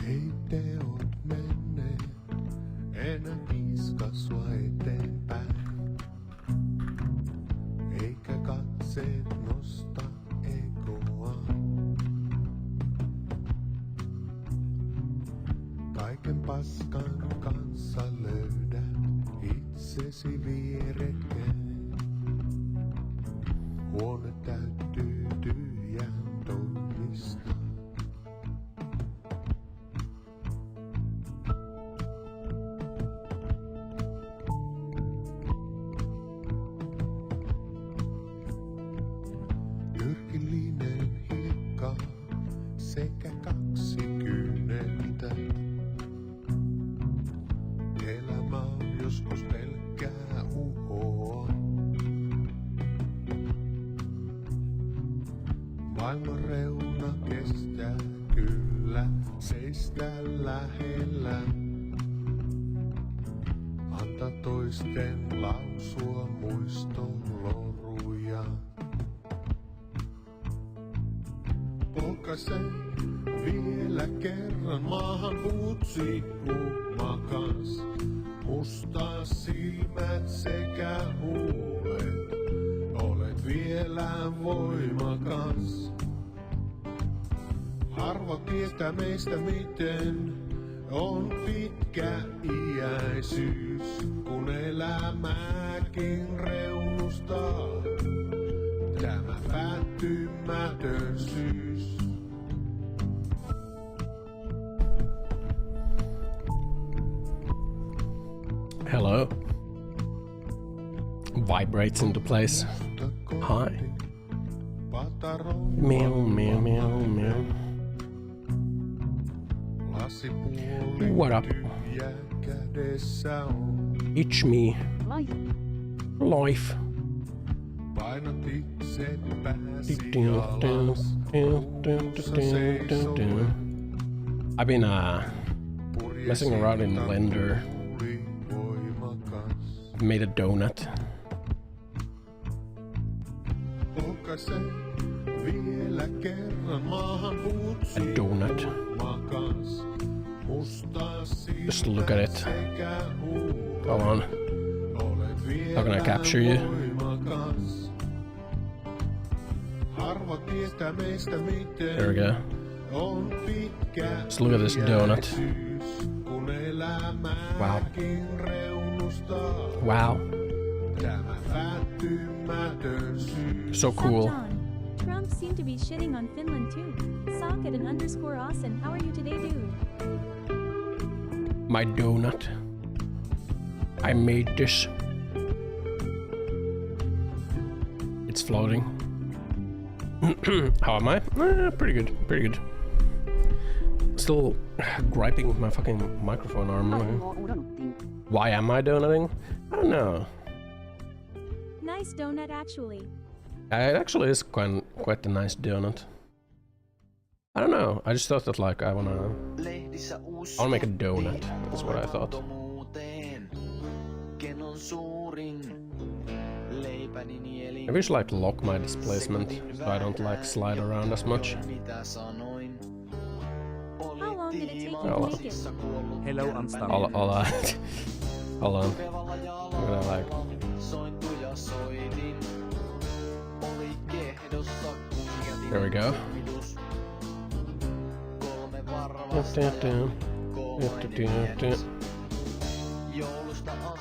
Ei teot mene, enää piiska sua eteenpäin. Eikä katseet nosta egoa. Kaiken paskan kanssa löydät itsesi vierekkäin. Huone täyttyy tyhjään toimista. Nyrkillinen hiekka sekä kaksi kyyneltä. Elämä on joskus pelkkää uhoa. Maailman reuna kestää kyllä seistä lähellä. Anta toisten lausua muistoloruja. Polkaise vielä kerran maahan puutsi humakas. Mustaa silmät sekä huulet, olet vielä voimakas. Harva tietää meistä miten on pitkä iäisyys, kun elämäkin reunustaa tämä päättymätönsyys. Hello. Vibrates into place. Hi. Meow, meow, meow, meow. What up? It's me. Life. I've been messing around in Blender. I've made a donut. A donut. Just look at it. Go on. How can I capture you? There we go. Just look at this donut. Wow. Wow. So cool. Trump seemed to be shitting on Finland too. Sock at an _ Ossan. How are you today, dude? My donut. I made this. It's floating. How am I? Pretty good. Pretty good. Still griping with my fucking microphone arm. Why am I donating? I don't know. Nice donut, actually. It actually is quite a nice donut. I don't know. I just thought that like I wanna make a donut. That's what I thought. Maybe I should like lock my displacement so I don't like slide around as much. How long did it take you to make it? Hello, I'm stuck. Hold on. Hold on. I'm gonna like. There we go.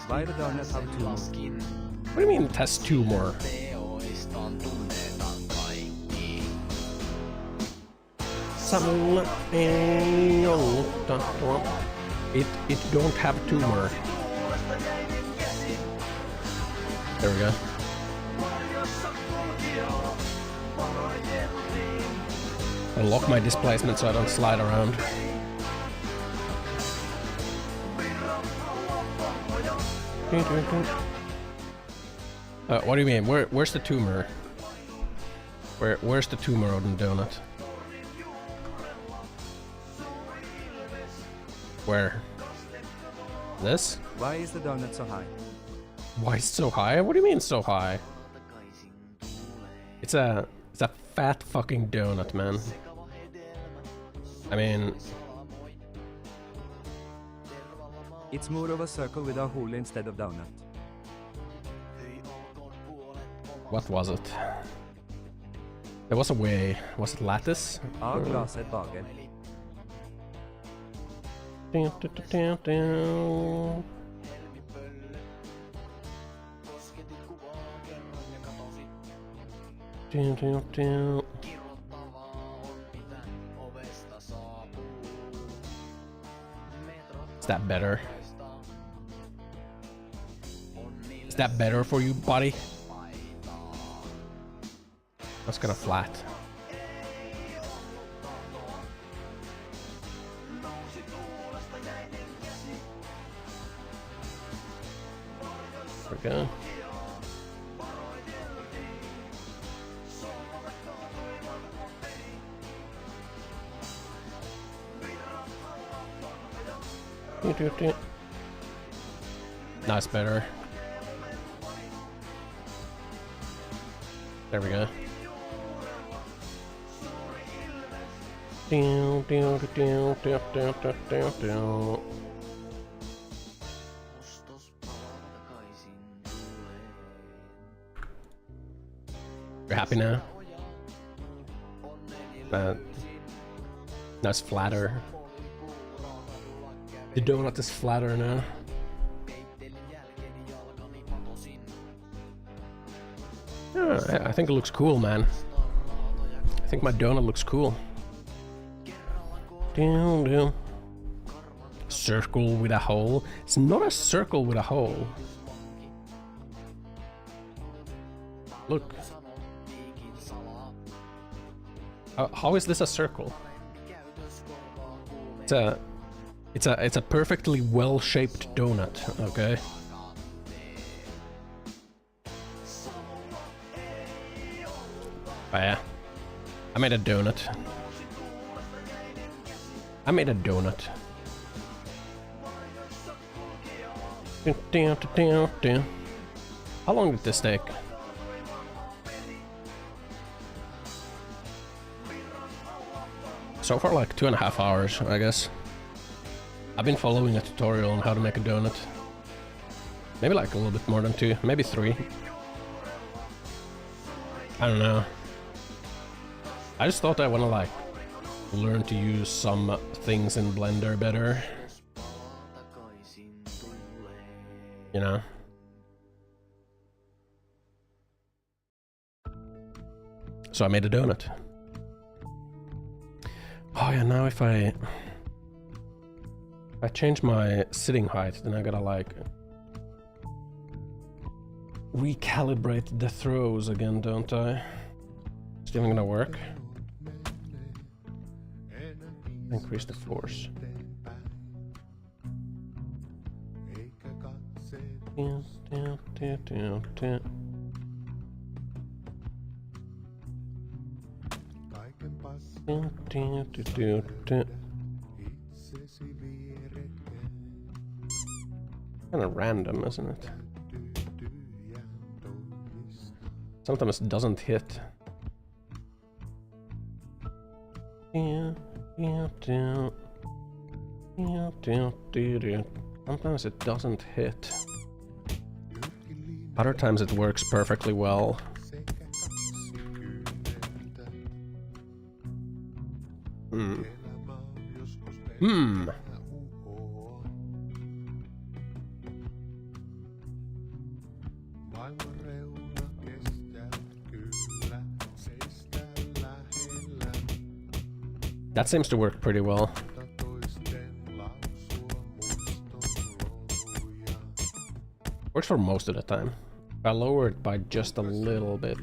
Why the donut have two? What do you mean it has two more? It don't have two more. There we go. I'll lock my displacement so I don't slide around. What do you mean? Where's the tumor? Where's the tumor on the donut? Where? This? Why is the donut so high? Why is it so high? What do you mean so high? It's a fat fucking donut, man. I mean, It's more of a circle with a hole instead of donut. What was it? There was a way. Was it lattice? Glaset bagel. Is that better? Is that better for you, buddy? That's kind of flat. There we go. That's better. There we go. You're happy now? That's flatter. The donut is flatter now. Yeah, I think it looks cool, man. I think my donut looks cool. Circle with a hole. It's not a circle with a hole. Look. How is this a circle? It's a perfectly well-shaped donut, okay? Oh yeah. I made a donut. I made a donut. How long did this take? So far like 2.5 hours, I guess. I've been following a tutorial on how to make a donut. Maybe like a little bit more than 2, maybe 3. I don't know. I just thought I wanna like learn to use some things in Blender better. You know? So I made a donut. Oh yeah, now if I change my sitting height, then I gotta like recalibrate the throws again, don't I? It's even gonna work. Increase the force. Kind of random, isn't it? Sometimes it doesn't hit. Sometimes it doesn't hit. Other times it works perfectly well. That seems to work pretty well. Works for most of the time. I lower it by just a little bit.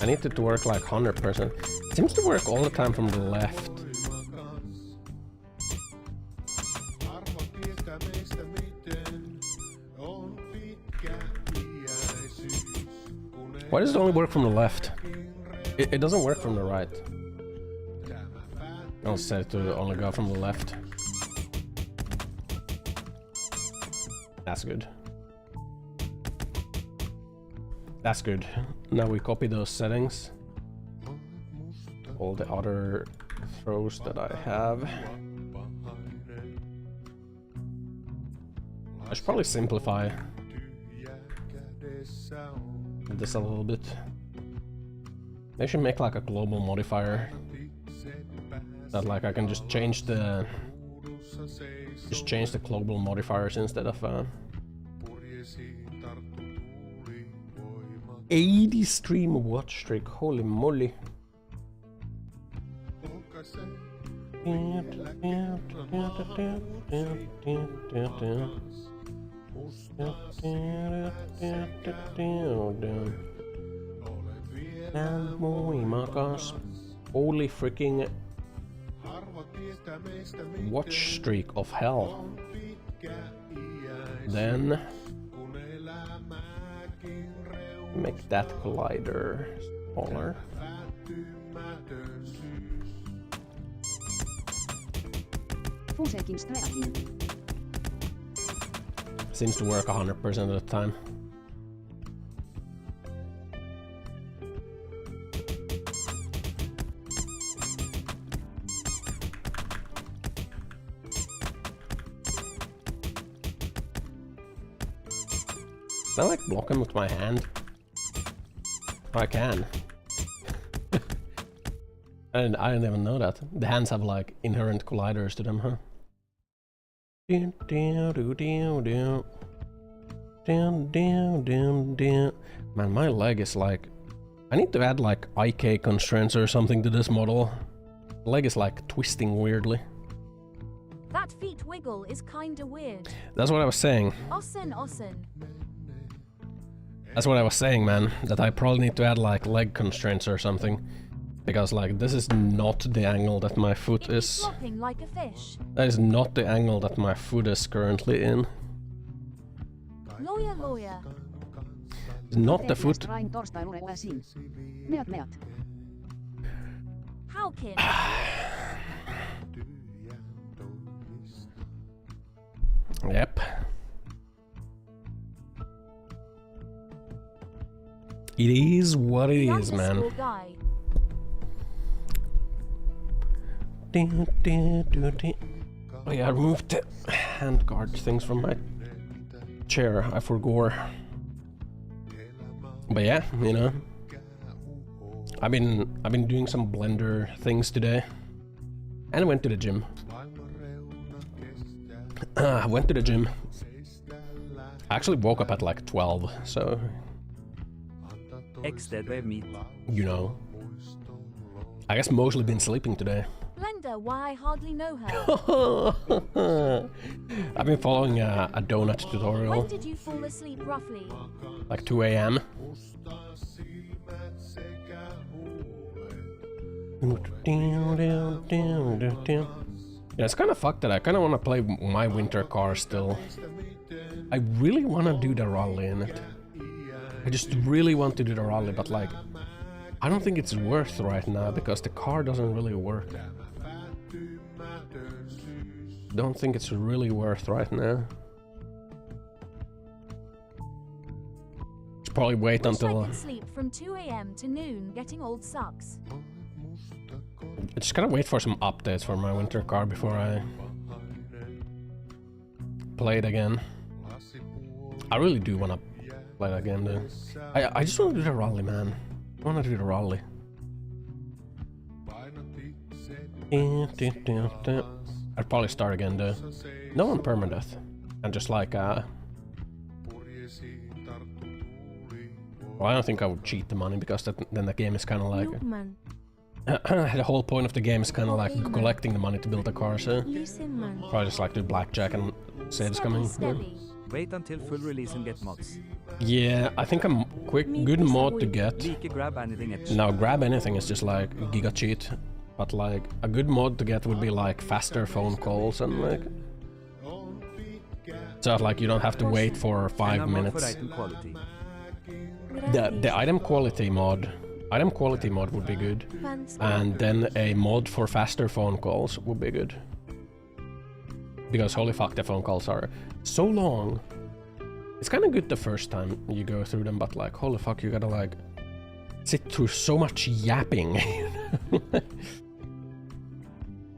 I need it to work like 100%. It seems to work all the time from the left. Why does it only work from the left? It doesn't work from the right. I'll set it to only go from the left. That's good. That's good. Now we copy those settings. all the other throws that I have. I should probably simplify this a little bit. They should make like a global modifier that like I can just change the global modifiers instead of 80 stream watch streak. Holy moly. Voimakas. Holy freaking watch streak of hell. Then make that collider smaller. Seems to work 100% of the time. Can I like block him with my hand? I can. And I didn't even know that. The hands have like inherent colliders to them, huh? Man, my leg is like... I need to add like IK constraints or something to this model. The leg is like twisting weirdly. That feet wiggle is kinda weird. That's what I was saying. Ossan. That's what I was saying, man. That I probably need to add like leg constraints or something. Because like this is not the angle that my foot is. Flopping like a fish. That is not the angle that my foot is currently in. Lawyer. It's not the foot. Howkin. Yep. It is what it is, man. Guy. Oh yeah, I removed the handguard things from my chair. I forgot. But yeah, you know, I've been doing some Blender things today, and I went to the gym. I went to the gym. I actually woke up at like 12, so you know, I guess mostly been sleeping today. Blender, why I hardly know her. I've been following a donut tutorial. When did you fall asleep roughly? Like 2 AM. Yeah, it's kind of fucked that I kind of want to play my winter car still. I really want to do the rally in it. I just really want to do the rally, but like, I don't think it's worth right now because the car doesn't really work. Don't think it's really worth right now. Should probably wait until... I could sleep from 2 AM to noon, getting old sucks. I just gotta wait for some updates for my winter car before I play it again. I really do want to play that game though. I just want to do the rally, man. I want to do the rally. I'd probably start again though. No on permadeath. And just like well, I don't think I would cheat the money because then the game is kind of like the whole point of the game is kind of like collecting the money to build a car, so probably just like do blackjack and say it's coming. Yeah. Wait until full release and get mods. Yeah, I think a good mod to get. Grab anything. Now grab anything is just like giga cheat, but like a good mod to get would be like faster phone calls and like so like you don't have to wait for 5 minutes. The item quality mod would be good, and then a mod for faster phone calls would be good. Because holy fuck, the phone calls are so long. It's kind of good the first time you go through them, but like holy fuck, you gotta like sit through so much yapping.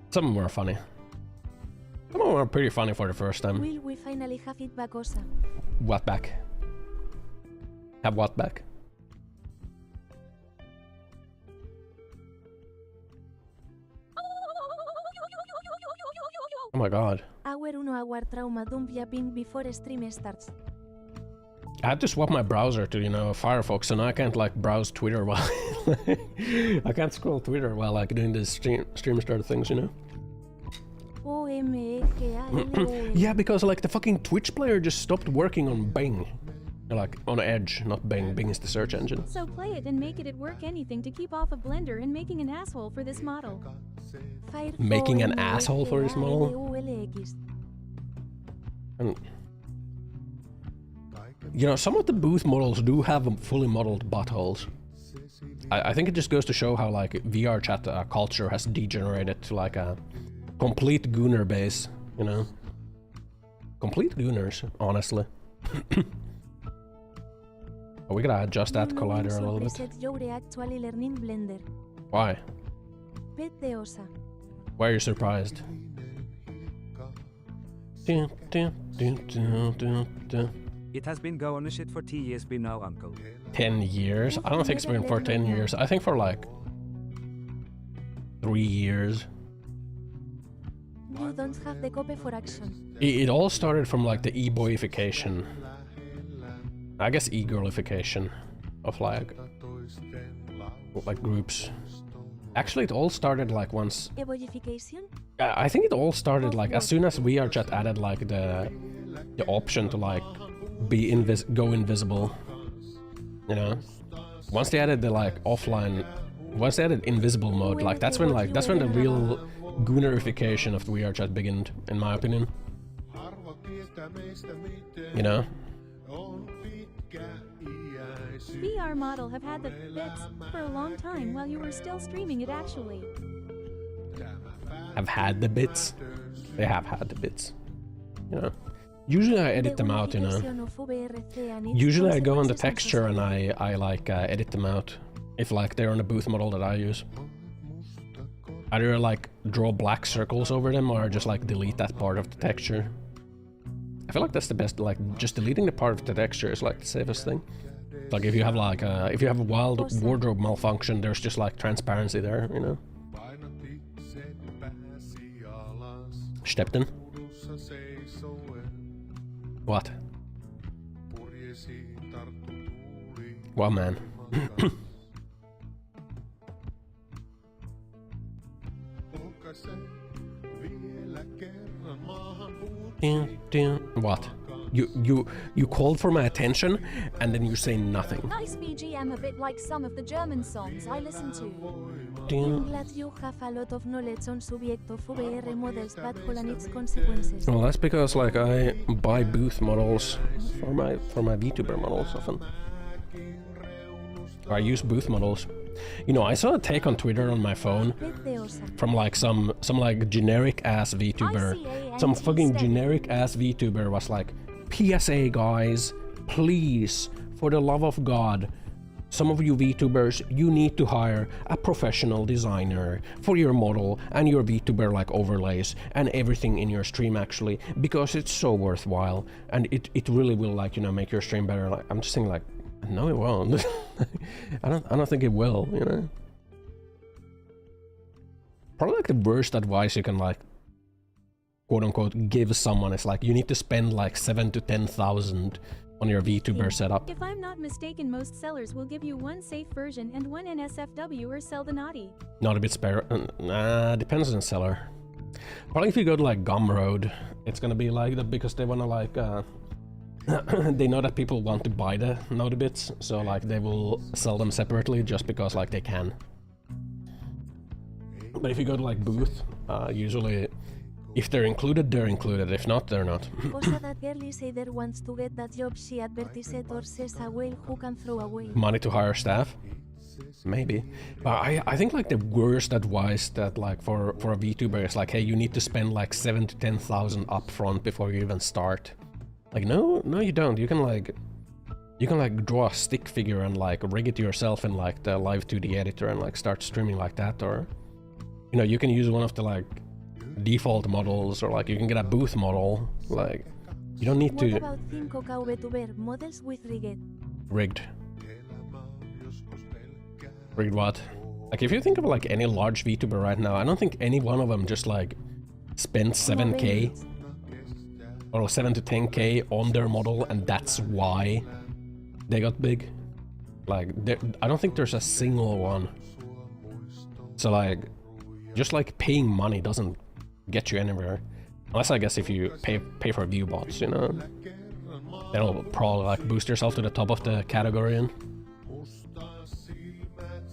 Some of them were funny. Some of them were pretty funny for the first time. Will we finally have it back, Ossan? What back? Have what back? Oh my god. Hour 1 hour trauma dump yapping before stream starts. I had to swap my browser to, you know, Firefox, and I can't like browse Twitter while I can't scroll Twitter while like doing this stream start things, you know? O-M-E-G-A-L-O-N. Yeah, because like the fucking Twitch player just stopped working on Bing. Like on Edge, not Bing. Bing is the search engine. So play it and make it work anything to keep off of Blender and making an asshole for this model. Making an asshole for this model? And you know, some of the booth models do have fully modeled buttholes. I think it just goes to show how like VR chat culture has degenerated to like a complete gooner base, you know? Complete gooners, honestly. Oh, we gotta adjust that collider a little bit. Why? Why are you surprised? It has been go on a shit for 10 years be now, uncle. 10 years? I don't think it's been for 10 years. I think for like 3 years. You don't have the copy for action. It all started from like the e-boyification. I guess e-girlification of like groups. Actually, it all started like once. Eboyification? I think it all started like as soon as VRChat added like the option to like be go invisible. You know, once they added the like offline, once they added invisible mode, like that's when the real goonerification of the VRChat began, in my opinion. You know. VR model have had the bits for a long time while you were still streaming it actually. Have had the bits? They have had the bits. You know. Usually I edit them out, you know. Usually I go on the texture and I like edit them out. If like they're on a booth model that I use. Either like draw black circles over them or just like delete that part of the texture. I feel like that's the best, like just deleting the part of the texture is like the safest thing. Like if you have like if you have a wild wardrobe malfunction, there's just like transparency there, you know. Stepten? What? What, man? What? You called for my attention and then you say nothing. Nice BGM, a bit like some of the German songs I listen to. I'm glad you have a lot of knowledge on subject of VR models butthole and its consequences. Well, that's because like I buy booth models for my VTuber models often. I use booth models. You know, I saw a take on Twitter on my phone from like some like generic ass VTuber. Some fucking generic ass VTuber was like, PSA guys, please, for the love of God, some of you VTubers, you need to hire a professional designer for your model and your VTuber like overlays and everything in your stream actually, because it's so worthwhile and it really will like, you know, make your stream better. Like I'm just thinking like, no, it won't. I don't think it will, you know. Probably like the worst advice you can like quote unquote give someone is like you need to spend like 7,000 to 10,000 on your VTuber setup. If I'm not mistaken, most sellers will give you one safe version and one NSFW or sell the naughty. Not a bit spare. Depends on the seller. Probably if you go to like Gumroad, it's gonna be like that because they wanna like they know that people want to buy the naughty bits, so like they will sell them separately just because like they can. But if you go to like Booth, usually if they're included, they're included. If not, they're not. Also, that girl is either wants to get that job she advertised or says a whale who can throw away. Money to hire staff? Maybe. But I think like the worst advice that like for a VTuber is like, hey, you need to spend like 7,000 to 10,000 upfront before you even start. Like, no, you don't. You can like You can like draw a stick figure and like rig it yourself in like the Live 2D editor and like start streaming like that, or you know, you can use one of the like default models, or like you can get a booth model. Like you don't need What to about 5K VTuber models with rigged? rigged. Rigged what? Like if you think of like any large VTuber right now, I don't think any one of them just like spent 7K or 7 to 10K on their model and that's why they got big. Like I don't think there's a single one. So like just like paying money doesn't get you anywhere. Unless I guess if you pay for view bots, you know. Then it'll probably like boost yourself to the top of the category. And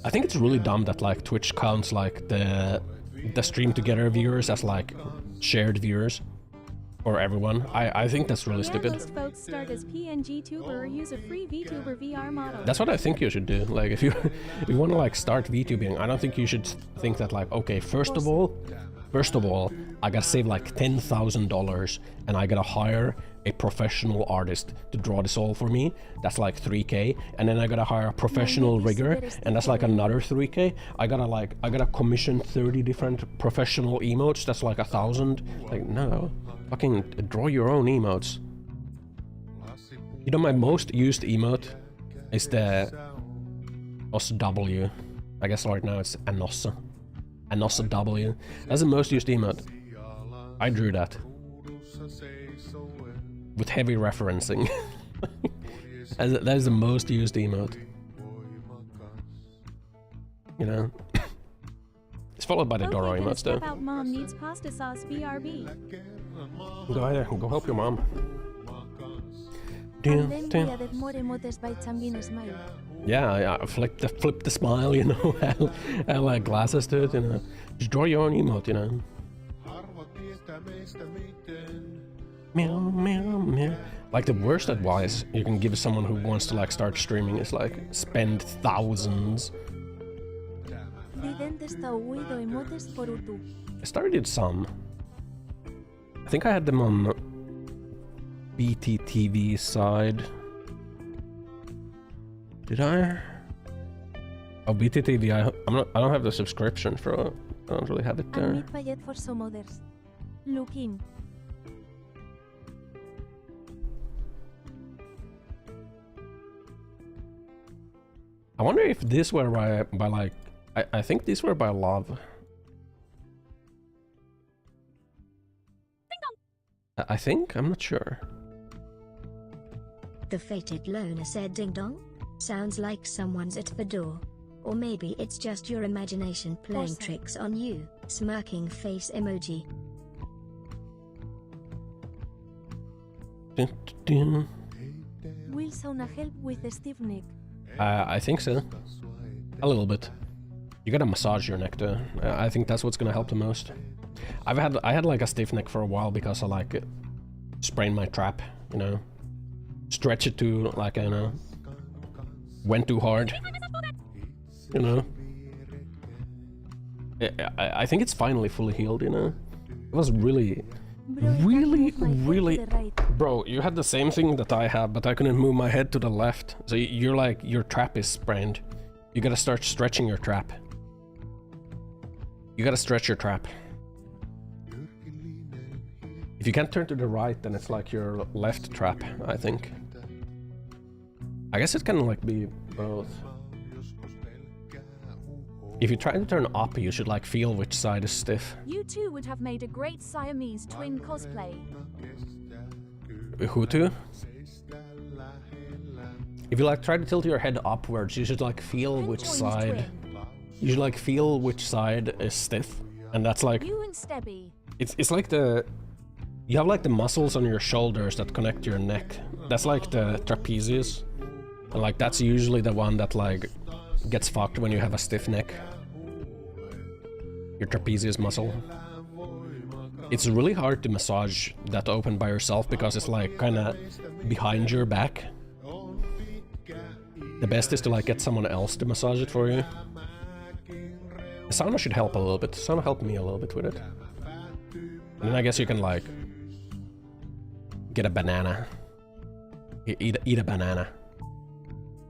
I think it's really dumb that like Twitch counts like the stream together viewers as like shared viewers for everyone. I think that's really stupid. Most folks start as PNG tuber or use a free VTuber VR model. That's what I think you should do. Like if you want to like start VTubing, I don't think you should think that like, okay, first of all, I gotta save like $10,000 and I gotta hire a professional artist to draw this all for me. That's like 3K. And then I gotta hire a professional rigger and that's like another 3K. I gotta commission 30 different professional emotes. That's like 1,000. Like, no, fucking draw your own emotes. You know, my most used emote is the OSW. I guess right now it's Anossa. Anossa W. That's the most used emote. I drew that. With heavy referencing. That is the most used emote. You know? It's followed by the Doro emotes though. Out mom needs pasta sauce BRB. Go ahead, go help your mom. And then we added more emotes by Changin Smile. Yeah, flip the smile, you know, add like glasses to it, you know. Just draw your own emote, you know. Meow, meow, meow. Like the worst advice you can give someone who wants to like start streaming is like spend thousands. Didn't start with emotes por YouTube. I started some. I think I had them on BTTV side. Did I? Oh, BTTV. I don't have the subscription for it. I don't really have it there. I need budget for some others. Looking. I wonder if this were by like I think these were by love. I think, I'm not sure. The fated loner said ding dong. Sounds like someone's at the door. Or maybe it's just your imagination playing Ossan. tricks on you. Smirking face emoji. Will Sauna help with a stiff neck? I think so. A little bit. You gotta massage your neck though. I think that's what's gonna help the most. I had like a stiff neck for a while because I like sprained my trap, you know. Stretch it too, like, you know. Went too hard. You know. I think it's finally fully healed, you know. It was really... Really... Bro, you had the same thing that I have, but I couldn't move my head to the left. So you're like, your trap is sprained. You gotta start stretching your trap. You gotta stretch your trap. If you can't turn to the right, then it's like your left trap, I think. I guess it can like be both. If you try to turn up, you should like feel which side is stiff. You two would have made a great Siamese twin cosplay. Who to? If you like try to tilt your head upwards, you should like feel And which joins side. twin. You should like feel which side is stiff, and that's like You and Stebby. it's like the you have like the muscles on your shoulders that connect your neck. That's like the trapezius, and like that's usually the one that like gets fucked when you have a stiff neck. Your trapezius muscle. It's really hard to massage that open by yourself because it's like kind of behind your back. The best is to like get someone else to massage it for you. Sauna should help a little bit. Sauna helped me a little bit with it. And then I guess you can like get a banana. Eat a banana.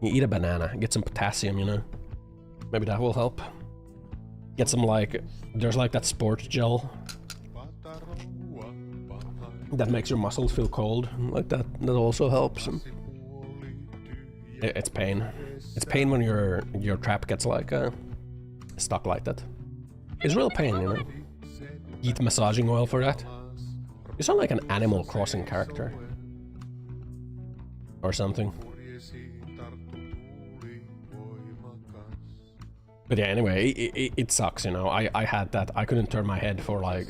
You eat a banana, get some potassium, you know? Maybe that will help. Get some like, there's like that sports gel that makes your muscles feel cold, like that also helps. It's pain. It's pain when your trap gets like stuck like that. It's real pain, you know? Eat massaging oil for that. You sound like an Animal Crossing character. Or something. But yeah, anyway, it sucks, you know. I had that. I couldn't turn my head for like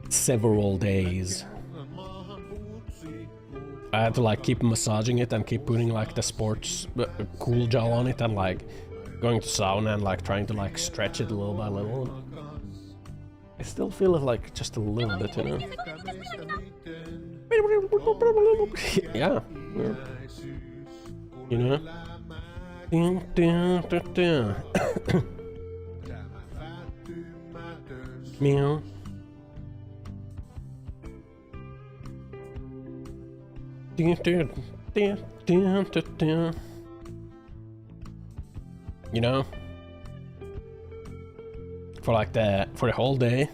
several days. I had to like keep massaging it and keep putting like the sports cool gel on it and like going to sauna and like trying to like stretch it little by little. I still feel it like just a little bit, you know. Yeah. You know. Meow. You know, for the whole day,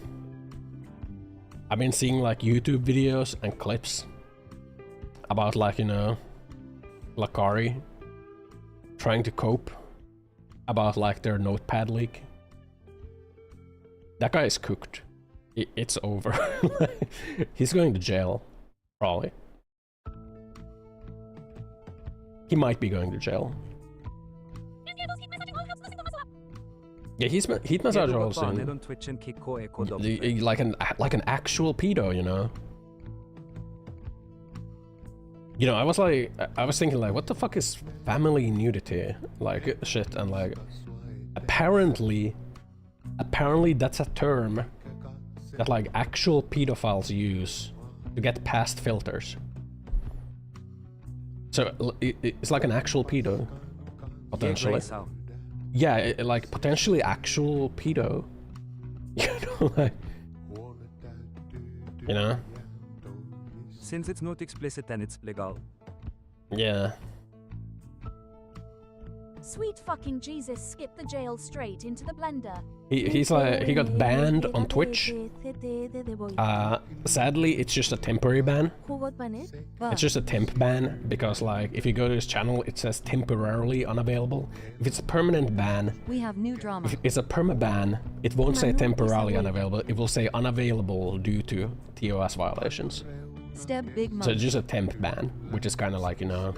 I've been seeing like YouTube videos and clips about like, you know, Lakari trying to cope about like their notepad leak. That guy is cooked. It's over. He's going to jail, probably. He might be going to jail. Yeah, heat massage oil soon. Like an actual pedo, you know. You know, I was thinking like, what the fuck is family nudity? Like shit, and like, apparently that's a term that like actual pedophiles use to get past filters. So it's like an actual pedo, potentially. Yeah, like potentially actual pedo. You know, like, you know. Since it's not explicit, then it's legal. Yeah. Sweet fucking Jesus, skip the jail straight into the blender. He got banned on Twitch. Sadly, it's just a temporary ban. It's just a temp ban because like if you go to his channel, it says temporarily unavailable. If it's a permanent ban, we have new drama. If it's a perma ban, it won't say temporarily unavailable. It will say unavailable due to TOS violations. Step big so it's just a temp ban, which is kind of like, you know.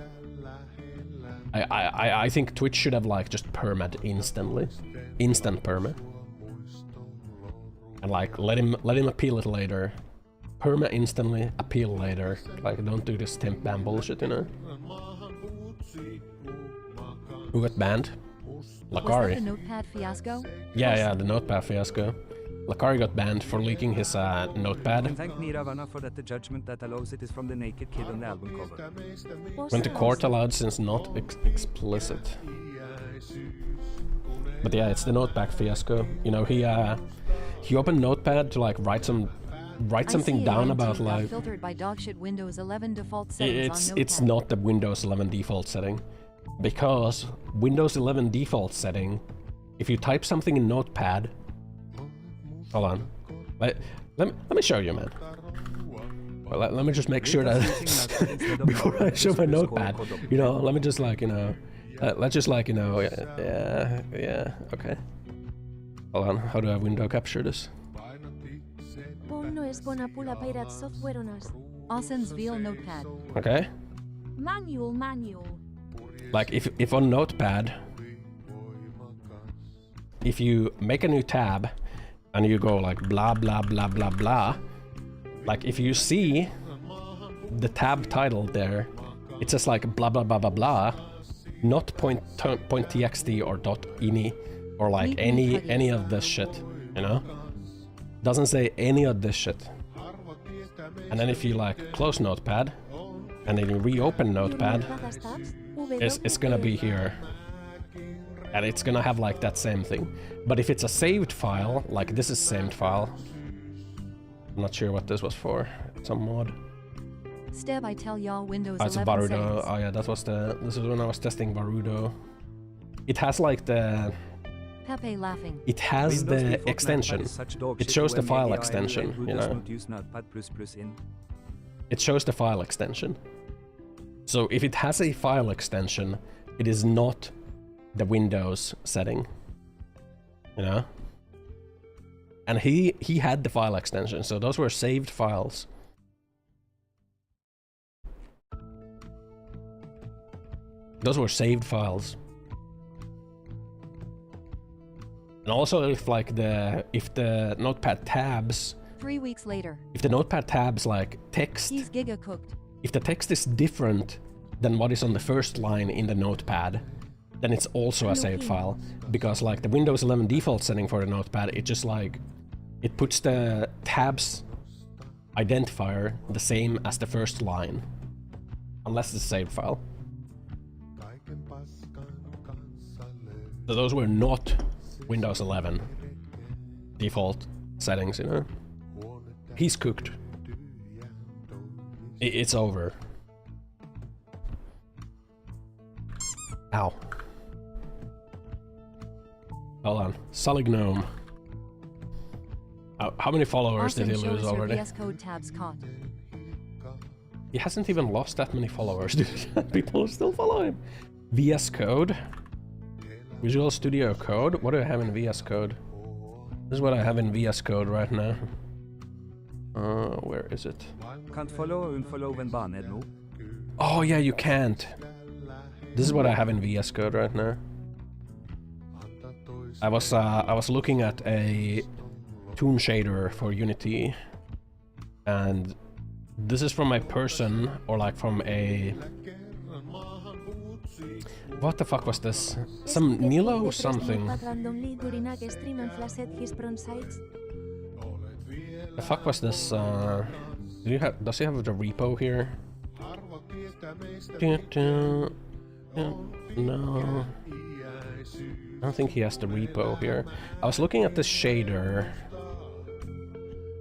I think Twitch should have like just perma'd instantly, instant perma, and like let him appeal it later, perma instantly, appeal later. Like don't do this temp ban bullshit, you know. Who got banned? Lakari. Was that the notepad fiasco? Yeah, the notepad fiasco. Lakari got banned for leaking his notepad. And thank Nirvana for that the judgment that allows it is from the naked kid on the album cover. Went to court allowed since not explicit. But yeah, it's the notepad fiasco. You know, he opened Notepad to like write something down about like. Filtered by dogshit Windows 11 default settings on it's not the Windows 11 default setting, because Windows 11 default setting, if you type something in Notepad. Hold on. Let me show you, man. Well, let me just make sure that before I show my notepad, you know, let me just like, you know, let's just like, you know, yeah, okay. Hold on, how do I window capture this? Ossan's VL notepad. Okay. Manual. Like if on Notepad, if you make a new tab and you go like blah blah blah blah blah, like if you see the tab title there, it says like blah blah blah blah blah, not .txt or .ini or like any of this shit, you know? Doesn't say any of this shit. And then if you like close Notepad and then you reopen Notepad, it's gonna be here. And it's gonna have like that same thing. But if it's a saved file, like this is saved file. I'm not sure what this was for. Some mod. Steb, I tell y'all Windows It's 11 Barudo. settings. Oh yeah, this is when I was testing Barudo. It has like the... Pepe laughing. It has Windows the default extension. notepad is such dog It shit shows the OMADI file ILL extension, who you does know. not use Notepad++ in. It shows the file extension. So if it has a file extension, it is not the Windows setting. You know? And he had the file extension, so those were saved files. Those were saved files. And also if the notepad tabs, 3 weeks later. if the notepad tabs like text, He's giga cooked. if the text is different than what is on the first line in the notepad, then it's also a saved file. Because like the Windows 11 default setting for the notepad, it just like, it puts the tabs identifier the same as the first line. Unless it's a saved file. So those were not Windows 11 default settings, you know? He's cooked. It's over. Ow. Hold on. Solid Gnome. How many followers did he Ossan, show lose us your already? VS Code tabs caught. He hasn't even lost that many followers, dude. People still follow him. VS Code. Visual Studio Code. What do I have in VS Code? This is what I have in VS Code right now. Where is it? Can't follow or unfollow when banned, no? Oh yeah, you can't. This is what I have in VS Code right now. I was looking at a toon shader for Unity, and this is from a person, or like from a... What the fuck was this? Some Nilo something. The fuck was this? Does he have the repo here? No. I don't think he has the repo here. I was looking at this shader.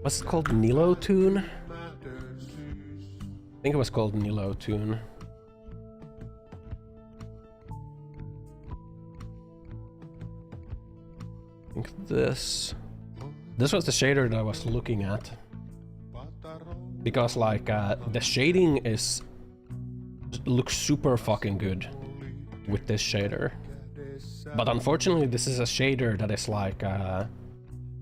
What's it called? Nilo Toon? I think it was called Nilo Toon. I think this was the shader that I was looking at. Because like the shading looks super fucking good with this shader. But unfortunately this is a shader that is like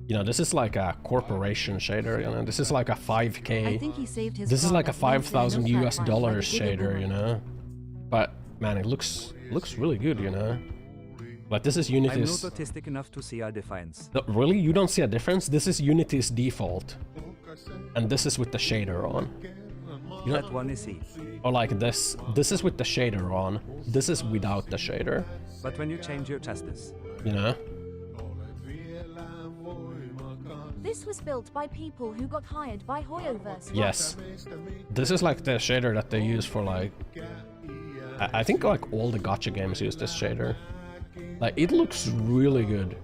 you know, this is like a corporation shader, you know. This is like a 5K. I think he saved his This is like a product. $5,000 US Like a dollars giga shader, boomer. you know. But man, it looks really good, you know. Like this is I'm not Unity's... autistic enough to see a difference. No, really? You don't see a difference? This is Unity's default. And this is with the shader on. You That know, one is E. or like this. This is with the shader on. This is without the shader. But when you change your justice, You know? This was built by people who got hired by Hoyoverse. right? Yes. This is like the shader that they use for like... I think like all the gacha games use this shader. Like it looks really good.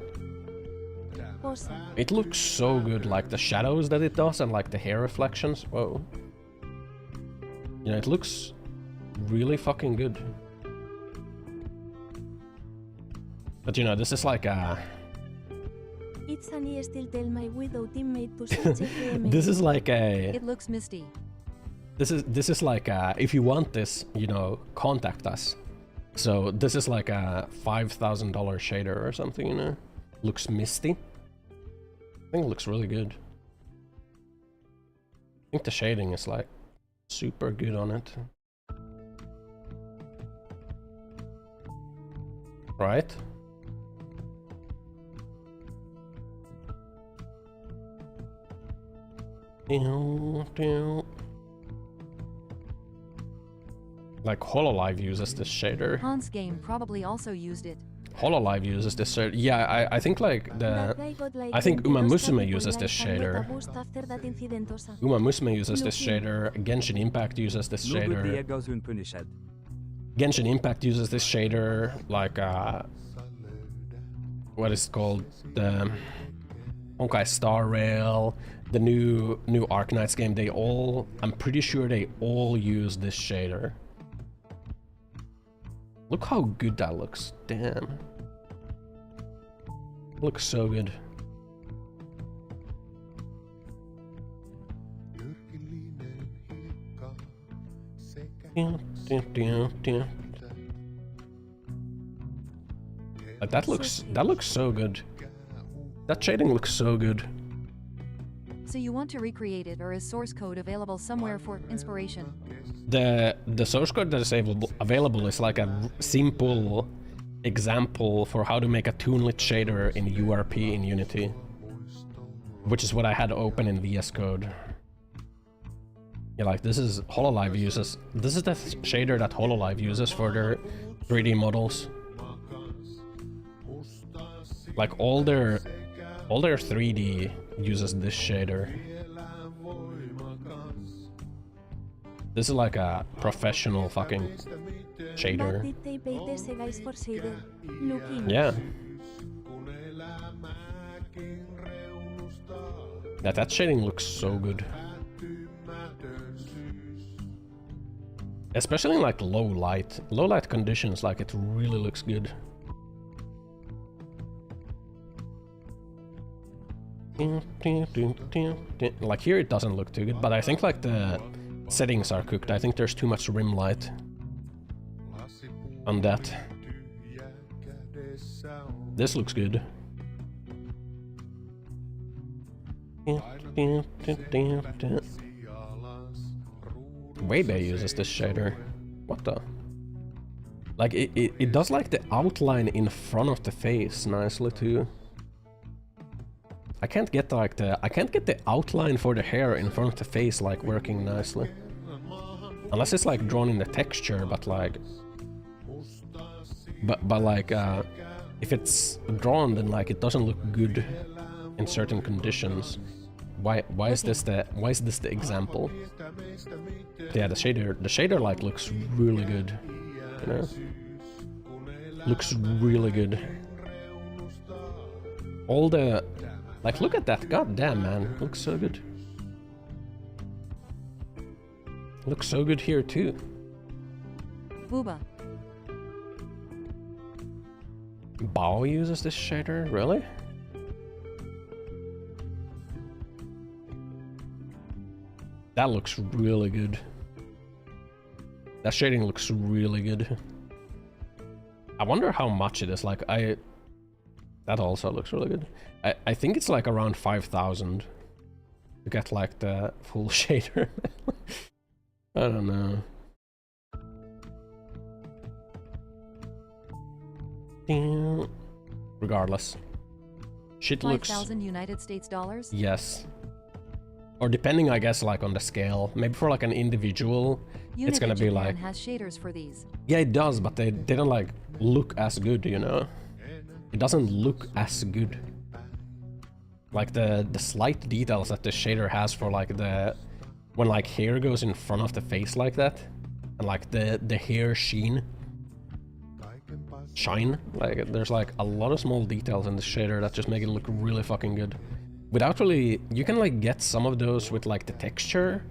Awesome. It looks so good, like the shadows that it does and like the hair reflections. Whoa. You know, it looks really fucking good. But you know, this is like a... It's an I still tell my widow teammate to search FM. This is like a... It looks misty. This is like a... If you want this, you know, contact us. So this is like a $5,000 shader or something, you know? Looks misty. I think it looks really good. I think the shading is like super good on it. Right? Like HoloLive uses this shader. Hans Game probably also used it. HoloLive uses this shader. Yeah, I think like That guy got like I think 22 Uma Musume people uses like this and got shader. a boost after that incident, Ossan. Uma Musume uses this Looking. shader. Genshin Impact uses this no good shader. deed goes unpunished. Genshin Impact uses this shader. Like what is it called? The Honkai Star Rail. the new Arknights game, they all, I'm pretty sure they all use this shader. Look how good that looks. Damn. Looks so good. Like that looks so good. That shading looks so good. So you want to recreate it, or is source code available somewhere for inspiration? The source code that is available is like a simple example for how to make a toonlit shader in URP in Unity, which is what I had open in VS Code. Yeah, like this is HoloLive uses. This is the shader that HoloLive uses for their 3D models. Like all their 3D uses this shader. This is like a professional fucking shader. Yeah. That shading looks so good. Especially in like low light conditions, like it really looks good. Like here it doesn't look too good, but I think like the settings are cooked. I think there's too much rim light on that. This looks good. Weibo uses this shader. What the? Like it does like the outline in front of the face nicely too. I can't get like the outline for the hair in front of the face like working nicely. Unless it's like drawn in the texture, but like but like if it's drawn, then like it doesn't look good in certain conditions. Why is this the example? Yeah, the shader like looks really good, you know? Looks really good. All the like, look at that, god damn man, looks so good. Looks so good here too. Booba. Bao uses this shader, really? That looks really good. That shading looks really good. I wonder how much it is, like that also looks really good. I think it's like around 5,000 to get like the full shader. I don't know. Regardless. Shit looks... 5,000 United States dollars? Yes. Or depending, I guess, like on the scale. Maybe for like an individual, Unity it's gonna be Japan like... has shaders for these. Yeah, it does, but they don't like look as good, you know? It doesn't look as good. Like the slight details that the shader has for like when like hair goes in front of the face like that, and like the hair shine, like there's like a lot of small details in the shader that just make it look really fucking good. Without really, you can like get some of those with like the texture,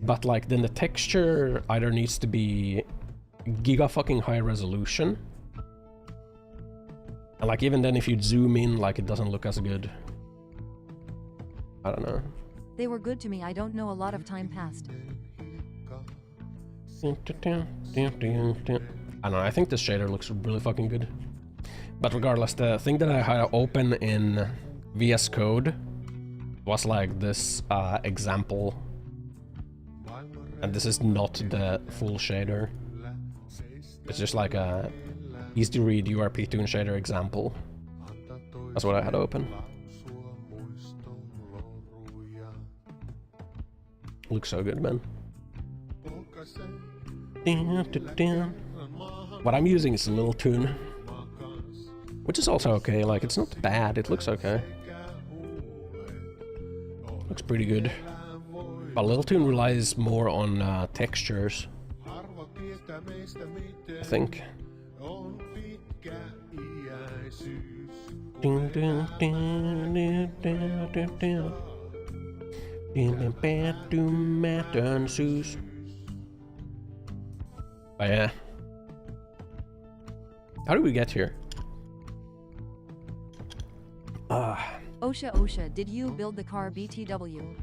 but like then the texture either needs to be giga fucking high resolution, and like even then if you zoom in, like it doesn't look as good. I don't know. They were good to me. I don't know, a lot of time passed. I don't know, I think this shader looks really fucking good. But regardless, the thing that I had open in VS Code was like this example. And this is not the full shader. It's just like a easy to read URP toon shader example. That's what I had open. Looks so good, man. What I'm using is a little toon, which is also okay. Like, it's not bad. It looks okay. Looks pretty good. But Little Toon relies more on textures, I think. But yeah. How did we get here? Osha, did you build the car BTW?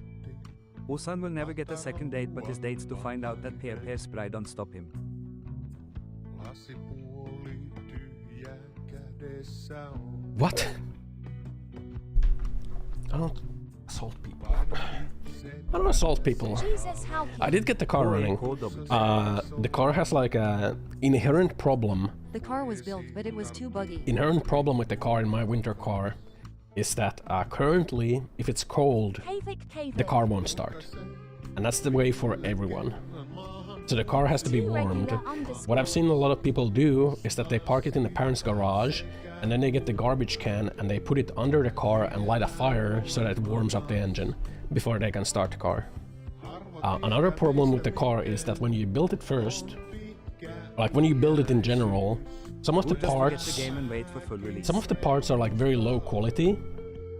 Ossan will never get a second date, but his dates to find out that peer spray don't stop him. Lasipuoli tyhjä kädessä on. What? I don't assault people. I don't assault people. Jesus, how I did get the car running. The car has like a inherent problem. The car was built, but it was too buggy. Inherent problem with the car in my winter car is that currently, if it's cold, the car won't start. And that's the way for everyone. So the car has to be warmed. What I've seen a lot of people do is that they park it in the parents' garage, and then they get the garbage can and they put it under the car and light a fire so that it warms up the engine before they can start the car. Another problem with the car is that when you build it first, like when you build it in general, some of the We'll just forget parts, the game and wait for full release. some of the parts are like very low quality,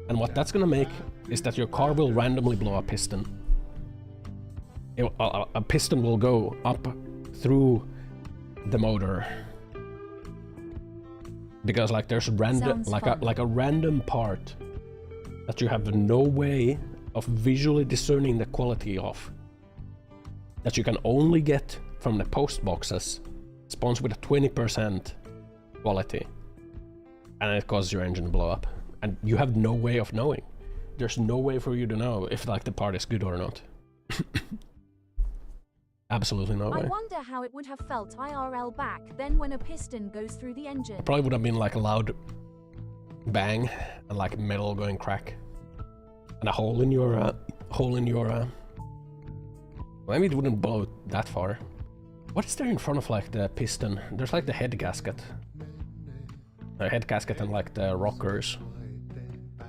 and what that's gonna make is that your car will randomly blow a piston. A piston will go up through the motor because like there's random like a random part that you have no way of visually discerning the quality of, that you can only get from the post boxes, spawns with a 20% quality, and it causes your engine to blow up, and you have no way of knowing. There's no way for you to know if like the part is good or not. Absolutely no way. I wonder how it would have felt IRL back then when a piston goes through the engine. It probably would have been like a loud bang and like metal going crack and a hole in your maybe it wouldn't blow that far. What is there in front of like the piston? There's like the head gasket. The head gasket and like the rockers.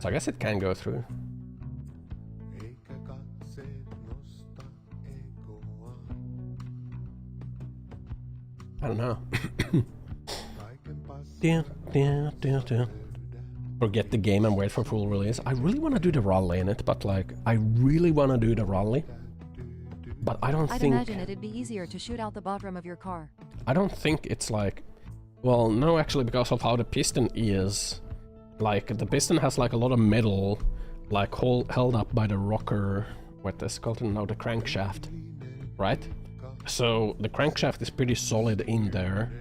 So I guess it can go through. Eikä katseet nosta egoa. I don't know. Kaiken Dun. Forget the game and wait for full release. I really want to do the rally in it, but like I really want to do the rally. But I don't I'd think imagine it'd be easier to shoot out the bottom of your car. I don't think it's like, well, no, actually, because of how the piston is. Like the piston has like a lot of metal, like held up by the rocker. What is called now, the crankshaft, right? So the crankshaft is pretty solid in there.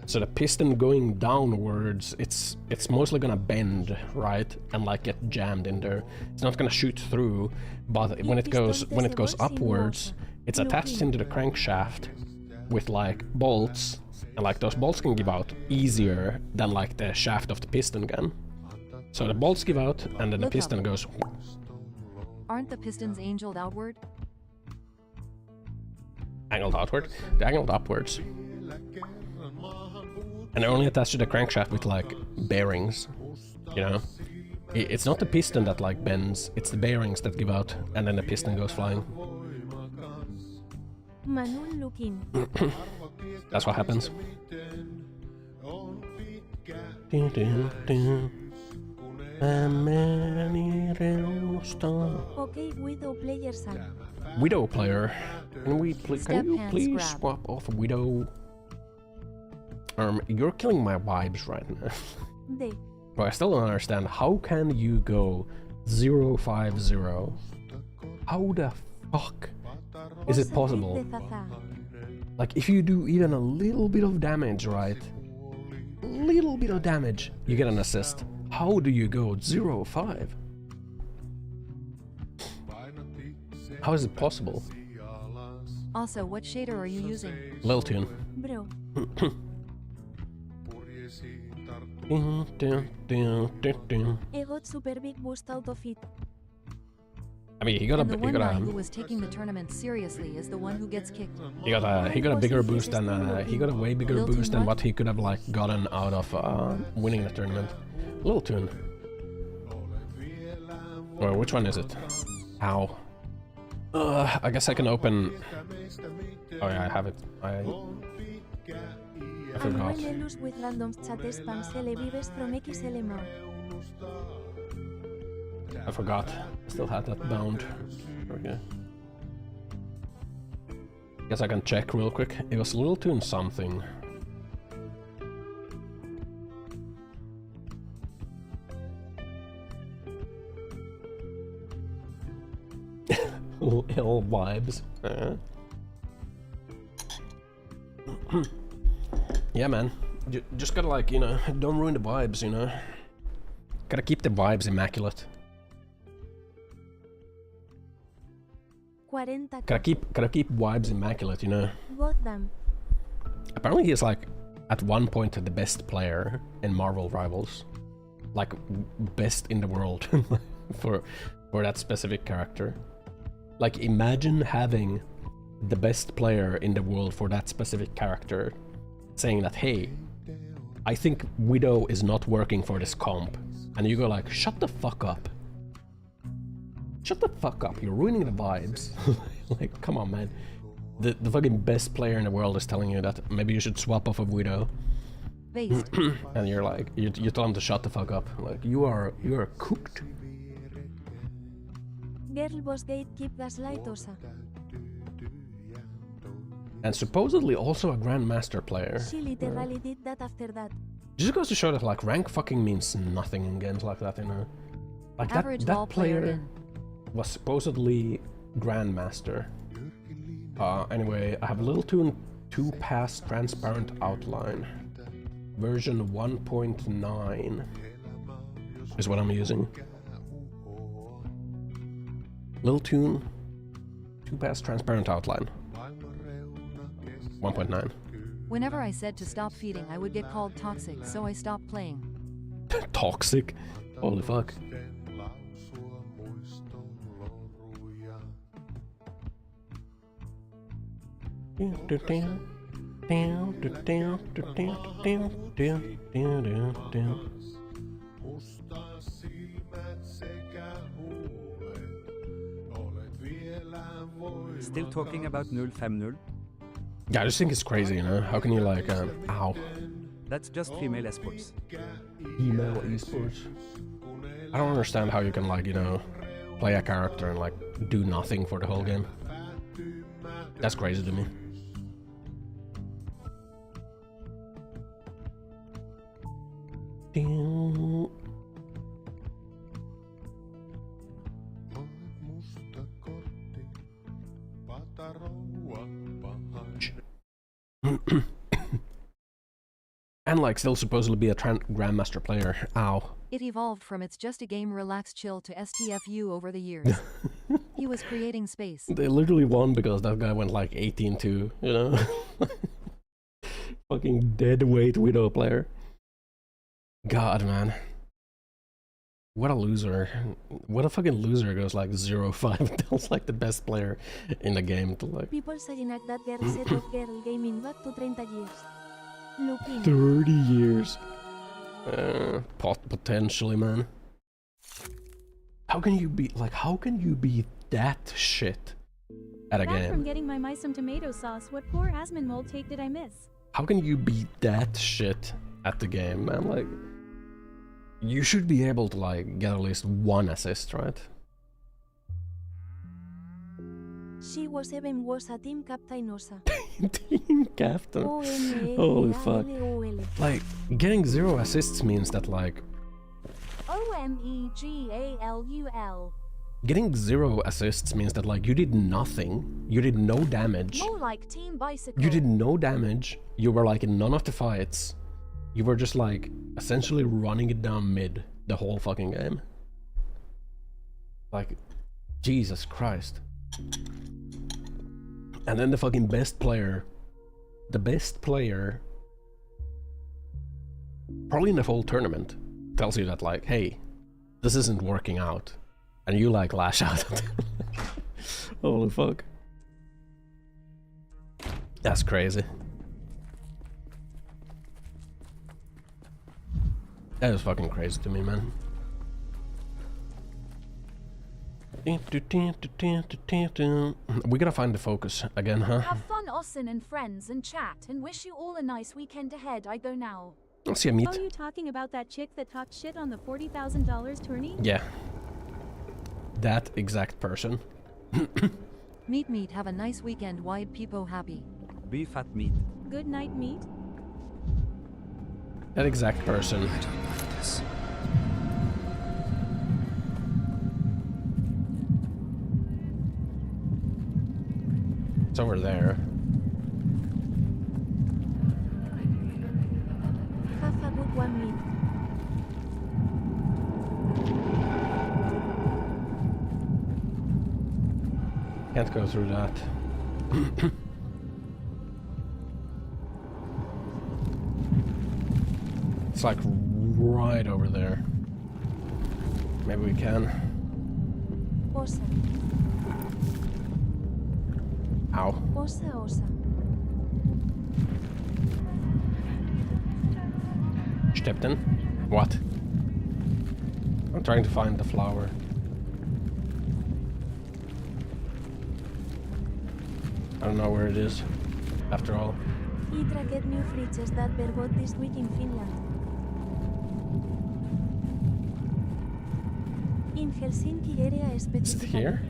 So the piston going downwards, it's mostly gonna bend, right, and like get jammed in there. It's not gonna shoot through, but when it goes upwards, it's attached into the crankshaft with like bolts, and like those bolts can give out easier than like the shaft of the piston can. So the bolts give out, and then the piston goes. Aren't the pistons angled outward? Angled outward? They're angled upwards. And they're only attached to the crankshaft with like bearings, you know? It's not the piston that like bends, it's the bearings that give out, and then the piston goes flying. Manuel looking. That's what happens. Okay, Widow player son. Widow player. Can you Step please hands grab. swap off Widow? You're killing my vibes right now. D. But I still don't understand. How can you go 0-5-0? How the fuck is it possible? De Zaza. Like, if you do even a little bit of damage, right? Little bit of damage, you get an assist. How do you go 0-5? How is it possible? Also, what shader are you using? Lil Tune. Bro. Egot super big boost out of it. I mean, he got And the one guy who a was taking the tournament seriously is the one who gets kicked. he got a bigger boost than he got a way bigger Lil boost Tune than what? what he could have like gotten out of winning the tournament. Lil Tune. Or which one is it? How? I guess I can open. Oh yeah, I have it. I forgot. Manuelus with random chat spam se le vives from XLMO. I forgot. I still had that bound. Okay. Guess I can check real quick. It was Little Tune something. Little ill vibes. Yeah, man. Just gotta, like, you know, don't ruin the vibes, you know. Gotta keep the vibes immaculate. 40. Gotta keep vibes immaculate, you know. Both them. Apparently he's, like, at one point the best player in Marvel Rivals. Like, best in the world for that specific character. Like, imagine having the best player in the world for that specific character saying that, hey, I think Widow is not working for this comp. And you go like, shut the fuck up. Shut the fuck up, you're ruining the vibes. Like, come on, man. The fucking best player in the world is telling you that maybe you should swap off of Widow. Based. And you're like, you tell him to shut the fuck up. Like, you are cooked. Girl boss gate keep gaslight Osa. And supposedly also a Grandmaster player. She literally did that after that. Just goes to show that, like, rank fucking means nothing in games like that, you know? Like, Average that ball player player in. was supposedly Grandmaster. Anyway, I have Little Tune 2-pass transparent outline. Version 1.9 is what I'm using. Little Tune 2-pass transparent outline. 1.9. Whenever I said to stop feeding, I would get called toxic, so I stopped playing. Toxic? Holy fuck. Still talking about 050? Yeah, I just think it's crazy, you know? How can you, like, ow. That's just female esports. Email esports. I don't understand how you can, like, you know, play a character and, like, do nothing for the whole game. That's crazy to me. And, like, still supposedly be a Grandmaster player. Ow. It evolved from it's just a game relax chill to STFU over the years. He was creating space. They literally won because that guy went like 18-2, you know? Fucking deadweight Widow player. God, man. What a loser. What a fucking loser goes like 0-5 and tells like the best player in the game to like... People saying that girl set up girl gaming back to 30 years. Lupin. 30 years. Potentially, man. How can you be that shit at a Back game? from getting my some tomato sauce, what poor Asmin mold take did I miss? How can you be that shit at the game, man? Like, you should be able to like get at least one assist, right? She was even was a team captain Osa. Team captain. Holy fuck. Like, getting 0 assists means that like... OMEGALUL. Getting 0 assists means that like you did nothing. You did no damage. More like Team Bicycle. You did no damage. You were like in none of the fights. You were just like essentially running it down mid the whole fucking game. Like, Jesus Christ. And then the fucking best player, probably in the whole tournament, tells you that like, hey, this isn't working out. And you like lash out at him. Holy fuck. That's crazy. That is fucking crazy to me, man. We gotta find the focus again, huh? Have fun, Ossan and friends, and chat, and wish you all a nice weekend ahead. I go now. Let's see a meet. Oh, you talking about that chick that talked shit on the $40,000 tourney? Yeah. that exact person. Meet, have a nice weekend, wide peepo happy. Be fat meat. Good night, meat. That exact person. I don't like this. It's over there. Have a good one, meat. Can't go through that. It's like right over there. Maybe we can. Ossan. Ow. Osa. Stepped in? What? I'm trying to find the flower. I don't know where it is, after all. Itra get new fridges that were bought this week in Finland. In Helsinki area Is it specifically. here?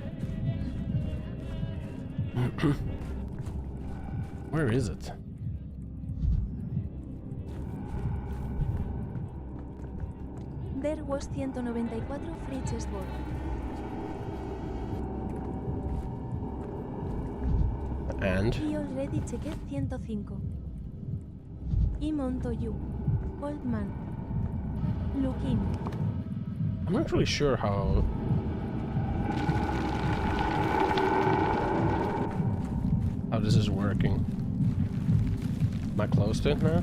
Where is it? There was 194 fridges bought. And? Y already checked 105. I'm on to you. Old man. Look in. I'm not really sure how... this is working. Am I close to it now?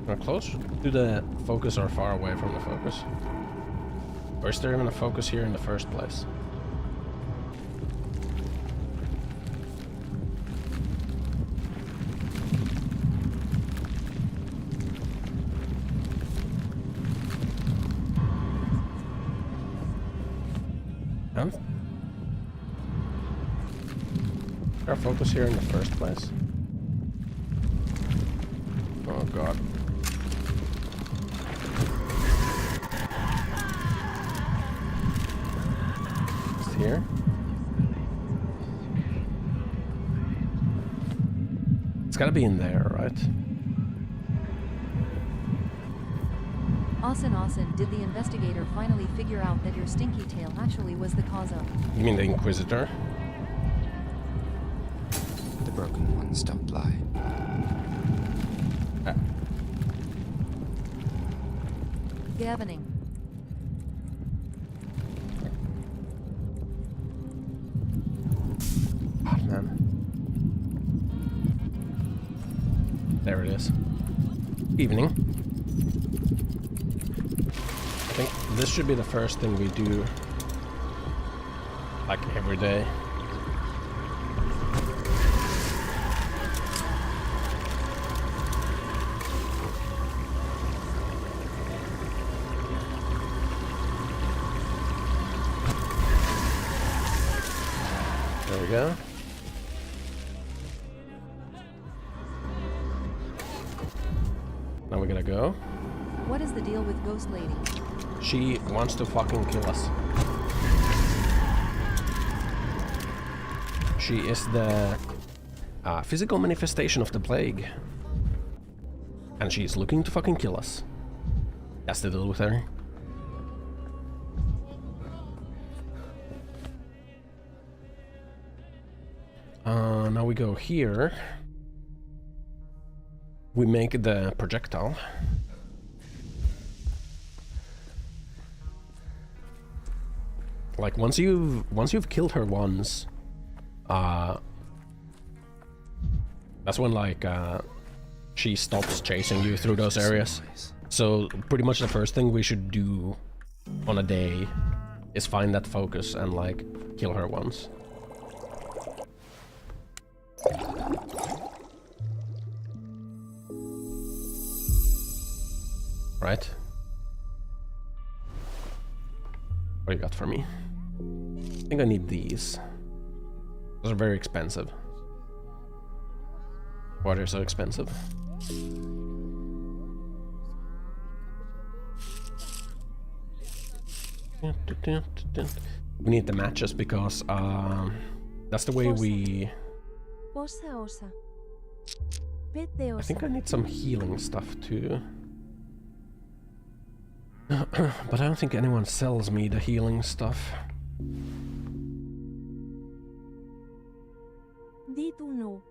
Am I close to the focus or far away from the focus? Or is there even a focus here in the first place? Huh? Is there a focus here in the first place? Oh god. Here. It's gotta be in there, right? Ossan, did the investigator finally figure out that your stinky tail actually was the cause of? You mean the Inquisitor? The broken ones don't lie. Gavening. Oh, man. There it is. Evening. I think this should be the first thing we do, like, every day. There we go. Now we gotta go. What is the deal with Ghost Lady? She wants to fucking kill us. She is the physical manifestation of the plague. And she's looking to fucking kill us. That's the deal with her. Now we go here. We make the projectile. Like once you've killed her once, that's when like she stops chasing you through those areas. So pretty much the first thing we should do on a day is find that focus and like kill her once. Right? What do you got for me? I think I need these. Those are very expensive. Why are they so expensive? We need the matches because that's the way we... Osa osa. Pete I osa. think I need some healing stuff too. But I don't think anyone sells me the healing stuff. Di tu no.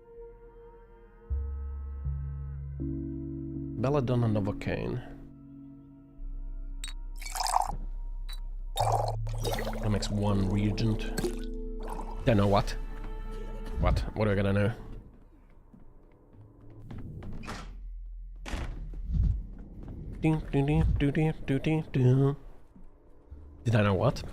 Belladonna Novocaine. That makes one regent. Don't know what. What? What are we gonna know? Did I know what?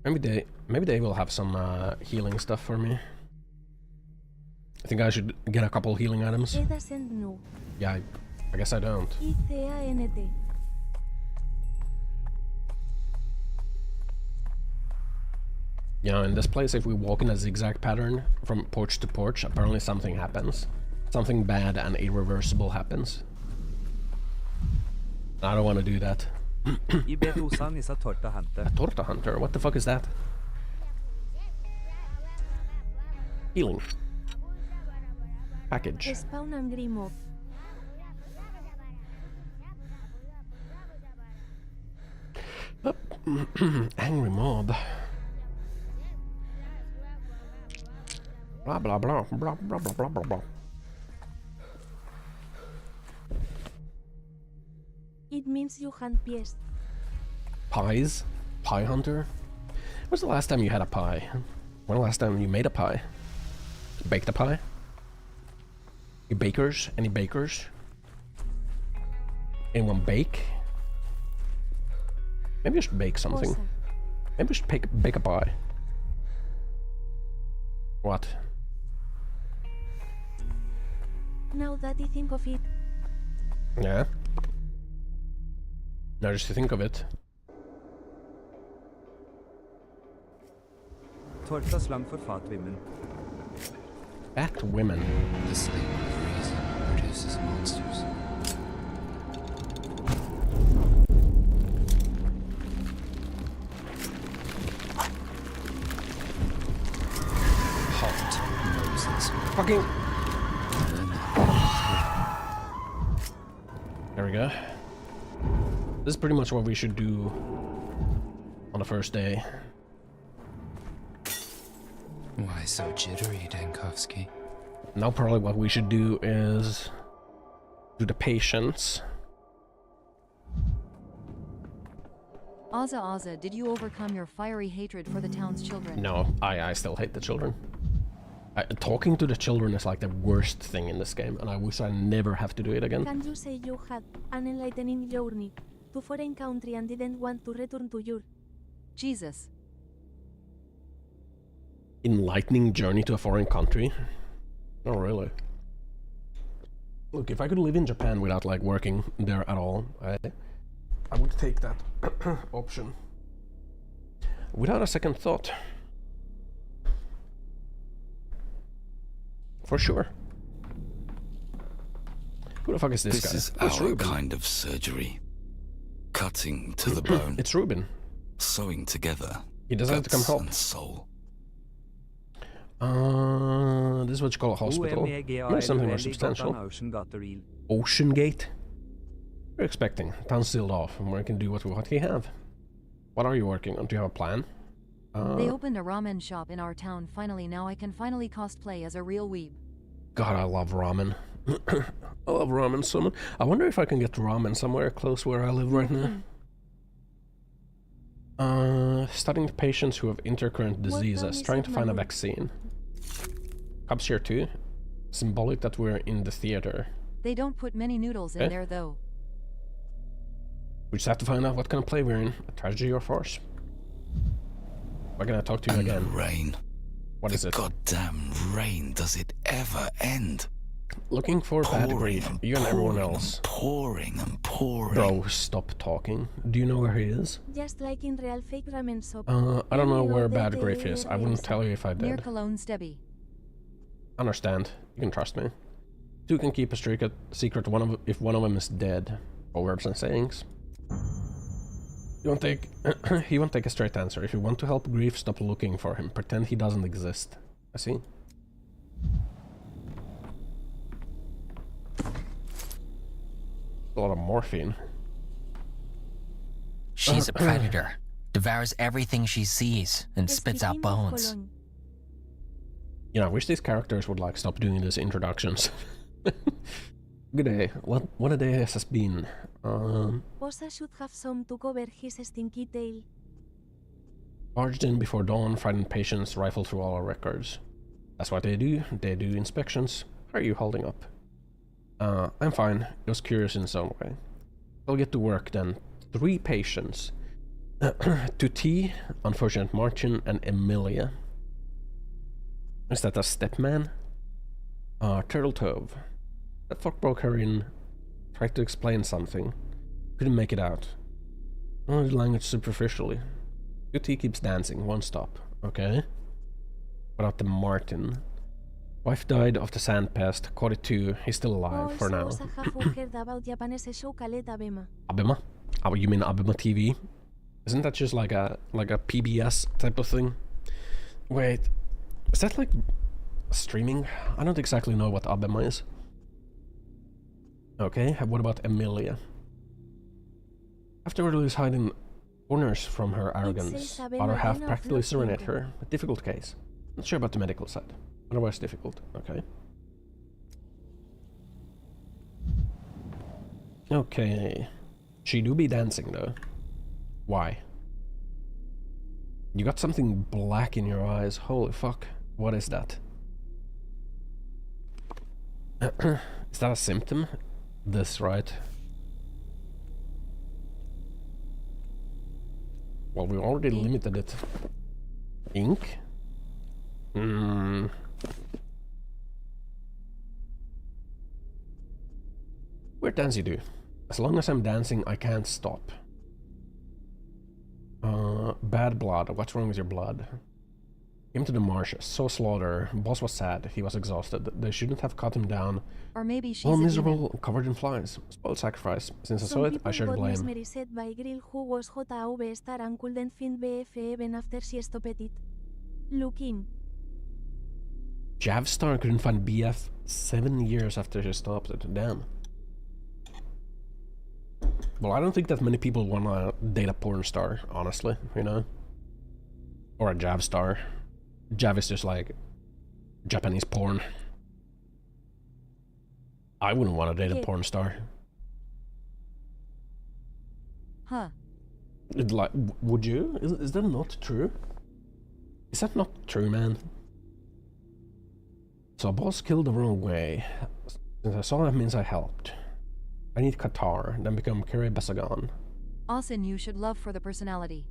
Maybe they will have some healing stuff for me. I think I should get a couple healing items. Edasend no. Yeah, I guess I don't. ICANT. You know, in this place, if we walk in a zigzag pattern from porch to porch, apparently something happens. Something bad and irreversible happens. I don't want to do that. I bet Ossan is a torta hunter. A torta hunter? What the fuck is that? Healing. Package. Spawn angry mob. Angry mob. Blah blah blah blah blah blah blah blah blah. It means you hunt pies. Pies? Pie hunter? When's the last time you had a pie? When the last time you made a pie? Baked a pie? You bakers? Any bakers? Anyone bake? Maybe I should bake something. Osa. Maybe I should bake a pie. What? Now that I think of it, Yeah? Now just to think of it. Torta slang for fat women. Fat women. The sleep of reason produces monsters. Hot Moses. Fucking... There we go. This is pretty much what we should do on the first day. Why so jittery, Dankovsky? Now probably what we should do is do the patience. Ozza, did you overcome your fiery hatred for the town's children? No, I still hate the children. Talking to the children is like the worst thing in this game, and I wish I never have to do it again. can you say you had an enlightening journey to foreign country and didn't want to return to your... Jesus. Enlightening journey to a foreign country? Not really. Look, if I could live in Japan without like working there at all, I would take that option. Without a second thought. For sure. Who the fuck is this guy? This is Oh, it's our Ruben. kind of surgery. Cutting to the bone, It's Ruben. sewing together. He decided to come guts help. and soul. This is what you call a hospital. Maybe something more substantial. Ocean Gate? We're expecting. Town sealed off, and we can do what we have. What are you working on? Do you have a plan? They opened a ramen shop in our town finally. Now I can finally cosplay as a real weeb. God, I love ramen. I love ramen so much. I wonder if I can get ramen somewhere close where I live right now. Studying patients who have intercurrent diseases, trying to find a vaccine. Cops here too. Symbolic that we're in the theater. They don't put many noodles in there though. We just have to find out what kind of play we're in. A tragedy or farce. Why can I talk to you And again? the rain. What is it? Goddamn rain, does it ever end? Looking for bad grief. You and everyone else. Pouring and pouring. Bro, stop talking. Do you know where he is? Just like in real fake ramen shop. I don't know where Every bad day grief is. I wouldn't tell you if I Near did. Cologne Stebby. Understand. You can trust me. Two can keep a secret if one of them is dead. Proverbs and sayings. He won't take a straight answer. If you want to help grief, stop looking for him. Pretend he doesn't exist. I see. A lot of morphine. She's a predator. Devours everything she sees and spits out bones. You know, I wish these characters would like stop doing these introductions. Good day. What a day this has been. Osa should have some to cover his stinky tail. Barged in before dawn, frightened patients rifle through all our records. That's what they do. They do inspections. How are you holding up? I'm fine. It was curious in some way. I'll get to work then. 3 patients. To T, Unfortunate Martin, and Emilia. Is that a stepman? Turtle Tove. That fuck broke her in. Tried to explain something. Couldn't make it out. Only language superficially. UT keeps dancing, one stop. Okay. What about the Martin? Wife died of the sand pest, caught it too. He's still alive for now. Abema? Oh, you mean Abema TV? Isn't that just like a PBS type of thing? Wait, is that like streaming? I don't exactly know what Abema is. Okay, what about Emilia? Afterwards hiding corners from her arrogance. Other half practically serenade her. A difficult case. Not sure about the medical side. Otherwise difficult. Okay. Okay. She do be dancing though. Why? You got something black in your eyes. Holy fuck. What is that? Is that a symptom? This, right? Well, we already limited it. Ink? Weird dance you do. As long as I'm dancing, I can't stop. Bad blood. What's wrong with your blood? Came to the marshes. So slaughter. Boss was sad. He was exhausted. They shouldn't have cut him down. Or maybe she's all miserable, covered in flies. Spoiled sacrifice. Since I saw it, I shared blame. By grill who was JV star and couldn't find BF even after she stopped it. Looking. Javstar couldn't find BF 7 years after she stopped it. Damn. Well, I don't think that many people wanna date a porn star, honestly, you know? Or a Jav star. Jav is just like Japanese porn. I wouldn't want to date a porn star. Huh. Like, would you? Is that not true? Is that not true, man? So a boss killed the wrong way. Since I saw that means I helped. I need Qatar, then become Kiri Basagan. Ossan you should love for the personality.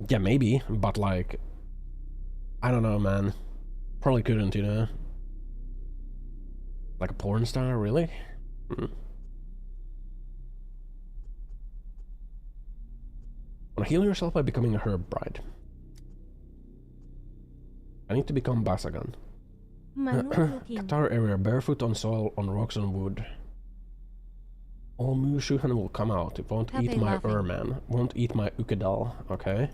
Yeah, maybe, but like, I don't know, man. Probably couldn't, you know? Like a porn star, really? Wanna heal yourself by becoming a herb bride. I need to become Basagan. Qatar area, barefoot on soil, on rocks and wood. All Mushuhan will come out. It won't eat my Urman. Won't eat my Ukedal, okay?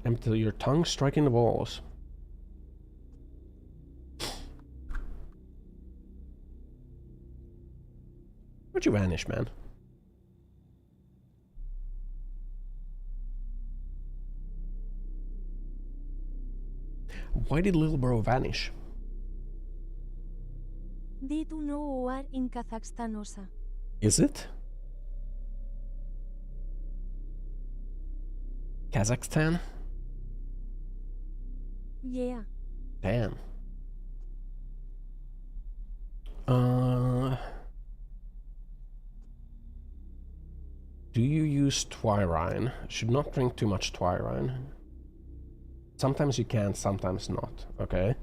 Empty your tongue, striking the walls. Where'd you vanish, man? Why did little bro vanish? Did you know war in Kazakhstan, Osa? Is it? Kazakhstan? Yeah. Damn. Do you use Twyrine? Should not drink too much Twyrine. Sometimes you can, sometimes not, okay?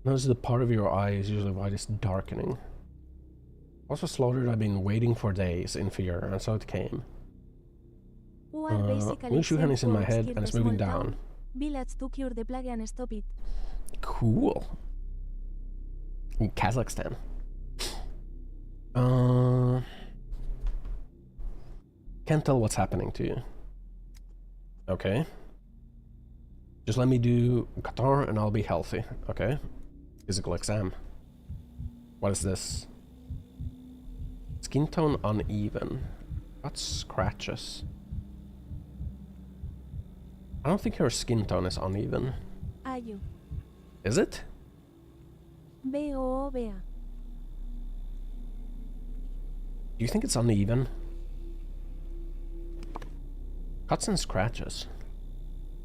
Notice the part of your eye is usually why it's darkening. Also slaughtered, I've been waiting for days in fear, and so it came. Mushu hand is in my head and it's moving down. Village to cure the plague and stop it. Cool. In Kazakhstan. Can't tell what's happening to you. Okay. Just let me do Qatar and I'll be healthy. Okay. Physical exam. What is this? Skin tone uneven. Got scratches. I don't think your skin tone is uneven. Ayu. Is it? B-O-O-B-A. Do you think it's uneven? Cuts and scratches.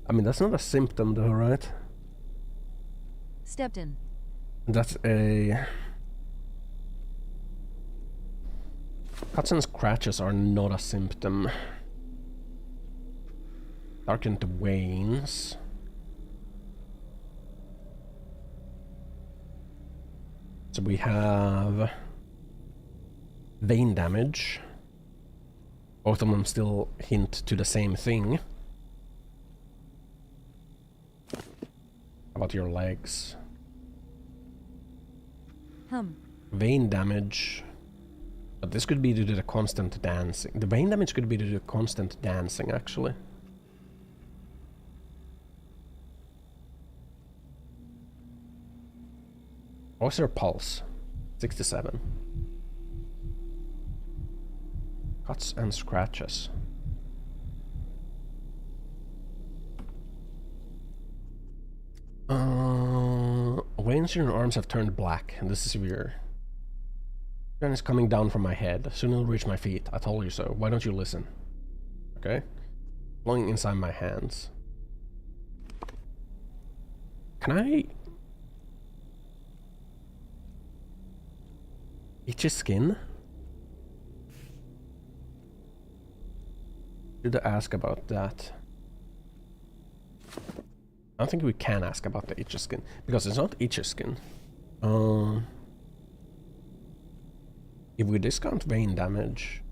I mean, that's not a symptom though, right? Stepped in. That's a... Cuts and scratches are not a symptom. Darkened veins. So we have vein damage. Both of them still hint to the same thing. How about your legs? Vein damage. But this could be due to the constant dancing. The vein damage could be due to constant dancing, actually. What's your pulse? 67. Cuts and scratches. Veins in your arms have turned black, and this is severe. Pain is coming down from my head. Soon it'll reach my feet. I told you so. Why don't you listen? Okay. Blowing inside my hands. Can I... itchy skin? Should I ask about that? I don't think we can ask about the itchy skin, because it's not itchy skin. If we discount vein damage...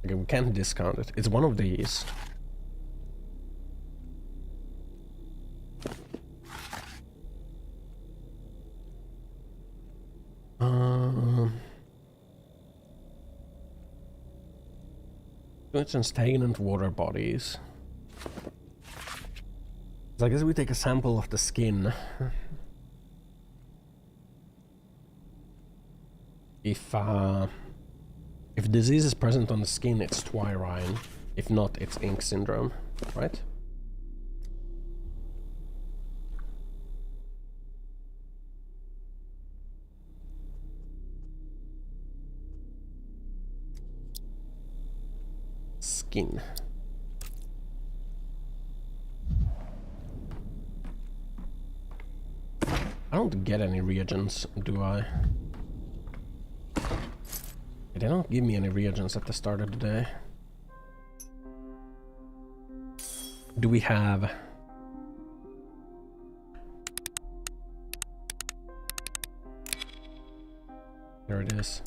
okay, we can't discount it. It's one of these. It's in stagnant water bodies. So I guess we take a sample of the skin. If disease is present on the skin, it's twirine. If not, it's ink syndrome, right? Skin. I don't get any reagents, do I? They don't give me any reagents at the start of the day. Do we have... there it is.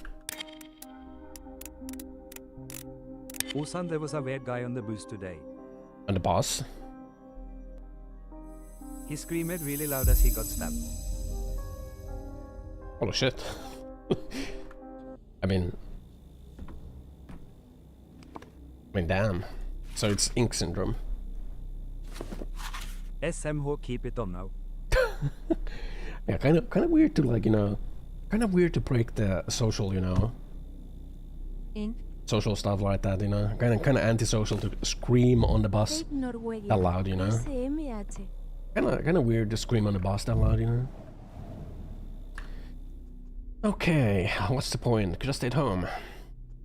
Ossan, there was a weird guy on the bus today. And the boss? He screamed really loud as he got stabbed. Holy shit. I mean, damn. So it's ink syndrome. SMH, keep it on now. Yeah, kind of weird to, like, you know, kind of weird to break the social, you know, Ink. social stuff like that, you know, kind of antisocial to scream on the bus that loud, you know. Kind of weird to scream on the bus that loud, you know. Okay, what's the point? Could have stayed home.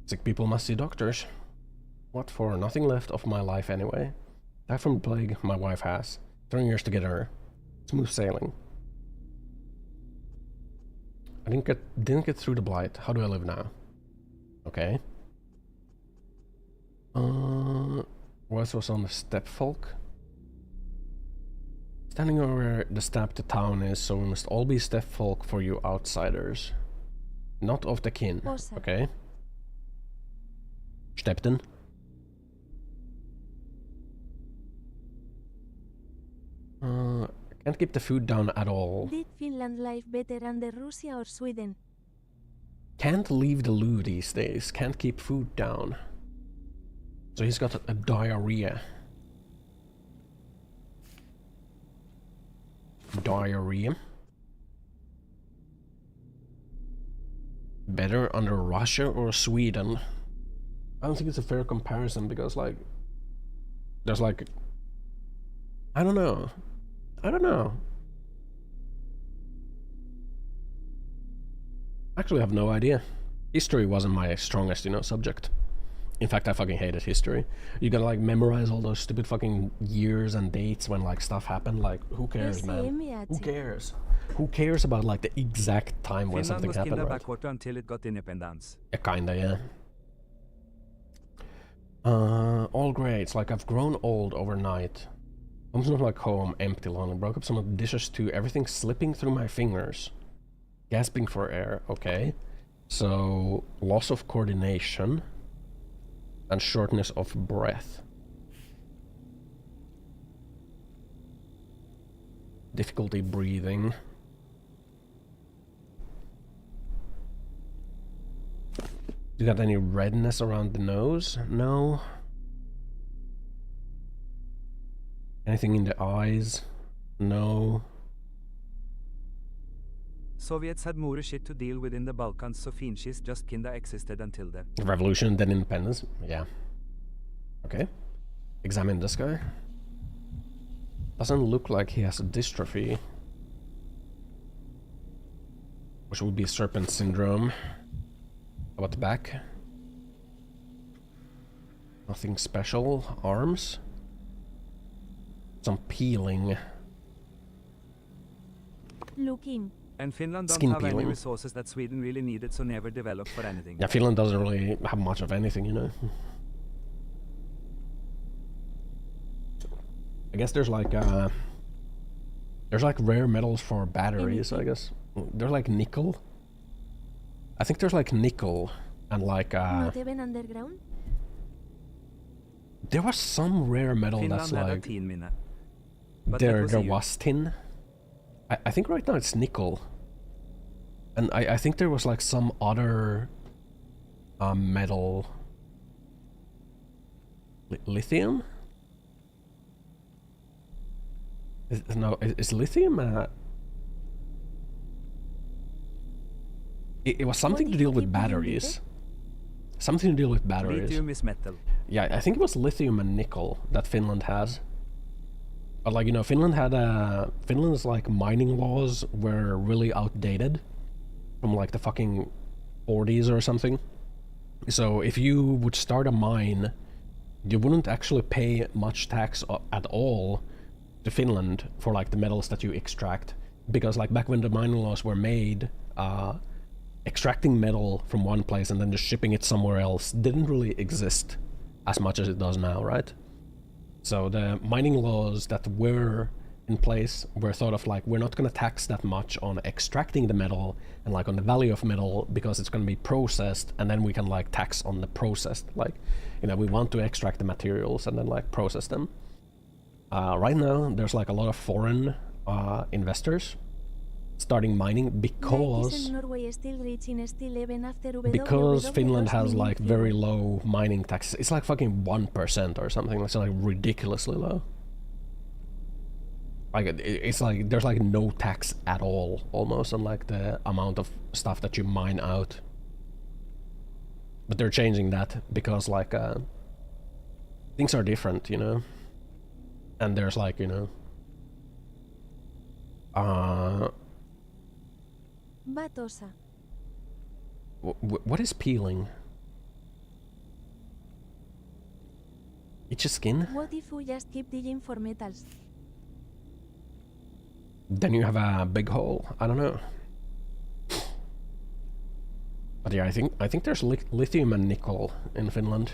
Sick people must see doctors. What for? Nothing left of my life anyway. Died from the plague my wife has. 3 years to get her. Smooth sailing. I didn't get through the blight. How do I live now? Okay. What was on the steppe folk? Standing over where the steppe to town is, so we must all be steppe folk for you outsiders. Not of the kin. Okay. stepped in. Can't keep the food down at all. Did Finland live better under Russia or Sweden? Can't leave the loo these days. Can't keep food down. So he's got a diarrhea. Diarrhea. Better under Russia or Sweden? I don't think it's a fair comparison because, like, there's like, I don't know. I don't know. Actually, I have no idea. History wasn't my strongest, you know, subject. In fact, I fucking hated history. You gotta like memorize all those stupid fucking years and dates when like stuff happened. Like, who cares, man? Who cares? Who cares about like the exact time when something happened, right? Until it got independence. Yeah, kinda, yeah. All grades. Like, I've grown old overnight. Home's not like home, empty, lonely. Broke up some of the dishes too. Everything slipping through my fingers. Gasping for air. Okay. So, loss of coordination. And shortness of breath. Difficulty breathing. You got any redness around the nose? No. Anything in the eyes? No. Soviets had more shit to deal with in the Balkans, so Finchis just kinda existed until then. Revolution, then independence. Yeah. Okay. Examine this guy. Doesn't look like he has a dystrophy. Which would be serpent syndrome. How about the back? Nothing special. Arms. Some peeling. Looking. And Finland don't Skin have peeling. any resources that Sweden really needed, so never developed for anything. Yeah, Finland doesn't really have much of anything, you know. I guess there's like rare metals for batteries, I guess. There's like nickel. I think there's like nickel and like Not even underground? there was some rare metal Finland that's had a like tin minute. But there that was tin. I think right now it's nickel. And I think there was like some other metal. Lithium? Is lithium it was something to deal with batteries. Something to deal with batteries. Lithium is metal. Yeah, I think it was lithium and nickel that Finland has. But like, you know, Finland's like mining laws were really outdated from like the fucking 40s or something. So if you would start a mine, you wouldn't actually pay much tax at all to Finland for like the metals that you extract, because like back when the mining laws were made, extracting metal from one place and then just shipping it somewhere else didn't really exist as much as it does now, right? So the mining laws that were in place were thought of like, we're not going to tax that much on extracting the metal and like on the value of metal because it's going to be processed, and then we can like tax on the processed, like, you know, we want to extract the materials and then like process them. Right now there's like a lot of foreign investors starting mining because Finland has like very low mining taxes. It's like fucking 1% or something. It's like ridiculously low. Like it's like there's like no tax at all almost on like the amount of stuff that you mine out. But they're changing that because like things are different, you know. And there's like, you know, Batosa. What is peeling? It's your skin? What if we just keep digging for metals? Then you have a big hole. I don't know. But yeah, I think there's lithium and nickel in Finland.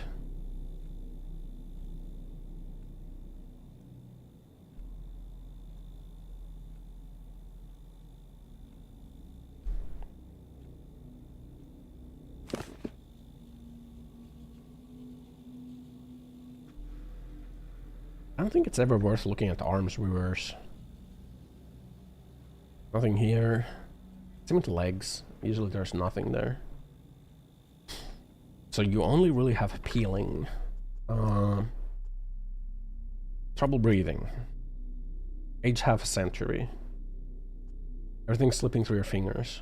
don't think it's ever worth looking at the arms reverse. Nothing here. Same with the legs. Usually there's nothing there. So you only really have peeling. Trouble breathing. Age half a century. Everything's slipping through your fingers.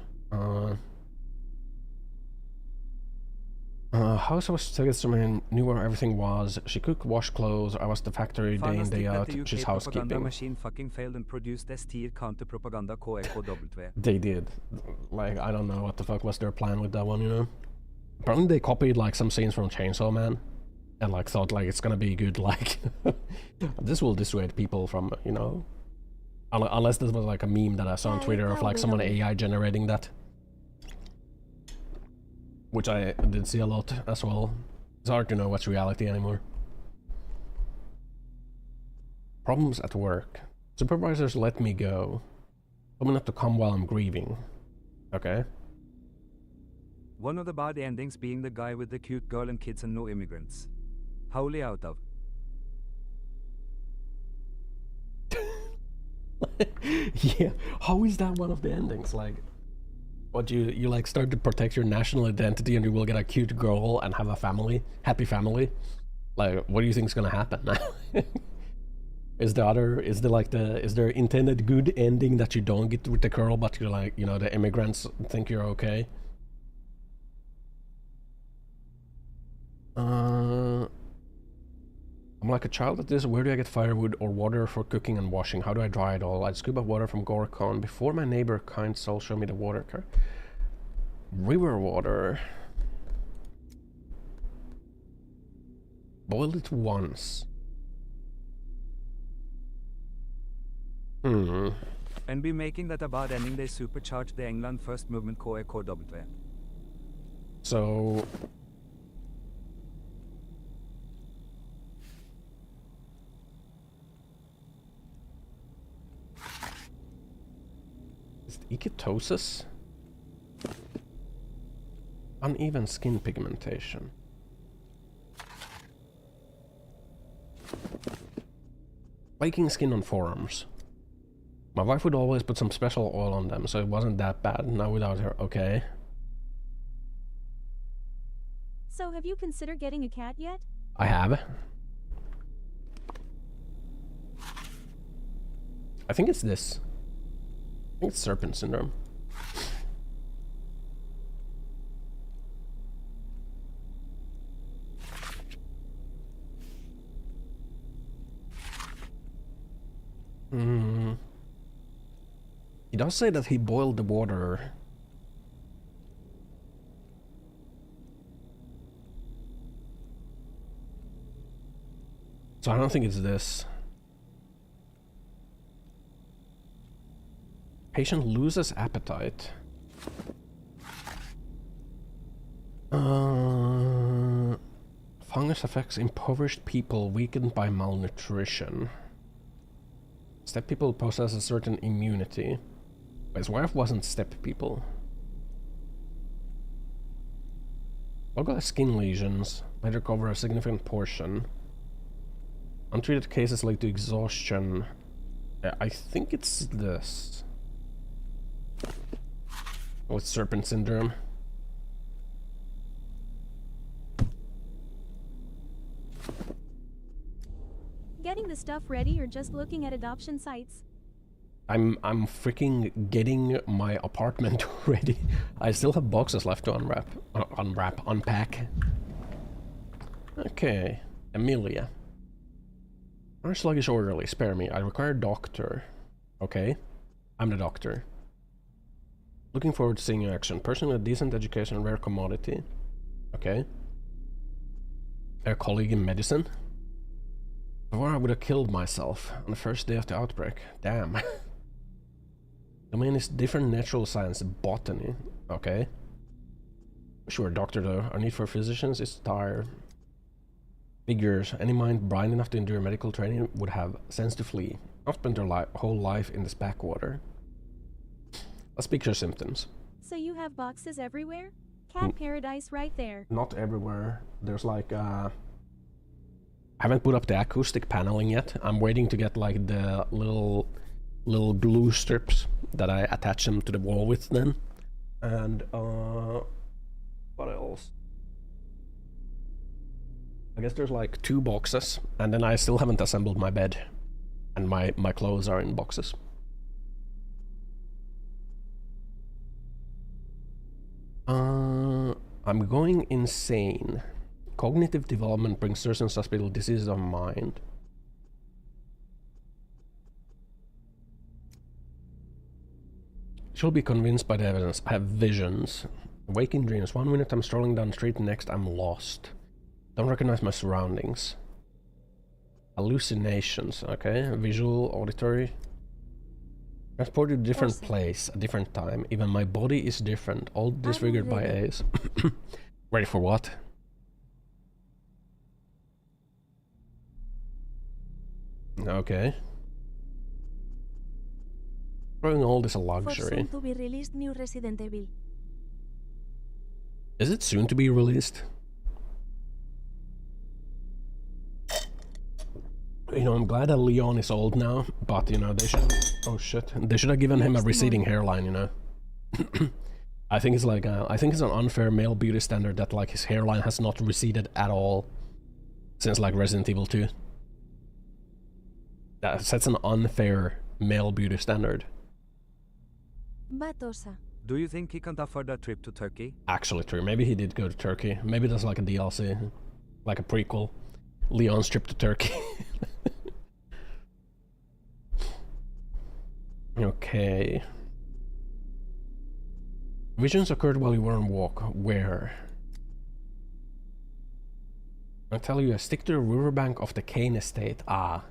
How was I supposed to take this? Someone knew where everything was. She cooked, washed clothes. I was the factory day in, day out. She's housekeeping. Propaganda machine fucking failed and produced STIR counter propaganda KEKW. They did. Like, I don't know what the fuck was their plan with that one, you know? Apparently they copied like some scenes from Chainsaw Man and like thought like it's gonna be good, like this will dissuade people from, you know, unless this was like a meme that I saw on Twitter of like someone AI generating that, which I did see a lot as well. It's hard to know what's reality anymore. Problems at work. Supervisors let me go. Told me not to come while I'm grieving. Okay. One of the bad endings being the guy with the cute girl and kids and no immigrants. Wholly out of. Yeah, how is that one of the endings? Like, what, you like start to protect your national identity and you will get a cute girl and have a family, happy family? Like, what do you think is gonna happen? Is there intended good ending that you don't get with the girl, but you're like, you know, the immigrants think you're okay? I'm like a child at this. Where do I get firewood or water for cooking and washing? How do I dry it all? I'd scoop up water from Gorkon before my neighbor kind soul showed me the water car. River water. Boil it once. And be making that a bad ending they supercharge the England first movement KEKW. So is it echetosis? Uneven skin pigmentation. Flaking skin on forearms. My wife would always put some special oil on them, so it wasn't that bad. Now without her, okay. So have you considered getting a cat yet? I have. I think it's this. I think it's serpent syndrome. He does say that he boiled the water. So I don't think it's this. Patient loses appetite. Fungus affects impoverished people weakened by malnutrition. Step people possess a certain immunity. But his wife wasn't step people. Local skin lesions might recover a significant portion. Untreated cases lead to exhaustion. I think it's this. Oh, it's serpent syndrome. Getting the stuff ready or just looking at adoption sites? I'm freaking getting my apartment ready. I still have boxes left to unpack. Okay, Amelia. I'm sluggish orderly, spare me. I require a doctor. Okay, I'm the doctor. Looking forward to seeing you in action. Person with a decent education, rare commodity. Okay. A colleague in medicine. Before I would have killed myself on the first day of the outbreak. Damn. Domain is different natural science, botany. Okay. Sure, doctor though. Our need for physicians is dire. Figures. Any mind bright enough to endure medical training would have sense to flee. Not spend their whole life in this backwater. Let's picture symptoms. So you have boxes everywhere? Cat paradise right there. Not everywhere. There's like I haven't put up the acoustic paneling yet. I'm waiting to get like the little glue strips that I attach them to the wall with then. And what else? I guess there's like 2 boxes, and then I still haven't assembled my bed. And my clothes are in boxes. I'm going insane. Cognitive development brings certain suspicious diseases of mind. She'll be convinced by the evidence. I have visions. Waking dreams. 1 minute I'm strolling down the street, next I'm lost. Don't recognize my surroundings. Hallucinations, okay. Visual, auditory. Transported to a different place, a different time. Even my body is different. All disfigured by A's. Ready for what? Okay. Throwing all this a luxury. For soon to be released new Resident Evil. Is it soon to be released? You know, I'm glad that Leon is old now, but you know, they should... Oh shit. They should have given him a receding hairline, you know? I think it's like, I think it's an unfair male beauty standard that like his hairline has not receded at all since like Resident Evil 2. That sets an unfair male beauty standard. Batosa. Do you think he can afford a trip to Turkey? Actually true. Maybe he did go to Turkey. Maybe there's like a DLC, like a prequel. Leon's trip to Turkey. Okay. Visions occurred while you were on walk. Where? I'll tell you, stick to the riverbank of the Kane estate. Ah.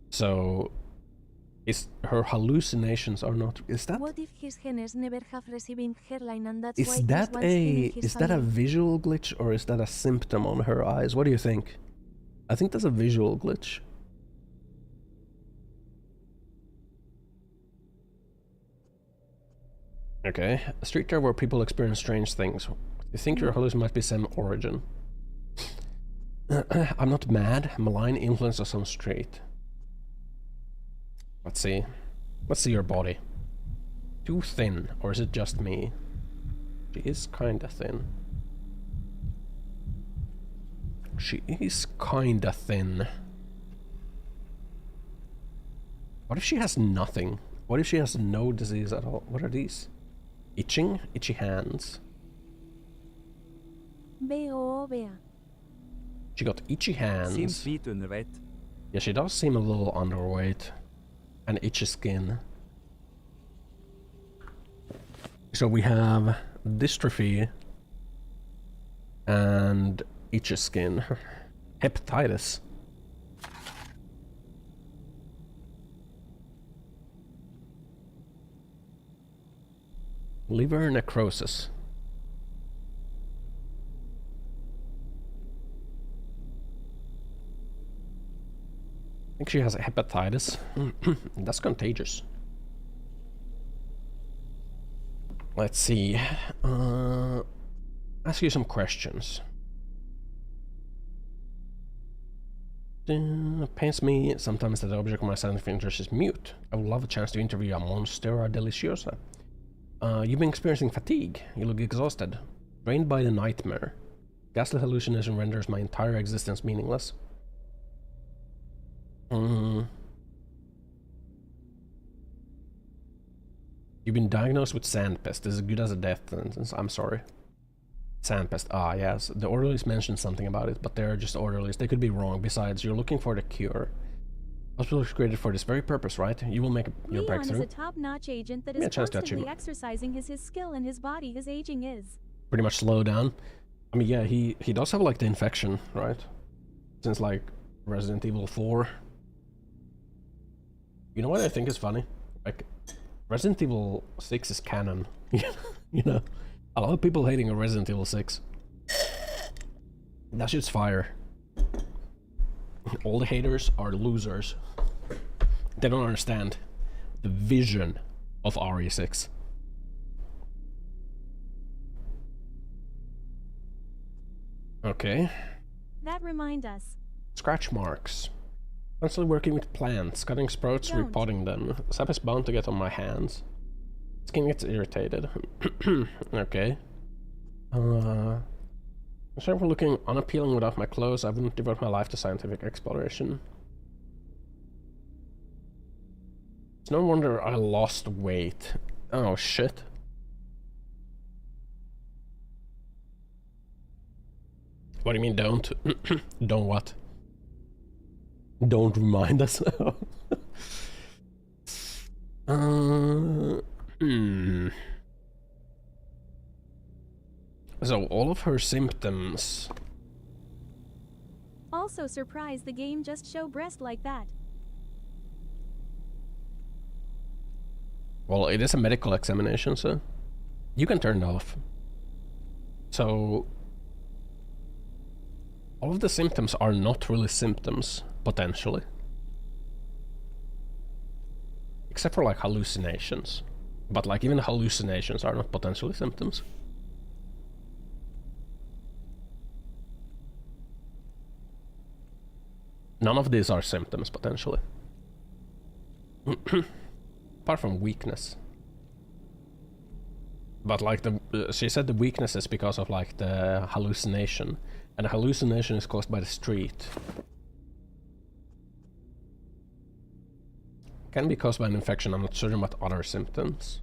So, is her hallucinations are not... Is that... What if his genes never have received hairline and that's Is why that he's once a... been in his Is that a family? visual glitch or is that a symptom on her eyes? What do you think? I think that's a visual glitch. Okay, a street there where people experience strange things. You think your hallucination might be same origin. I'm not mad. Malign influence of some street. Let's see. Let's see your body. Too thin, or is it just me? She is kinda thin. She is kinda thin. What if she has nothing? What if she has no disease at all? What are these? Itching? Itchy hands. B-O-O-B-A. She got itchy hands. Seems sweet underweight. Yeah, she does seem a little underweight. And itchy skin. So we have dystrophy and itchy skin. Hepatitis. Liver necrosis. I think she has hepatitis. That's contagious. Let's see. Ask you some questions. Pains me sometimes that the object of my scientific interest is mute. I would love a chance to interview a monstera deliciosa. You've been experiencing fatigue. You look exhausted. Drained by the nightmare. Ghastly hallucination renders my entire existence meaningless. You've been diagnosed with sandpest. This is as good as a death sentence. I'm sorry. Sandpest. Ah, yes. The orderlies mentioned something about it, but they're just orderlies. They could be wrong. Besides, you're looking for the cure. Hospital is created for this very purpose, right? You will make your breakthrough. Leon is a top-notch agent that is constantly exercising his skill and his body. His aging is pretty much slow down. I mean, yeah, he does have like the infection, right? Since like Resident Evil 4. You know what I think is funny? Like, Resident Evil 6 is canon. You know, a lot of people hating on Resident Evil 6. That shit's fire. All the haters are losers. They don't understand the vision of Okay. That remind us. Scratch marks. Constantly working with plants, cutting sprouts, Don't. repotting them. Sap is bound to get on my hands. Skin gets irritated. Okay. I'm sorry for looking unappealing without my clothes. I wouldn't devote my life to scientific exploration. It's no wonder I lost weight. Oh shit. What do you mean don't? Don't what? Don't remind us. So all of her symptoms. Also surprised the game just show breast like that. Well, it is a medical examination, so you can turn it off. So all of the symptoms are not really symptoms, potentially. Except for like hallucinations. But like even hallucinations are not potentially symptoms. None of these are symptoms, potentially. Apart from weakness. But like she said the weakness is because of like the hallucination. And the hallucination is caused by the street. Can be caused by an infection, I'm not certain what other symptoms.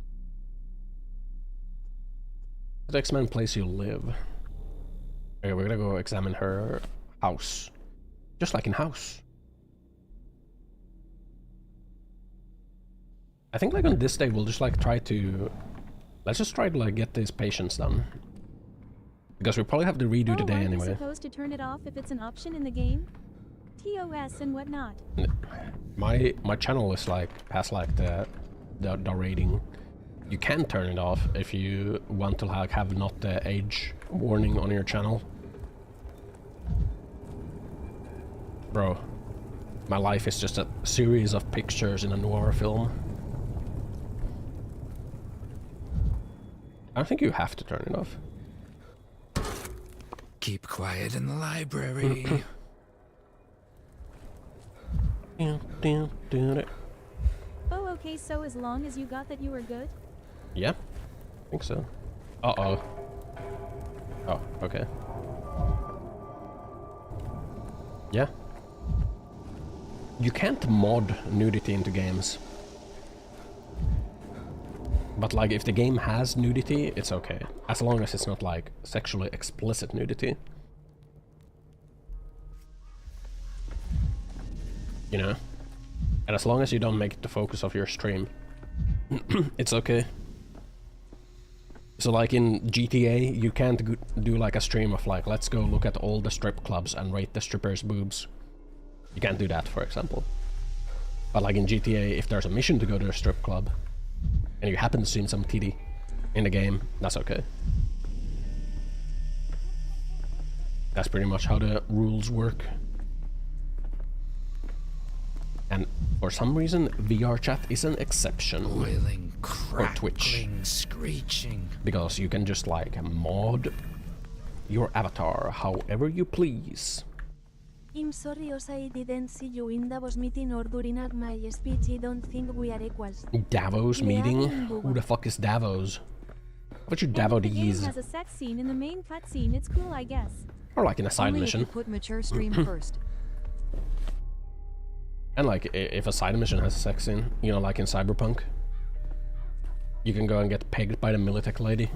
The X-Men place you live. Okay, we're gonna go examine her house. Just like in House. I think like on this day we'll just like try to... Let's just try to like get these patients done. Because we probably have to redo the day aren't we anyway. supposed to turn it off if it's an option in the game? TOS and whatnot. My channel is like has like the rating. You can turn it off if you want to like have not the age warning on your channel. Bro, my life is just a series of pictures in a noir film. I don't think you have to turn it off. Keep quiet in the library. Oh, okay, so as long as you got that you were good? Yeah, I think so. Uh-oh. Oh, okay. Yeah. You can't mod nudity into games. But like if the game has nudity, it's okay. As long as it's not like sexually explicit nudity. You know? And as long as you don't make it the focus of your stream, it's okay. So like in GTA, you can't do like a stream of like, let's go look at all the strip clubs and rate the strippers' boobs. You can't do that, for example. But like in GTA, if there's a mission to go to a strip club, and you happen to see some titty in the game, that's okay. That's pretty much how the rules work. And for some reason, VR chat is an exception. Boiling, for Twitch. Screeching. Because you can just like mod your avatar however you please. I'm sorry Osa, I didn't see you in Davos meeting or during my speech. I don't think we are equals. Davos meeting? Who the fuck is Davos? What's your The game Davodies? has a sex scene in the main cutscene. It's cool, I guess. Or like in a side Only mission. if you put mature stream first. And like if a side mission has a sex scene, you know, like in Cyberpunk, you can go and get pegged by the Militech lady.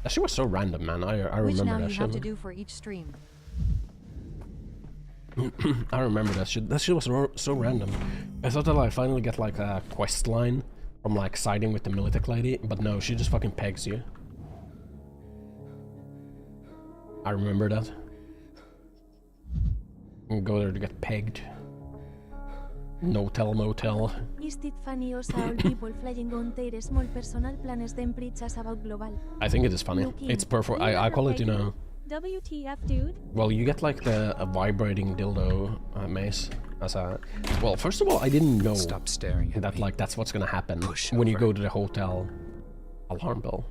That shit was so random, man. I Which remember now that you shit. have to do for each stream. I remember that shit. That shit was so random. I thought that I finally get like a quest line from like siding with the Militech lady, but no, she just fucking pegs you. I remember that. You go there to get pegged. No tell motel. Is it funny Osa, all people flying on their small personal planes then preach us about global? I think it is funny. It's perfect. I call it, you know. WTF, dude? Well, you get like a vibrating dildo mace as a. Well, first of all, I didn't know. Stop staring at that me. Like that's what's gonna happen Push when you over. go to the hotel alarm bell.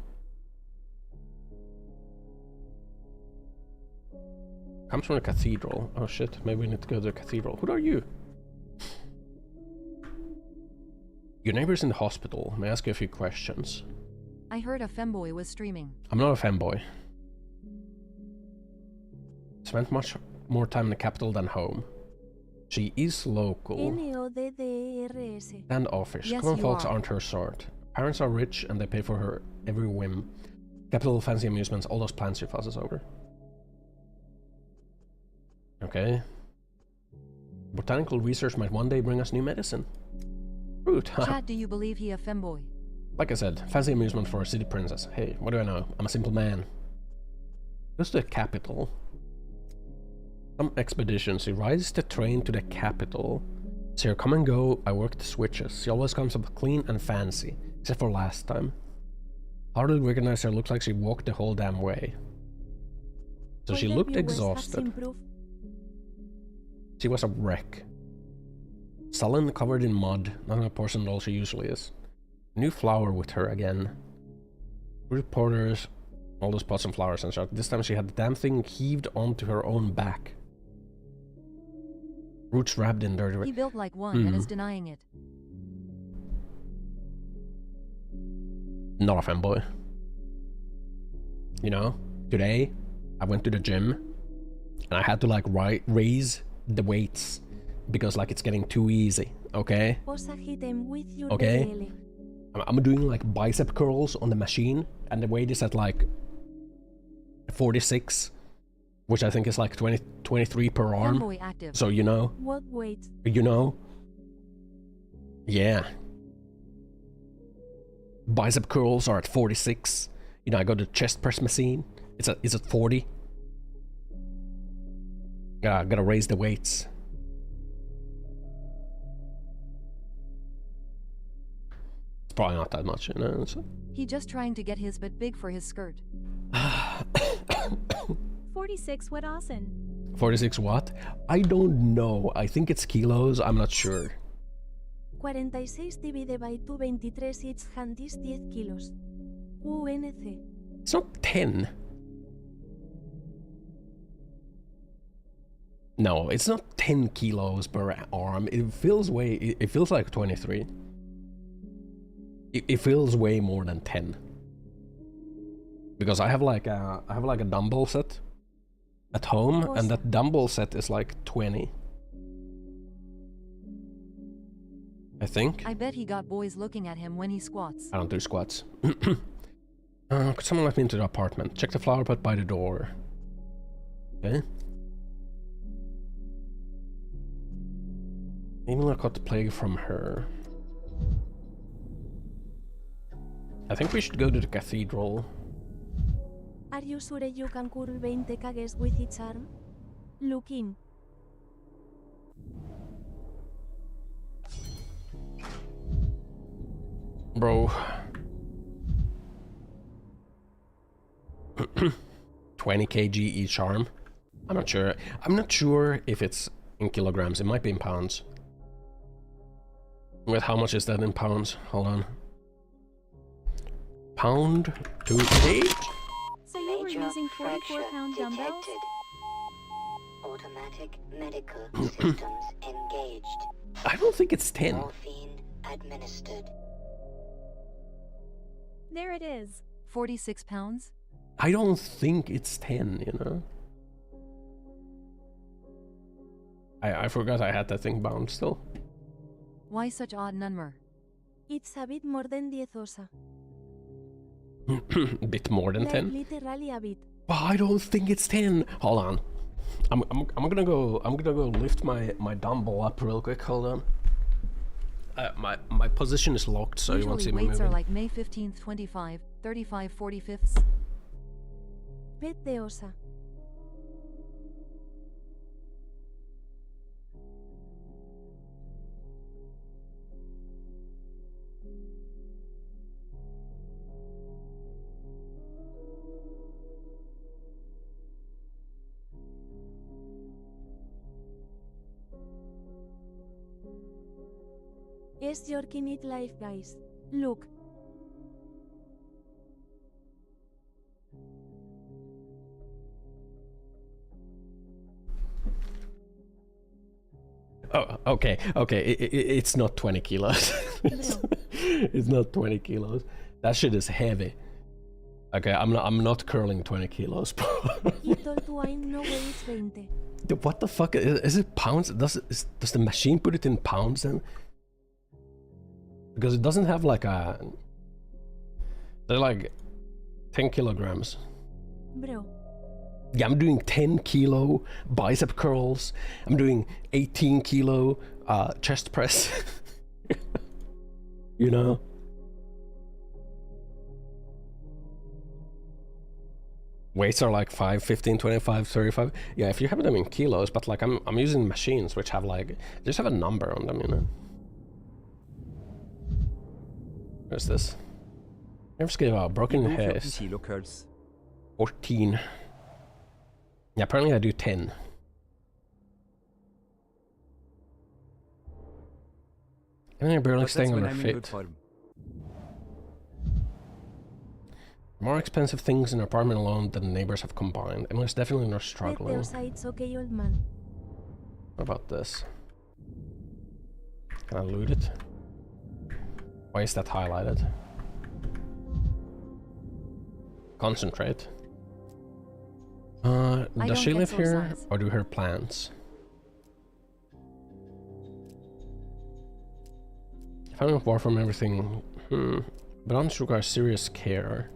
Comes from a cathedral. Oh shit, maybe we need to go to the cathedral. Who are you? Your neighbor's in the hospital. May I ask you a few questions? I heard a femboy was streaming. I'm not a fanboy. Spent much more time in the capital than home. She is local. NODDRS. Standoffish. Yes, Common you folks are. aren't her sort. Parents are rich and they pay for her every whim. Capital, fancy amusements, all those plans she fusses over. Okay. Botanical research might one day bring us new medicine. Fruit. Chad, do you believe he a femboy? Like I said, fancy amusement for a city princess. Hey, what do I know? I'm a simple man. Goes to the capital. Some expedition. She rides the train to the capital. See her come and go. I work the switches. She always comes up clean and fancy. Except for last time. Hardly recognize her. Looks like she walked the whole damn way. So she looked exhausted. She was a wreck. Sullen, covered in mud. Not in a portion at all she usually is. New flower with her again. Reporters. All those pots and flowers and stuff. This time she had the damn thing heaved onto her own back. Roots wrapped in dirty. He built like one and is denying it. Not a fanboy. You know, today I went to the gym and I had to like raise the weights because like it's getting too easy. Okay. Okay. I'm doing like bicep curls on the machine and the weight is at like 46, which I think is like 23 per arm. Fanboy active. So you know. What weight? You know. Yeah. Bicep curls are at 46. You know, I got the chest press machine. It's at 40. Yeah, I gotta raise the weights. It's probably not that much, you know. So. He just trying to get his bit big for his skirt. 46 what Ossan? 46 what? I don't know. I think it's kilos. I'm not sure. 46 divided by 223 it's handis 10 kilos. UNC. It's not 10. No, it's not 10 kilos per arm. It feels like 23. It feels way more than 10. Because I have like a dumbbell set at home, and that dumbbell set is like 20. I think. I bet he got boys looking at him when he squats. I don't do squats. Could someone let me into the apartment? Check the flower pot by the door. Okay. Maybe I got the plague from her. I think we should go to the cathedral. Are you sure you can curl 20 kgs with each arm? Look in. Bro. 20 kg each arm? I'm not sure. I'm not sure if it's in kilograms. It might be in pounds. Wait, how much is that in pounds? Hold on. Pound to kg? So you were using 44-pound dumbbells? Automatic medical systems engaged. I don't think it's 10. Morphine administered. There it is. 46 pounds? I don't think it's 10, you know? I forgot I had that thing bound still. Why such odd number? It's a bit more than 10 osa. A bit more than like 10? Literally a bit. But I don't think it's 10. Hold on. I'm gonna go lift my dumbbell up real quick. Hold on. My position is locked, so usually you won't see me weights moving. are like May 15th, 25, 35, 45ths. 20 osa. Yes, your kinit life, guys. Look. Oh, okay. It's not 20 kilos. It's not 20 kilos. That shit is heavy. Okay, I'm not curling 20 kilos, bro. Dude, what the fuck? Is it pounds? Does the machine put it in pounds then? Because it doesn't have like a... They're like 10 kilograms. Bro. Yeah, I'm doing 10 kilo bicep curls. I'm doing 18 kilo chest press. You know? Weights are like 5, 15, 25, 35. Yeah, if you have them in kilos, but like I'm using machines which have like, just have a number on them, you know? What's this? Never skip out. Broken hairs. 14. Yeah, apparently I do 10. And you're barely staying on her fit. More expensive things in her apartment alone than the neighbors have combined. Emily's definitely not struggling. It's okay, old man. What about this? Can I loot it? Why is that highlighted? Concentrate. Does she live here or do her plants? If I don't war from everything, but on requires serious care.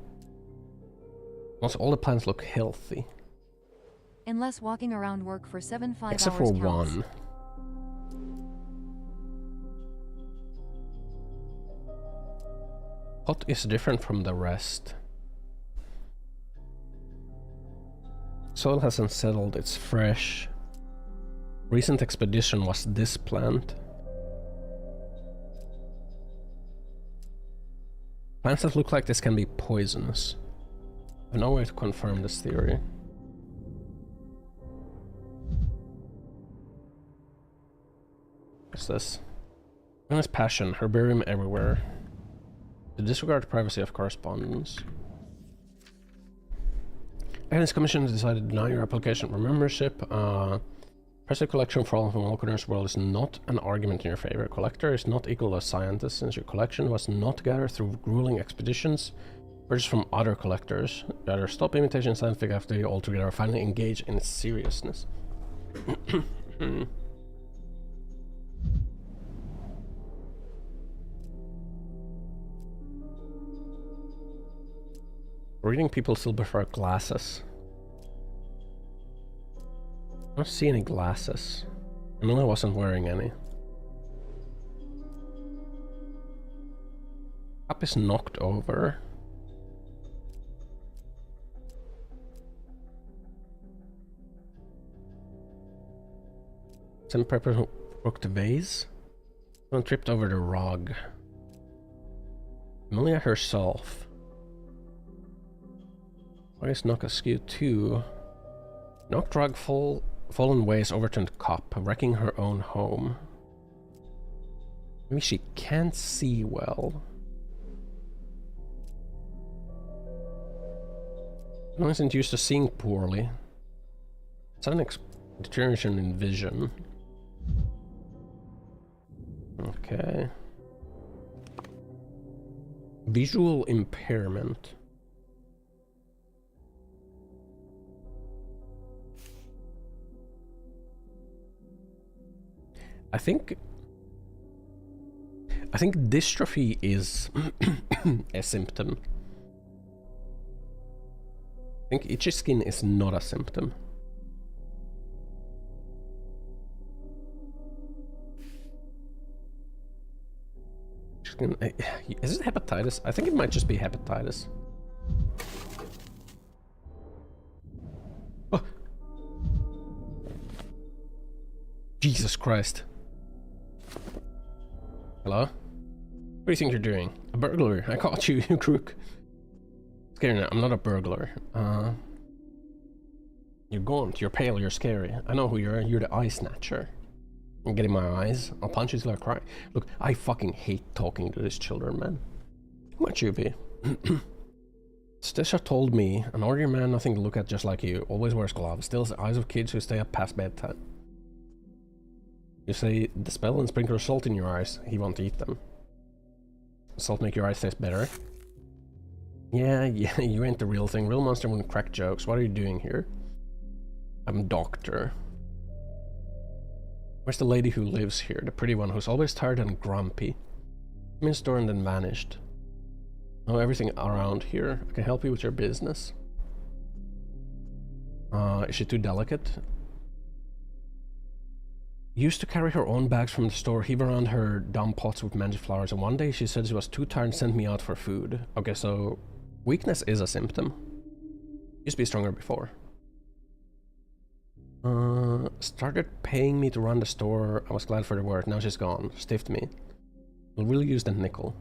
Once all the plants look healthy. Unless walking around work for 7 5 except hours for counts. one. What is different from the rest? Soil hasn't settled, it's fresh. Recent expedition was this plant. Plants that look like this can be poisonous. I have no way to confirm this theory. What's this? Endless passion, herbarium everywhere. To disregard the privacy of correspondence. Evidence Commission has decided to deny your application for membership. Present collection for all of the Malconers world is not an argument in your favor. Collector is not equal to a scientist, since your collection was not gathered through grueling expeditions purchased from other collectors. You either stop imitating scientific activity altogether or finally engage in its seriousness. Reading people still prefer glasses. I don't see any glasses. Emily wasn't wearing any. Cup is knocked over. Some pepper broke the vase. Someone tripped over the rug. Amelia herself. Why is knock askew too? Knocked rug fallen vase overturned cup, wrecking her own home. Maybe she can't see well. No, isn't used to seeing poorly. It's an deterioration in vision. Okay. Visual impairment. I think dystrophy is a symptom. I think itchy skin is not a symptom. Is it hepatitis? I think it might just be hepatitis. Oh. Jesus Christ. Hello? What do you think you're doing? A burglar. I caught you, you crook. Scary now. I'm not a burglar. You're gaunt, you're pale, you're scary. I know who you are. You're the eye snatcher. I'm getting my eyes. I'll punch you till I cry. Look, I fucking hate talking to these children, man. What you be? Stisha told me, an ordinary man, nothing to look at, just like you. Always wears gloves. Still has eyes of kids who stay up past bedtime. You say the spell and sprinkle salt in your eyes. He won't eat them. Salt make your eyes taste better. Yeah, you ain't the real thing. Real monster wouldn't crack jokes. What are you doing here? I'm a doctor. Where's the lady who lives here? The pretty one who's always tired and grumpy. Came in store and then vanished. Know everything around here. I can help you with your business. Is she too delicate? Used to carry her own bags from the store, heave around her dumb pots with magic flowers, and one day she said she was too tired and sent me out for food. Okay, so weakness is a symptom. Used to be stronger before. Started paying me to run the store. I was glad for the word. Now she's gone. Stiffed me. We'll really use the nickel.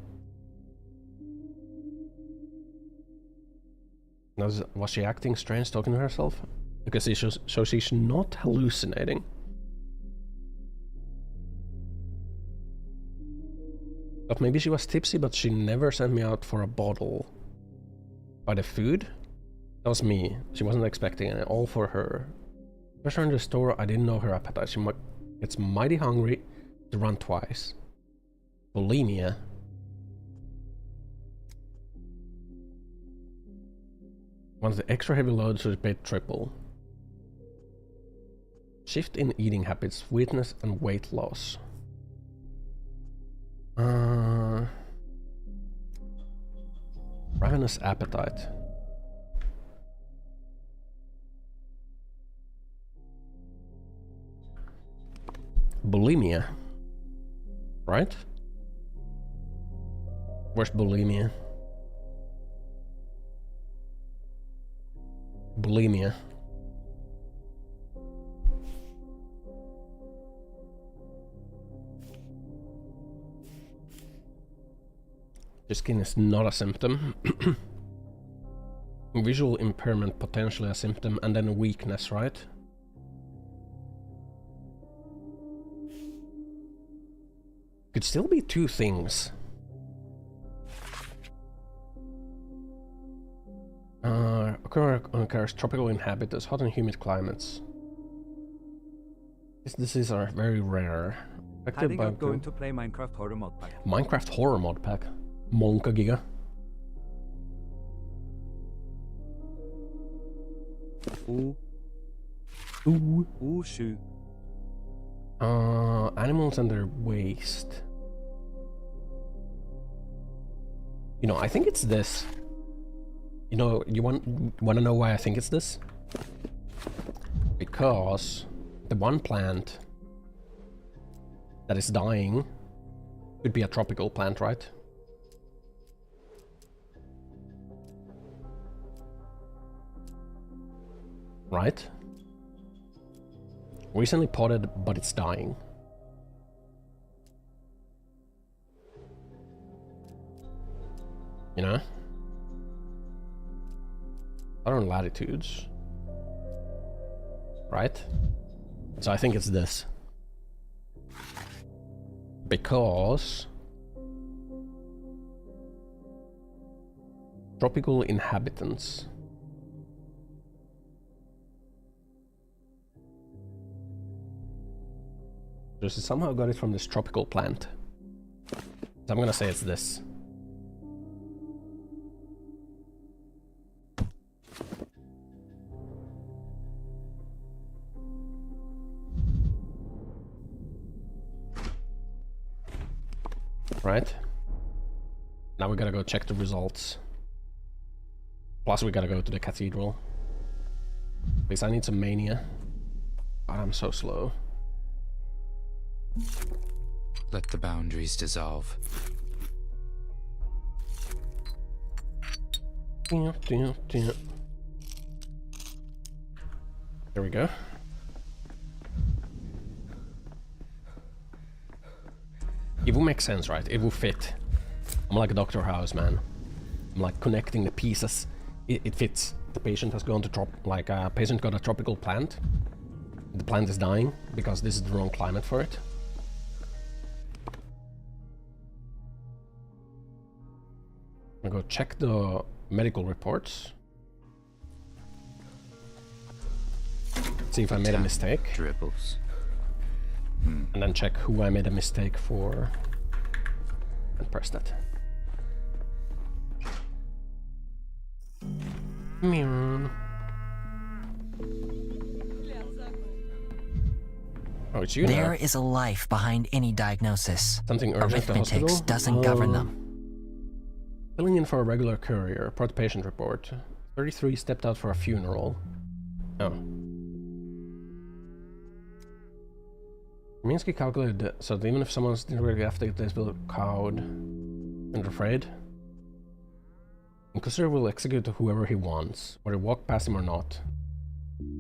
Was she acting strange, talking to herself? Because so she's not hallucinating. But maybe she was tipsy, but she never sent me out for a bottle. By the food? That was me. She wasn't expecting it. All for her. First her in the store, I didn't know her appetite. She gets mighty hungry to run twice. Bulimia. Wants the extra heavy load, so she paid triple. Shift in eating habits, weakness and weight loss. Ravenous appetite. Bulimia. Right? Where's bulimia? Bulimia. Your skin is not a symptom. Visual impairment potentially a symptom, and then a weakness, right? Could still be two things. Occurs tropical inhabitants, hot and humid climates. These diseases are very rare. Adding up going to play Minecraft Horror Mod Pack. Minecraft Horror Mod Pack. Monka Giga. Shoot. Animals and their waste. You know, I think it's this. You know, you want to know why I think it's this? Because the one plant that is dying could be a tropical plant, right? Right? Recently potted, but it's dying. You know? Southern latitudes. Right? So I think it's this. Because tropical inhabitants. So she somehow got it from this tropical plant. So I'm gonna say it's this. Right? Now we gotta go check the results. Plus we gotta go to the cathedral. Because I need some mania. God, I'm so slow. Let the boundaries dissolve. There we go. It will make sense, right? It will fit. I'm like a Dr. House, man. I'm like connecting the pieces. It fits. The patient has gone to patient got a tropical plant. The plant is dying because this is the wrong climate for it. I'm gonna go check the medical reports. See if I made a mistake. Dribbles. And then check who I made a mistake for. And press that. Meow. Oh, it's you There now. is a life behind any diagnosis. Something urgent at the Arithmetic hospital? doesn't govern them. Filling in for a regular courier. Report patient report. 33 stepped out for a funeral. Oh. Minsky calculated that, so that even if someone's directly after they will cowed and afraid, Inquisitor will execute whoever he wants, whether walk past him or not.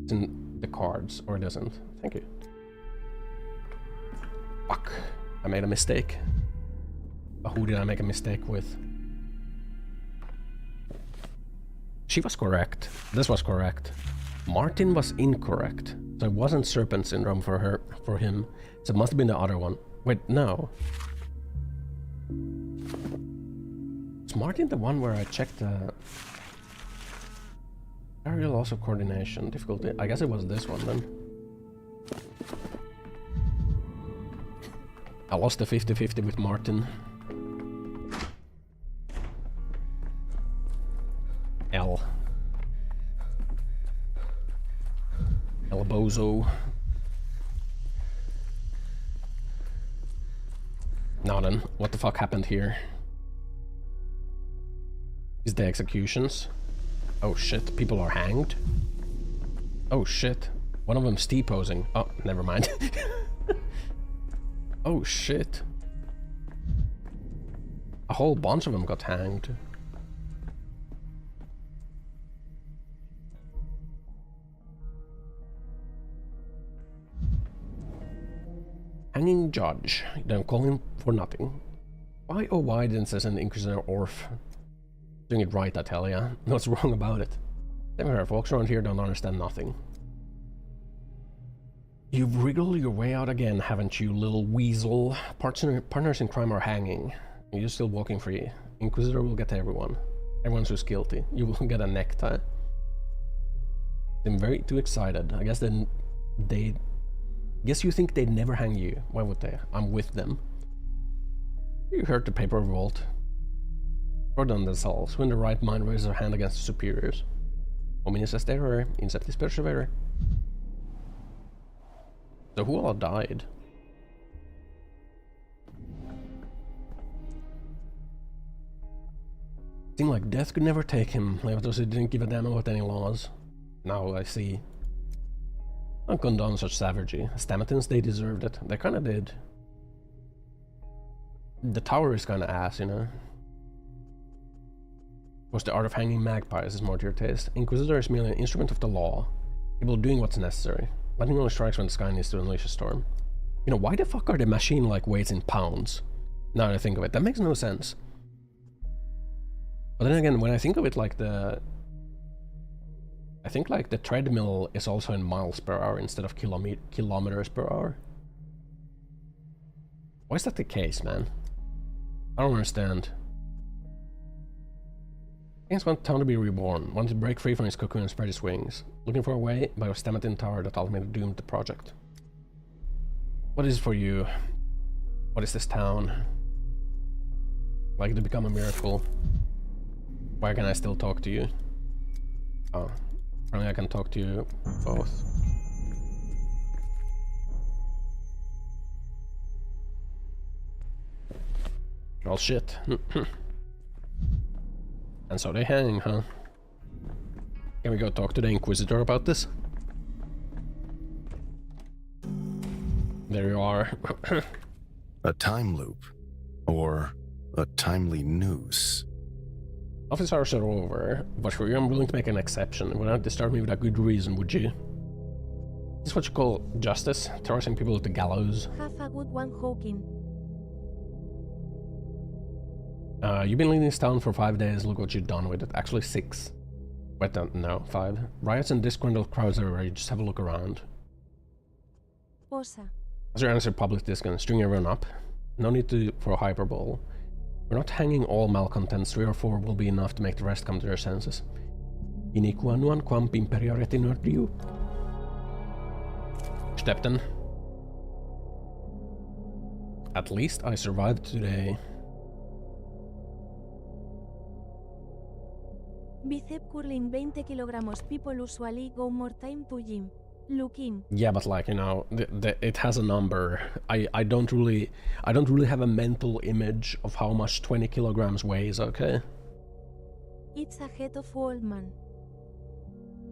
It's in the cards, or it doesn't. Thank you. Fuck. I made a mistake. But who did I make a mistake with? She was correct. This was correct. Martin was incorrect. So it wasn't serpent syndrome for her, for him. So it must have been the other one. Wait, no. Is Martin the one where I checked the area loss of coordination difficulty? I guess it was this one then. I lost the 50-50 with Martin. El Bozo. Now then, what the fuck happened here? Is the executions? Oh shit, people are hanged? Oh shit, one of them's T-posing. Oh, never mind. Oh shit. A whole bunch of them got hanged. Hanging judge. You don't call him for nothing. Why oh why didn't say an Inquisitor Orf? Doing it right, I tell ya. What's wrong about it? Never folks around here don't understand nothing. You've wriggled your way out again, haven't you, little weasel? Partners in crime are hanging. You're still walking free. Inquisitor will get everyone. Everyone who's guilty. You will get a necktie. I'm very too excited. I guess then they... Guess you think they'd never hang you. Why would they? I'm with them. You heard the paper revolt. Or done themselves. When the right mind raises their hand against the superiors. Omnis est error, inceptis persevere. So who all died? Seemed like death could never take him, like those who didn't give a damn about any laws. Now I see. Don't condone such savagery. Stamatins, they deserved it. They kinda did. The tower is kinda ass, you know? Was the art of hanging magpies is more to your taste. Inquisitor is merely an instrument of the law. People doing what's necessary. Lightning only strikes when the sky needs to unleash a storm. You know, why the fuck are the machine like weights in pounds? Now that I think of it, that makes no sense. But then again, when I think of it like the... I think like the treadmill is also in miles per hour instead of kilometers per hour. Why is that the case, man? I don't understand. Kings want town to be reborn, want to break free from his cocoon and spread his wings. Looking for a way by a Stamatin tower that ultimately doomed the project. What is it for you? What is this town? Like to become a miracle? Why can I still talk to you? Oh, apparently I can talk to you both. Well, shit. And so they hang, huh? Can we go talk to the Inquisitor about this? There you are. A time loop. Or a timely noose. Office hours are over, but for you I'm willing to make an exception. You would not disturb me with a good reason, would you? Is this what you call justice? Terrorizing people at the gallows? Have a good one, Hawking. You've been leading this town for 5 days, look what you've done with it. Actually 6. Wait, no, 5. Riots and disgruntled crowds everywhere, you just have a look around. Osa. As your answer public this gonna string everyone up? No need for hyperbole. We're not hanging all malcontents, 3 or 4 will be enough to make the rest come to their senses. Iniqua nuan quam imperiore tenor diu. Stepten. At least I survived today. Bicep curling 20 kilogramos. People usually go more time to gym. Looking. Yeah, but like, you know, it has a number. I don't really have a mental image of how much 20 kilograms weighs, okay? It's a head of old man.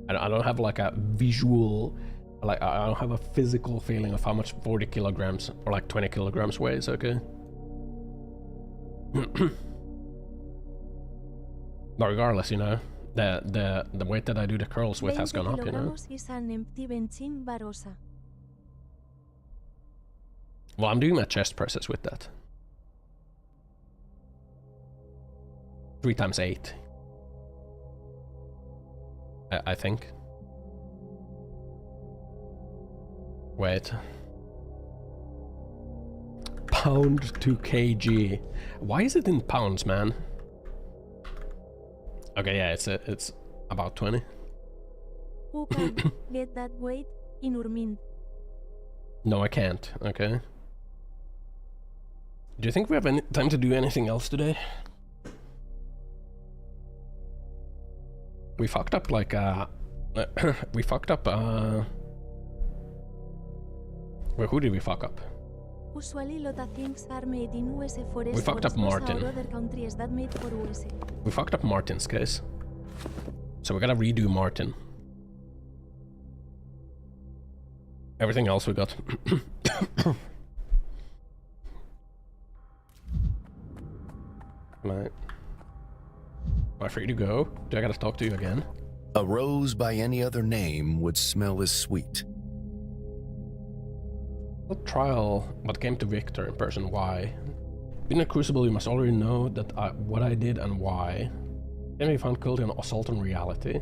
I don't have like a visual, like I don't have a physical feeling of how much 40 kilograms or like 20 kilograms weighs, okay? But regardless, you know, the weight that I do the curls with has gone up, you know? Is an empty benching barossa. Well, I'm doing my chest presses with that. 3 times 8. I think. Wait. Pound to kg. Why is it in pounds, man? Okay, yeah, it's about 20. Who can get that weight in Urmin? No, I can't, okay? Do you think we have any time to do anything else today? We fucked up like we fucked up wait, who did we fuck up? Usually lot of things are made in USA for We fucked up Martin. or other countries that made for USA. We fucked up Martin's case. So we gotta redo Martin. Everything else we got. Am I free to go? Do I gotta talk to you again? A rose by any other name would smell as sweet. What trial, but came to Victor in person, why? Being a crucible, you must already know that what I did and why. Can be found guilty on assault on reality.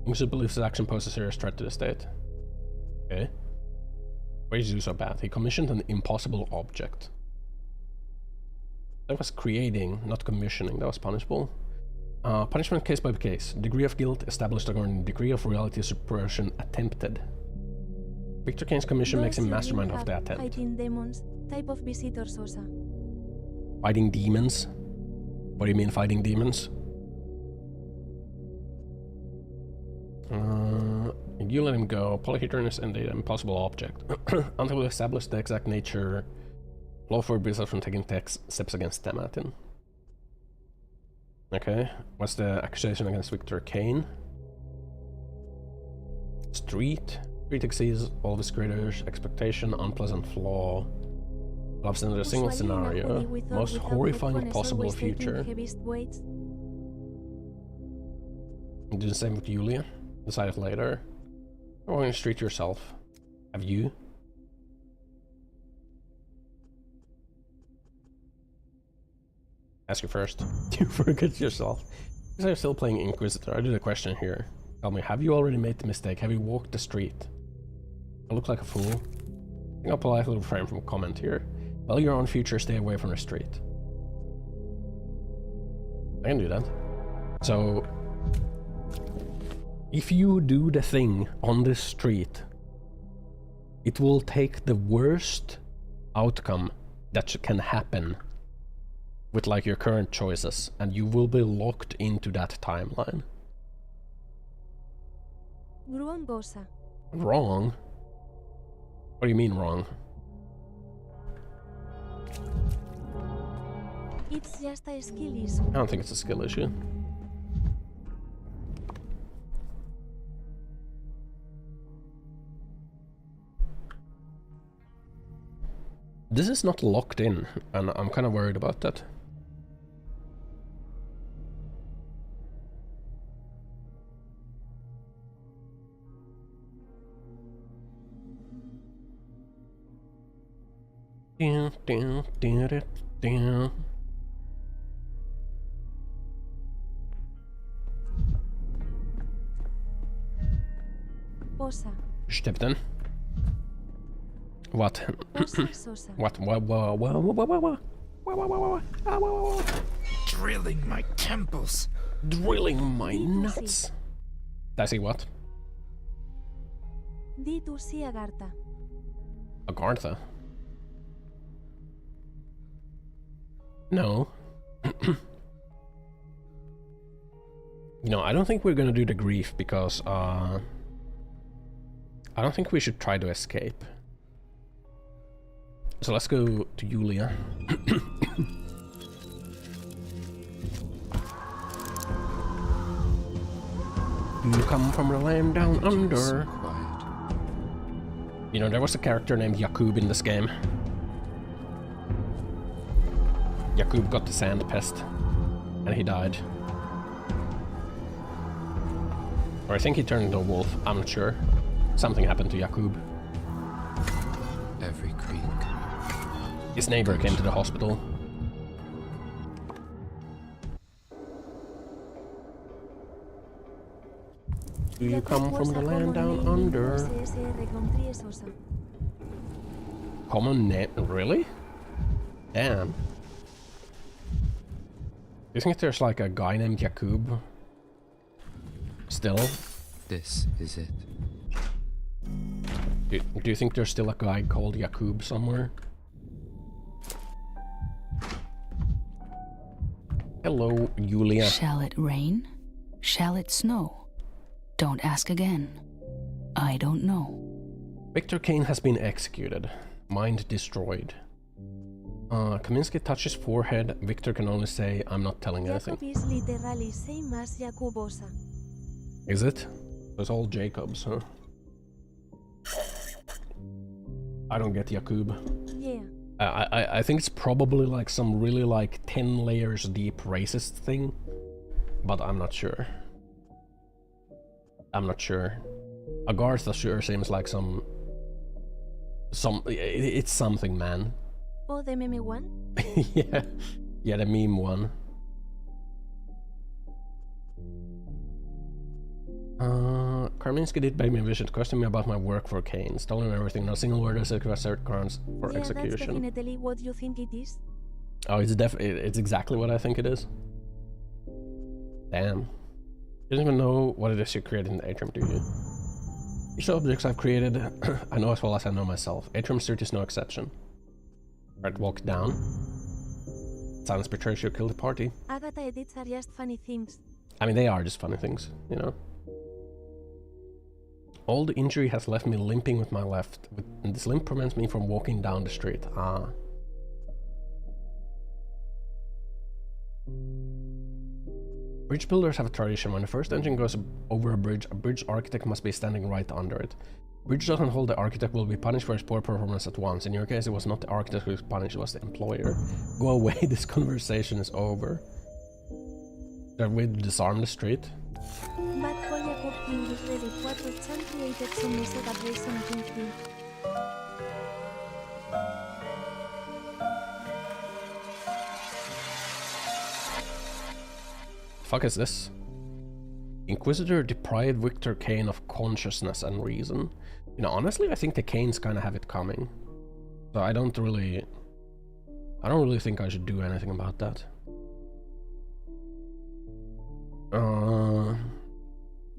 Musa believes his action poses a serious threat to the state. Okay. Why did you do so bad? He commissioned an impossible object. That was creating, not commissioning. That was punishable. Punishment case by case. Degree of guilt established according to degree of reality suppression attempted. Victor Kane's commission makes him mastermind of the attempt. Fighting demons, type of visitors, Osa. Fighting demons? What do you mean fighting demons? You let him go. Polyhedron is indeed an impossible object. Until we establish the exact nature, law forbids us from taking steps against Tamatin. Okay, what's the accusation against Victor Kane? Street exceeds all of his creators' expectation, unpleasant flaw. Loves in a single scenario, most horrifying possible future. Do the same with Julia. Decide it later. Or going to street yourself. Have you? Ask you first. You forget yourself. Because I'm still playing Inquisitor. I did a question here. Tell me, have you already made the mistake? Have you walked the street? I look like a fool. I think I'll politely refrain from comment here. Well, your own future, stay away from the street. I can do that. So, if you do the thing on this street, it will take the worst outcome that can happen with like your current choices, and you will be locked into that timeline. Wrong? What do you mean wrong? It's just a skill issue. I don't think it's a skill issue. This is not locked in, and I'm kind of worried about that. Osa. Stepten. What? What? Drilling my temples. Drilling my nuts. Did I see what? D2C Agartha. Agartha? No. You know, I don't think we're gonna do the grief because I don't think we should try to escape. So let's go to Julia. You come from the land down under. You know, there was a character named Jakub in this game. Jakub got the sand pest, and he died. Or I think he turned into a wolf, I'm not sure. Something happened to Jakub. Every creek. His neighbor came to the hospital. Do you come from the land down under? Common name? Really? Damn. Do you think there's like a guy named Jakub? Still? This is it. Do you think there's still a guy called Jakub somewhere? Hello, Julia. Shall it rain? Shall it snow? Don't ask again. I don't know. Victor Kane has been executed. Mind destroyed. Kaminsky touches forehead. Victor can only say, I'm not telling anything. Is it? It's all Jacobs, huh? I don't get Jakub. Yeah. I think it's probably like some really like 10 layers deep racist thing, but I'm not sure. I'm not sure. Agartha sure seems like it's something, man. Oh, the meme one? Yeah, the meme one. Karminski did pay me a visit, questioning me about my work for Kane, stolen everything, not a single word as requested grounds for execution. That's definitely what you think it is. Oh, it's exactly what I think it is. Damn. You don't even know what it is you created in the Atrium, do you? Each of the objects I've created, I know as well as I know myself. Atrium Street is no exception. Right, walk down. Silence betrays you, kill the party. Agatha edits are just funny things. I mean, they are just funny things, you know? All the injury has left me limping with my left, and this limp prevents me from walking down the street. Ah. Bridge builders have a tradition. When the first engine goes over a bridge architect must be standing right under it. Bridge doesn't hold, the architect will be punished for his poor performance at once. In your case, it was not the architect who was punished, it was the employer. Go away, this conversation is over. Shall we disarm the street? Fuck is this? Inquisitor deprived Victor Kane of consciousness and reason. You know, honestly, I think the Kanes kind of have it coming. So I don't really think I should do anything about that.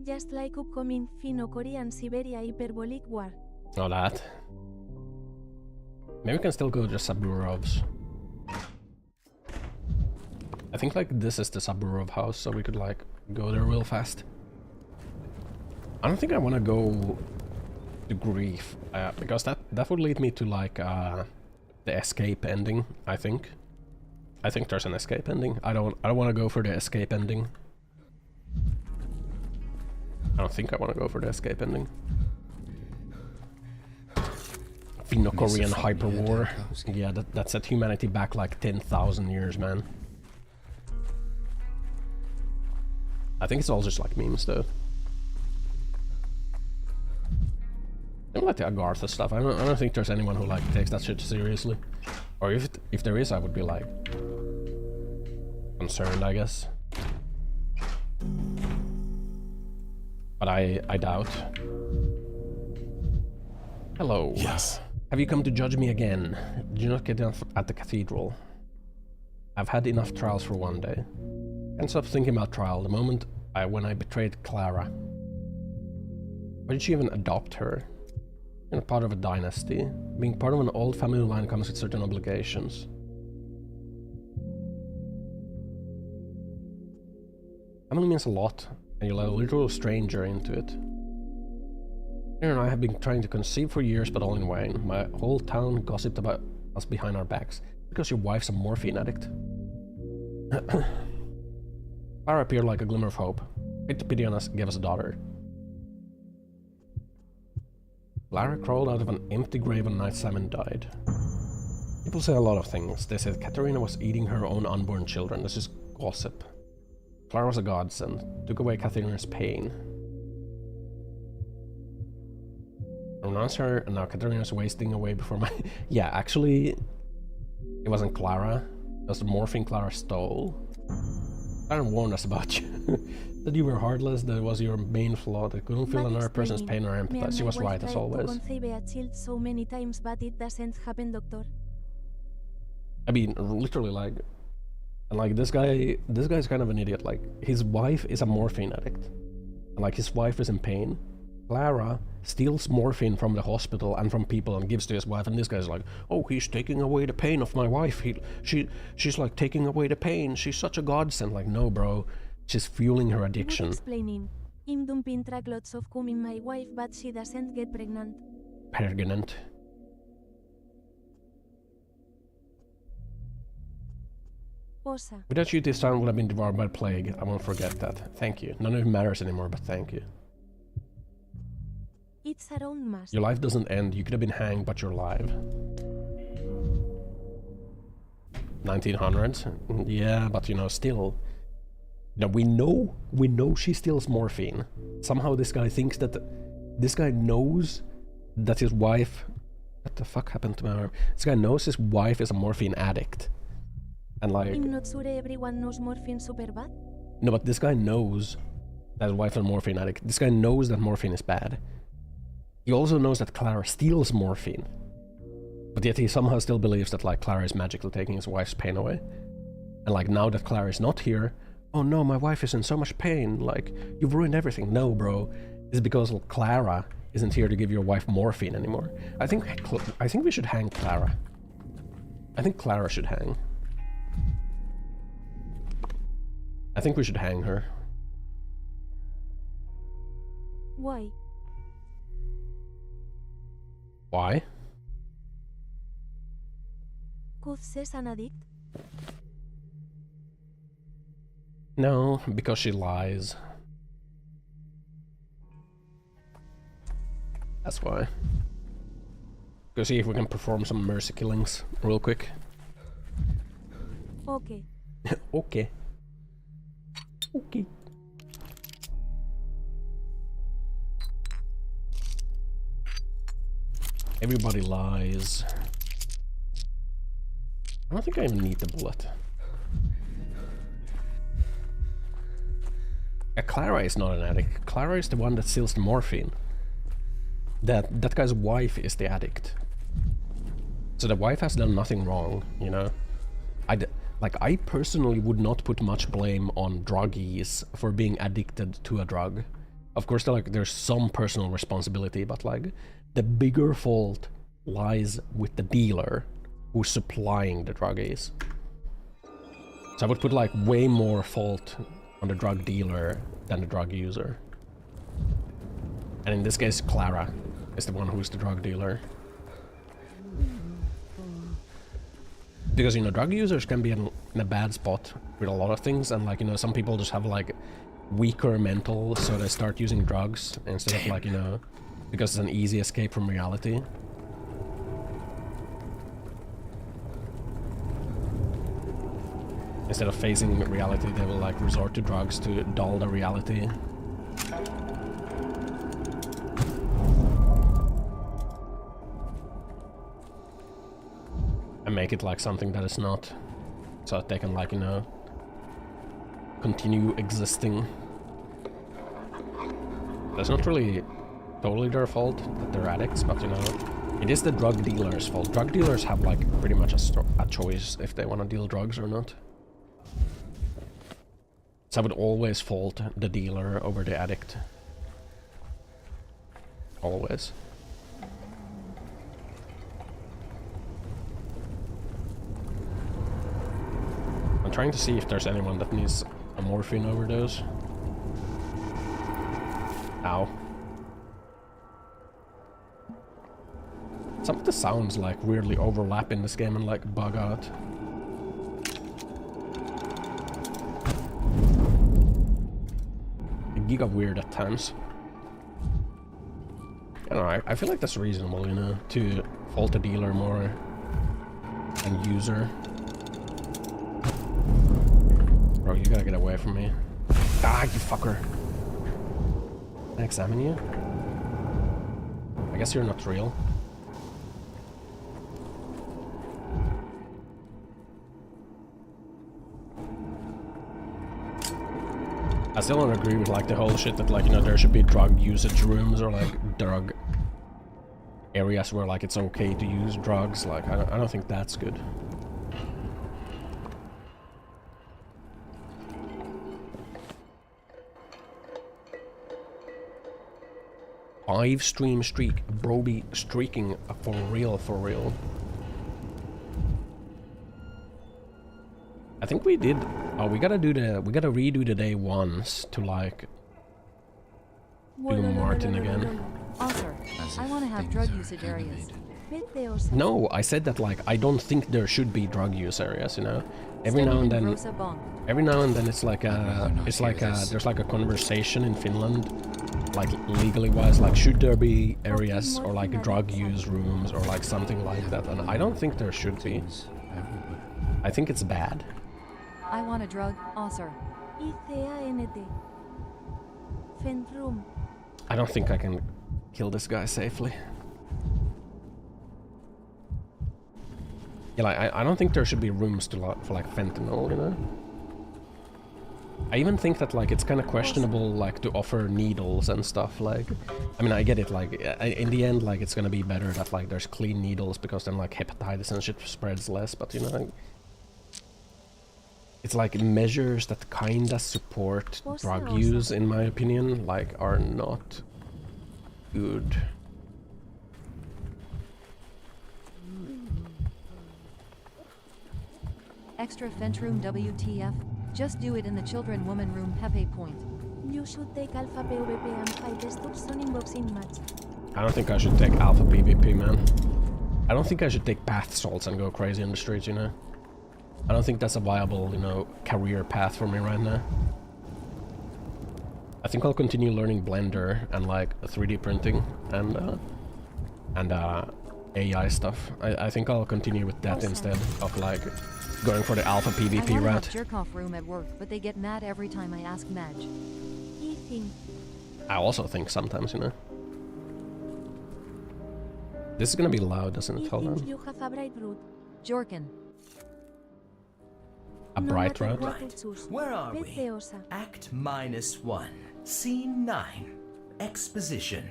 Just like upcoming Finno-Korean Siberia hyperbolic war. Oh, that. Maybe we can still go to Saburov's. I think like this is the Saburov house, so we could like go there real fast. I don't think I want to go to Grief, because that would lead me to like the escape ending. I think there's an escape ending. I don't want to go for the escape ending. I don't think I want to go for the escape ending. Finno-Korean hyper war. Yeah, that set humanity back like 10,000 years, man. I think it's all just like memes, though. I don't like the Agartha stuff. I don't think there's anyone who like takes that shit seriously. Or if there is, I would be like concerned, I guess. But I doubt. Hello. Yes. Have you come to judge me again? Did you not get enough at the cathedral? I've had enough trials for one day. Can't stop thinking about trial. The moment when I betrayed Clara. Why did she even adopt her? You're part of a dynasty. Being part of an old family line comes with certain obligations. Family means a lot, and you let a literal stranger into it. Claire and I have been trying to conceive for years, but all in vain. My whole town gossiped about us behind our backs, because your wife's a morphine addict. Clara appeared like a glimmer of hope. Great to pity on us, gave us a daughter. Clara crawled out of an empty grave one night time and died. People say a lot of things. They said Katerina was eating her own unborn children. This is gossip. Clara was a godsend, took away Katerina's pain. I renounced her, and now Katerina's wasting away before my... Yeah, actually, it wasn't Clara. It was the morphine Clara stole. Clara warned us about you. That you were heartless, that was your main flaw, that couldn't feel another person's pain or empathize. She was right, as always. Conceive a child so many times, but it doesn't happen, doctor. I mean, literally, like... And like, this guy's kind of an idiot. Like, his wife is a morphine addict. And like, his wife is in pain. Clara steals morphine from the hospital and from people and gives to his wife, and this guy's like, oh, he's taking away the pain of my wife. She's like taking away the pain. She's such a godsend. Like, no, bro. She's fueling her addiction. Explaining. I'm dumping track lots of cum in my wife, but she doesn't get pregnant. Pregnant. Osa. Without you, this town would have been devoured by plague. I won't forget that. Thank you. None of it matters anymore, but thank you. It's around mass. Your life doesn't end. You could have been hanged, but you're alive. 1900s? Yeah, but you know, still. Now we know she steals morphine. Somehow this guy thinks that... This guy knows that his wife... What the fuck happened to my arm? This guy knows his wife is a morphine addict. And like... I'm not sure everyone knows morphine super bad. No, but this guy knows that his wife is a morphine addict. This guy knows that morphine is bad. He also knows that Clara steals morphine. But yet he somehow still believes that like Clara is magically taking his wife's pain away. And like now that Clara is not here, oh no, my wife is in so much pain, like you've ruined everything. No, bro. It's because Clara isn't here to give your wife morphine anymore. I think we should hang Clara. I think Clara should hang. I think we should hang her. Why? Why? Cause she's an addict? No, because she lies. That's why. Go see if we can perform some mercy killings real quick. Okay. Okay. Okay. Everybody lies. I don't think I even need the bullet. Clara is not an addict. Clara is the one that steals the morphine. That guy's wife is the addict. So the wife has done nothing wrong, you know? I personally would not put much blame on druggies for being addicted to a drug. Of course, there's some personal responsibility, but like the bigger fault lies with the dealer who's supplying the druggies. So I would put like way more fault on the drug dealer than the drug user. And in this case, Clara is the one who's the drug dealer. Because, you know, drug users can be in a bad spot with a lot of things, and like, you know, some people just have like weaker mental, so they start using drugs instead of like, you know, because it's an easy escape from reality. Instead of facing reality, they will like resort to drugs to dull the reality. And make it like something that is not, so that they can like, you know, continue existing. That's not really totally their fault that they're addicts, but you know, it is the drug dealer's fault. Drug dealers have like pretty much a choice if they want to deal drugs or not. So I would always fault the dealer over the addict. Always. I'm trying to see if there's anyone that needs a morphine overdose. Ow. Some of the sounds like weirdly overlap in this game and like bug out. Giga weird at times. I don't know, I feel like that's reasonable, you know, to fault the dealer more than user. Bro, you gotta get away from me. Ah, you fucker. Can I examine you? I guess you're not real. I still don't agree with like the whole shit that like, you know, there should be drug usage rooms or like drug areas where like it's okay to use drugs. Like I don't think that's good. Five stream streak, Brody streaking for real, for real. I think we did. Oh, we gotta redo the day once to like do Martin again. Also, I want to have drug usage areas. No, I said that like I don't think there should be drug use areas. You know, every now and then it's like there's like a conversation in Finland, like legally wise, like should there be areas or like drug use rooms or like something like that, and I don't think there should be. I think it's bad. I want a drug, Osser. I don't think I can kill this guy safely. Yeah, like I don't think there should be rooms to for like fentanyl, you know. I even think that like it's kind of questionable like to offer needles and stuff. Like, I mean, I get it. Like in the end, like it's gonna be better that like there's clean needles because then like hepatitis and shit spreads less. But you know. It's like measures that kinda support drug use, in my opinion, like are not good. Extra fent room WTF? Just do it in the children woman room Pepe Point. You should take Alpha PvP and fight the stop zoning boxing match. I don't think I should take Alpha PvP, man. I don't think I should take bath salts and go crazy in the streets, you know? I don't think that's a viable, you know, career path for me right now. I think I'll continue learning Blender and like 3D printing and AI stuff. I think I'll continue with that instead of like going for the Alpha PvP route. Jerk-off room at work, but they get mad every time I ask Madge. I also think sometimes, you know. This is gonna be loud, doesn't it? Hold on. You have a bright root. Jorkin. A bright route? Right. Where are we? Act -1. Scene 9. Exposition.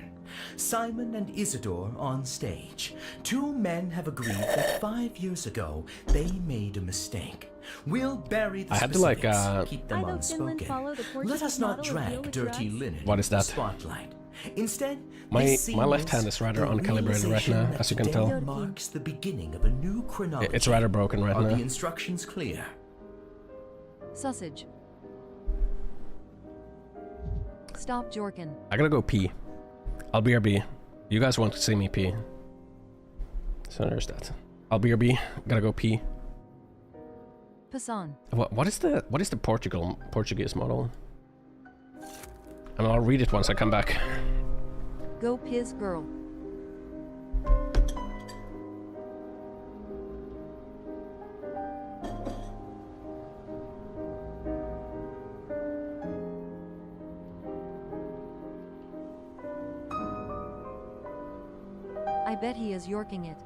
Simon and Isidore on stage. Two men have agreed that 5 years ago they made a mistake. We'll bury the specifics, keep them unspoken. Let us not drag dirty linen What is that? into the spotlight. Instead, my left hand is rather uncalibrated right now, as you can tell. Marks the beginning of a new chronology. It's rather broken right Are now. the instructions clear? Sausage. Stop Jorkin. I gotta go pee. I'll BRB. You guys want to see me pee. So there's that. I'll BRB. Gotta go pee. Passan. What is the Portuguese model? And I'll read it once I come back. Go piss girl. I bet he is yorking it.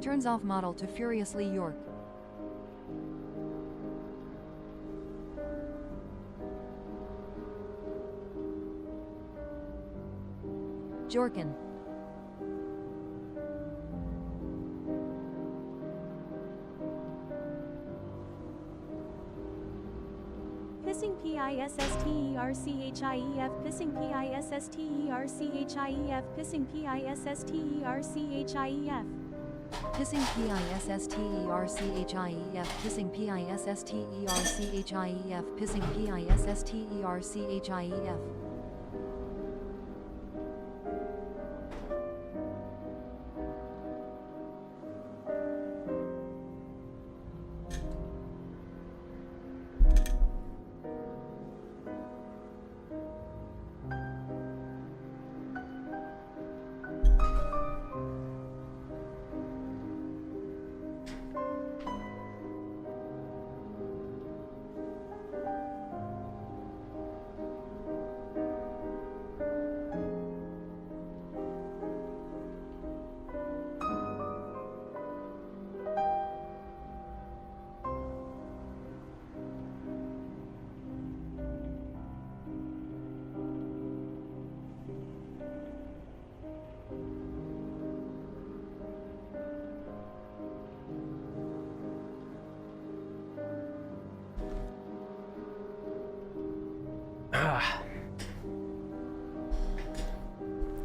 Turns off model to furiously york. Jorkin. Pissing PI P-I-S-S-T-E-R-C-H-I-E-F pissing P-I-S-S-T-E-R-C-H-I-E-F pissing P-I-S-S-T-E-R-C-H-I-E-F Pissing P-I-S-S-T-E-R-C-H-I-E-F pissing P-I-S-S-T-E-R-C-H-I-E-F pissing P-I-S-S-T-E-R-C-H-I-E-F.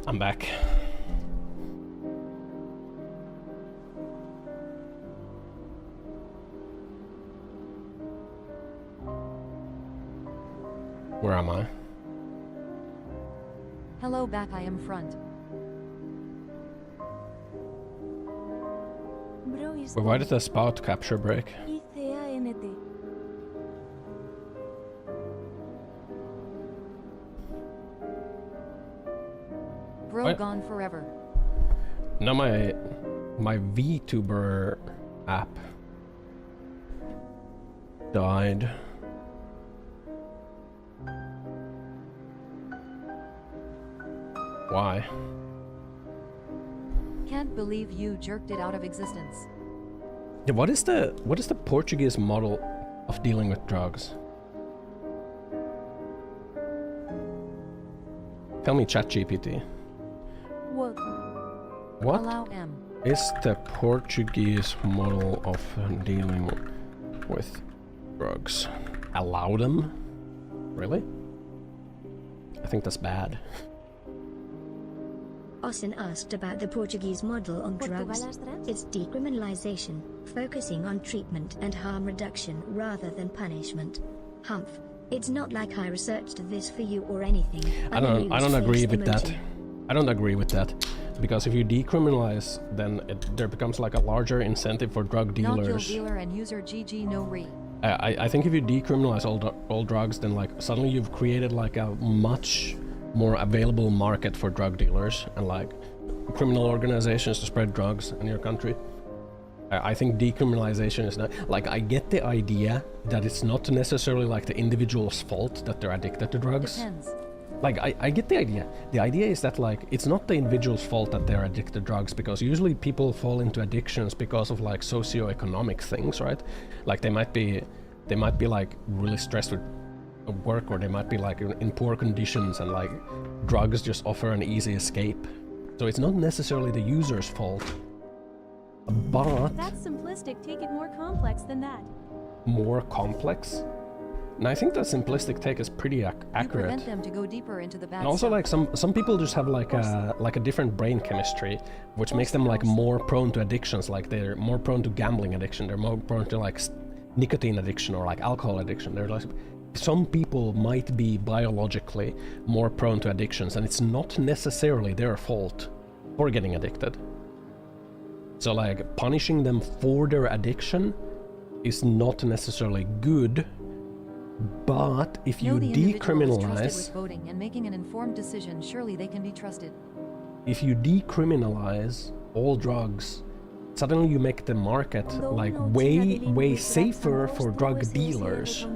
I'm back. Where am I? Hello, back. I am front. Wait, why did the spout capture break? I-C-A-N-T. Bro, What? gone forever. Now my VTuber app died. Why? Can't believe you jerked it out of existence. Yeah, what is the Portuguese model of dealing with drugs? Tell me, ChatGPT. What? What Allow M. is the Portuguese model of dealing with drugs? Allow them? Really? I think that's bad. Ossan asked about the Portuguese model on drugs. It's decriminalization, focusing on treatment and harm reduction rather than punishment. Humph. It's not like I researched this for you or anything. I don't agree with that. I don't agree with that. Because if you decriminalize, then there becomes like a larger incentive for drug dealers. Not dealer and user GG no re. I think if you decriminalize all drugs, then like suddenly you've created like a much more available market for drug dealers and like criminal organizations to spread drugs in your country. I think decriminalization is not like, I get the idea that it's not necessarily like the individual's fault that they're addicted to drugs. Depends. Like I get the idea. The idea is that like it's not the individual's fault that they're addicted to drugs, because usually people fall into addictions because of like socioeconomic things, right? Like they might be like really stressed with work, or they might be like in poor conditions, and like drugs just offer an easy escape. So it's not necessarily the user's fault. But That's simplistic. Take it more complex than that. more complex? And I think the simplistic take is pretty You accurate. prevent them to go deeper into the bad And also, stuff. like some people just have like a different brain chemistry, which makes them like more prone to addictions. Like they're more prone to gambling addiction. They're more prone to like nicotine addiction or like alcohol addiction. They're like, some people might be biologically more prone to addictions, and it's not necessarily their fault for getting addicted. So like punishing them for their addiction is not necessarily good. But if you Know the individual is trusted decriminalize, with voting and making an informed decision, surely they can be trusted. if you decriminalize all drugs, suddenly you make the market like way safer for drug dealers.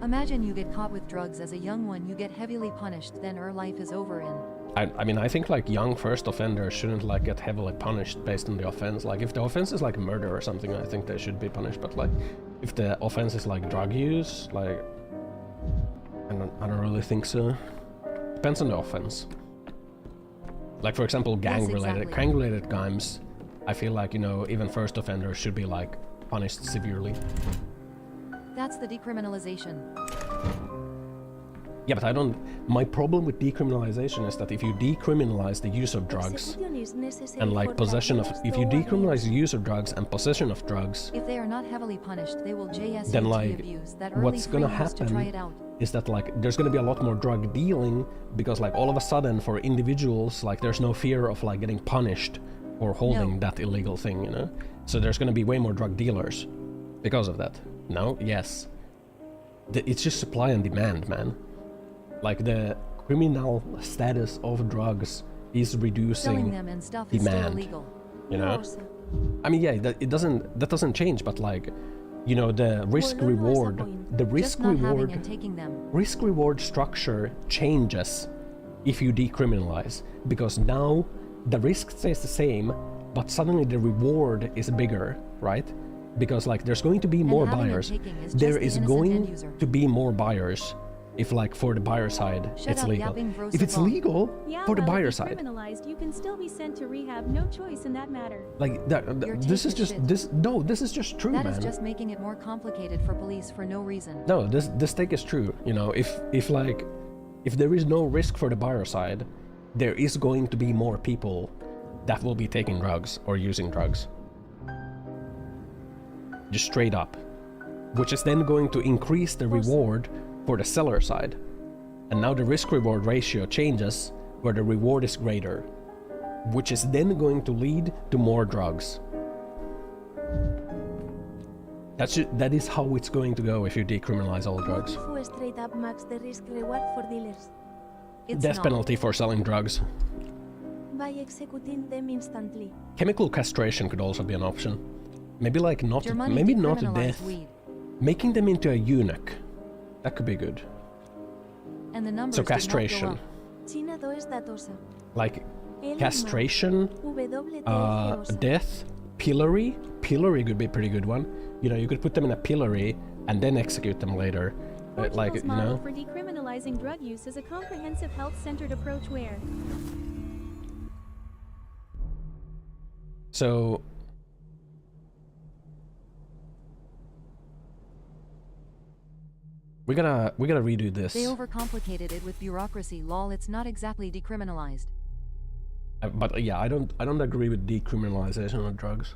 Imagine you get caught with drugs as a young one, you get heavily punished, then your life is over and... I mean, I think like young first offenders shouldn't like get heavily punished based on the offense. Like if the offense is like murder or something, I think they should be punished. But like if the offense is like drug use, like I don't really think so. Depends on the offense. Like for example, gang-related crimes. I feel like, you know, even first offenders should be like punished severely. That's the decriminalization. Yeah, but I don't... My problem with decriminalization is that if you decriminalize the use of drugs and like possession of... If you decriminalize the use of drugs and possession of drugs... If they are not heavily punished, they will JSUG then like abuse that early what's gonna free use to try it happen out. is that like there's gonna be a lot more drug dealing because like all of a sudden for individuals like there's no fear of like getting punished or holding that illegal thing, you know? So there's gonna be way more drug dealers because of that. No? Yes. It's just supply and demand, man. Like the criminal status of drugs is reducing Selling them and stuff demand. is still illegal. You know? I mean, yeah, that doesn't change, but like, you know, the risk reward and taking them. risk reward structure changes if you decriminalize, because now the risk stays the same, but suddenly the reward is bigger, right? Because like there's going to be more buyers. There is going to be more buyers if like for the buyer side it's legal. If it's legal for the buyer side. Criminalized, you can still be sent to rehab. No choice in that matter. Like this is just true, man. That is just making it more complicated for police for no reason. No, this take is true. You know, if there is no risk for the buyer side, there is going to be more people that will be taking drugs or using drugs. Just straight up. Which is then going to increase the reward for the seller side. And now the risk-reward ratio changes where the reward is greater, which is then going to lead to more drugs. That is how it's going to go if you decriminalize all drugs. Death penalty for selling drugs. By executing them instantly. Chemical castration could also be an option. Maybe like not death. Weed. Making them into a eunuch. That could be good. And the numbers so castration. Like castration, death, pillory. Pillory could be a pretty good one. You know, you could put them in a pillory and then execute them later. Like, you model know. for decriminalizing drug use is a comprehensive health-centered approach where... So... We gotta redo this. They overcomplicated it with bureaucracy, lol. It's not exactly decriminalized. But yeah, I don't agree with decriminalization of drugs.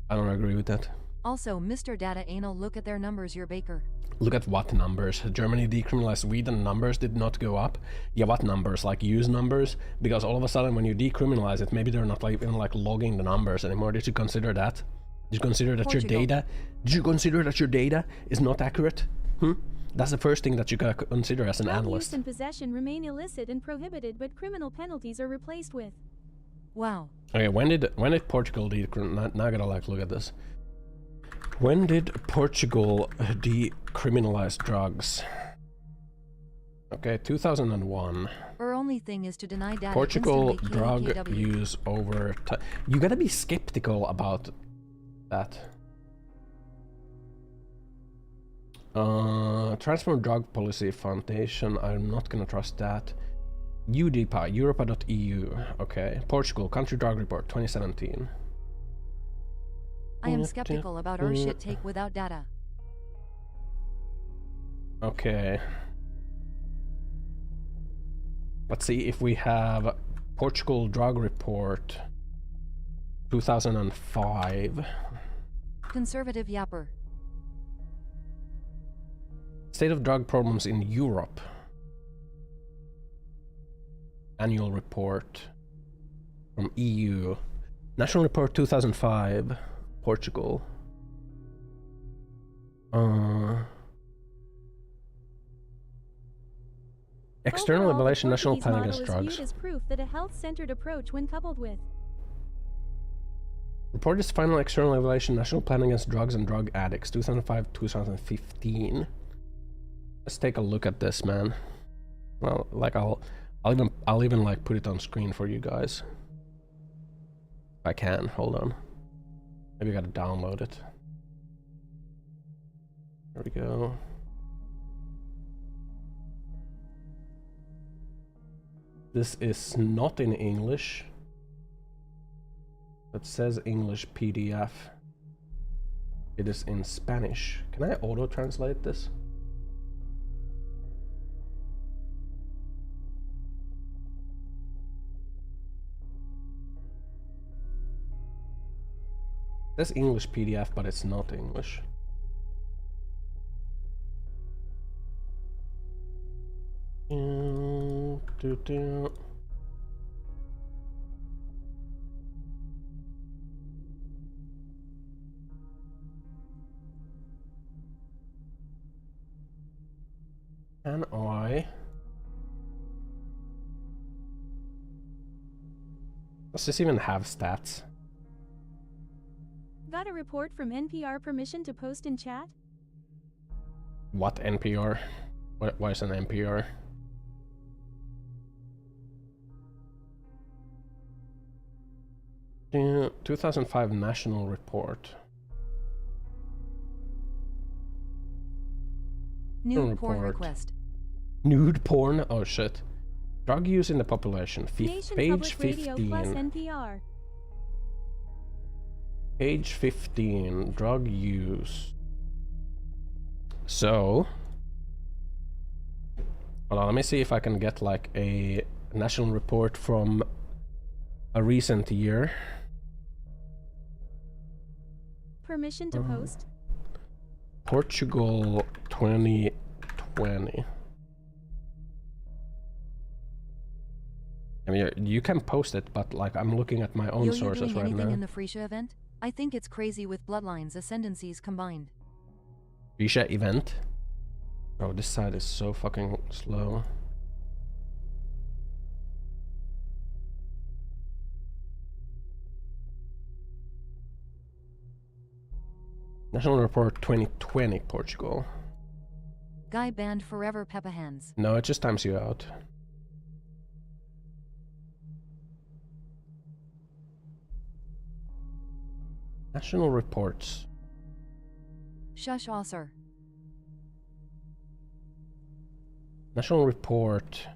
I don't agree with that. Also, Mr. Data Anal, look at their numbers, your baker. Look at what numbers? Germany decriminalized weed and numbers did not go up. Yeah, what numbers? Like use numbers? Because all of a sudden when you decriminalize it, maybe they're not like even like logging the numbers anymore. Did you consider that? Did you consider that your data is not accurate? That's the first thing that you gotta consider as an analyst. Use and possession remain illicit and prohibited, but criminal penalties are replaced with. Wow. Okay, when did Portugal decriminalize? Now I gotta like look at this. When did Portugal decriminalize drugs? Okay, 2001. Our only thing is to deny data. Portugal drug use over time. You gotta be skeptical about that. Transform Drug Policy Foundation, I'm not gonna trust that. UDPA, Europa.eu, okay. Portugal, Country Drug Report, 2017. I am skeptical about our shit take without data. Okay. Let's see if we have Portugal Drug Report, 2005. Conservative yapper. State of drug problems in Europe. Annual report from EU. National report 2005. Portugal. External Overall, evaluation, the national Portuguese plan model against is drugs. viewed as proof that a health-centered approach, when coupled with Report is final external evaluation, national plan against drugs and drug addicts, 2005-2015. Let's take a look at this, man. Well, like I'll even like put it on screen for you guys. If I can, hold on. Maybe I gotta download it. There we go. This is not in English. It says English PDF. It is in Spanish. Can I auto-translate this? There's English PDF, but it's not English. Can I? Does this even have stats? Got a report from NPR, permission to post in chat? What NPR? Why is an NPR? Yeah, 2005 National Report. Nude porn request. Nude porn? Oh shit. Drug use in the population. Nation Page Public 15. Radio plus NPR. Page 15. Drug use. So... Hold on, let me see if I can get like a national report from a recent year. Permission to post? Portugal 2020. I mean, you can post it, but like I'm looking at my own sources right now. Anything in the Freesia event? I think it's crazy with bloodlines ascendancies combined. Freesia event? Oh, this side is so fucking slow. National Report 2020 Portugal. Guy banned forever Peppa Hands. No, it just times you out. National reports. Shush, Osser. National report.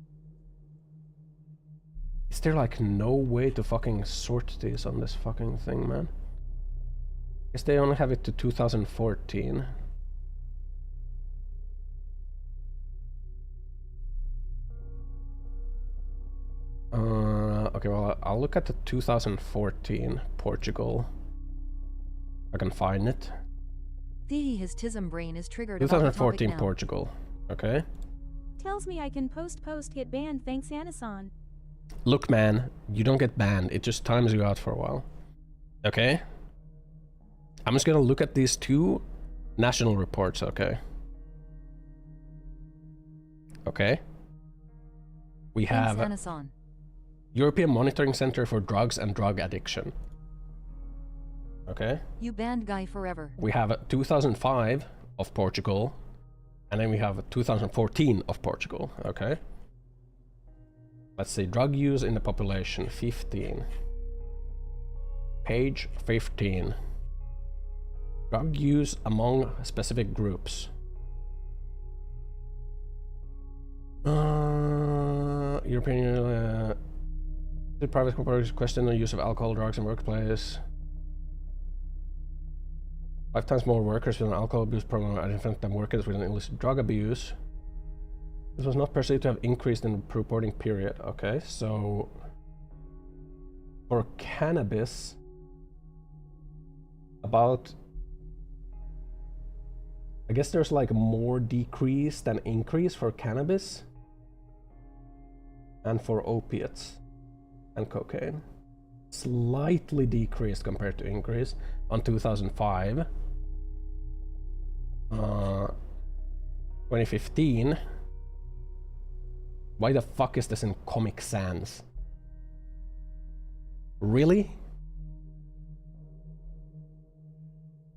Is there like no way to fucking sort these on this fucking thing, man? Guess they only have it to 2014. Okay, well, I'll look at the 2014 Portugal. I can find it. His tism brain is triggered. 2014 Portugal. Okay. Tells me I can post get banned, thanks Anason. Look, man, you don't get banned. It just times you out for a while. Okay? I'm just gonna look at these two national reports, okay? Okay? We have European Monitoring Center for Drugs and Drug Addiction. Okay? You banned Guy forever. We have 2005 of Portugal, and then we have 2014 of Portugal, okay? Let's see, drug use in the population, 15. Page 15. Drug use among specific groups. European the private corporations question the use of alcohol, drugs in workplace. 5 times more workers with an alcohol abuse problem identified than workers with an illicit drug abuse. This was not perceived to have increased in the reporting period. Okay, so for cannabis, about, I guess there's like more decrease than increase for cannabis and for opiates and cocaine. Slightly decreased compared to increase on 2005. 2015. Why the fuck is this in Comic Sans? Really?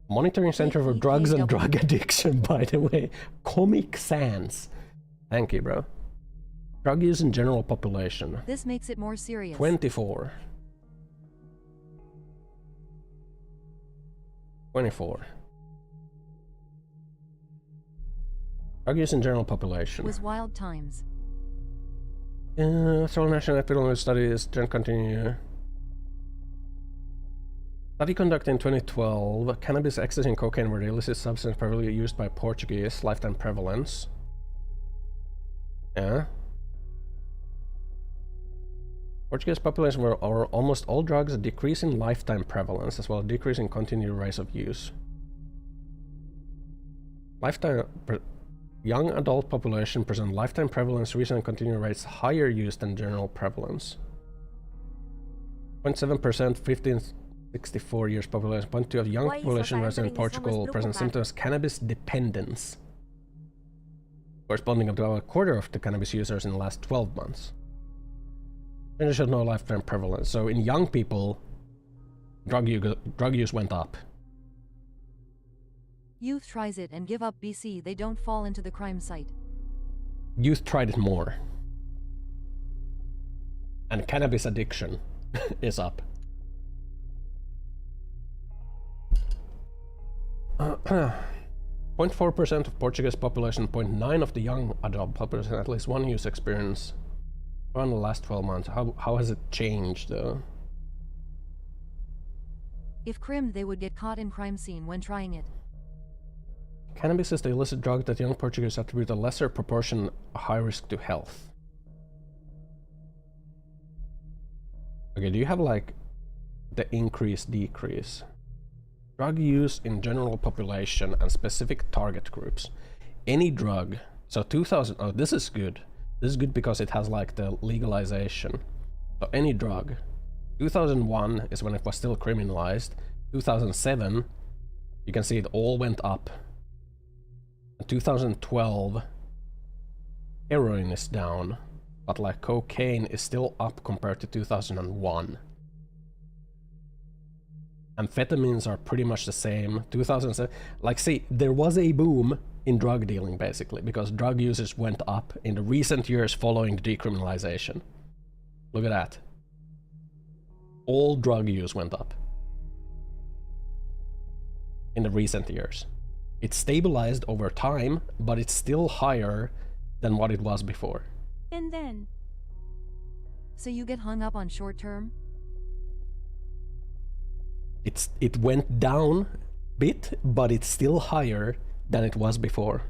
Monitoring Center for Drugs and Drug Addiction, by the way. Comic Sans. Thank you, bro. Drug use in general population. This makes it more serious. 24. 24. Drug use in general population. Was wild times. Several national epidemiology studies don't continue. Study conducted in 2012. Cannabis, ecstasy, and cocaine were the illicit substances primarily used by Portuguese. Lifetime prevalence. Yeah. Portuguese population were almost all drugs, a decrease in lifetime prevalence, as well as a decrease in continued rise of use. Young adult population present lifetime prevalence, recent and continued rates higher use than general prevalence. 0.7%, 15-64 years population. 0.2 of young population resident in Portugal present symptoms of cannabis dependence, corresponding to about a quarter of the cannabis users in the last 12 months. There should no lifetime prevalence. So in young people, drug use went up. Youth tries it and give up BC, they don't fall into the crime site. Youth tried it more. And cannabis addiction is up. 0.4% of Portuguese population, 0.9% of the young adult population, at least one use experience around the last 12 months. How has it changed though? If crimmed, they would get caught in crime scene when trying it. Cannabis is the illicit drug that young Portuguese attribute a lesser proportion high risk to health. Okay, do you have like the increase, decrease? Drug use in general population and specific target groups. Any drug, so 2000, oh this is good. This is good because it has like the legalization. So any drug, 2001 is when it was still criminalized. 2007, you can see it all went up. 2012, heroin is down, but like cocaine is still up compared to 2001. Amphetamines are pretty much the same. 2007, like see, there was a boom in drug dealing basically, because drug users went up in the recent years following the decriminalization. Look at that. All drug use went up in the recent years. It's stabilized over time, but it's still higher than what it was before. And then? So you get hung up on short term? It went down a bit, but it's still higher than it was before.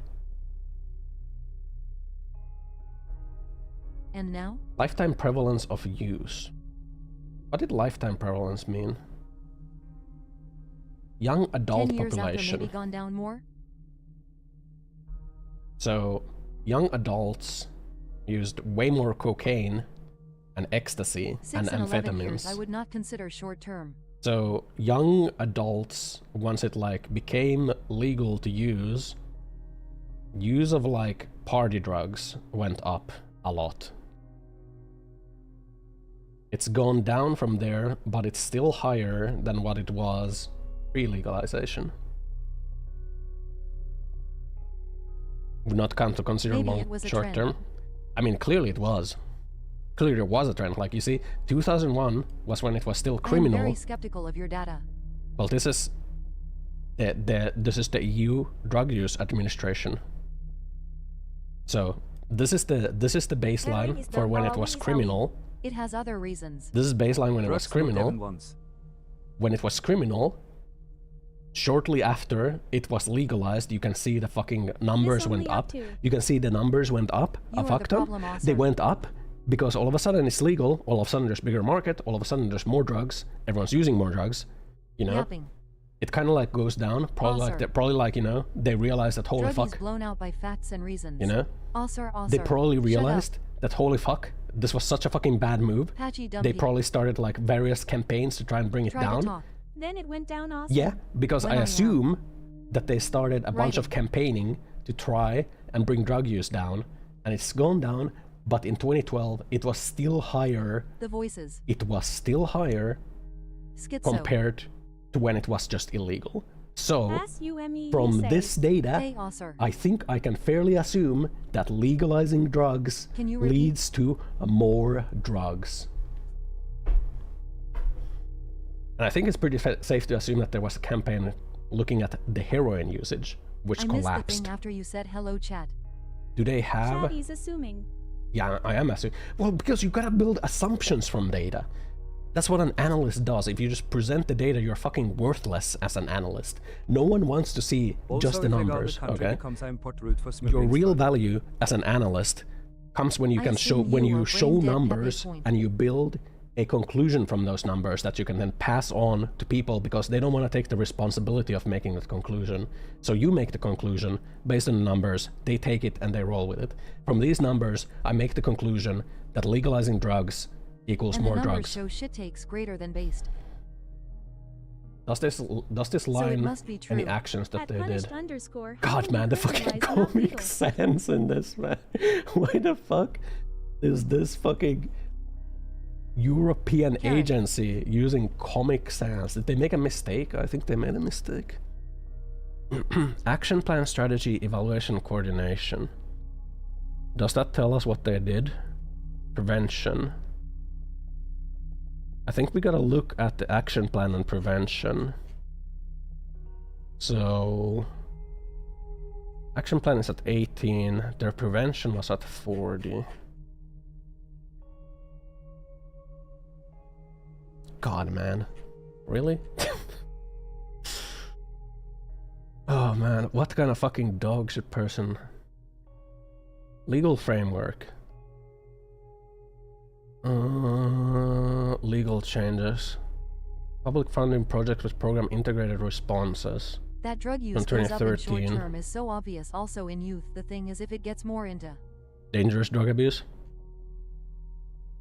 And now? Lifetime prevalence of use. What did lifetime prevalence mean? Young adult 10 years population. After maybe gone down more? So young adults used way more cocaine and ecstasy 6 and 11 amphetamines. years, I would not consider short term. So young adults, once it like became legal to use of like party drugs went up a lot. It's gone down from there, but it's still higher than what it was pre-legalization. Would not come to consider long short term. I mean, clearly it was. Clearly there was a trend. Like you see, 2001 was when it was still criminal. I'm very skeptical of your data. Well, this is the EU Drug Use Administration. So this is the baseline for when it was criminal. It has other reasons. This is baseline when it was criminal. When it was criminal, shortly after it was legalized, you can see the fucking numbers went up. You can see the numbers went up a fuck ton. They went up because all of a sudden it's legal, all of a sudden there's bigger market, all of a sudden there's more drugs, everyone's using more drugs, you know? Yapping. It kind of like goes down, probably like, you know, they realize that holy fuck. Blown out by facts and reasons. You know? Osser. They probably realized that holy fuck, this was such a fucking bad move. They probably started like various campaigns to try and bring it down. Then it went down awesome. Yeah, because I assume that they started a bunch of campaigning to try and bring drug use down, and it's gone down, but in 2012 it was still higher. The voices. It was still higher compared to when it was just illegal. So, from this data, I think I can fairly assume that legalizing drugs leads to more drugs. And I think it's pretty safe to assume that there was a campaign looking at the heroin usage, which collapsed. I missed the thing after you said hello, chat. Do they have... Chat, he's assuming. Yeah, I am assuming. Well, because you gotta build assumptions from data. That's what an analyst does. If you just present the data, you're fucking worthless as an analyst. No one wants to see just the numbers, okay? Your real value as an analyst comes when you can show, when you show numbers and you build a conclusion from those numbers that you can then pass on to people because they don't want to take the responsibility of making that conclusion. So you make the conclusion based on the numbers, they take it and they roll with it. From these numbers, I make the conclusion that legalizing drugs equals and more the numbers drugs. show shit takes greater than based. Does this line any actions that they did? God, man, the fucking Comic Sans in this, man. Why the fuck is this fucking European agency using Comic Sans? Did they make a mistake? I think they made a mistake. Action plan, strategy, evaluation, coordination. Does that tell us what they did? Prevention. I think we gotta look at the action plan and prevention. So action plan is at 18, their prevention was at 40. God, man. Really? Oh man, what kind of fucking dog shit person? Legal framework. Legal changes. Public funding project with program integrated responses. That drug use goes up in short term is so obvious also in youth. The thing is if it gets more into dangerous drug abuse.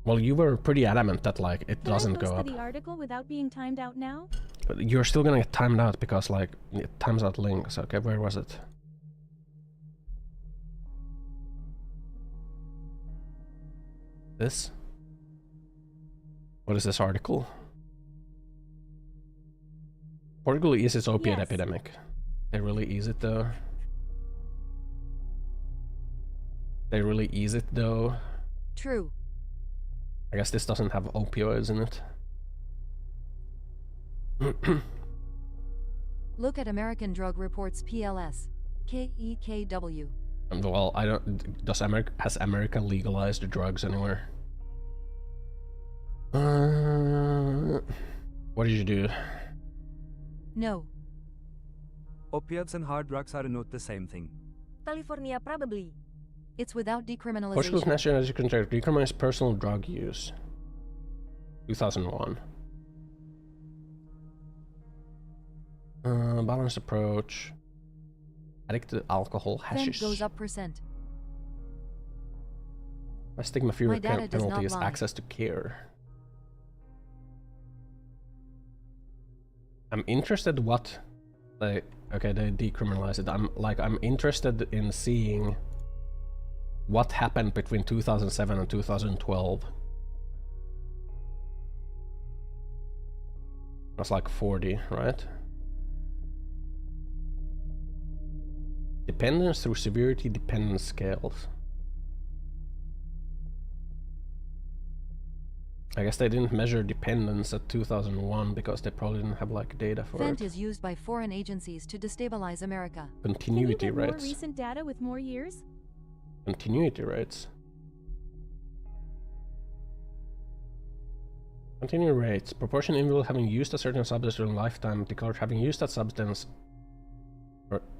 Well, you were pretty adamant that like it doesn't go up. The article without being timed out now? But you're still gonna get timed out because like it times out links. Okay, where was it? This? What is this article? Portugal eases opiate epidemic. They really ease it though. They really ease it though. True. I guess this doesn't have opioids in it. Look at American Drug Reports PLS. KEKW. Well, I don't. Has America legalized drugs anywhere? What did you do? No. Opiates and hard drugs are not the same thing. California probably. It's without decriminalization. Portugal's national education decriminalized personal drug use. 2001. Balanced approach. Addicted to alcohol, hashish. Goes up %. My stigma fear penalty is access to care. I'm interested what they decriminalize it. I'm interested in seeing what happened between 2007 and 2012. That's like 40, right? Dependence through severity dependence scales. I guess they didn't measure dependence at 2001 because they probably didn't have like data for Fent it. is used by foreign agencies to destabilize America. Continuity Can you get rates. more recent data with more years? Continuity rates. Continuity rates. Proportion of individuals having used a certain substance during lifetime declared having used that substance.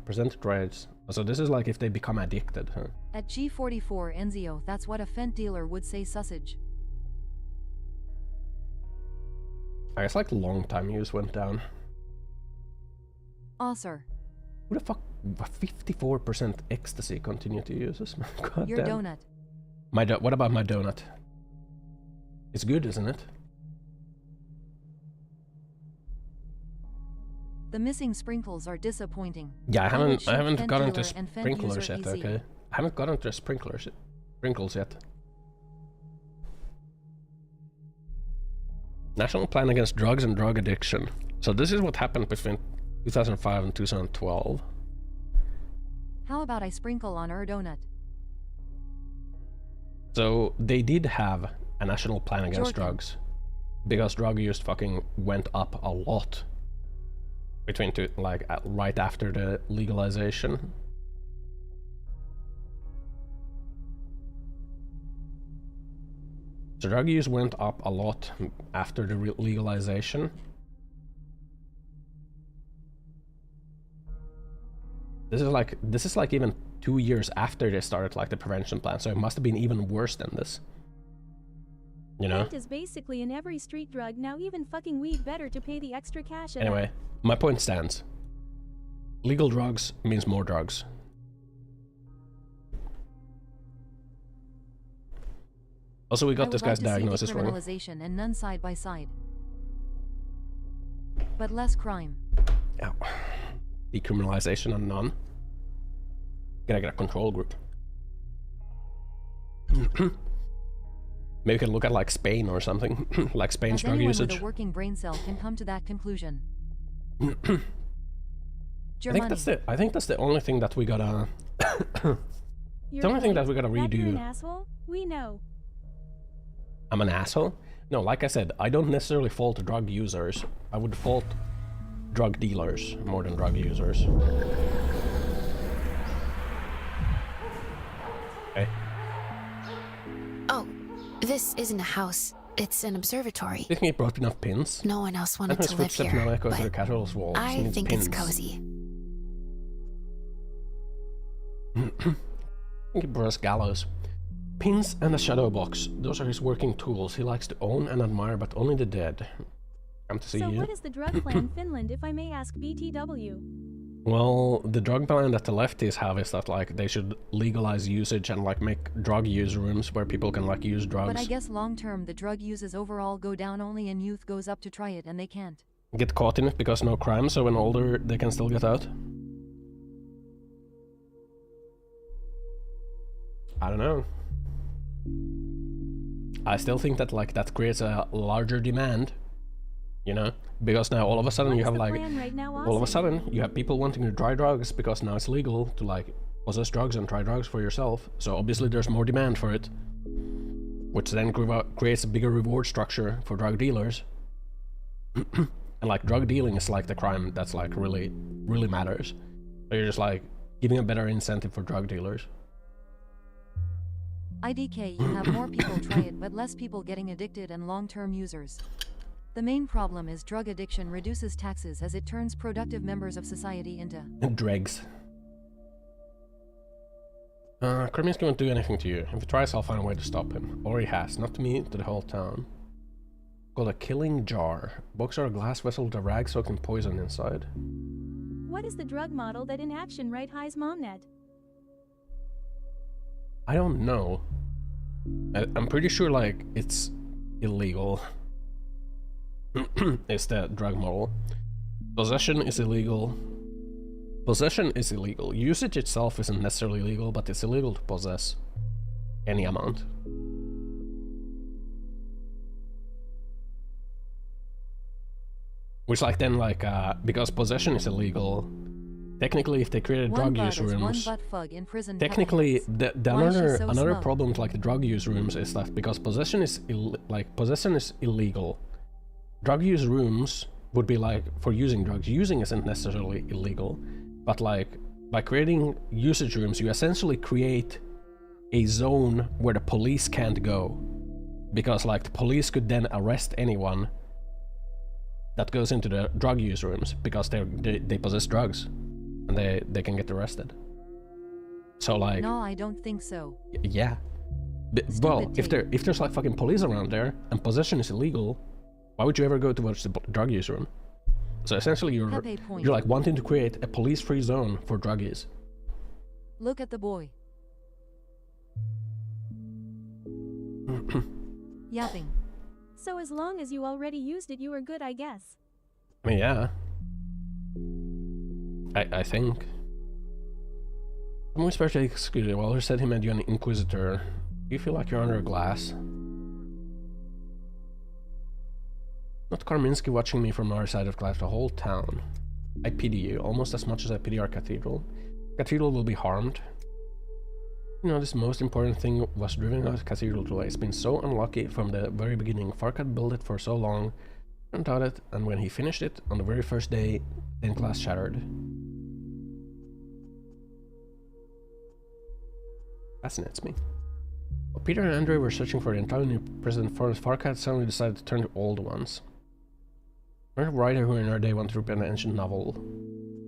Percentage rates. So this is like if they become addicted, huh? At G44 Enzio, that's what a Fent dealer would say sausage. I guess like long time use went down. Sir. Who the fuck? 54% ecstasy continuity uses. God Your damn. donut. What about my donut? It's good, isn't it? The missing sprinkles are disappointing. Yeah, I haven't gotten to sprinklers yet. Okay, I haven't gotten to sprinkles yet. National Plan Against Drugs and Drug Addiction. So this is what happened between 2005 and 2012. How about I sprinkle on her donut? So they did have a national plan against drugs because drug use fucking went up a lot between right after the legalization. So drug use went up a lot after the legalization. This is like even 2 years after they started like the prevention plan, so it must have been even worse than this. You know? Paint is basically in every street drug now, even fucking weed better to pay the extra cash. Anyway, my point stands. Legal drugs means more drugs. Also, we got this guy's diagnosis wrong. Decriminalization and none side by side, but less crime. Ow. Decriminalization and none. Gotta get a control group. Maybe we can look at like Spain or something, like Spain's drug usage. With a working brain cell can come to that conclusion. I think that's the only thing that we gotta. The only thing that we gotta redo. You're an asshole? We know. I'm an asshole? No, like I said, I don't necessarily fault drug users. I would fault drug dealers more than drug users. Okay. Oh, this isn't a house. It's an observatory. Do you think he brought enough pins? No one else wanted to live here, now echo but to the casual's walls. I think pins. it's cozy. I think he brought us gallows. Pins and a shadow box. Those are his working tools. He likes to own and admire, but only the dead. Come to see So you. what is the drug plan Finland, if I may ask BTW? Well, the drug ban that the lefties have is that like they should legalize usage and like make drug use rooms where people can like use drugs. But I guess long term the drug uses overall go down only and youth goes up to try it and they can't. Get caught in it because no crime, so when older they can still get out? I don't know. I still think that like that creates a larger demand, you know, because now all of a sudden you have like all of a sudden you have people wanting to try drugs because now it's legal to like possess drugs and try drugs for yourself. So obviously there's more demand for it, which then creates a bigger reward structure for drug dealers. And like drug dealing is like the crime that's like really matters. So you're just like giving a better incentive for drug dealers. IDK, you have more people try it but less people getting addicted and long-term users. The main problem is drug addiction reduces taxes as it turns productive members of society into dregs. Kreminsky won't do anything to you. If he tries, I'll find a way to stop him. Or he has. Not to me, to the whole town. Called a killing jar. Box are a glass vessel with a rag soaked in poison inside. What is the drug model that in action right highs Momnet? I don't know. I'm pretty sure like it's illegal. It's the drug model. Possession is illegal. Possession is illegal. Usage itself isn't necessarily illegal, but it's illegal to possess any amount. Which like then like because possession is illegal, technically if they created drug use rooms, technically the another problem with like the drug use rooms is that because possession is illegal, drug use rooms would be like for using drugs. Using isn't necessarily illegal, but like by creating usage rooms you essentially create a zone where the police can't go, because like the police could then arrest anyone that goes into the drug use rooms because they possess drugs and they can get arrested. So like no, I don't think so. Yeah. Well, if there's like fucking police around there and possession is illegal, why would you ever go towards the drug use room? So essentially you're like wanting to create a police-free zone for drug use. Look at the boy. Yapping. So as long as you already used it, you were good, I guess. I mean, yeah. I think. I'm especially excused. Waller said he made you an inquisitor. Do you feel like you're under a glass? Not Karminski watching me from our side of glass, the whole town. I pity you, almost as much as I pity our cathedral. Cathedral will be harmed. You know, this most important thing was driving out cathedral today. It's been so unlucky from the very beginning. Farkad built it for so long, and taught it, and when he finished it, on the very first day, then glass shattered. Fascinates me. Peter and Andre were searching for the entirely new President Farcat suddenly decided to turn to old ones. A writer who in her day wanted to reprint an ancient novel.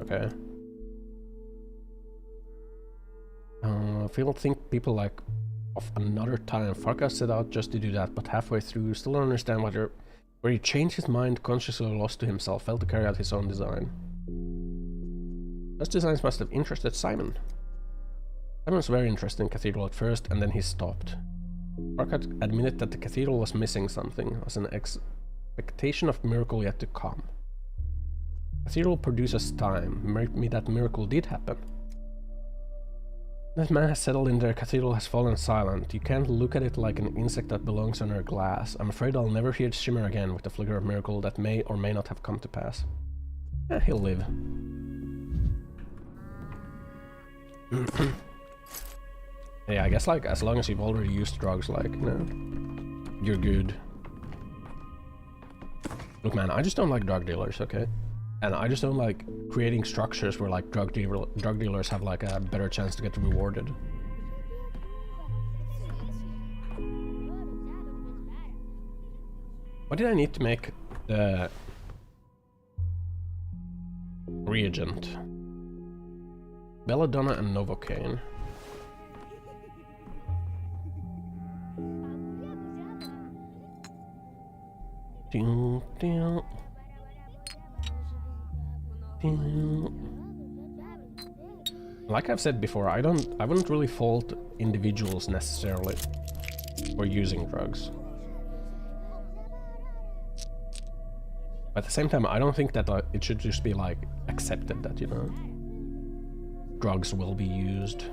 Okay. Think people like of another time. Farkas set out just to do that, but halfway through, still don't understand whether he changed his mind, consciously lost to himself, failed to carry out his own design. Those designs must have interested Simon. Simon was very interested in Cathedral at first, and then he stopped. Farkas admitted that the Cathedral was missing something, was an expectation of miracle yet to come. Cathedral produces time, maybe that miracle did happen. That man has settled in there, Cathedral has fallen silent. You can't look at it like an insect that belongs under glass. I'm afraid I'll never hear it shimmer again with the flicker of miracle that may or may not have come to pass. He'll live. Yeah, I guess like as long as you've already used drugs, like, you know, you're good. Look man, I just don't like drug dealers, okay? And I just don't like creating structures where like drug dealers have like a better chance to get rewarded. What did I need to make the reagent? Belladonna and Novocaine. Ding, ding. Like I've said before, I wouldn't really fault individuals necessarily for using drugs. But at the same time, I don't think that it should just be like accepted that, you know, drugs will be used.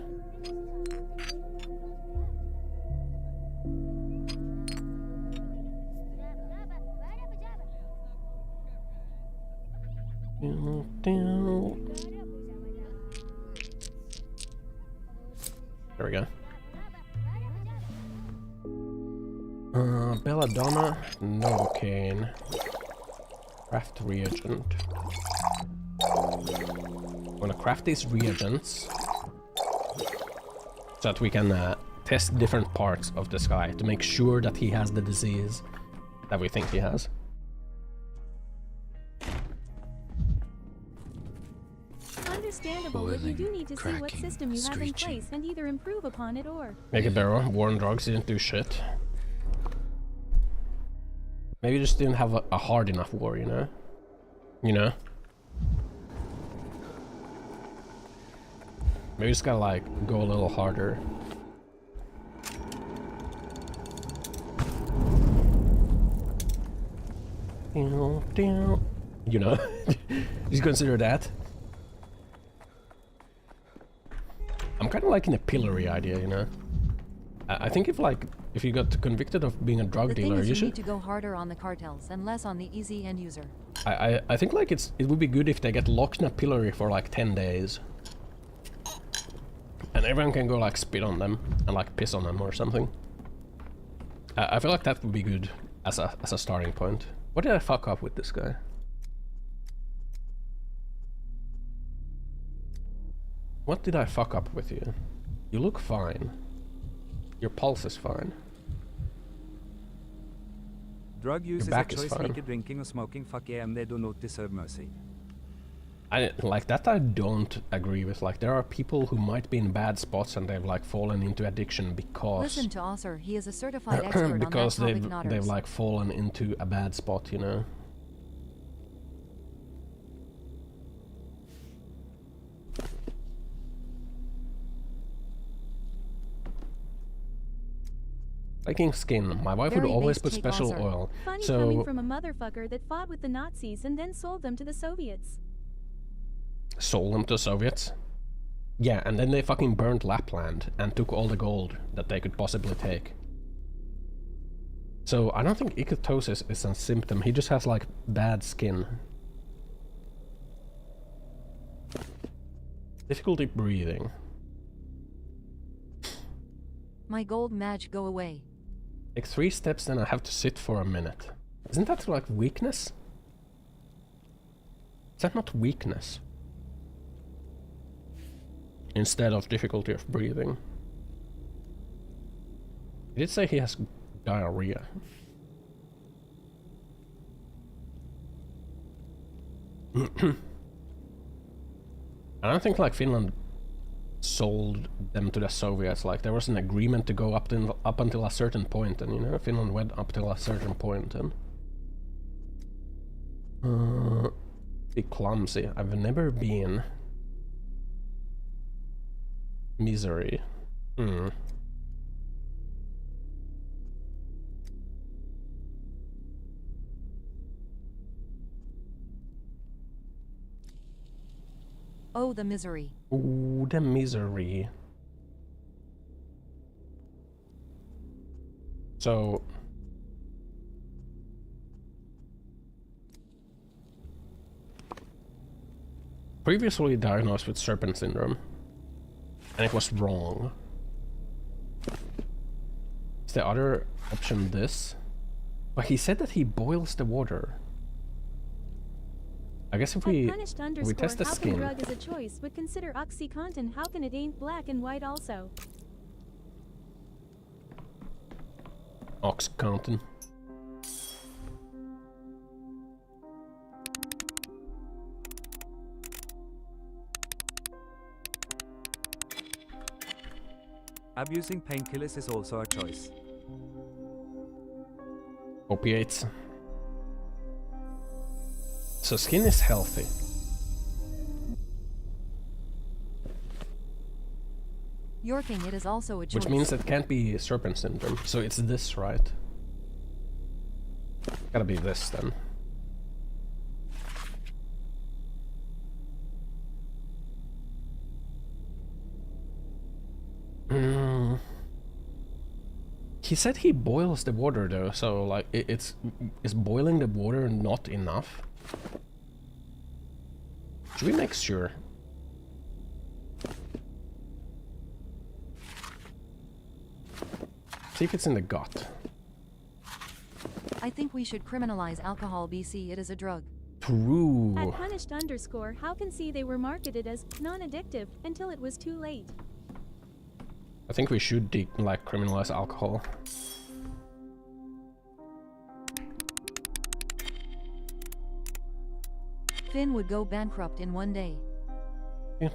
There we go. Belladonna, Novocaine, craft reagent. I'm gonna craft these reagents so that we can test different parts of this guy to make sure that he has the disease that we think he has. Understandable, but you do need to see what system you have in place and either improve upon it or... Make it better. War on drugs didn't do shit. Maybe you just didn't have a hard enough war, you know? You know? Maybe you just gotta like go a little harder. You know? Just consider that. I'm kind of liking the pillory idea, you know. I think if you got convicted of being a drug dealer, you should need to go harder on the cartels and less on the easy end user. I think like it would be good if they get locked in a pillory for like 10 days, and everyone can go like spit on them and like piss on them or something. I feel like that would be good as a starting point. What did I fuck up with this guy? What did I fuck up with you? You look fine. Your pulse is fine. Drug use is a choice like drinking or smoking. Fuck yeah, and they do not deserve mercy. Like that I don't agree with. Like there are people who might be in bad spots and they've like fallen into addiction because... Listen to Ossan, he is a certified expert because on that topic, they've like fallen into a bad spot, you know? Liking skin. My wife would always put special oil. Funny coming from a motherfucker that fought with the Nazis and then sold them to the Soviets. Sold them to the Soviets? Yeah, and then they fucking burnt Lapland and took all the gold that they could possibly take. So I don't think ichthyosis is a symptom, he just has like bad skin. Difficulty breathing. My gold match go away. Take 3 steps, then I have to sit for a minute. Isn't that like weakness? Is that not weakness? Instead of difficulty of breathing. He did say he has diarrhea. I don't think like Finland sold them to the Soviets. Like there was an agreement to go up until a certain point, and you know Finland went up till a certain point, and be clumsy. I've never been. Misery. Oh, the misery. Ooh, the misery. So... previously diagnosed with serpent syndrome. And it was wrong. Is the other option this? But he said that he boils the water. I guess if we test the skin. How can drug is a choice, but consider OxyContin. How can it ain't black and white also? OxyContin. Abusing painkillers is also a choice. Opiates. So skin is healthy. Yorking it is also a choice. Which means it can't be serpent syndrome. So it's this, right? Gotta be this then. He said he boils the water though, so like is boiling the water not enough? Should we make sure? See if it's in the gut. I think we should criminalize alcohol, BC. It is a drug. True. At Punished _ how can see they were marketed as non-addictive until it was too late? I think we should like criminalize alcohol. Finn would go bankrupt in one day. You're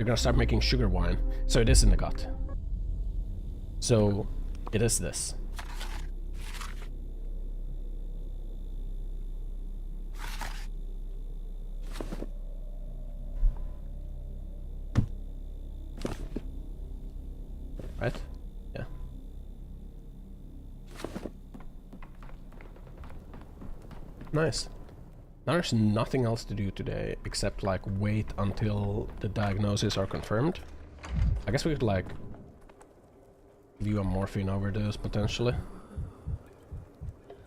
gonna start making sugar wine. So it is in the gut. So it is this. Right? Yeah. Nice. Now there's nothing else to do today except like wait until the diagnoses are confirmed. I guess we could like view a morphine overdose potentially.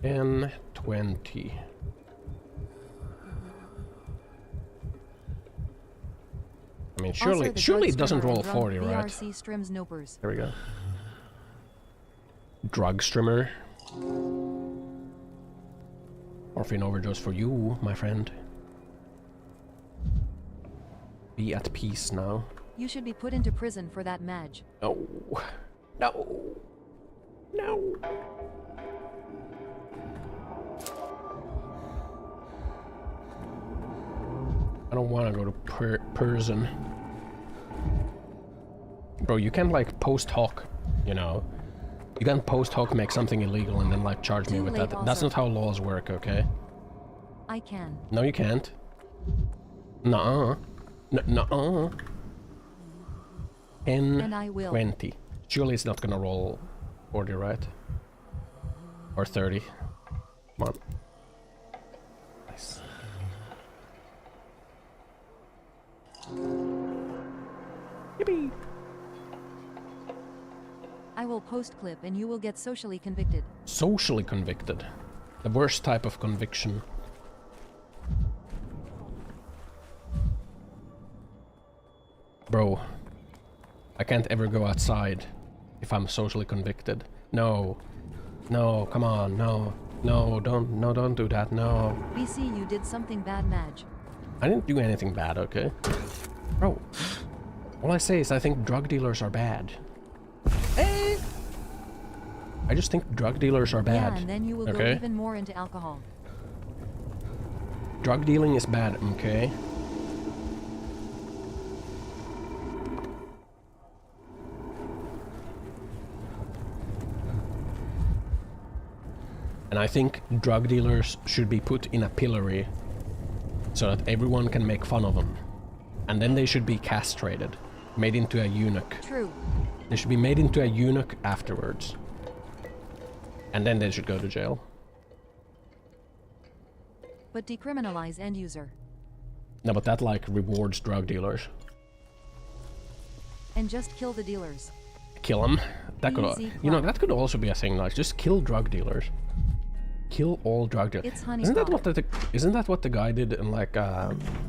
N20. I mean, surely it doesn't roll 40, right? There we go. Drug strimmer. Morphine overdose for you, my friend. Be at peace now. You should be put into prison for that, Madge. No. No. No. I don't want to go to prison. Bro, you can't like post hoc, you know. You can't post hoc make something illegal and then like charge me with that. That's not how laws work, okay? I can. No, you can't. Nuh-uh. Nuh-uh. N20. Surely it's not gonna roll 40, right? Or 30. Come on. Nice. Yippee! I will post clip and you will get socially convicted. Socially convicted? The worst type of conviction. Bro, I can't ever go outside if I'm socially convicted. No. No, come on, no. No, don't do that, no. BC, you did something bad, Madge. I didn't do anything bad, okay? Bro, all I say is I think drug dealers are bad. Hey! I just think drug dealers are bad. Yeah, and then you will go even more into alcohol. Drug dealing is bad, okay? And I think drug dealers should be put in a pillory so that everyone can make fun of them. And then they should be castrated, made into a eunuch. True. They should be made into a eunuch afterwards. And then they should go to jail. But decriminalize end user. No, but that like rewards drug dealers. And just kill the dealers. Kill them. That could, you know, that could also be a thing. Like, just kill drug dealers. Kill all drug dealers. Isn't that what the guy did in like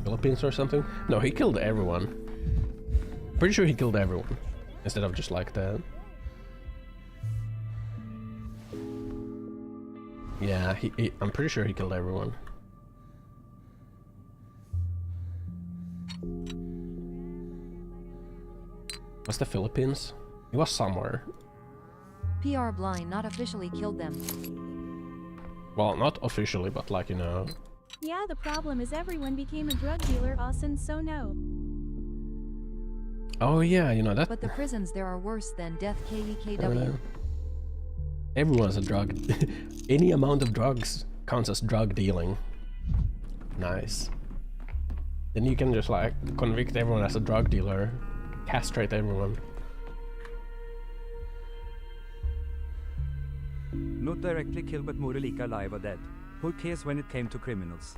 Philippines or something? No, he killed everyone. Pretty sure he killed everyone instead of just like the. Yeah, I'm pretty sure he killed everyone. What's the Philippines? He was somewhere. PR blind not officially killed them. Well, not officially, but like, you know. Yeah, the problem is everyone became a drug dealer, Ossan, so no. Oh yeah, you know that. But the prisons there are worse than death KEKW. Everyone's a drug. Any amount of drugs counts as drug dealing. Nice. Then you can just like convict everyone as a drug dealer, castrate everyone. Not directly kill, but more like alive or dead. Who cares when it came to criminals?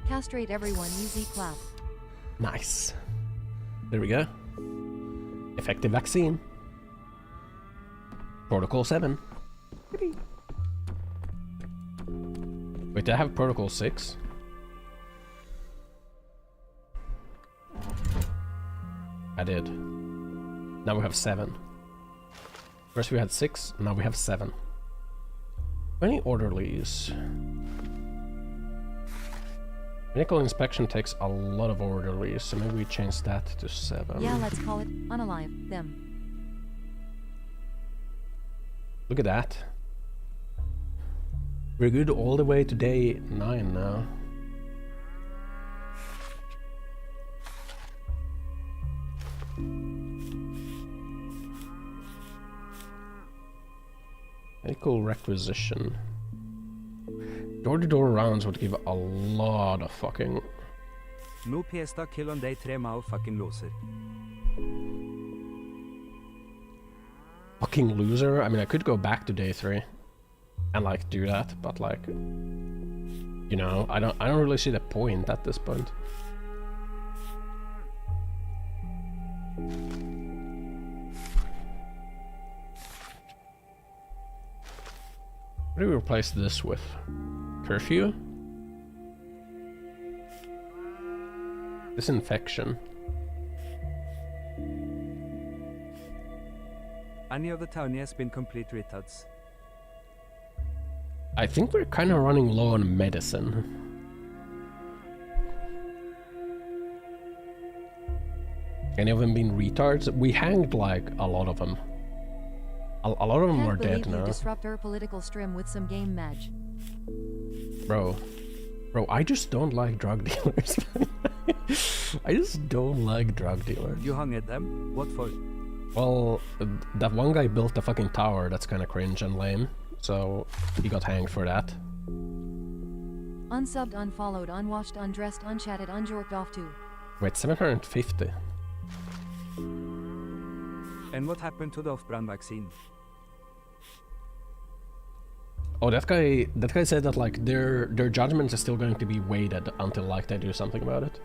Castrate everyone, easy clap. Nice. There we go. Effective vaccine. Protocol 7. Wait, do I have Protocol 6? I did. Now we have 7. First we had 6, now we have 7. Many orderlies. Medical inspection takes a lot of orderlies, so maybe we change that to 7. Yeah, let's call it unalive them. Look at that. We're good all the way to day 9 now. Medical requisition. Door-to-door rounds would give a lot of fucking... No pesta kill on day 3 mao fucking loser. Fucking loser? I mean, I could go back to day 3 and like do that, but like, you know, I don't really see the point at this point. What do we replace this with? Curfew? Disinfection. Any of the town has been complete retards. I think we're kind of running low on medicine. Any of them been retards? We hanged like a lot of them. A lot of them are dead now. Disrupt our political stream with some game match. Bro, I just don't like drug dealers. I just don't like drug dealers. You hung at them? What for? Well, that one guy built a fucking tower that's kind of cringe and lame, so he got hanged for that. Unsubbed, unfollowed, unwatched, undressed, unchatted, unjorked off to. Wait, 750. And what happened to the off-brand vaccine? Oh, that guy said that like their judgments are still going to be weighted until like they do something about it.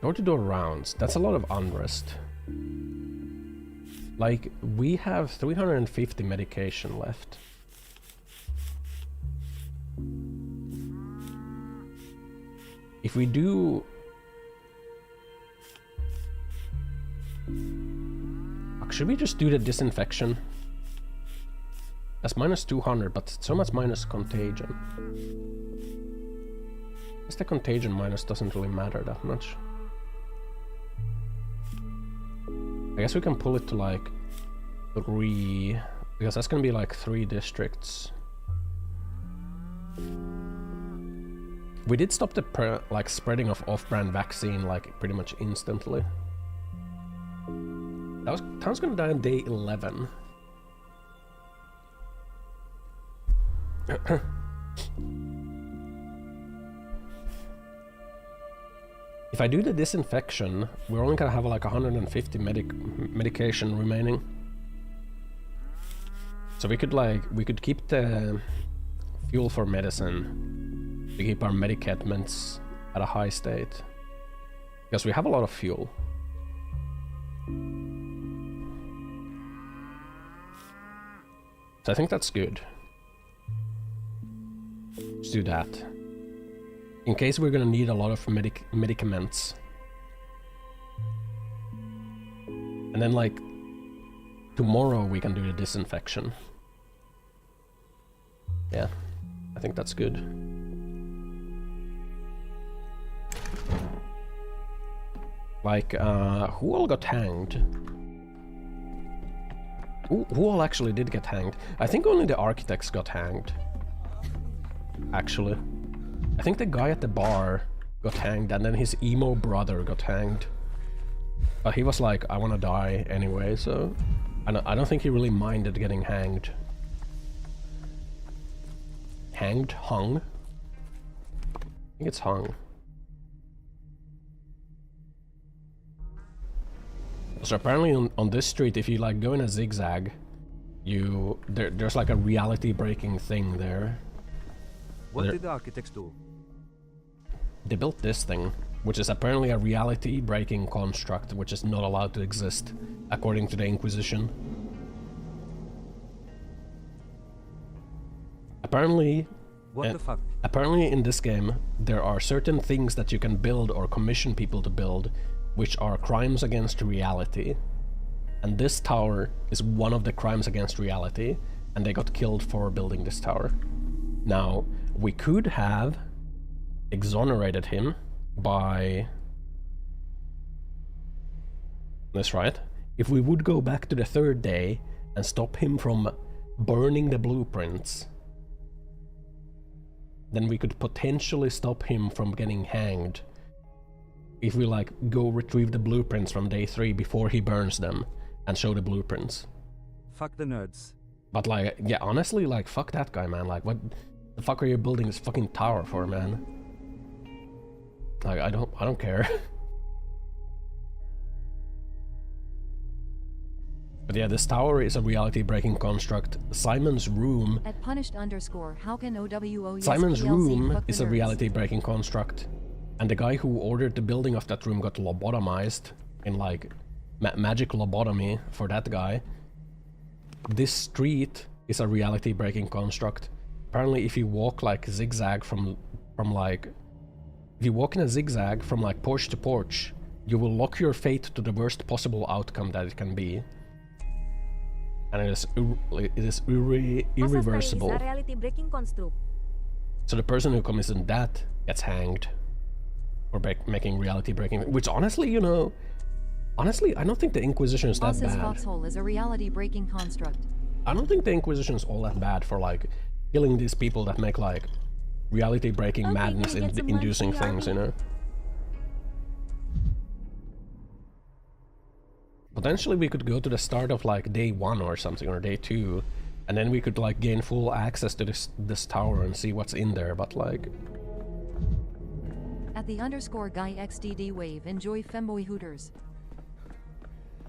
Door-to-door rounds. That's a lot of unrest. Like, we have 350 medication left. If we do... Should we just do the disinfection? That's minus 200, but so much minus contagion. I guess the contagion minus doesn't really matter that much. I guess we can pull it to like 3, because that's gonna be like 3 districts. We did stop the like spreading of off-brand vaccine like pretty much instantly. Town's gonna die on day 11. If I do the disinfection, we're only gonna have like 150 medication remaining. So we could keep the fuel for medicine. We keep our medicaments at a high state. Because we have a lot of fuel. So I think that's good. Let's do that. In case we're gonna need a lot of medicaments. And then like tomorrow we can do the disinfection. Yeah, I think that's good. Like, who all got hanged? Who all actually did get hanged? I think only the architects got hanged. Actually. I think the guy at the bar got hanged, and then his emo brother got hanged. But he was like, I wanna die anyway, so... I don't think he really minded getting hanged. Hanged? Hung? I think it's hung. So apparently on this street, if you like go in a zigzag, there's like a reality-breaking thing there. What did the architects do? They built this thing, which is apparently a reality-breaking construct, which is not allowed to exist, according to the Inquisition. Apparently... What the fuck? Apparently in this game, there are certain things that you can build or commission people to build, which are crimes against reality. And this tower is one of the crimes against reality, and they got killed for building this tower. Now, we could have exonerated him by... That's right. If we would go back to the 3rd day and stop him from burning the blueprints, then we could potentially stop him from getting hanged. If we like go retrieve the blueprints from day 3 before he burns them and show the blueprints. Fuck the nerds. But like, yeah, honestly, like, fuck that guy, man. Like, what the fuck are you building this fucking tower for, man? Like, I don't care. But yeah, this tower is a reality-breaking construct. Simon's room... At punished_, how can OWO use Simon's PLC room is a nerds? reality-breaking construct. And the guy who ordered the building of that room got lobotomized in like magic lobotomy for that guy. This street is a reality-breaking construct. Apparently, if you walk like zigzag from like, if you walk in a zigzag from like porch to porch, you will lock your fate to the worst possible outcome that it can be. And it is irreversible. So the person who commits that gets hanged. Or making reality-breaking, which honestly, you know, honestly, I don't think the Inquisition is that Boss's bad. foxhole is a reality-breaking construct. I don't think the Inquisition is all that bad for like killing these people that make like reality-breaking madness inducing things, you know. Potentially we could go to the start of like day 1 or something, or day 2, and then we could like gain full access to this tower and see what's in there, but like... At the _guy XDD wave, enjoy femboy hooters.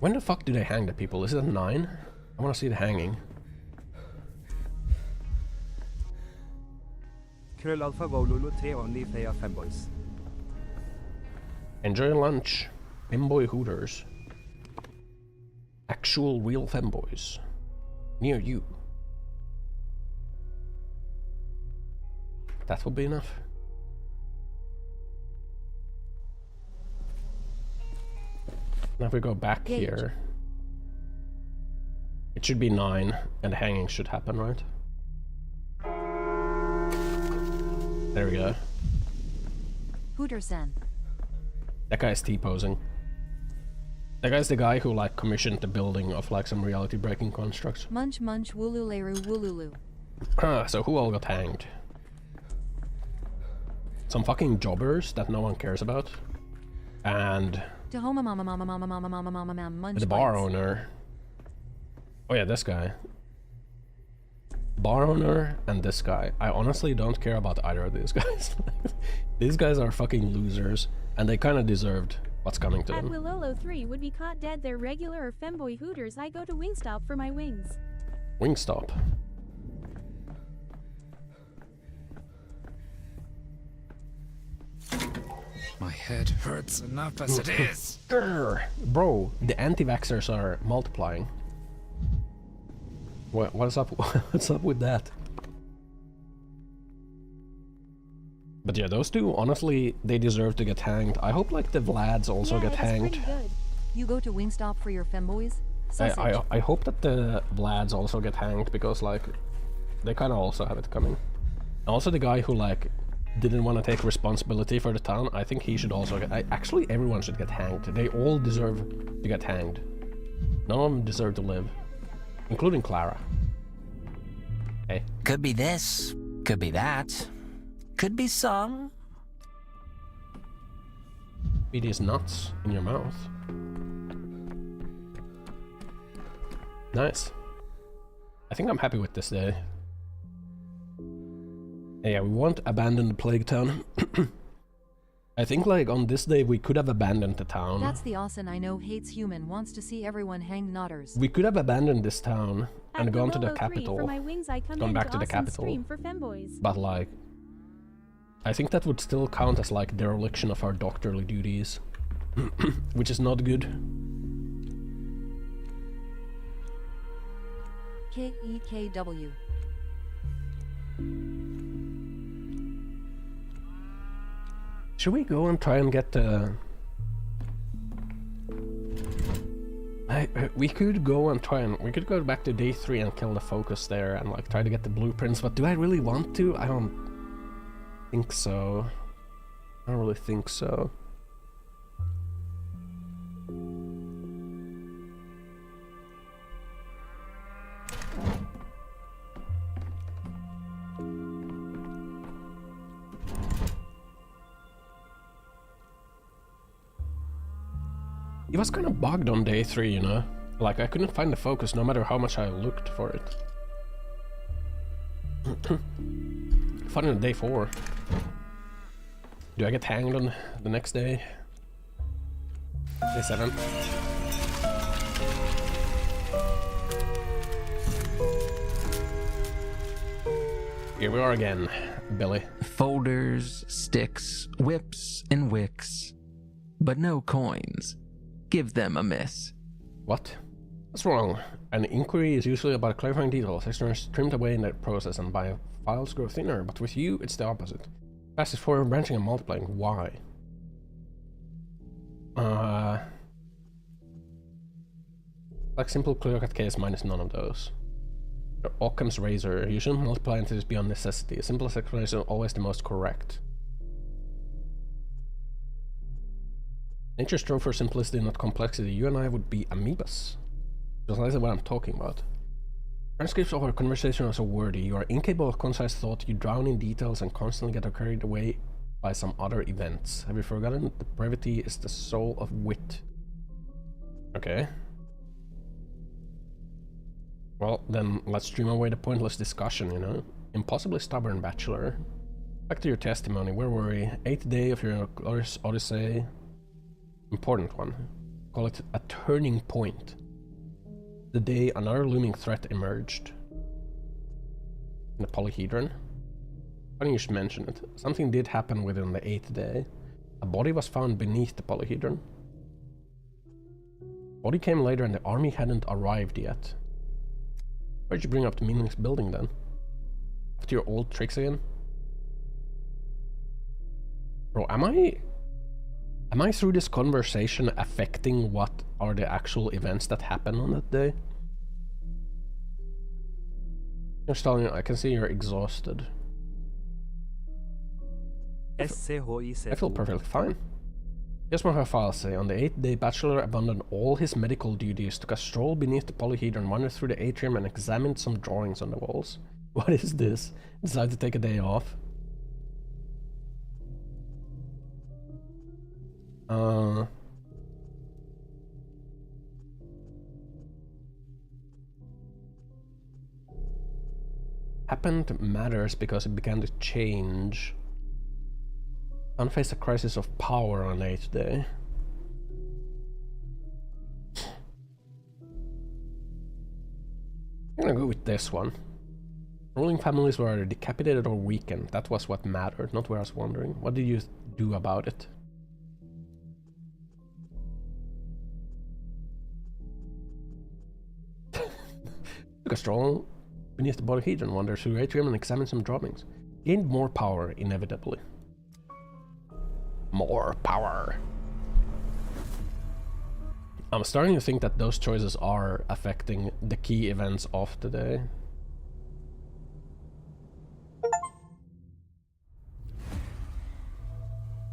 When the fuck do they hang the people? Is it at 9? I wanna see the hanging. Krøllalfa Vololo 3 only Freya femboys. Enjoy lunch. Femboy hooters. Actual real femboys. Near you. That would be enough. Now if we go back here, it should be 9, and the hanging should happen, right? There we go. Hootersen. That guy's T-posing. That guy's the guy who like commissioned the building of like some reality breaking constructs. Munch munch woolooleru woolulu. So who all got hanged? Some fucking jobbers that no one cares about. And Tahoma mama mama mama mama mama mama mama munch. the bar owner. Oh yeah, this guy. Bar owner and this guy. I honestly don't care about either of these guys. These guys are fucking losers, and they kind of deserved what's coming to At them. Willolo 3 would be caught dead. They're regular or femboy hooters. I go to Wingstop for my wings. Wingstop. My head hurts enough as it is. Bro, the anti-vaxxers are multiplying. What's up? What's up with that? But yeah, those two, honestly, they deserve to get hanged. I hope like the Vlads also get hanged. Good. You go to Wingstop for your femboys? I hope that the Vlads also get hanged, because like they kind of also have it coming. Also the guy who like didn't want to take responsibility for the town, I think he should also get... actually everyone should get hanged. They all deserve to get hanged. None of them deserve to live. Including Clara. Hey. Could be this, could be that, could be some. Be these nuts in your mouth. Nice. I think I'm happy with this day. Yeah, we won't abandon the plague town. I think like on this day we could have abandoned the town. That's the Ossan I know hates human, wants to see everyone hang nodders. We could have abandoned this town and At gone to the Willolo 3 capital. for my wings, I come Gone back to the Ossan's capital. stream for femboys. But like, I think that would still count as like dereliction of our doctorly duties. Which is not good. KEKW. Should we go and try and get the... we could go and try and... We could go back to day 3 and kill the focus there and like try to get the blueprints, but do I really want to? I don't think so. I don't really think so. It was kind of bugged on day 3, you know? Like, I couldn't find the focus no matter how much I looked for it. Fun on day 4. Do I get hanged on the next day? Day 7. Here we are again, Billy. Folders, sticks, whips, and wicks. But no coins. Give them a miss. What? What's wrong? An inquiry is usually about clarifying details. Externals trimmed away in the process and by files grow thinner, but with you, it's the opposite. Fast is forward, branching and multiplying. Why? Like simple clear-cut case minus none of those. Occam's razor. You shouldn't multiply until it's beyond necessity. A simplest explanation is always the most correct. Nature strove for simplicity, not complexity. You and I would be amoebas. Precisely what I'm talking about. Transcripts of our conversation are so wordy. You are incapable of concise thought. You drown in details and constantly get carried away by some other events. Have you forgotten that brevity is the soul of wit? Okay. Well, then let's dream away the pointless discussion, you know? Impossibly stubborn bachelor. Back to your testimony. Where were we? 8th day of your glorious odyssey. Important one. Call it a turning point. The day another looming threat emerged. The polyhedron. Funny you should mention it. Something did happen within the 8th day. A body was found beneath the polyhedron. Body came later and the army hadn't arrived yet. Why'd you bring up the meaningless building then? After your old tricks again? Bro, am I through this conversation affecting what are the actual events that happen on that day? You're Stalin, I can see you're Here's what her files say. On the 8th day, Bachelor abandoned all his medical duties, took a stroll beneath the polyhedron, wandered through the atrium, and examined some drawings on the walls. What is this? Decided to take a day off. Happened matters because it began to change. Unfaced a crisis of power on 8th day. I'm gonna go with this one. Ruling families were either decapitated or weakened. That was what mattered, not what I was wondering. What did you do about it? Took a stroll beneath the polyhedron, wandered through the atrium and examined some drawings. Gained more power, inevitably. More power. I'm starting to think that those choices are affecting the key events of today.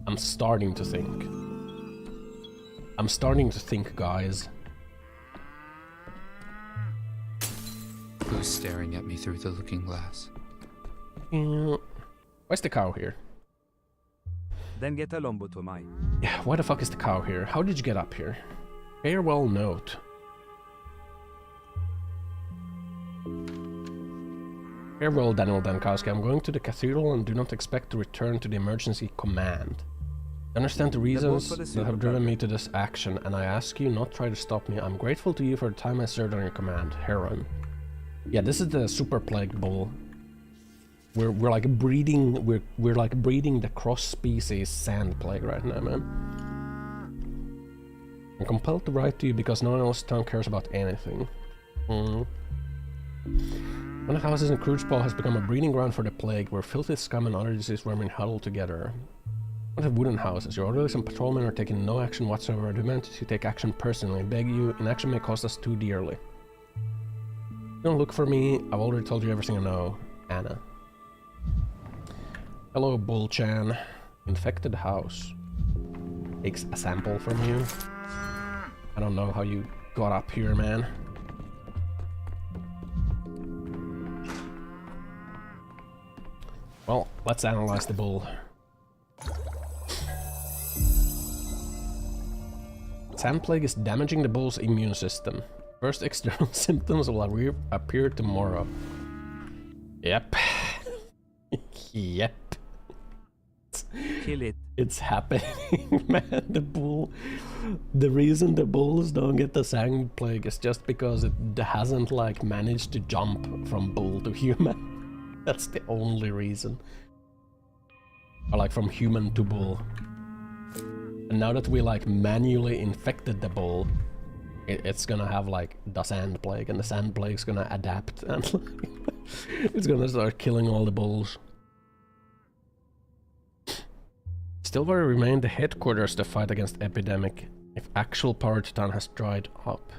I'm starting to think, guys. Who's staring at me through the looking glass? Yeah. Why's the cow here? Then get a lombo to my. Yeah, why the fuck is the cow here? How did you get up here? Farewell note. Farewell, Daniel Dankowski. I'm going to the cathedral and do not expect to return to the emergency command. I understand the reasons that have driven me to this action, and I ask you not try to stop me. I'm grateful to you for the time I served on your command. Heron. Yeah, this is the super plague bull. We're like breeding we're like breeding the cross-species sand plague right now, man. I'm compelled to write to you because no one else in town cares about anything. One of the houses in Cruiseball has become a breeding ground for the plague, where filthy scum and other disease vermin huddle together. One of the wooden houses. Your orderlies and patrolmen are taking no action whatsoever. I demand that you take action personally. I beg you, inaction may cost us too dearly. Don't look for me. I've already told you everything I know. Anna. Hello, Bull-chan. Infected house. Takes a sample from you. I don't know how you got up here, man. Well, let's analyze the bull. Sand plague is damaging the bull's immune system. First external symptoms will appear tomorrow. Yep. Yep. Kill it. It's happening, man. The reason the bulls don't get the sand plague is just because it hasn't like managed to jump from bull to human. That's the only reason. Or like from human to bull. And now that we like manually infected the bull, it's gonna have like the sand plague, and the sand plague's gonna adapt and like, it's gonna start killing all the bulls. Stillwater remained the headquarters to fight against epidemic if actual power to town has dried up.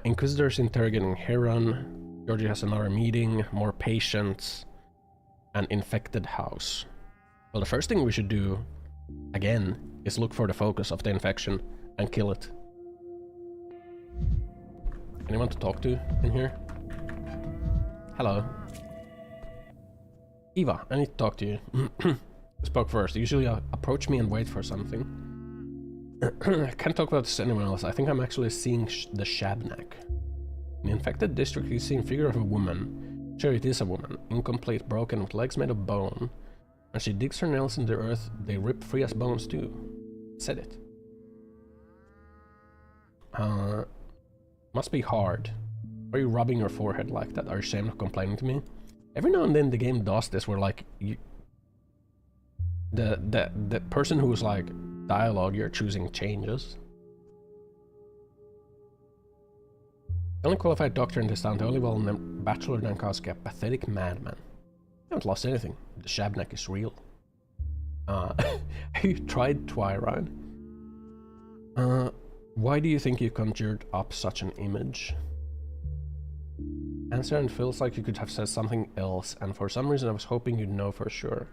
Inquisitors interrogating Heron. Georgie has another meeting, more patients, and infected house. Well, the first thing we should do, again, is look for the focus of the infection and kill it. Anyone to talk to in here? Hello. Eva, I need to talk to you. Spoke first. Usually approach me and wait for something. I can't talk about this to anyone else. I think I'm actually seeing the Shabnak. In the infected district, you see a figure of a woman. Sure, it is a woman. Incomplete, broken, with legs made of bone. When she digs her nails in the earth, they rip free as bones too. Said it. Must be hard. Why are you rubbing your forehead like that? Are you ashamed of complaining to me? Every now and then the game does this where like the person who's like dialogue you're choosing changes. The only qualified doctor in this town, the only well-named Bachelor Dankowski, a pathetic madman. You haven't lost anything. The Shabnak is real. Have you tried Twyrine? Why do you think you conjured up such an image? Answer, and feels like you could have said something else, and for some reason I was hoping you'd know for sure.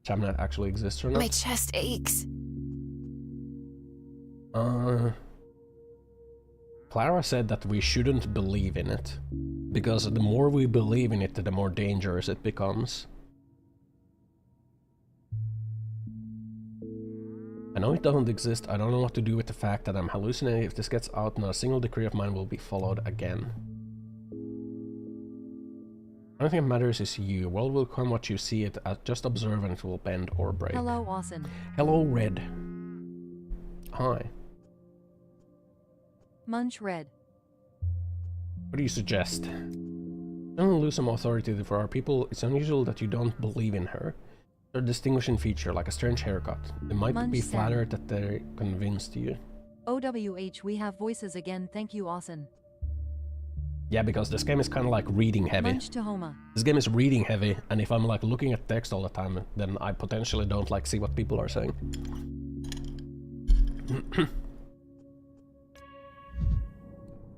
Shabnak actually exists or not? My chest aches. Clara said that we shouldn't believe in it, because the more we believe in it, the more dangerous it becomes. I know it doesn't exist, I don't know what to do with the fact that I'm hallucinating. If this gets out, not a single decree of mine will be followed again. The only thing that matters is you. World will come what you see it, just observe and it will bend or break. Hello, Ossan. Hello, Red. Hi. Munch Red. What do you suggest? I'm gonna lose some authority for our people. It's unusual that you don't believe in her. They're a distinguishing feature, like a strange haircut. They might Munch be Sam. flattered that they convinced you. OWH, we have voices again, thank you, Ossan. Yeah, because this game is kind of like reading heavy. Munch Tahoma. This game is reading heavy, and if I'm like looking at text all the time, then I potentially don't like see what people are saying.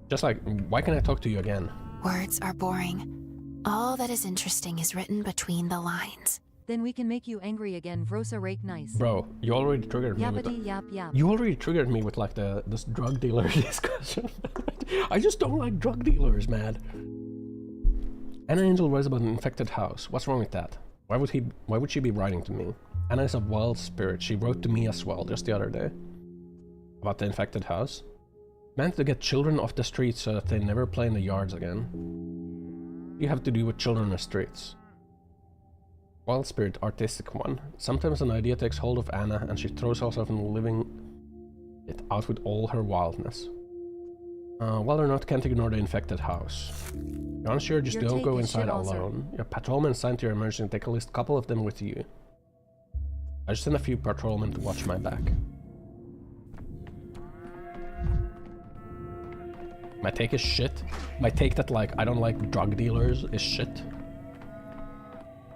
Just like, why can't I talk to you again? Words are boring. All that is interesting is written between the lines. Then we can make you angry again, Vrosa rake nice. Bro, you already triggered me with Yappity yap yap. You already triggered me with like this drug dealer discussion. I just don't like drug dealers, man. Anna Angel writes about an infected house. What's wrong with that? Why would she be writing to me? Anna is a wild spirit. She wrote to me as well just the other day. About the infected house. Meant to get children off the streets so that they never play in the yards again. What do you have to do with children in the streets? Wild spirit, artistic one. Sometimes an idea takes hold of Anna and she throws herself into living it out with all her wildness. Well or not, can't ignore the infected house. You're unsure, just don't go inside alone. Your patrolmen assigned to your emergency, take at least a couple of them with you. I just sent a few patrolmen to watch my back. My take is shit. My take that like I don't like drug dealers is shit.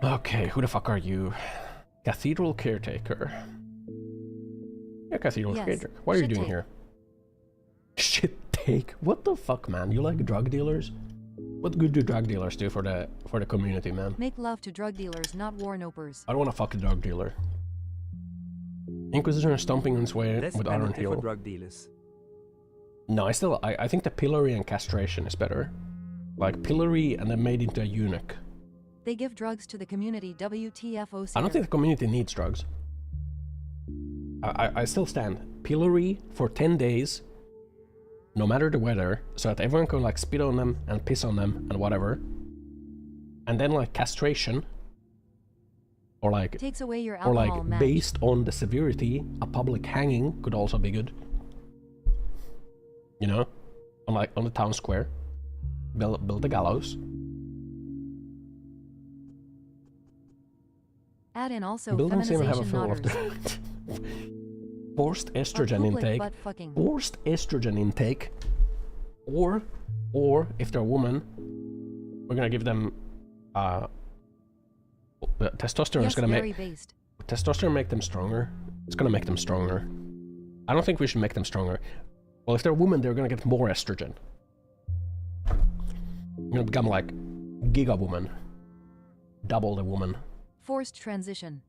Okay, who the fuck are you? Cathedral caretaker. Yeah, cathedral caretaker. What are you doing here? Shit take? What the fuck, man? You like drug dealers? What good do drug dealers do for the community, man? Make love to drug dealers, not war nopers. I don't want to fuck a drug dealer. Inquisition is stomping on its way with Iron Heel. For drug dealers. No, I think the pillory and castration is better. Like pillory and then made into a eunuch. They give drugs to the community, WTFOC. I don't think the community needs drugs. I still stand. Pillory for 10 days, no matter the weather, so that everyone can like spit on them and piss on them and whatever. And then like castration, or like takes away your alcohol match. Based on the severity, a public hanging could also be good. You know, on the town square, build the gallows. Add in also Buildings seem to have a feminization feel of nodders. Forced estrogen intake. Forced estrogen intake. Or if they're a woman, we're gonna give them testosterone is gonna make testosterone make them stronger. It's gonna make them stronger. I don't think we should make them stronger. Well, if they're a woman, they're gonna get more estrogen. You're gonna become like Giga Woman. Double the woman. Forced transition.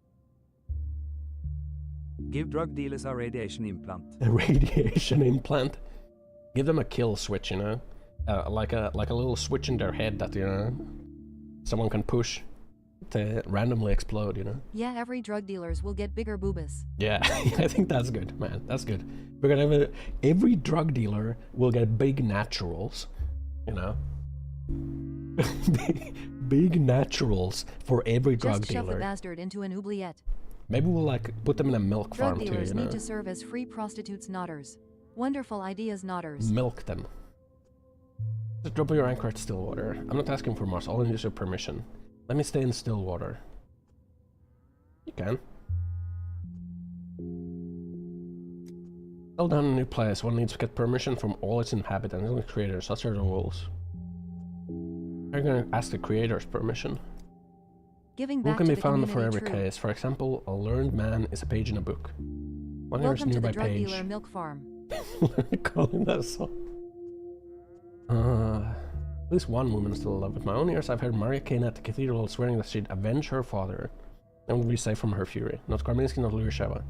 Give drug dealers a radiation implant. A radiation implant? Give them a kill switch, you know? Like a little switch in their head that, you know, someone can push to randomly explode, you know? Yeah, every drug dealers will get bigger boobas. Yeah, I think that's good, man. That's good. We're gonna have every drug dealer will get big naturals, you know? Big naturals for every drug Just shove dealer. the bastard into an oubliette. Maybe we'll like put them in a milk Drug farm too, dealers you know? need to serve as free prostitutes nodders. Wonderful ideas nodders. Milk them. Just drop your anchor at Stillwater. I'm not asking for much, I'll use your permission. Let me stay in Stillwater. You can. Settle down in a new place. One needs to get permission from all its inhabitants and creators, such are the rules. Are you gonna ask the creators permission? Giving Who back can to be the found for community every true. case? For example, a learned man is a page in a book. One here is Welcome to nearby the drug page. dealer milk farm. Calling that a song. At least one woman is still alive. With my own ears, I've heard Maria Kane at the cathedral swearing that she'd avenge her father. And will be safe from her fury. Not Karminski, not Lurisheva.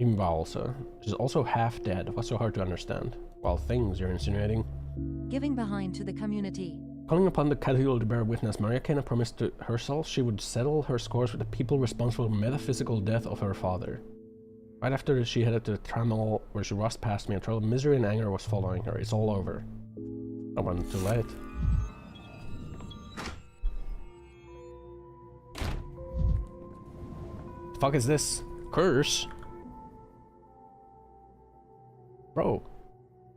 Imba also. She's also half dead. What's so hard to understand? Well, things you're insinuating. Giving behind to the community. Calling upon the cathedral to bear witness, Maria Kena promised to herself she would settle her scores with the people responsible for the metaphysical death of her father. Right after she headed to the Trammel, where she rushed past me and trail of misery and anger was following her. It's all over. I wasn't too late. The fuck is this? Curse? Bro,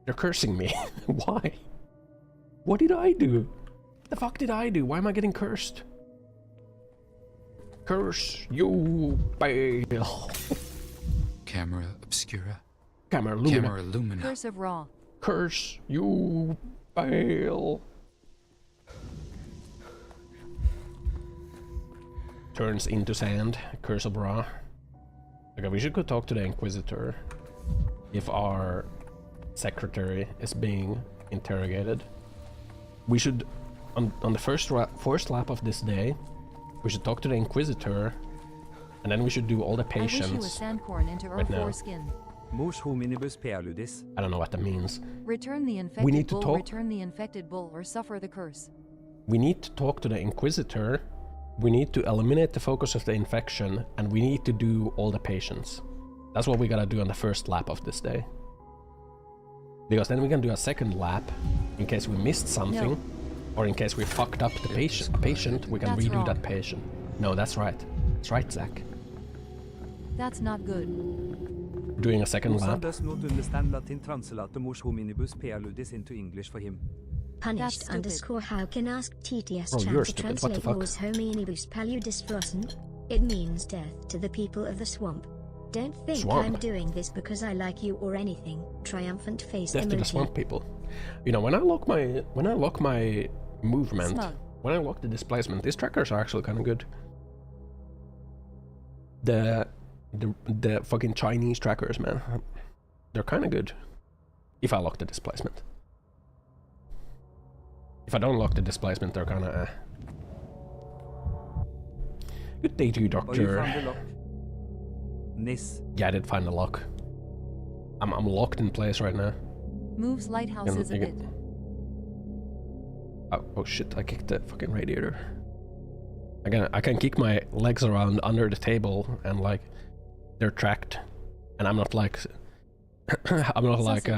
they're cursing me. Why? What did I do? What the fuck did I do? Why am I getting cursed? Curse you, Bale. Camera obscura. Camera lumina. Camera lumina. Curse of Ra. Curse you, Bale. Turns into sand. Curse of Ra. Okay, we should go talk to the Inquisitor if our secretary is being interrogated. We should, on the first lap of this day, we should talk to the Inquisitor, and then we should do all the patients. I wish you a sandcorn into her foreskin. Mors hominibus perludis. I don't know what that means. Return the infected bull, return the infected bull, or suffer the curse. We need to talk to the Inquisitor, we need to eliminate the focus of the infection, and we need to do all the patients. That's what we gotta do on the first lap of this day. Because then we can do a second lap, in case we missed something, or in case we fucked up the patient, we can redo that patient. No, that's right. That's right, Zach. That's not good. Doing a second Ossan lap. does not understand Latin. Translate mors hominibus perludis into English for him. Punished underscore how can ask TTS Oh, chan you're to stupid. What the translate fuck? mors hominibus paludis flossen. It means death to the people of the swamp. Don't think Swamp. I'm doing this because I like you or anything. Triumphant face Death to the emoji. swamp people. You know, when I lock my movement, Smug. when I lock the displacement, these trackers are actually kind of good. The fucking Chinese trackers, man, they're kind of good. If I lock the displacement. If I don't lock the displacement, they're kind of Good day to you, Oh, you Doctor. found the lock. Nis. Yeah, I did find the lock. I'm locked in place right now. Moves lighthouses a bit. Oh shit, I kicked the fucking radiator. I can kick my legs around under the table and like they're tracked. And I'm not like I'm not like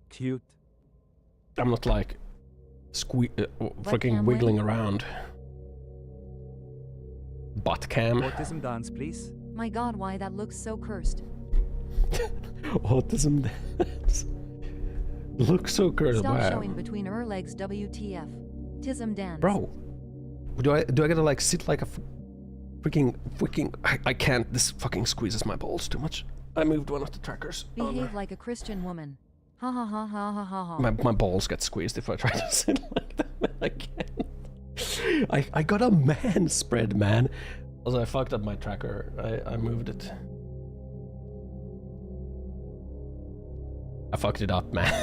cute. I'm not like freaking cam wiggling win? around. Butt cam. Autism dance, please. My god, why that looks so cursed. Autism dance. Looks so cursed. Stop Wow. showing between her legs, WTF. Tism dance. Bro, do I gotta like sit like a freaking I can't. This fucking squeezes my balls too much. I moved one of the trackers. Behave like a Christian woman. Ha ha ha ha ha ha ha. My balls get squeezed if I try to sit like that. I can't. I got a man spread, man. Also, I fucked up my tracker. I moved it. I fucked it up, man.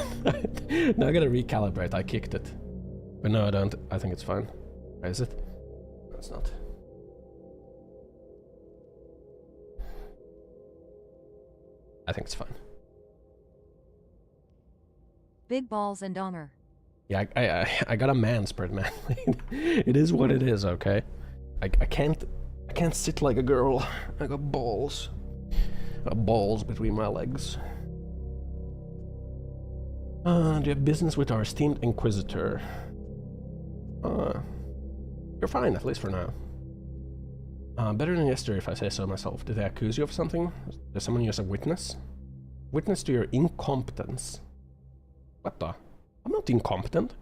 Now I gotta recalibrate. I kicked it. But no, I don't. I think it's fine. Is it? No, it's not. I think it's fine. Big balls and honor. Yeah, I got a man spread, man. It is what it is, okay? I can't sit like a girl. I got balls. I got balls between my legs. Do you have business with our esteemed Inquisitor? You're fine, at least for now. Better than yesterday, if I say so myself. Did they accuse you of something? Did someone use a witness? Witness to your incompetence. What the? I'm not incompetent.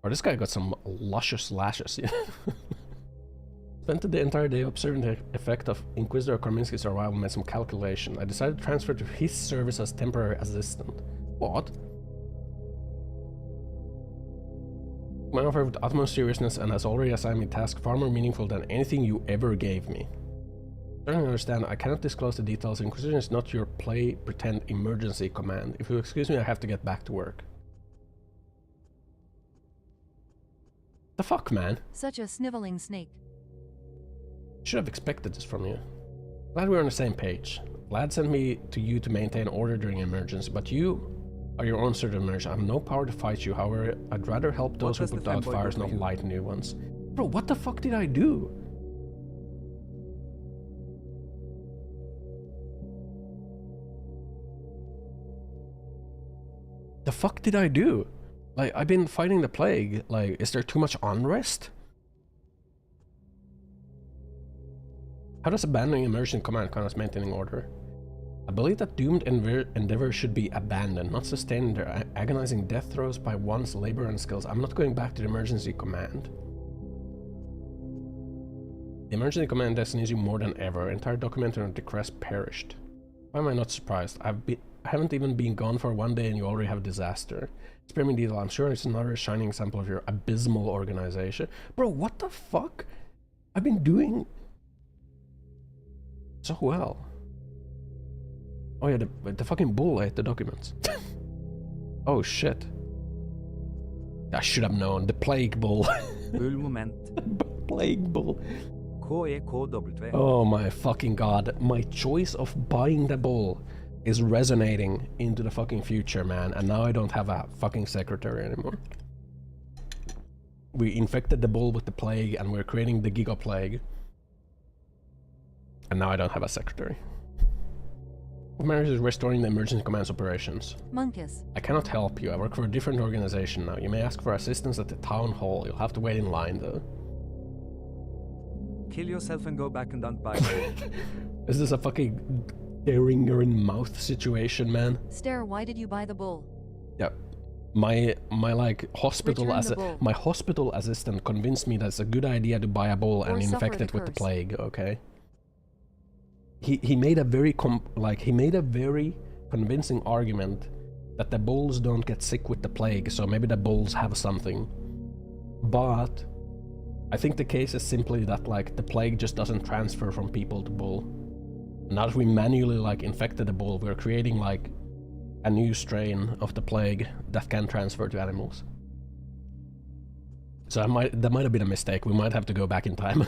Or this guy got some luscious lashes. Spent the entire day observing the effect of Inquisitor Korminski's arrival and made some calculation. I decided to transfer to his service as temporary assistant. What? My offer with utmost seriousness and has already assigned me tasks far more meaningful than anything you ever gave me. Certainly understand, I cannot disclose the details. Inquisition is not your play pretend emergency command. If you excuse me, I have to get back to work. The fuck, man? Such a sniveling snake. Should have expected this from you. Glad we're on the same page. Lad sent me to you to maintain order during emergency, but you are your own sort of emergency. I have no power to fight you. However, I'd rather help those who put out fires, not light new ones. Bro, what the fuck did I do? The fuck did I do? Like, I've been fighting the plague. Like, is there too much unrest? How does abandoning emergency command count as maintaining order? I believe that doomed endeavors should be abandoned, not sustained in their agonizing death throes by one's labor and skills. I'm not going back to the emergency command. The emergency command destinies you more than ever. Entire document on the crest perished. Why am I not surprised? I haven't even been gone for 1 day and you already have a disaster. Spare me detail, I'm sure it's another shining example of your abysmal organization. Bro, what the fuck? I've been doing so well. Oh yeah, the fucking bull ate the documents. Oh shit. I should have known. The plague bull. Bull moment. Plague bull. KEKW. Oh my fucking god. My choice of buying the bull is resonating into the fucking future, man. And now I don't have a fucking secretary anymore. We infected the bull with the plague and we're creating the Giga Plague. And now I don't have a secretary. What matters is restoring the emergency command's operations. Monkus. I cannot help you. I work for a different organization now. You may ask for assistance at the town hall. You'll have to wait in line though. Kill yourself and go back and don't buy. Is this a fucking ringer in mouth situation, man? Stare, why did you buy the bull? Yeah. My like hospital my hospital assistant convinced me that it's a good idea to buy a bull and infect it with the plague, okay? He made a very convincing argument that the bulls don't get sick with the plague, so maybe the bulls have something. But I think the case is simply that like the plague just doesn't transfer from people to bull. Now that we manually like infected the bull, we're creating like a new strain of the plague that can transfer to animals. So that might have been a mistake. We might have to go back in time.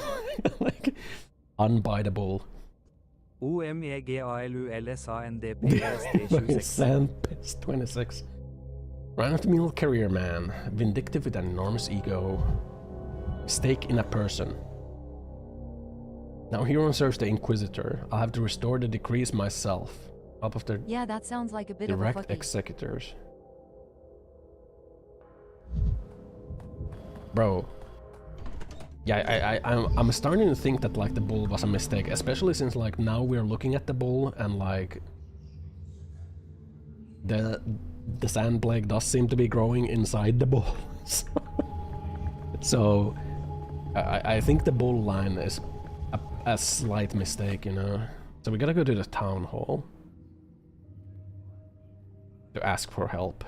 Like unbuy the bull. Sandpest 26. Run-of-the-mill career man, vindictive with an enormous ego, stake in a person. Now Huron serves the Inquisitor. I'll have to restore the decrees myself. Help of their yeah, that sounds like a bit of a direct fucking executors. Bro. Yeah, I'm starting to think that like the bull was a mistake, especially since like now we're looking at the bull and like the sand plague does seem to be growing inside the bull. So I think the bull line is a slight mistake, you know. So we gotta go to the town hall to ask for help.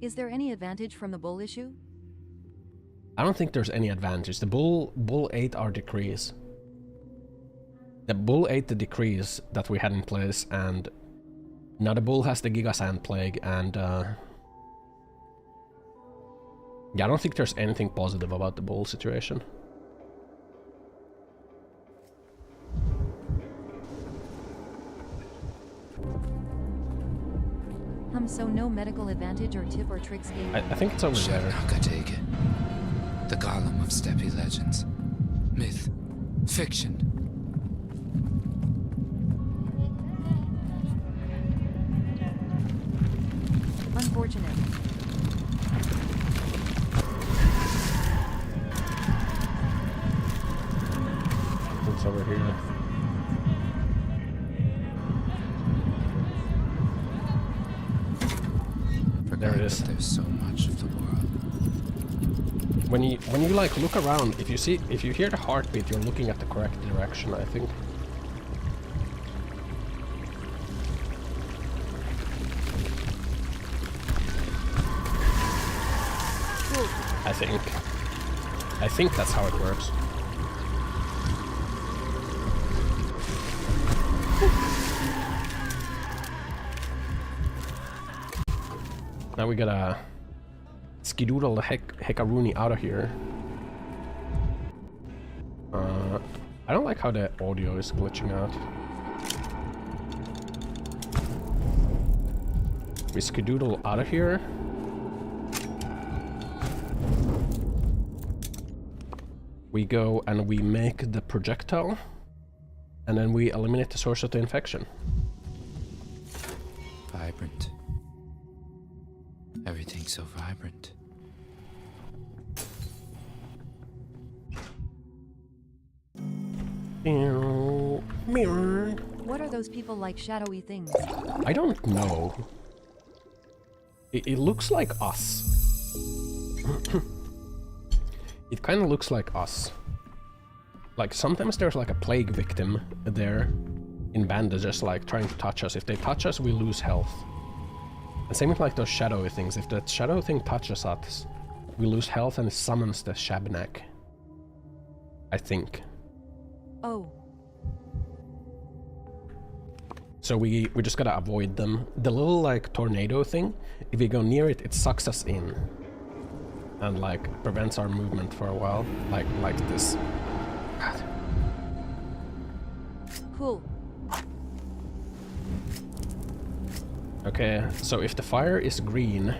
Is there any advantage from the bull issue? I don't think there's any advantage. The bull ate our decrees. The bull ate the decrees that we had in place, and now the bull has the Giga Sand Plague, and yeah, I don't think there's anything positive about the bull situation. So no medical advantage or tip or tricks gained. I think it's over there. Take it. The golem of steppe legends. Myth. Fiction. Unfortunate. It's over here. There it is. There's so much of the world. When you like look around, if you hear the heartbeat, you're looking at the correct direction, I think. I think that's how it works. Now we gotta skedoodle the heckaroonie out of here. I don't like how the audio is glitching out. We skedoodle out of here. We go and we make the projectile. And then we eliminate the source of the infection. Vibrant. Everything's so vibrant. What are those people like shadowy things? I don't know. It looks like us. It kind of looks like us. Like sometimes there's like a plague victim there in bandages, like trying to touch us. If they touch us, we lose health. And same with like those shadowy things. If that shadow thing touches us, we lose health and it summons the Shabnak. I think. Oh. So we just gotta avoid them. The little like tornado thing, if we go near it, it sucks us in. And like prevents our movement for a while. Like this. God. Cool. Okay, so if the fire is green,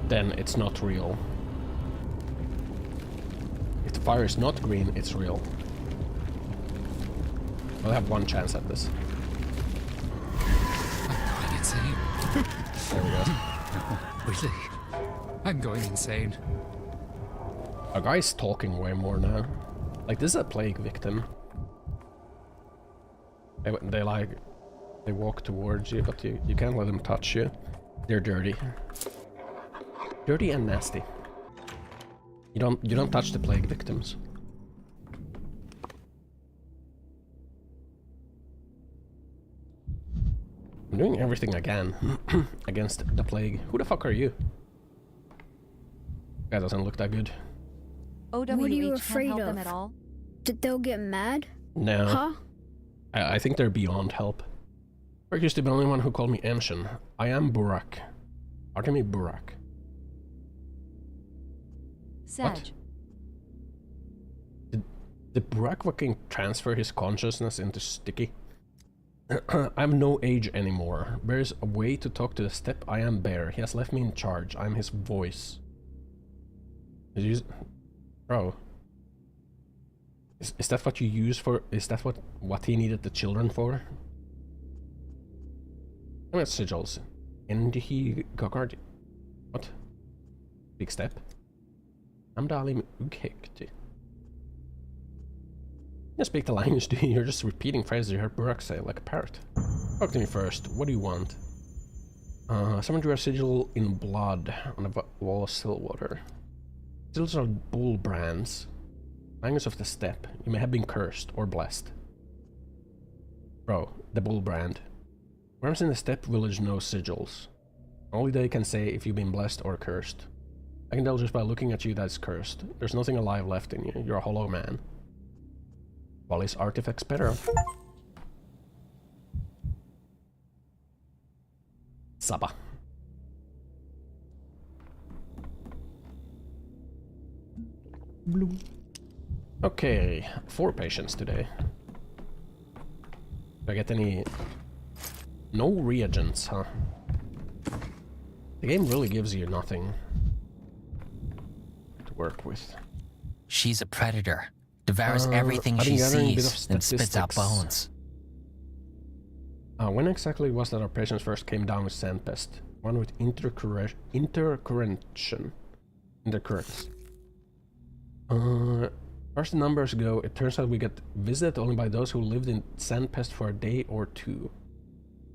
then it's not real. If the fire is not green, it's real. I'll have one chance at this. I'm going insane. There we go. No, really. I'm going insane. Our guy's talking way more now. Like, this is a plague victim. They walk towards you, but you can't let them touch you. They're dirty. Dirty and nasty. You don't touch the plague victims. I'm doing everything I can against the plague. Who the fuck are you? That doesn't look that good. OWH What are you can't afraid help of? them at all? That they'll get mad? No. Huh? I think they're beyond help. Burak used to be the only one who called me Emshin. I am Burak. Artemi Burak. Sag. Did Burak fucking transfer his consciousness into Sticky? I'm no age anymore. There's a way to talk to the step. I am Bear. He has left me in charge. I'm his voice. Bro. Is that what you use for? Is that what he needed the children for? I'm at sigils. Endihi Gagardi. What? Big step. I'm Dalim Ughekti. You speak the language, do you? You're just repeating phrases you heard Burak say, like a parrot. Talk to me first. What do you want? Someone drew a sigil in blood on a wall of Stillwater. Sigils are bull brands. Language of the steppe. You may have been cursed or blessed. Bro, the bull brand. Worms in the steppe village know sigils. Only they can say if you've been blessed or cursed. I can tell just by looking at you that it's cursed. There's nothing alive left in you. You're a hollow man. Wally's artifacts better. Saba. Bloom. Okay, 4 patients today. Do I get any... No reagents, huh? The game really gives you nothing to work with. She's a predator. Devours everything she sees and spits out bones. When exactly was that our patients first came down with sandpest? One with intercurrence. First numbers go, it turns out we get visited only by those who lived in sandpest for a day or 2.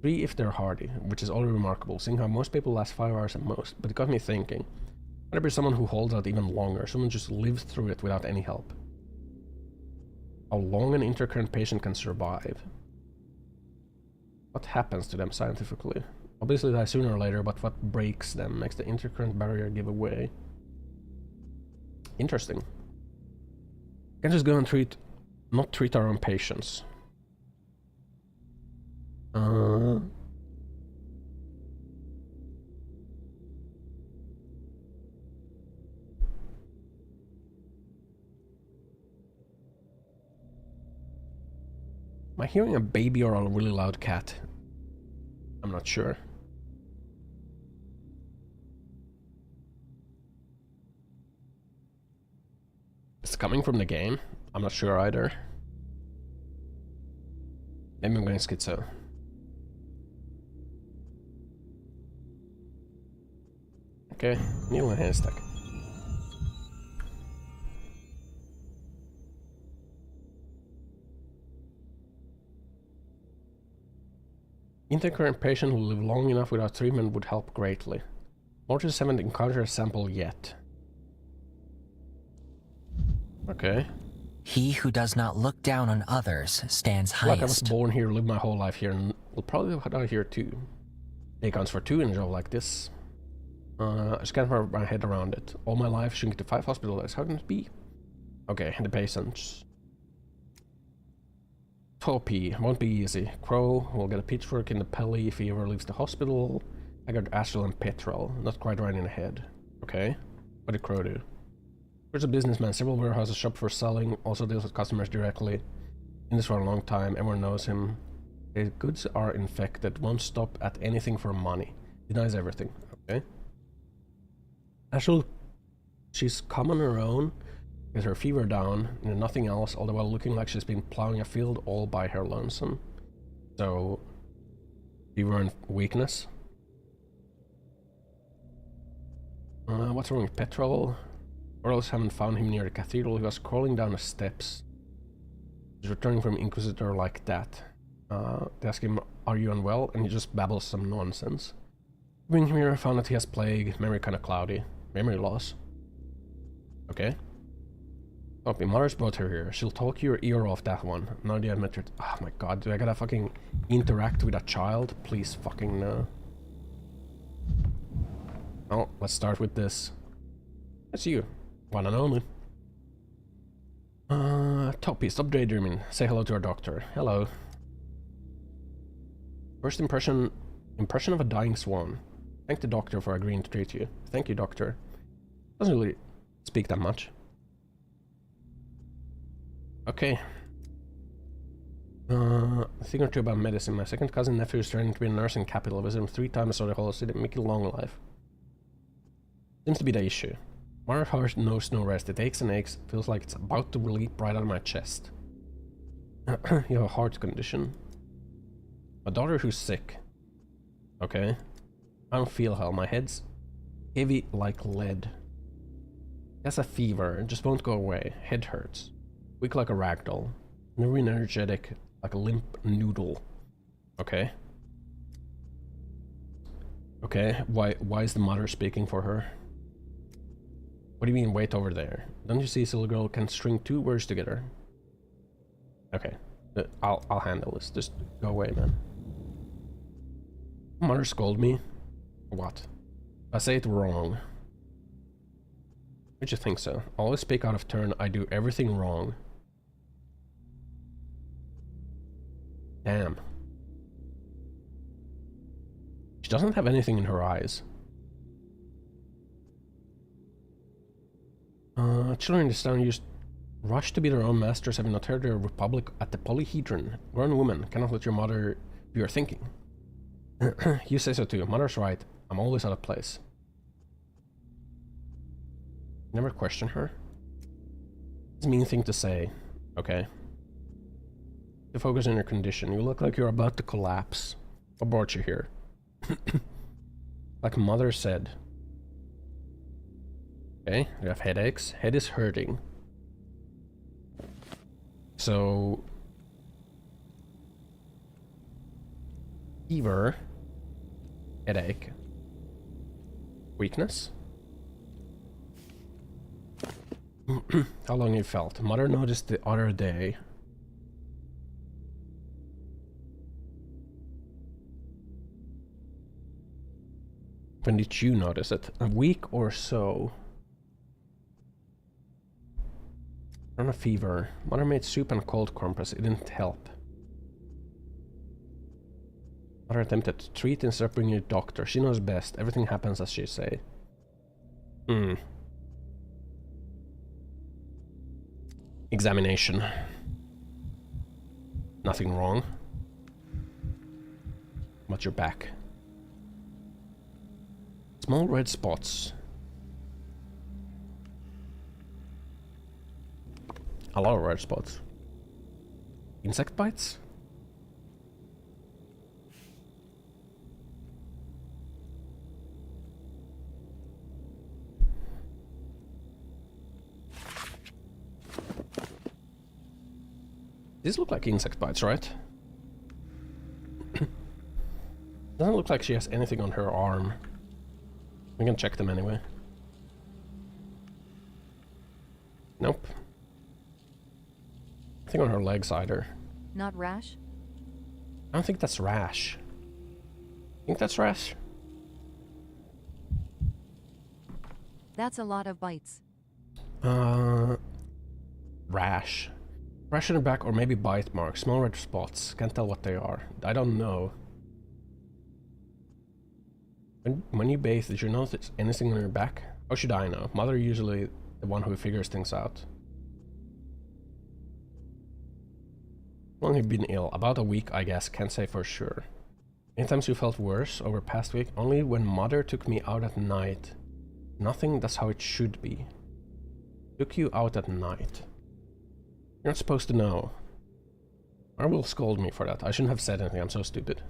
3 if they're hardy, which is already remarkable, seeing how most people last 5 hours at most. But it got me thinking, might there be someone who holds out even longer, someone just lives through it without any help? How long an intercurrent patient can survive? What happens to them scientifically? Obviously die sooner or later, but what breaks them, makes the intercurrent barrier give away? Interesting. We can just go and not treat our own patients. Am I hearing a baby or a really loud cat? I'm not sure. It's coming from the game. I'm not sure either. Maybe I'm going schizo. Okay, new hand stack. Intercurrent patient who live long enough without treatment would help greatly. Mortis haven't encountered a sample yet. Okay. He who does not look down on others stands highest. Like I was born here, lived my whole life here, and will probably die here too. It counts for 2 in a job like this. I just can't wrap my head around it. All my life, shrinking to 5 hospital days. How can it be? Okay, the patients. 12p, won't be easy. Crow will get a pitchfork in the belly if he ever leaves the hospital. I got Astral and Petrol, not quite right in the head. Okay, what did Crow do? There's a businessman, several warehouses, shop for selling, also deals with customers directly. In this for a long time, everyone knows him. His goods are infected, won't stop at anything for money. Denies everything. Okay. Actually, she's come on her own, with her fever down, and nothing else, all the while looking like she's been plowing a field all by her lonesome. So, fever and weakness. What's wrong with Petrol? Orals haven't found him near the cathedral. He was crawling down the steps. He's returning from Inquisitor like that. They ask him, are you unwell? And he just babbles some nonsense. Bring him here, I found that he has plague, memory kinda cloudy. Memory loss. Okay. Copy, Mars brought her here. She'll talk your ear off, that one. Now that I've met her. Oh my god, do I gotta fucking interact with a child? Please fucking no. Oh, let's start with this. That's you. One and only. Toppy, stop daydreaming. Say hello to our doctor. Hello. First impression of a dying swan. Thank the doctor for agreeing to treat you. Thank you, doctor. Doesn't really speak that much. Okay. A thing or two about medicine. My second cousin nephew is training to be a nurse in capital. I visited him 3 times, saw the whole city, make it long life. Seems to be the issue. My heart knows no rest. It aches and aches. Feels like it's about to leap right out of my chest. You have a heart condition. A daughter who's sick. Okay. I don't feel hell. My head's heavy like lead. Has a fever. It just won't go away. Head hurts. Weak like a ragdoll. Never energetic like a limp noodle. Okay. Okay. Why is the mother speaking for her? What do you mean, wait over there? Don't you see this little girl can string 2 words together? Okay. I'll handle this. Just go away, man. Mother scold me? What? I say it wrong. Would you think so? I always speak out of turn. I do everything wrong. Damn. She doesn't have anything in her eyes. Children in this town used rush to be their own masters, having not heard their republic at the polyhedron. Grown woman cannot let your mother do your thinking. You say so too. Mother's right. I'm always out of place. Never question her. It's a mean thing to say. Okay. To focus on your condition. You look like you're about to collapse. What brought you here? Like mother said. Okay, you have headaches. Head is hurting. So... fever. Headache. Weakness. How long you felt? Mother noticed the other day. When did you notice it? A week or so. On a fever. Mother made soup and cold compress. It didn't help. Mother attempted to treat instead of bringing a doctor. She knows best. Everything happens as she say. Examination. Nothing wrong. But you're back. Small red spots. A lot of red spots. Insect bites? These look like insect bites, right? Doesn't look like she has anything on her arm. We can check them anyway. Nope. Nothing on her legs either. Not rash? I don't think that's rash. Think that's rash? That's a lot of bites. Rash. Rash on her back or maybe bite marks. Small red spots. Can't tell what they are. I don't know. When you bathe, did you notice anything on your back? How should I know? Mother usually the one who figures things out. How long have you been ill? About a week, I guess. Can't say for sure. Any times you felt worse over past week? Only when Mother took me out at night. Nothing, that's how it should be. Took you out at night. You're not supposed to know. Or will scold me for that. I shouldn't have said anything, I'm so stupid.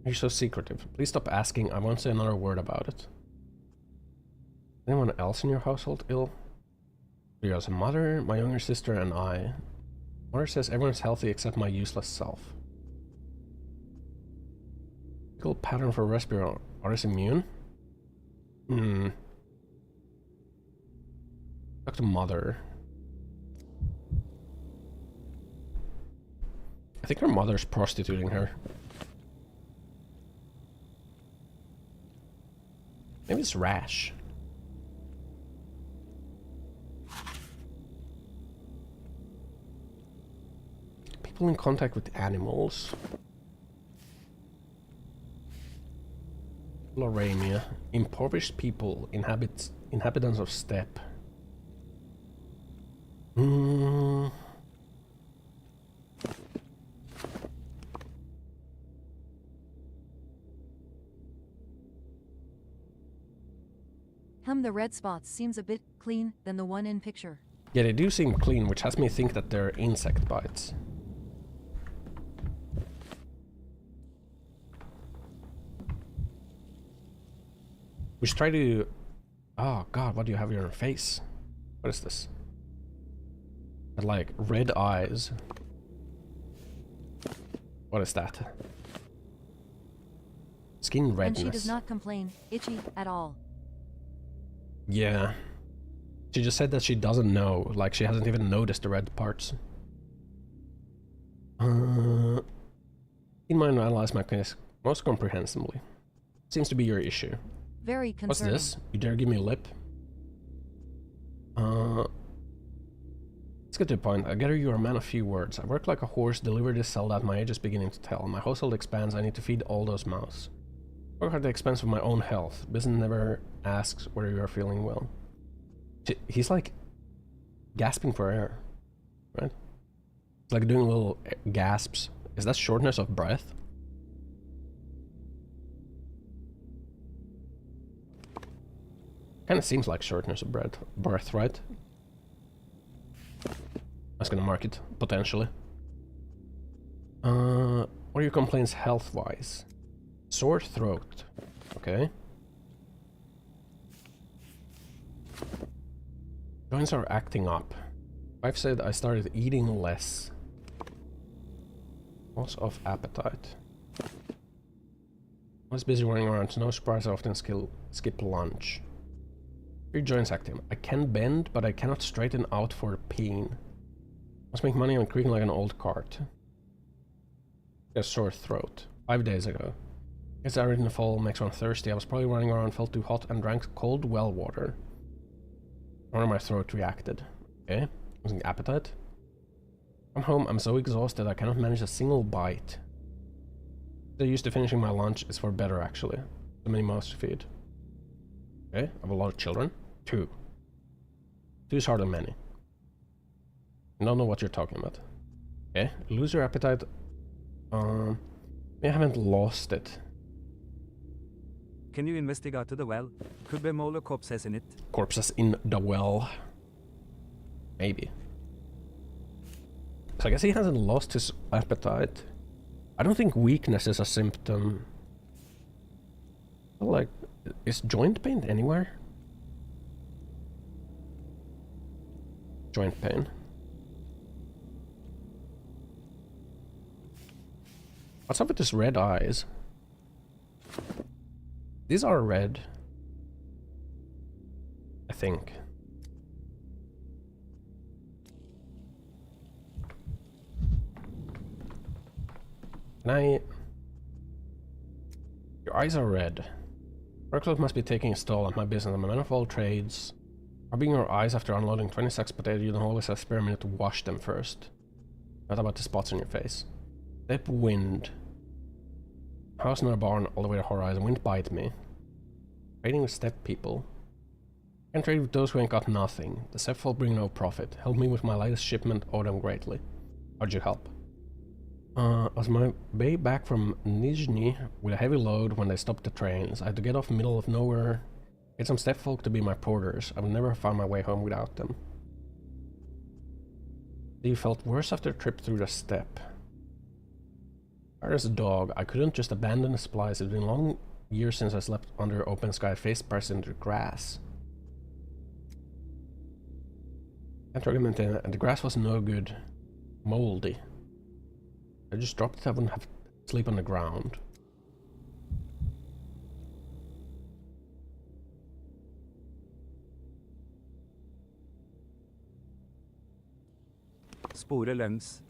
You're so secretive. Please stop asking, I won't say another word about it. Anyone else in your household ill? There's a mother, my younger sister, and I. Mother says everyone's healthy except my useless self. Typical pattern for respiratory. Are they immune? Talk to Mother. I think her mother's prostituting her. Maybe it's rash. People in contact with animals. Loramia. Impoverished people. Inhabitants of steppe. The red spots seems a bit clean than the one in picture. Yeah, they do seem clean, which has me think that they're insect bites. We should try to... Oh god, what do you have on your face? What is this? Like red eyes. What is that? Skin redness. And she does not complain, itchy at all. Yeah. She just said that she doesn't know, like she hasn't even noticed the red parts. In mind, analyze my case most comprehensively. Seems to be your issue. Very concerning. What's this? You dare give me lip? Let's get to the point. I gather you are a man of few words. I work like a horse, deliver this, sell that. My age is beginning to tell. My household expands. I need to feed all those mouths. Work at the expense of my own health. Business never asks whether you are feeling well. He's like gasping for air, right? It's like doing little gasps. Is that shortness of breath? Kind of seems like shortness of breath, right? I was gonna mark it, potentially. What are your complaints health-wise? Sore throat. Okay. Joints are acting up. Wife said I started eating less. Loss of appetite. I was busy running around, no surprise I often skip lunch. Your joints acting. I can bend, but I cannot straighten out for pain. Must make money on creaking like an old cart. A sore throat. 5 days ago. Guess I read in the fall makes one thirsty. I was probably running around, felt too hot, and drank cold well water. Or my throat reacted. Okay. Losing appetite. I'm home, I'm so exhausted I cannot manage a single bite. They're used to finishing my lunch is for better actually. So many mouths to feed. Okay, I have a lot of children. 2. 2 is hardly many. I don't know what you're talking about. Okay, lose your appetite. I haven't lost it. Can you investigate the well? Could be more corpses in it. Corpses in the well. Maybe. So I guess he hasn't lost his appetite. I don't think weakness is a symptom. Like, is joint pain anywhere? Joint pain. What's up with his red eyes? These are red. I think. Can I... Your eyes are red. Workload must be taking its toll on my business and my manifold trades. Rubbing your eyes after unloading 20 sacks of potato, you don't always have spare minute to wash them first. What about the spots on your face? Step wind. House near a barn all the way to horizon. Wind bite me. Trading with step people. I can trade with those who ain't got nothing. The step folk bring no profit. Help me with my latest shipment, owe them greatly. How'd you help? Was my way back from Nizhny with a heavy load when they stopped the trains. I had to get off middle of nowhere, get some step folk to be my porters. I would never have found my way home without them. You felt worse after the trip through the steppe. As a dog, I couldn't just abandon the supplies. It's been long years since I slept under open sky, face pressed into the grass. Can't really maintain it, and the grass was no good. Moldy. I just dropped it, I wouldn't have to sleep on the ground. Spore lungs.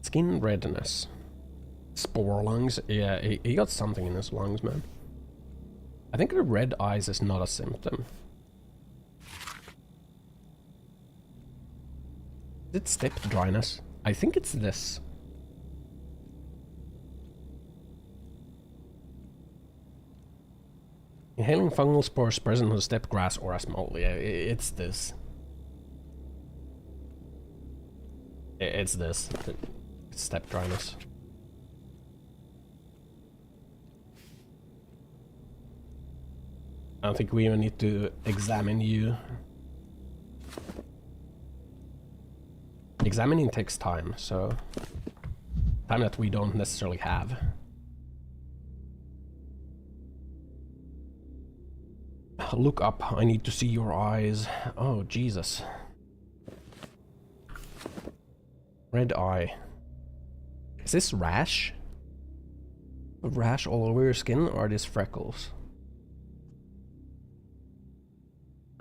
Skin redness. Spore lungs? Yeah, he got something in his lungs, man. I think the red eyes is not a symptom. Is it step dryness? I think it's this. Inhaling fungal spores present on steppe grass or as mold. Yeah, it's this. It's this. It's step dryness. I don't think we even need to examine you. Examining takes time, so time that we don't necessarily have. Look up, I need to see your eyes. Oh, Jesus. Red eye. Is this rash? A rash all over your skin, or are these freckles?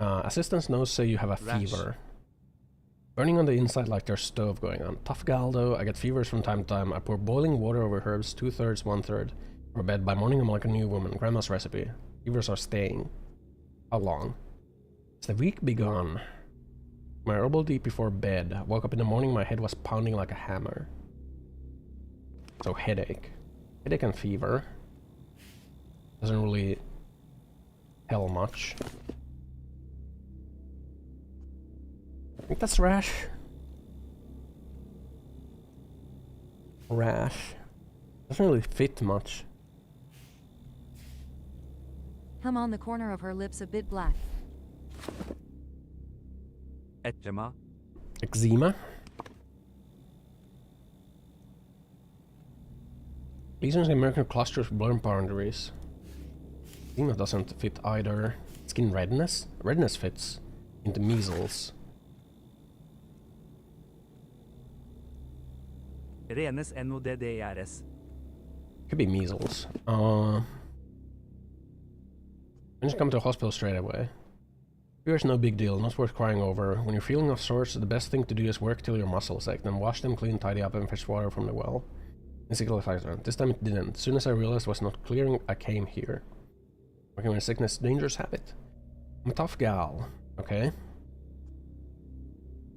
Assistant's notes say you have a fever. Burning on the inside like there's stove going on. Tough gal though, I get fevers from time to time. I pour boiling water over herbs, 2/3, 1/3. For bed, by morning I'm like a new woman. Grandma's recipe. Fevers are staying. How long? Has the week begun? My herbal deep before bed. I woke up in the morning, my head was pounding like a hammer. So headache. Headache and fever. Doesn't really tell much. I think that's rash. Rash. Doesn't really fit much. Hum on the corner of her lips a bit black. Eczema. Eczema. Lesions in American clusters with blood boundaries. Eczema doesn't fit either. Skin redness? Redness fits into measles. Renes NODDERS. Could be measles. I just come to the hospital straight away. Fever's no big deal, not worth crying over. When you're feeling of sorts, the best thing to do is work till your muscles ache, then wash them clean, tidy up, and fetch water from the well. This time it didn't. As soon as I realized it was not clearing, I came here. Working with sickness, dangerous habit. I'm a tough gal, okay?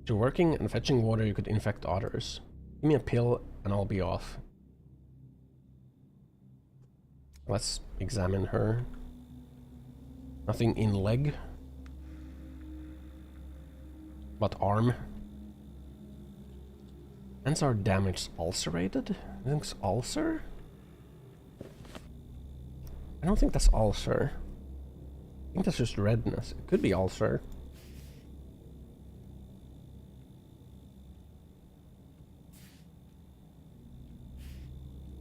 If you're working and fetching water, you could infect others. Give me a pill and I'll be off. Let's examine her. Nothing in leg. But arm. Hands are damaged, ulcerated? I think it's ulcer? I don't think that's ulcer. I think that's just redness. It could be ulcer.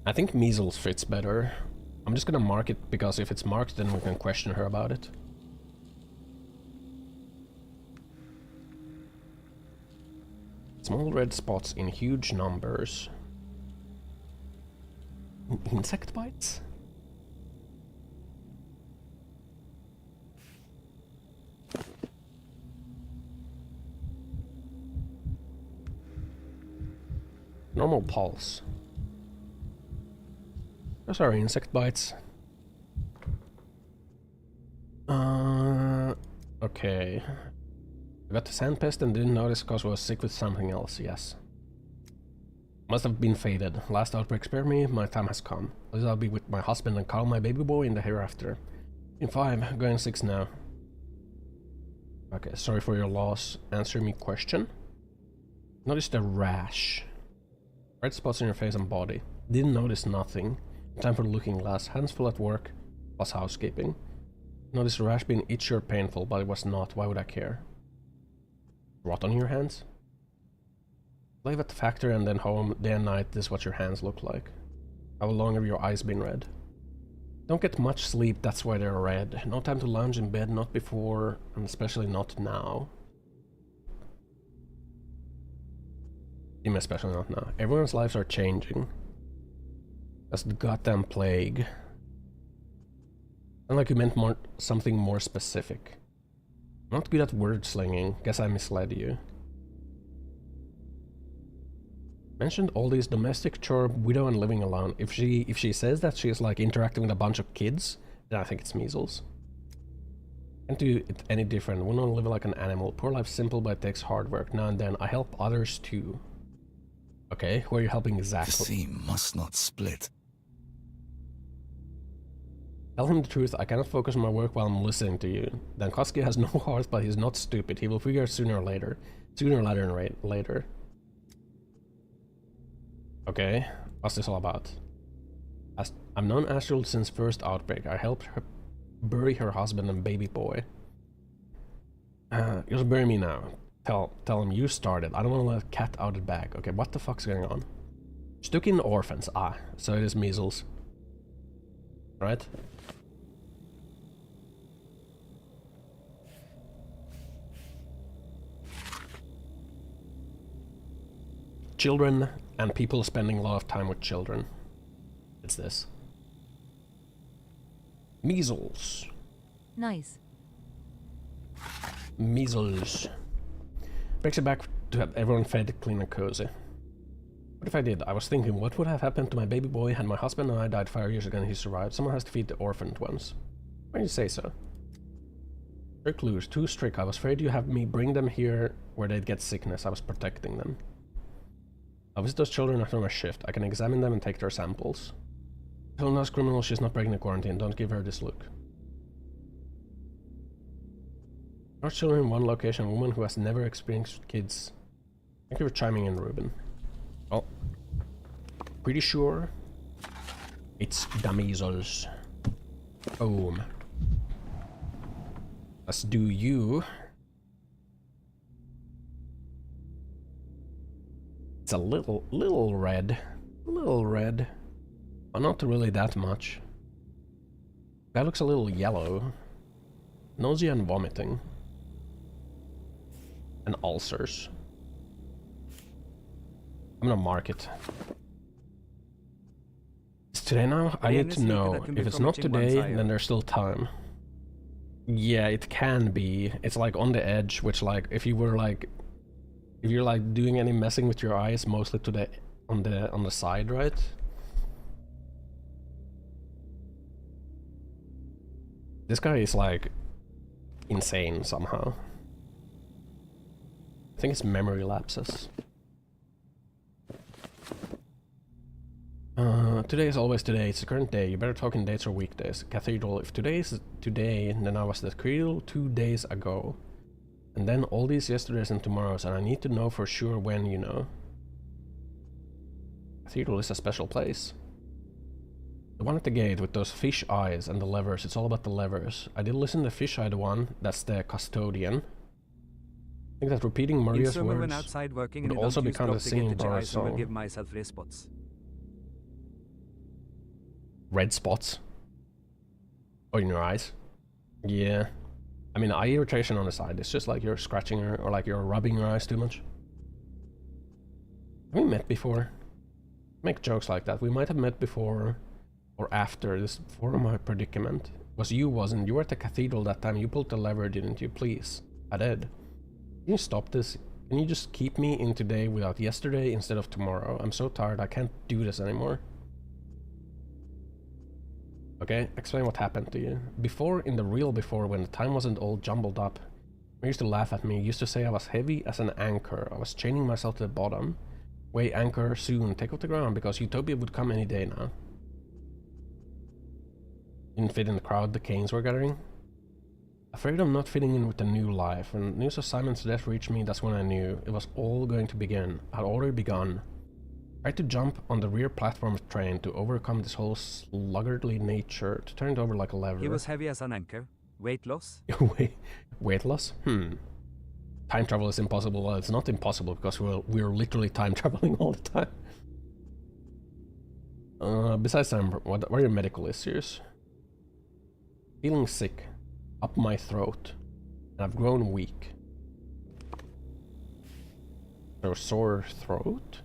I think measles fits better. I'm just gonna mark it because if it's marked then we can question her about it. Small red spots in huge numbers. Insect bites? Normal pulse. Those are insect bites. Okay. I got the sand pest and didn't notice because I was sick with something else, yes. Must have been faded. Last outbreak spared me, my time has come. At least I'll be with my husband and call my baby boy in the hereafter. In 5, going 6 now. Okay, sorry for your loss. Answer me question. Notice the rash. Red spots in your face and body. Didn't notice nothing. Time for the looking glass. Hands full at work, plus housekeeping. Notice the rash being itchy or painful, but it was not. Why would I care? Rot on your hands? Live at the factory and then home, day and night, this is what your hands look like. How long have your eyes been red? Don't get much sleep, that's why they're red. No time to lounge in bed, not before, and especially not now. Even especially not now. Everyone's lives are changing. That's the goddamn plague. Sound like you meant something more specific. I'm not good at word slinging. Guess I misled you. Mentioned all these domestic chore, widow and living alone. If she says that she's like interacting with a bunch of kids, then I think it's measles. Can't do it any different. We don't live like an animal. Poor life simple, but it takes hard work. Now and then I help others too. Okay, who are you helping exactly? The seam must not split. Tell him the truth, I cannot focus on my work while I'm listening to you. Dankowski has no heart, but he's not stupid. He will figure it sooner or later. Sooner rather than later. Okay, what's this all about? I've known Astral since first outbreak. I helped her bury her husband and baby boy. Just bury me now. Tell him you started. I don't want to let a cat out of the bag. Okay, what the fuck's going on? Stuck in orphans. Ah, so it is measles. Right? Children and people spending a lot of time with children. It's this. Measles. Nice. Measles. Brings it back to have everyone fed, clean and cozy. What if I did? I was thinking, what would have happened to my baby boy had my husband and I died 5 years ago and he survived? Someone has to feed the orphaned ones. Why do you say so? Strict clues, too strict. I was afraid you have me bring them here where they'd get sickness. I was protecting them. I'll visit those children after my shift. I can examine them and take their samples. Tell those criminal she's not breaking the quarantine. Don't give her this look. Our children in one location, a woman who has never experienced kids. Thank you for chiming in, Ruben. Well, pretty sure it's the measles. Boom. Let's do you. It's a little red. But not really that much. That looks a little yellow. Nausea and vomiting. And ulcers. I'm gonna mark it. It's today now? I need to know. If it's not today, then there's still time. Yeah, it can be. It's like on the edge, which like if you're like doing any messing with your eyes, mostly to the on the side, right? This guy is like insane somehow. I think it's memory lapses. Today is always today. It's the current day. You better talk in dates or weekdays. Cathedral. If today is today, then I was the cathedral 2 days ago. And then all these yesterdays and tomorrows, and I need to know for sure when, you know. Cathedral is a special place. The one at the gate with those fish eyes and the levers, it's all about the levers. I did listen to the fish-eyed one, that's the custodian. I think that repeating Maria's words outside working would also become the singing bar song. Give myself red spots. Red spots? Oh, in your eyes? Yeah. I mean, eye irritation on the side. It's just like you're scratching or like you're rubbing your eyes too much. Have we met before? Make jokes like that. We might have met before or after this, before my predicament. Was you wasn't. You were at the cathedral that time. You pulled the lever, didn't you? Please. I did. Can you stop this? Can you just keep me in today without yesterday instead of tomorrow? I'm so tired. I can't do this anymore. Okay, explain what happened to you. Before, in the real before, when the time wasn't all jumbled up, you used to laugh at me. You used to say I was heavy as an anchor. I was chaining myself to the bottom. Weigh anchor soon. Take off the ground because utopia would come any day now. Didn't fit in the crowd the Canes were gathering. Afraid of not fitting in with the new life. When news of Simon's death reached me, that's when I knew it was all going to begin. Had already begun. Tried to jump on the rear platform of the train to overcome this whole sluggardly nature, to turn it over like a lever. He was heavy as an anchor. Weight loss? Weight loss? Time travel is impossible. Well, it's not impossible because we're literally time traveling all the time. Besides time, what are your medical issues? Feeling sick. Up my throat. And I've grown weak. So sore throat?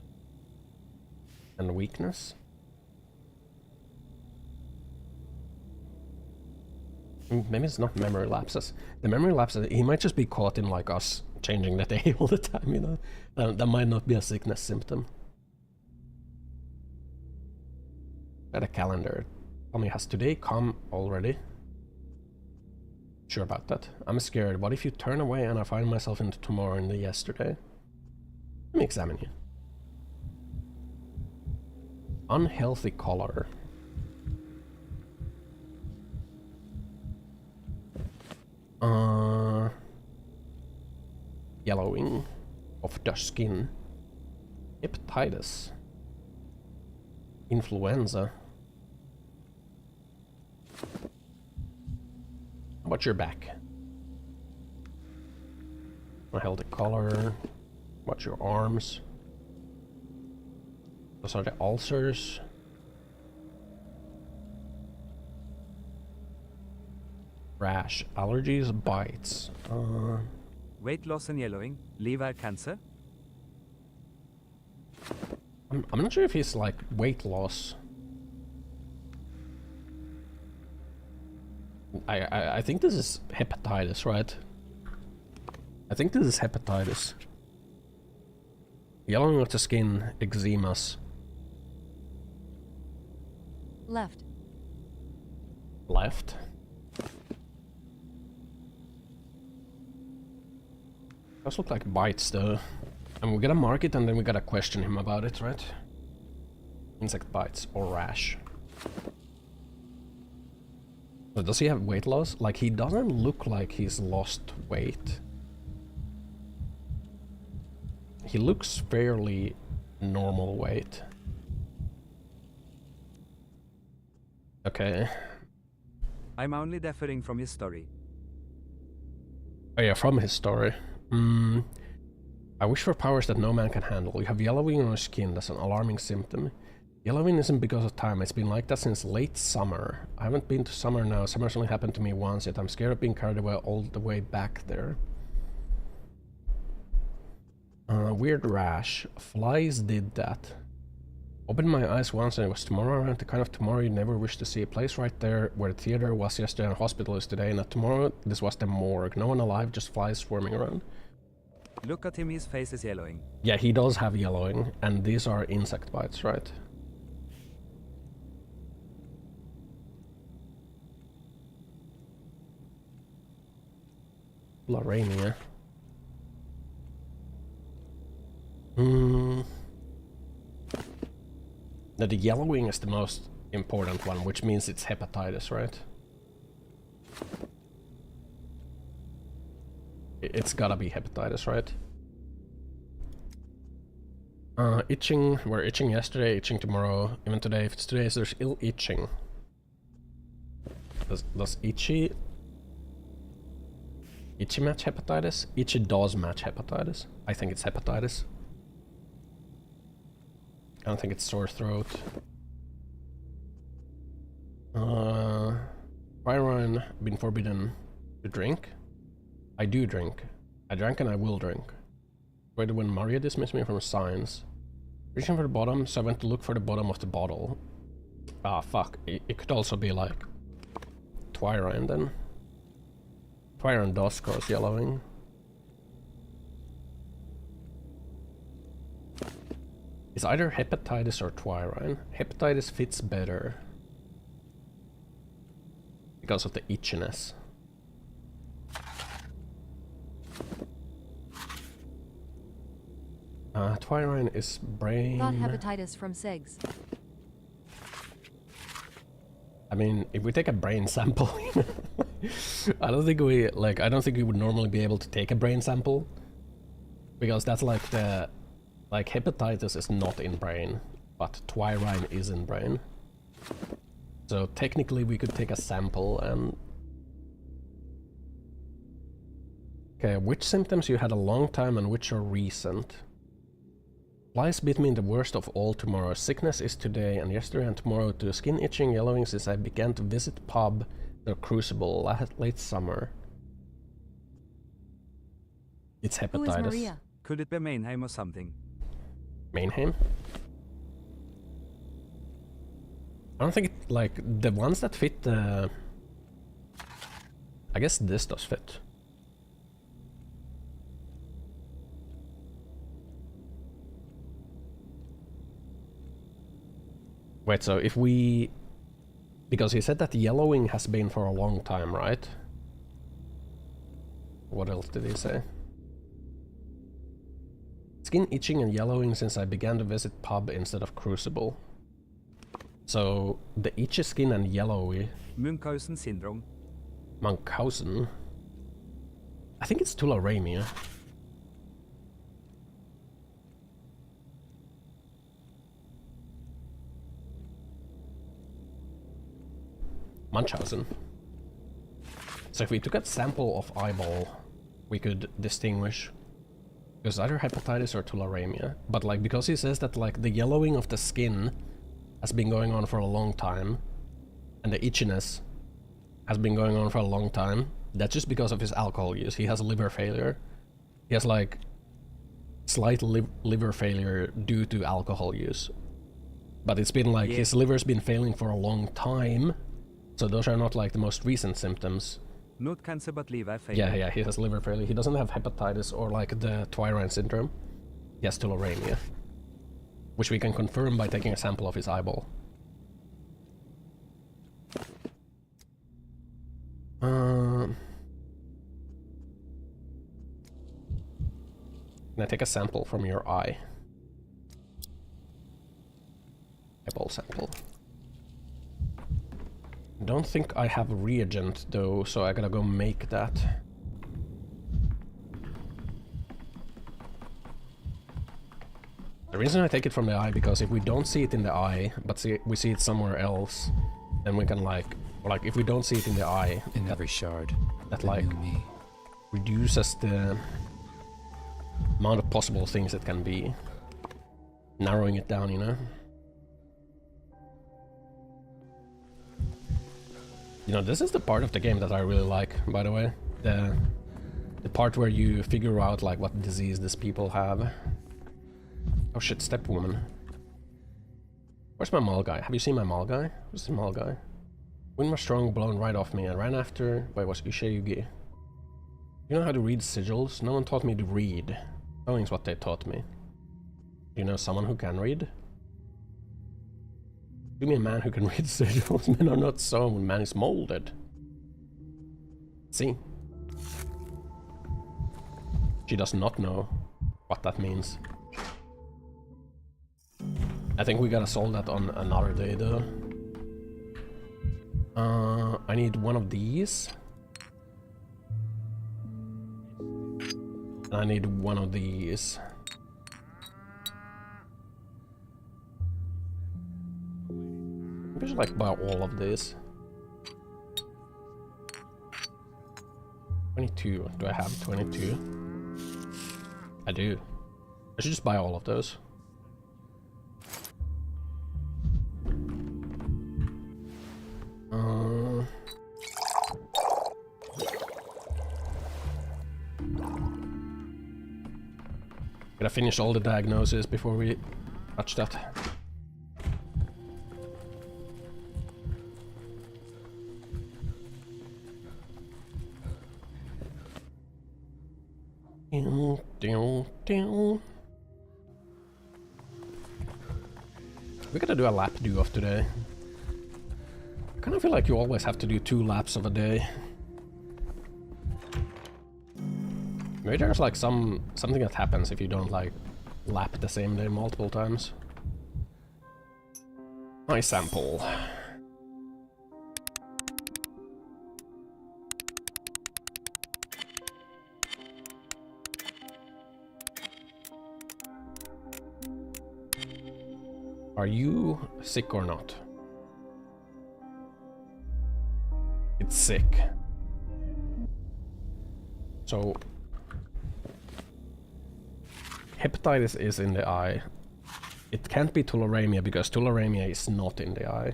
And weakness? Maybe it's not memory lapses. The memory lapses, he might just be caught in like us changing the day all the time, you know? That might not be a sickness symptom. Got a calendar. Tell me, has today come already? Sure about that. I'm scared. What if you turn away and I find myself into tomorrow and the yesterday? Let me examine you. Unhealthy color. Yellowing of the skin. Hepatitis. Influenza. How about your back? Unhealthy color. What's your arms? Those are the ulcers. Rash, allergies, bites. Weight loss and yellowing. Liver cancer. I'm not sure if he's like weight loss. I think this is hepatitis, right? I think this is hepatitis. Yellowing of the skin, eczemas. Left. Left? Those look like bites though. And we gotta mark it and then we gotta question him about it, right? Insect bites or rash. So does he have weight loss? Like, he doesn't look like he's lost weight. He looks fairly normal weight. Okay. I'm only differing from his story. Oh yeah, from his story. I wish for powers that no man can handle. You have yellowing on your skin, that's an alarming symptom. Yellowing isn't because of time, it's been like that since late summer. I haven't been to summer now, summer's only happened to me once, yet I'm scared of being carried away all the way back there. Weird rash. Flies did that. Opened my eyes once and it was tomorrow, and the kind of tomorrow you never wish to see. A place right there where the theater was yesterday and hospital is today, and that tomorrow this was the morgue. No one alive, just flies swarming around. Look at him, his face is yellowing. Yeah, he does have yellowing, and these are insect bites, right? Lorania. Now the yellowing is the most important one, which means it's hepatitis, right? it's gotta be hepatitis, right? Itching. We're itching yesterday, itching tomorrow, even today. If it's today, so there's ill itching. Does itchy match hepatitis? Itchy does match hepatitis. I think it's hepatitis. I don't think it's sore throat. Byron been forbidden to drink? I do drink. I drank and I will drink. Waited when Maria dismissed me from science. Reaching for the bottom, so I went to look for the bottom of the bottle. Ah, fuck. It could also be like Twyrine then. Twyrine does cause yellowing. It's either hepatitis or Twyrine. Hepatitis fits better because of the itchiness. Twyrine is brain. Got hepatitis from SEGs. I mean, if we take a brain sample, I don't think we would normally be able to take a brain sample, because that's like hepatitis is not in brain, but Twyrine is in brain. So technically we could take a sample and... Okay, which symptoms you had a long time and which are recent? Flies bit me in the worst of all tomorrow. Sickness is today and yesterday and tomorrow too. Skin itching, yellowing since I began to visit pub, the Crucible, late summer. It's hepatitis. Who is Maria? Could it be Mainheim or something? Mainheim? I don't think it, like, the ones that fit the... I guess this does fit. Wait, so if we... Because he said that yellowing has been for a long time, right? What else did he say? Skin itching and yellowing since I began to visit pub instead of Crucible. So, the itchy skin and yellowy... Munchausen syndrome. Munchausen? I think it's tularemia. Munchausen. So if we took a sample of eyeball, we could distinguish. Because either hepatitis or tularemia. But like, because he says that like the yellowing of the skin has been going on for a long time, and the itchiness has been going on for a long time, that's just because of his alcohol use. He has liver failure. He has like slight liver failure due to alcohol use. But it's been like, his liver's been failing for a long time. So those are not like the most recent symptoms. Not cancer but liver failure. Yeah, he has liver failure. He doesn't have hepatitis or like the Twyrine syndrome. He has tularemia, which we can confirm by taking a sample of his eyeball. Can I take a sample from your eye? Eyeball sample. Don't think I have a reagent though, so I gotta go make that. The reason I take it from the eye, because if we don't see it in the eye, but we see it somewhere else, then we can like if we don't see it in the eye, in every shard, that like reduces the amount of possible things it can be, narrowing it down, you know. You know, this is the part of the game that I really like, by the way. The part where you figure out, like, what disease these people have. Oh shit, step woman. Where's my mall guy? Have you seen my mall guy? Where's the mall guy? Wind was strong, blown right off me. I ran after... Wait, was Usheyugi? You know how to read sigils? No one taught me to read. Knowing's what they taught me. You know someone who can read? Give me a man who can read sigils. Men are not sewn, man is molded. See? She does not know what that means. I think we gotta solve that on another day though. I need one of these. I need one of these. I should like buy all of this. 22. Do I have 22? I do. I should just buy all of those. Gotta finish all the diagnoses before we touch that. We gotta do a lap do of today. I kind of feel like you always have to do 2 laps of a day. Maybe there's like something that happens if you don't like lap the same day multiple times. My sample. Are you sick or not? It's sick. So hepatitis is in the eye. It can't be tularemia because tularemia is not in the eye.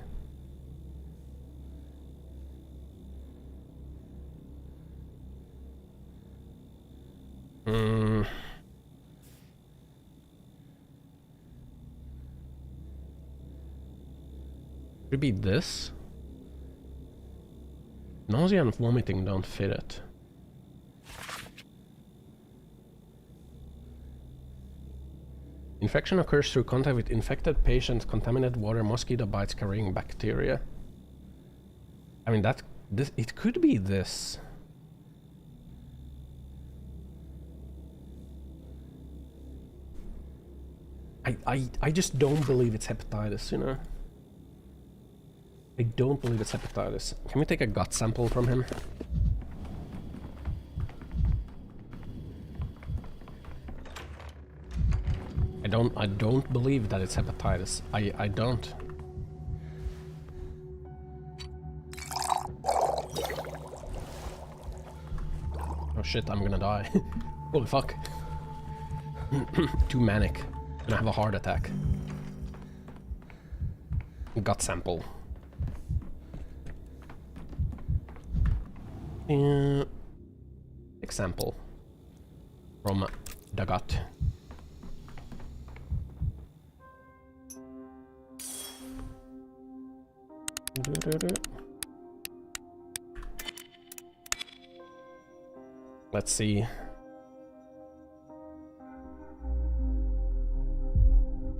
Could it be this? Nausea and vomiting don't fit it. Infection occurs through contact with infected patients, contaminated water, mosquito bites carrying bacteria. I mean it could be this. I just don't believe it's hepatitis, you know? I don't believe it's hepatitis. Can we take a gut sample from him? I don't believe that it's hepatitis. I don't. Oh shit, I'm gonna die. Holy fuck. Too manic. Gonna have a heart attack. Gut sample. Example from the gut. Let's see.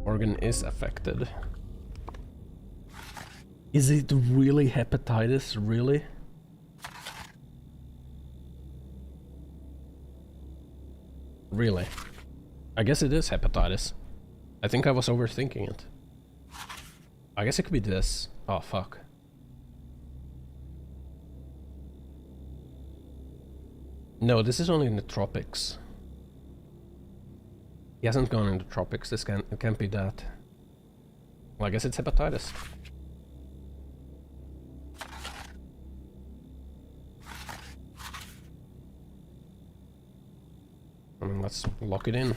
Organ is affected. Is it really hepatitis? Really? Really? I guess it is hepatitis. I think I was overthinking it. I guess it could be this. Oh, fuck. No, this is only in the tropics. He hasn't gone in the tropics. It can't be that. Well, I guess it's hepatitis. I mean, let's lock it in.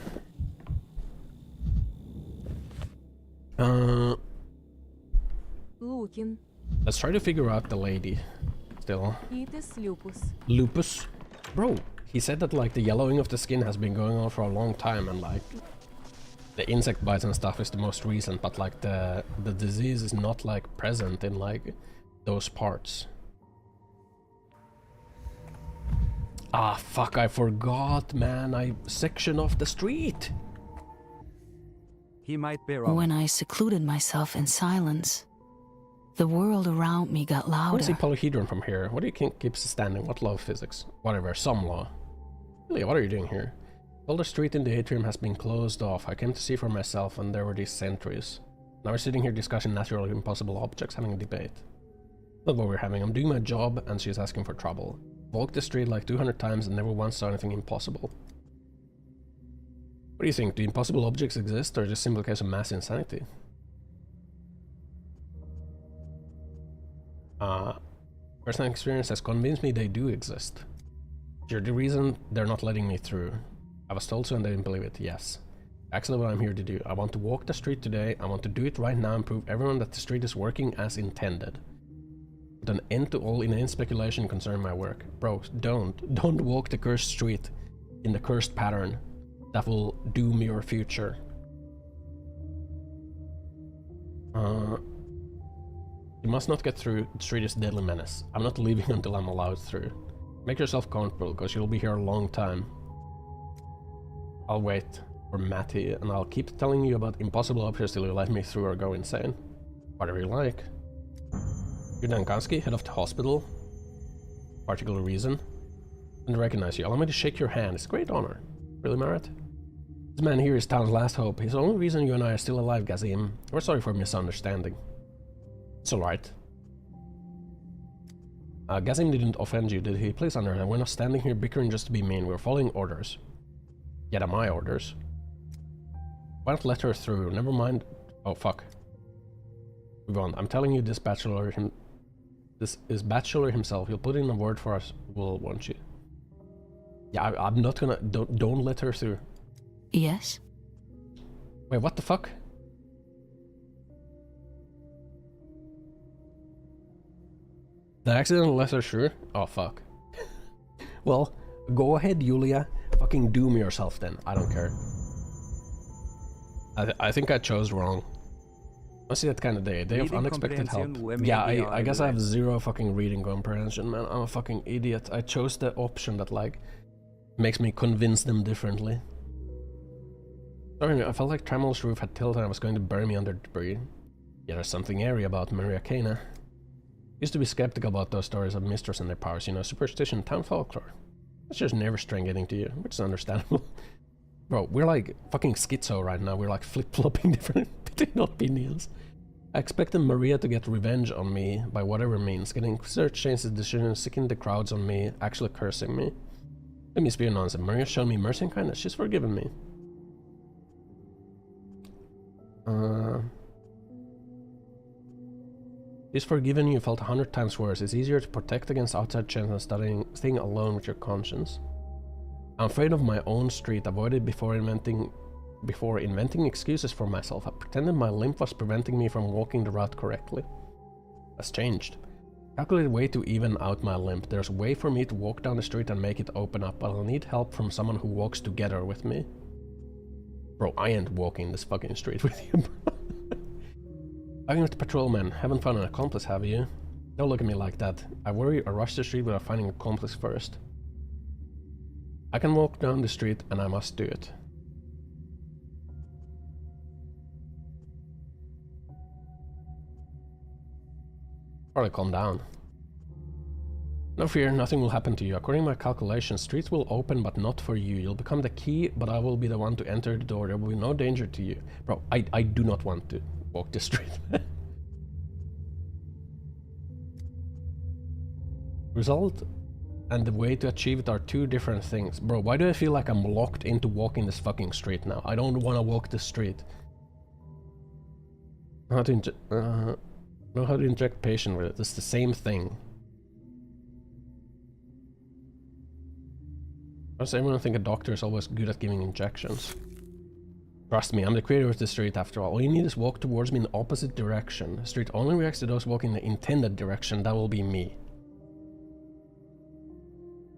Let's try to figure out the lady. Still. Lupus. Bro, he said that like the yellowing of the skin has been going on for a long time, and like the insect bites and stuff is the most recent, but like the disease is not like present in like those parts. Ah, fuck, I forgot, man. I section off the street. He might be wrong. When I secluded myself in silence, the world around me got louder. I want to see polyhedron from here. What do you think keeps standing? What law of physics? Whatever, some law. Really, what are you doing here? All the street in the atrium has been closed off. I came to see for myself, and there were these sentries. Now we're sitting here discussing naturally impossible objects, having a debate. Not what we're having. I'm doing my job, and she's asking for trouble. Walked the street like 200 times and never once saw anything impossible. What do you think? Do impossible objects exist, or just simple case of mass insanity? Personal experience has convinced me they do exist. You're the reason they're not letting me through. I was told so and they didn't believe it. Yes. Actually what I'm here to do. I want to walk the street today. I want to do it right now and prove everyone that the street is working as intended. Put an end to all inane speculation concerning my work. Bro, don't walk the cursed street in the cursed pattern. That will doom your future. You must not get through. The street is a deadly menace. I'm not leaving until I'm allowed through. Make yourself comfortable, because you'll be here a long time. I'll wait for Matty, and I'll keep telling you about impossible objects till you let me through or go insane. Whatever you like. You're Dankansky, head of the hospital. Particular reason? And recognize you. Allow me to shake your hand. It's a great honor. Really, Marat? This man here is town's last hope. He's the only reason you and I are still alive, Gazim. We're sorry for misunderstanding. It's alright. Gazim didn't offend you, did he? Please understand, we're not standing here bickering just to be mean. We're following orders. Yeah, they're my orders. Why not let her through? Never mind. Oh, fuck. Move on. I'm telling you, this is Bachelor himself. He'll put in a word for us, won't you? Yeah, I'm not gonna... Don't let her through. Yes? Wait, what the fuck? The accident left her sure? Oh, fuck. Well, go ahead, Yulia. Fucking doom yourself then. I don't care. I think I chose wrong. I see that kind of day. Day of unexpected help. Yeah, I guess I have zero fucking reading comprehension, man. I'm a fucking idiot. I chose the option that, like, makes me convince them differently. Sorry, I felt like Tramel's roof had tilted and was going to bury me under debris. Yeah, there's something airy about Maria Kana. Used to be skeptical about those stories of mistress and their powers, you know, superstition, town folklore. It's just never string getting to you, which is understandable. Bro, we're like fucking schizo right now. We're like flip-flopping different between opinions. I expected Maria to get revenge on me by whatever means, getting search change his decision, sicking the crowds on me, actually cursing me. Let me speak nonsense. Maria showed me mercy and kindness. She's forgiven me. She's forgiven you, felt 100 times worse. It's easier to protect against outside chance than staying alone with your conscience. I'm afraid of my own street, avoided before inventing excuses for myself. I pretended my limp was preventing me from walking the route correctly. That's changed. Calculated way to even out my limp. There's a way for me to walk down the street and make it open up, but I'll need help from someone who walks together with me. Bro, I ain't walking this fucking street with you, bro. Talking with the patrolman. Haven't found an accomplice, have you? Don't look at me like that. I worry I rush the street without finding an accomplice first. I can walk down the street and I must do it. Probably calm down. No fear, nothing will happen to you. According to my calculations, streets will open but not for you. You'll become the key, but I will be the one to enter the door. There will be no danger to you. Bro, I do not want to walk the street. Result and the way to achieve it are two different things. Bro, why do I feel like I'm locked into walking this fucking street now? I don't want to walk the street. Know how to inject patient with it. It's the same thing. Why does everyone think a doctor is always good at giving injections? Trust me, I'm the creator of the street after all. All you need is walk towards me in the opposite direction. The street only reacts to those walking in the intended direction. That will be me.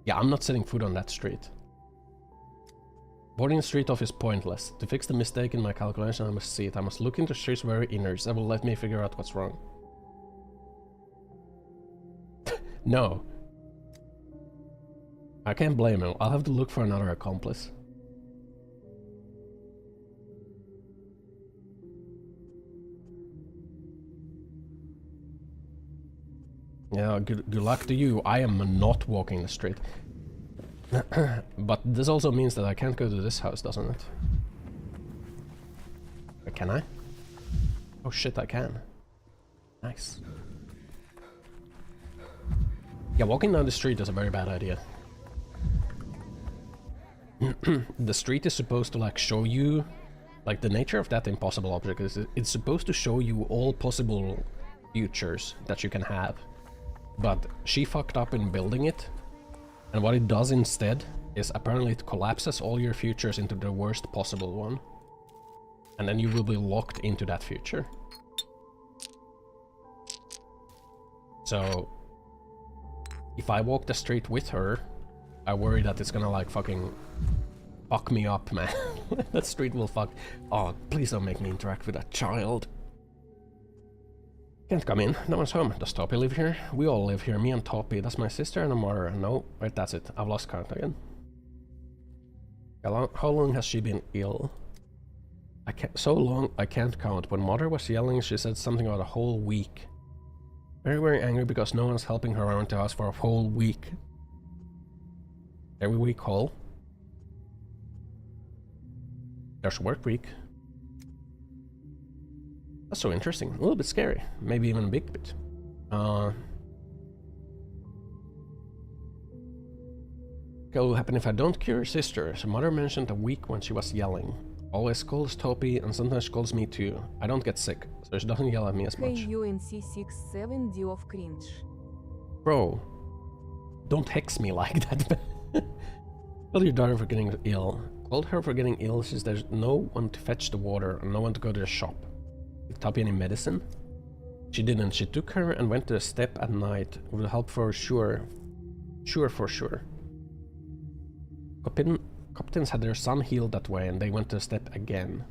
Yeah, I'm not setting foot on that street. Boarding the street off is pointless. To fix the mistake in my calculation, I must see it. I must look into the street's very innards. That will let me figure out what's wrong. No. I can't blame him. I'll have to look for another accomplice. Yeah, good luck to you. I am not walking the street. But this also means that I can't go to this house, doesn't it? Can I? Oh shit, I can. Nice. Yeah, walking down the street is a very bad idea. the street is supposed to like show you, like the nature of that impossible object is it's supposed to show you all possible futures that you can have. But she fucked up in building it, and what it does instead is apparently it collapses all your futures into the worst possible one. And then you will be locked into that future. So, if I walk the street with her, I worry that it's gonna like fucking fuck me up, man. That street will fuck... Oh, please don't make me interact with a child. Can't come in, no one's home. Does Toppy live here? We all live here, me and Toppy. That's my sister and a mother. No, wait, that's it. I've lost count again. How long has she been ill? So long, I can't count. When Mother was yelling, she said something about a whole week. Very, very angry because no one's helping her around the house for a whole week. Every week, whole. There's work week. That's so interesting. A little bit scary. Maybe even a big bit. What will happen if I don't cure her sister? So Mother mentioned a week when she was yelling. Always scolds Toppy and sometimes scolds me too. I don't get sick, so she doesn't yell at me as much. KUNC67D of cringe. Bro, don't hex me like that. Tell your daughter for getting ill. Called her for getting ill since there's no one to fetch the water and no one to go to the shop. Did Toppy any medicine? She didn't. She took her and went to the step at night. With help for sure. Sure for sure. Captains had their son healed that way and they went to the step again.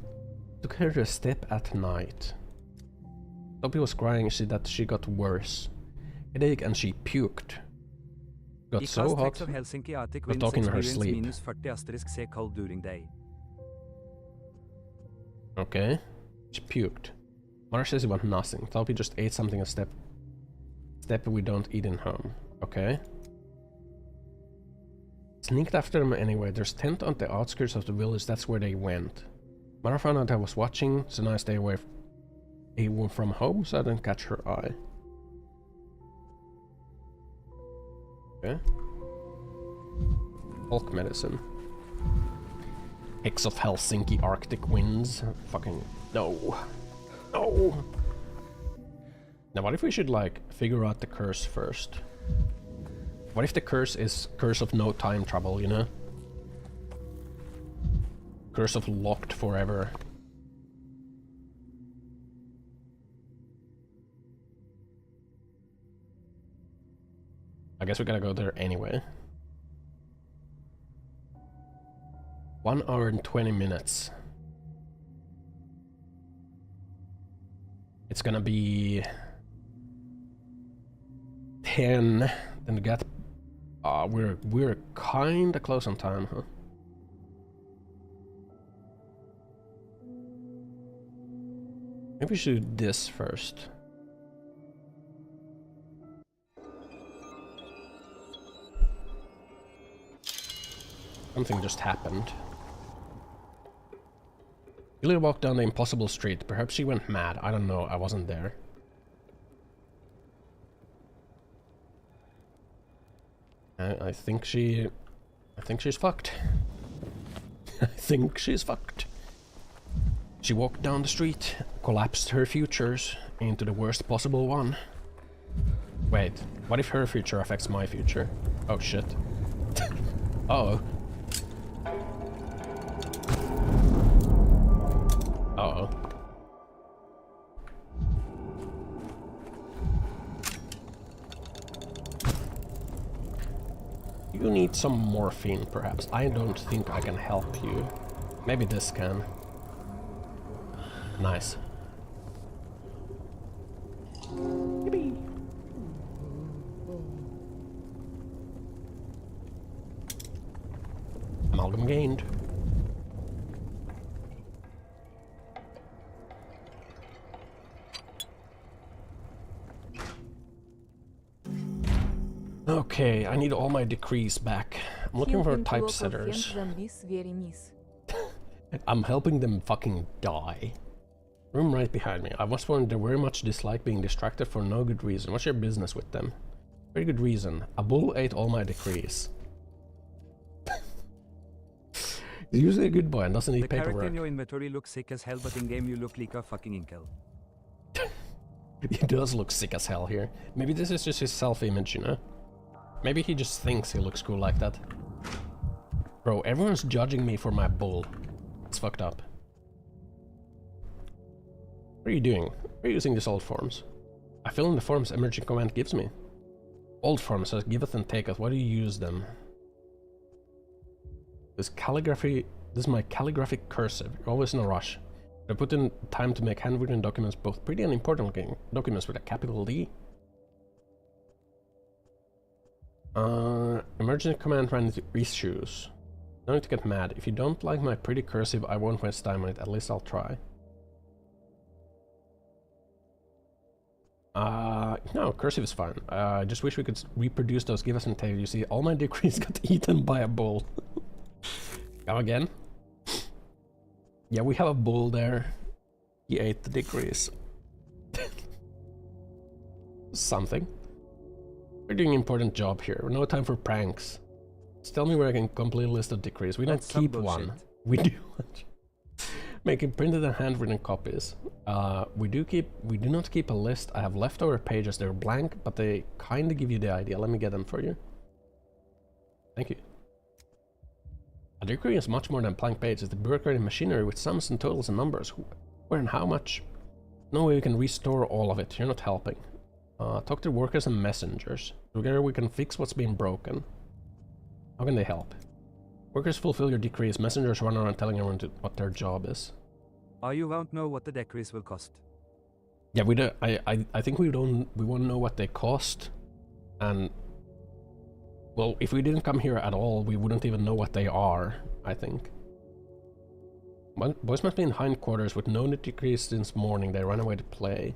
Took her to the step at night. Toppy was crying, she said that she got worse. Headache and she puked. Got so hot, got talking in her sleep. Okay. She puked. Mother says about nothing. Toppy just ate something a step we don't eat in home. Okay. Sneaked after them anyway. There's a tent on the outskirts of the village, that's where they went. Mother found out I was watching, so now I stay away from home so I don't catch her eye. Okay. Hulk medicine. Hex of Helsinki Arctic winds. Fucking no. No. Now what if we should like figure out the curse first? What if the curse is curse of no time travel, you know? Curse of locked forever. I guess we gotta go there anyway. 1 hour and 20 minutes. It's gonna be 10. Then we get we're kinda close on time, huh? Maybe we should do this first. Something just happened. Julia walked down the impossible street. Perhaps she went mad. I don't know. I wasn't there. I think she's fucked. I think she's fucked. She walked down the street, collapsed her futures into the worst possible one. Wait, what if her future affects my future? Oh shit. Uh-oh. Uh-oh. You need some morphine, perhaps. I don't think I can help you. Maybe this can. Nice. Yippee. Amalgam gained. Okay, I need all my decrees back. I'm looking for typesetters. I'm helping them fucking die. Room right behind me. I was warned they very much dislike being distracted for no good reason. What's your business with them? Very good reason. A bull ate all my decrees. He's usually a good boy and doesn't need the character paperwork. in your inventory looks sick as hell, but in game you look like a fucking inkel. He does look sick as hell here. Maybe this is just his self-image, you know? Maybe he just thinks he looks cool like that. Bro, everyone's judging me for my bull. It's fucked up. What are you doing? Are you using these old forms? I fill in the forms emerging command gives me. Old forms says giveth and taketh. Why do you use them? This is my calligraphic cursive. You're always in a rush. I put in time to make handwritten documents, both pretty and important looking documents with a capital D. Emergency command ran into issues. No need to get mad. If you don't like my pretty cursive, I won't waste time on it. At least I'll try. No, cursive is fine. I just wish we could reproduce those give us and take. You see, all my degrees got eaten by a bull. Come again? Yeah, we have a bull there. He ate the degrees. Something. We're doing an important job here. No time for pranks. Just tell me where I can complete a list of decrees. We don't keep one. We do making printed and handwritten copies. We do not keep a list. I have leftover pages. They're blank, but they kind of give you the idea. Let me get them for you. Thank you. A decree is much more than blank page. It's the bureaucratic machinery with sums and totals and numbers. Where and how much? No way we can restore all of it. You're not helping. Talk to workers and messengers. Together we can fix what's been broken. How can they help? Workers fulfill your decrees. Messengers run around telling everyone what their job is. You won't know what the decrees will cost. Yeah, we do. I think we want to know what they cost, and well, if we didn't come here at all, we wouldn't even know what they are. I think. Boys must be in hindquarters with no decrees since morning. They ran away to play.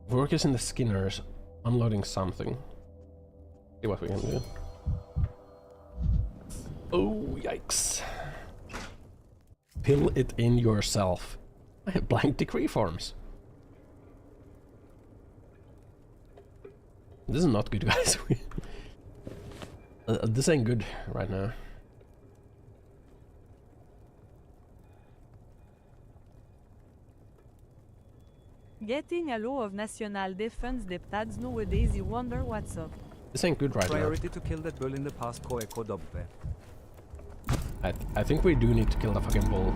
Workers in the Skinners, unloading something. See what we can do. Oh, yikes. Fill it in yourself. I have blank decree forms. This is not good, guys. This ain't good right now. Getting a law of national defense deputies nowadays, you wonder what's up. This ain't good right Priority to kill that bull in the past, Koeko Dobbe. I think we do need to kill the fucking bull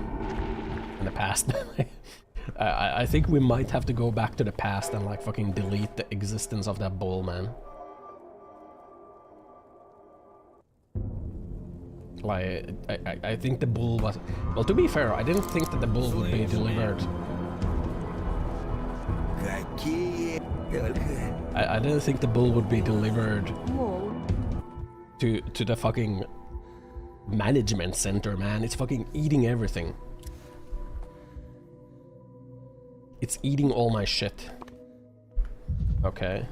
in the past. I think we might have to go back to the past and like fucking delete the existence of that bull, man. Like, I think the bull was... Well, to be fair, I didn't think that the bull would be delivered. I didn't think the bull would be delivered to the fucking management center, man. It's fucking eating everything. It's eating all my shit. Okay.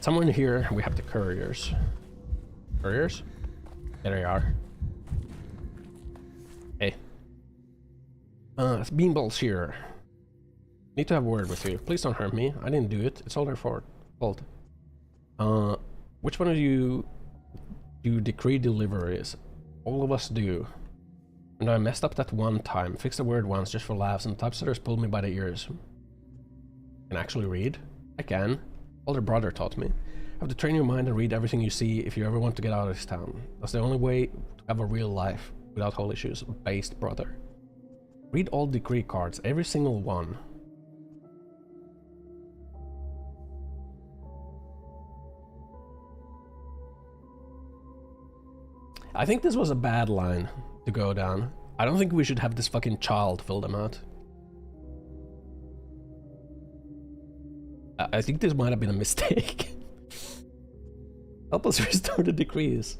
Somewhere in here, we have the couriers. Couriers? There they are. Hey. Beanballs here. Need to have a word with you. Please don't hurt me. I didn't do it. It's all their fault. Which one of you do decree deliveries? All of us do. And I messed up that one time. Fixed the word once just for laughs, and the typesetters pulled me by the ears. Can actually read? I can. Older brother taught me. Have to train your mind and read everything you see if you ever want to get out of this town. That's the only way to have a real life without whole issues. Based brother. Read all decree cards, every single one. I think this was a bad line to go down. I don't think we should have this fucking child fill them out. I think this might have been a mistake. Help us restore the decrees.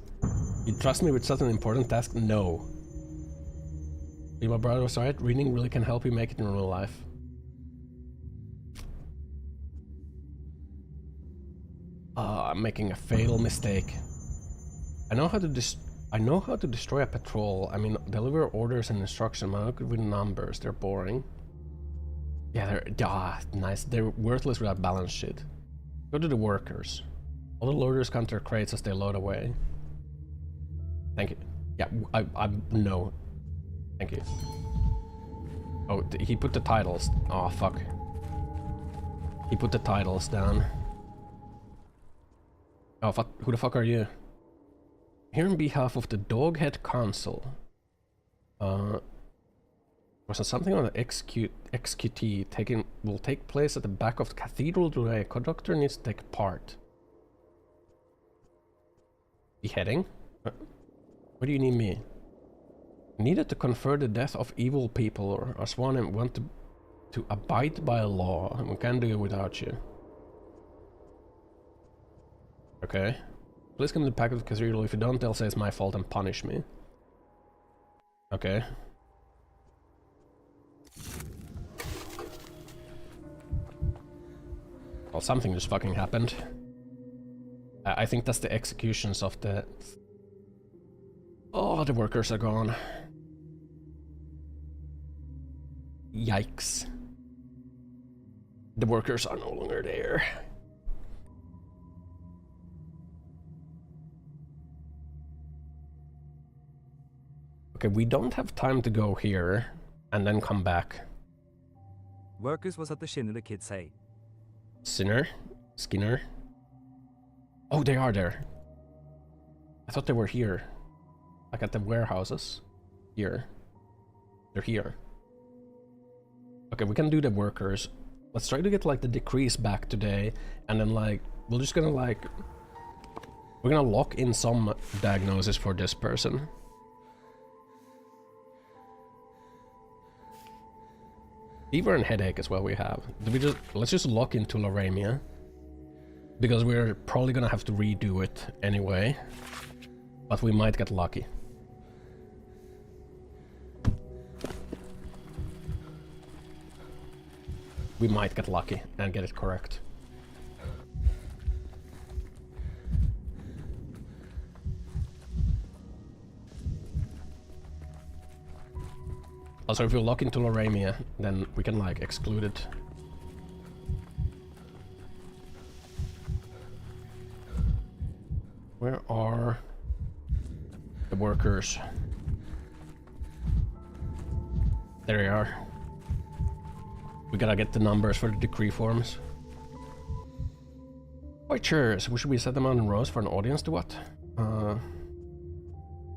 You trust me with such an important task? No. My brother was right. Reading really can help you make it in real life. I'm making a fatal mistake. I know how to destroy a patrol. I mean, deliver orders and instructions. I'm not good with numbers. They're boring. Yeah, they're nice. They're worthless without balance sheet. Go to the workers. All the loaders come to their crates as they load away. Thank you. Yeah, no. Thank you. Oh, he put the titles. Oh, fuck. He put the titles down. Oh, fuck. Who the fuck are you? Here on behalf of the Doghead Council. Was there something on the XQT will take place at the back of the cathedral today? A conductor needs to take part. Beheading? What do you need me? Needed to confer the death of evil people, or Ossan and want to abide by a law. We can't do it without you. Okay. Please come to the back of the cathedral. If you don't, they'll say it's my fault and punish me. Okay. Well, something just fucking happened. I think that's the executions of the... Oh, the workers are gone. Yikes. The workers are no longer there. Okay, we don't have time to go here and then come back. Workers was at the Shinner, the kids say. Skinner? Oh, they are there. I thought they were here. Like at the warehouses. Here. They're here. Okay, we can do the workers. Let's try to get like the decrease back today, and then like we're just gonna like we're gonna lock in some diagnosis for this person. Fever and headache as well we have. Let's just lock in tularemia, because we're probably gonna have to redo it anyway, but we might get lucky. We might get lucky and get it correct. Also, if you lock into tularemia, then we can like exclude it. Where are the workers? There they are. We gotta get the numbers for the decree forms. White chairs, should we set them on in rows for an audience to what?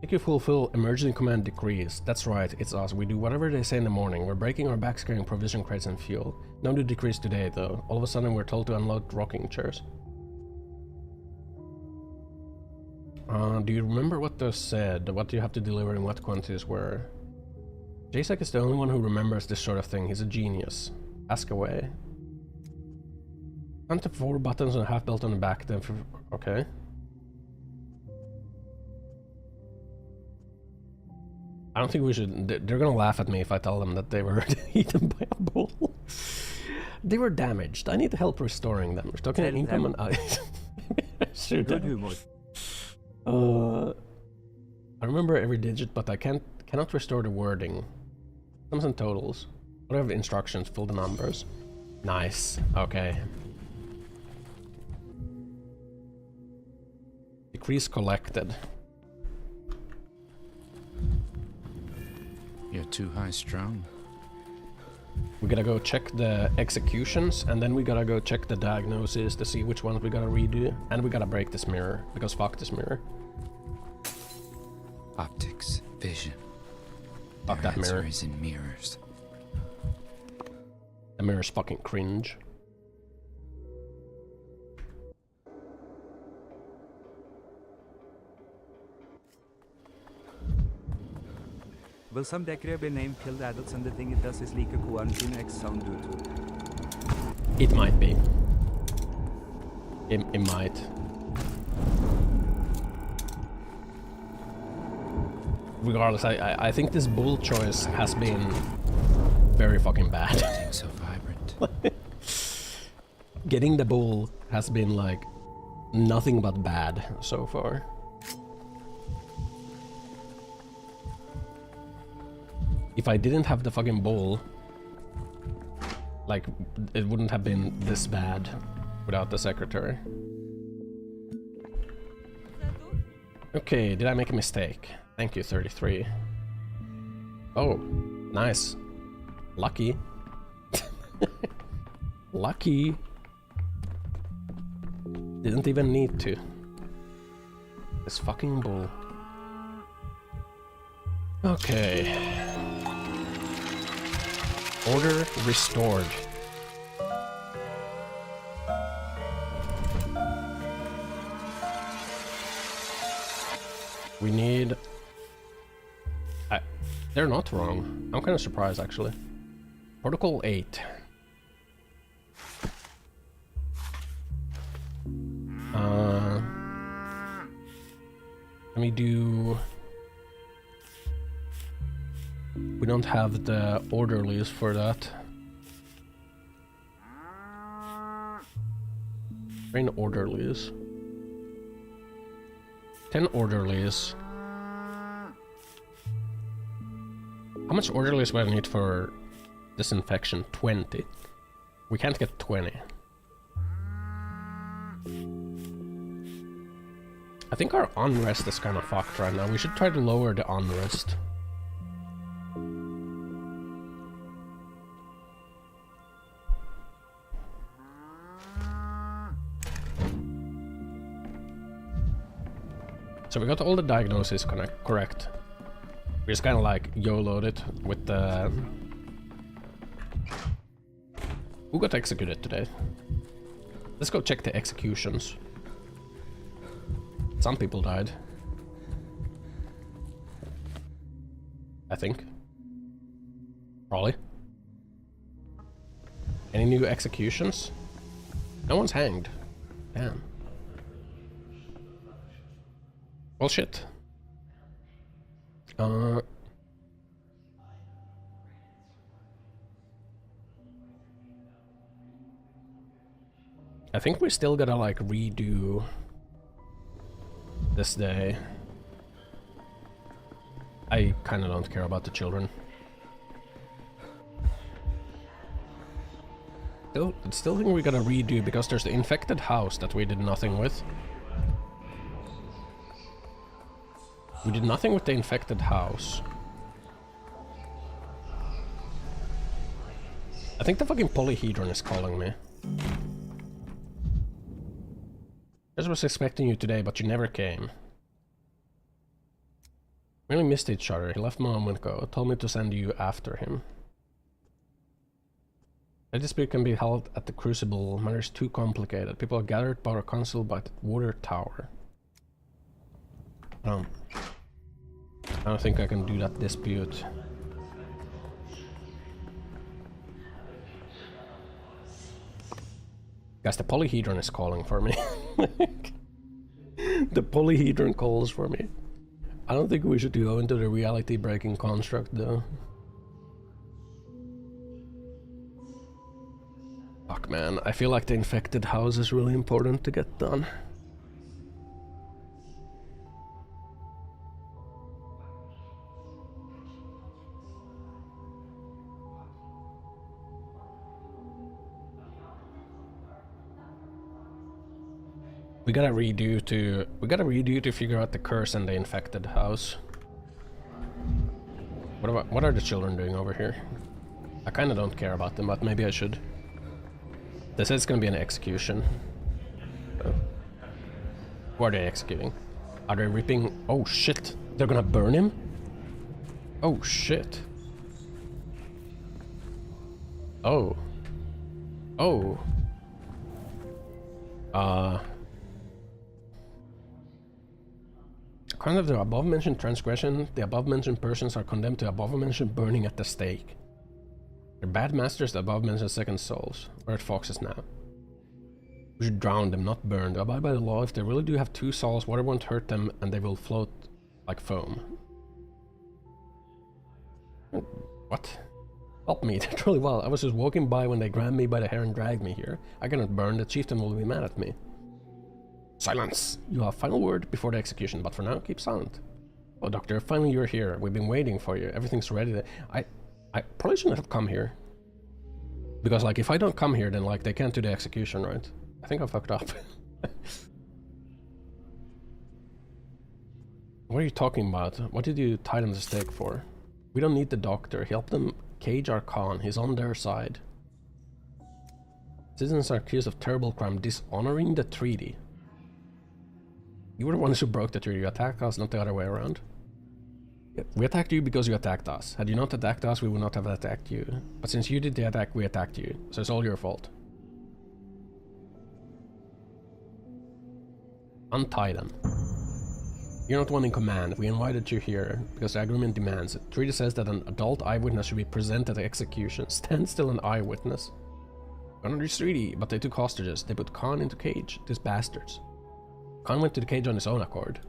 Make you fulfill emergency command decrees. That's right, it's us. We do whatever they say in the morning. We're breaking our backs carrying provision crates and fuel. No new decrees today though. All of a sudden we're told to unload rocking chairs. Do you remember what those said? What do you have to deliver and what quantities were? Jacek is the only one who remembers this sort of thing. He's a genius. Ask away. Hunt the 4 buttons and a half belt on the back then for... Okay. I don't think we should... They're gonna laugh at me if I tell them that they were eaten by a bull. They were damaged. I need help restoring them. We're talking about income and eyes. Good humor. I remember every digit, but I cannot restore the wording. Sums and totals. Whatever the instructions, fill the numbers. Nice. Okay. Decrease collected. You're too high strung. We gotta go check the executions, and then we gotta go check the diagnosis to see which ones we gotta redo. And we gotta break this mirror, because fuck this mirror. Optics, vision. Fuck that mirror. Is in mirrors. The mirror's fucking cringe. Will some decorator be named killed adults and the thing it does is leak a quarantine X sound due to? It might be. It might. Regardless, I think this bull choice has been very fucking bad. So vibrant. Getting the bull has been like nothing but bad so far. If I didn't have the fucking bull, like, it wouldn't have been this bad without the secretary. Okay, did I make a mistake? Thank you, 33. Oh, nice. Lucky. Lucky. Didn't even need to. This fucking bull. Okay. Order restored. We need... they're not wrong. I'm kind of surprised, actually. Protocol 8. Let me do... We don't have the orderlies for that. Train orderlies. 10 orderlies. How much orderlies will I need for disinfection? 20. We can't get 20. I think our unrest is kind of fucked right now. We should try to lower the unrest. So we got all the diagnoses correct. We just kind of like YOLO'd it with the... Who got executed today? Let's go check the executions. Some people died. I think. Probably. Any new executions? No one's hanged. Damn. Well, shit. I think we still gotta like redo this day. I kinda don't care about the children. Still think we gotta redo because there's the infected house that we did nothing with. We did nothing with the infected house. I think the fucking polyhedron is calling me. I was expecting you today, but you never came. We really missed each other. He left a moment ago. Told me to send you after him. A dispute can be held at the Crucible. Matters too complicated. People are gathered by our council by the water tower. I don't think I can do that dispute. Guys, the polyhedron is calling for me. The polyhedron calls for me. I don't think we should go into the reality breaking construct though. Fuck man, I feel like the infected house is really important to get done. We gotta redo to figure out the curse in the infected house. What are the children doing over here? I kinda don't care about them, but maybe I should. They said it's gonna be an execution. Who are they executing? Are they ripping? Oh shit! They're gonna burn him? Oh shit! Oh. Oh. According to the above-mentioned transgression, the above-mentioned persons are condemned to above-mentioned burning at the stake. They're bad masters, the above-mentioned second souls. We're at Foxes now. We should drown them, not burn. They abide by the law. If they really do have two souls, water won't hurt them, and they will float like foam. What? Help me, they're really well. I was just walking by when they grabbed me by the hair and dragged me here. I cannot burn, the chieftain will be mad at me. Silence! You have final word before the execution, but for now, keep silent. Oh, Doctor, finally you're here. We've been waiting for you. Everything's ready. I probably shouldn't have come here. Because, like, if I don't come here, then, like, they can't do the execution, right? I think I fucked up. What are you talking about? What did you tie them to the stake for? We don't need the doctor. Help them cage our Khan. He's on their side. Citizens are accused of terrible crime, dishonoring the treaty. You were the ones who broke the treaty. You attacked us, not the other way around. We attacked you because you attacked us. Had you not attacked us, we would not have attacked you. But since you did the attack, we attacked you. So it's all your fault. Untie them. You're not one in command. We invited you here because the agreement demands it. Treaty says that an adult eyewitness should be present at the execution. Stand still, an eyewitness. Under this treaty, but they took hostages. They put Khan into cage. These bastards. Khan went to the cage on his own accord.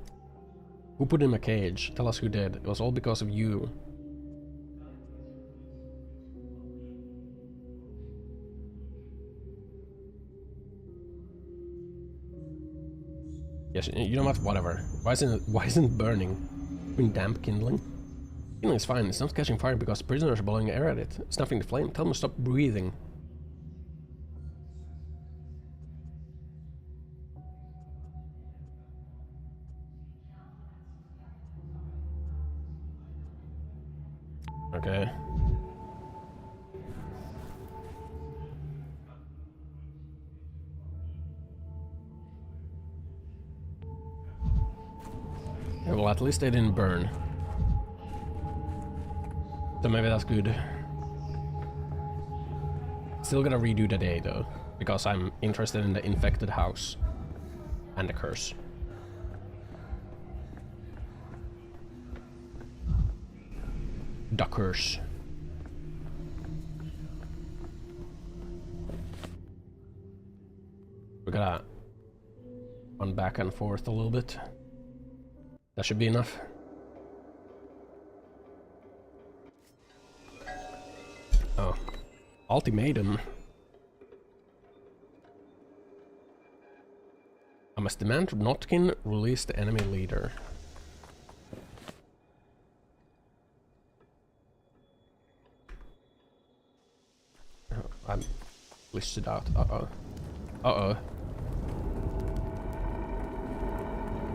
Who put him in a cage? Tell us who did. It was all because of you. Yes, you know what? Whatever. Why isn't it burning? Been damp kindling? Kindling is fine. It's not catching fire because prisoners are blowing air at it. It's nothing to flame. Tell them to stop breathing. Okay. Yeah, well, at least they didn't burn. So maybe that's good. Still gotta redo the day though, because I'm interested in the infected house and the curse. The curse. We gotta run back and forth a little bit. That should be enough. Oh. Ultimatum. I must demand Notkin release the enemy leader. I'm listed out. Uh-oh. Uh-oh.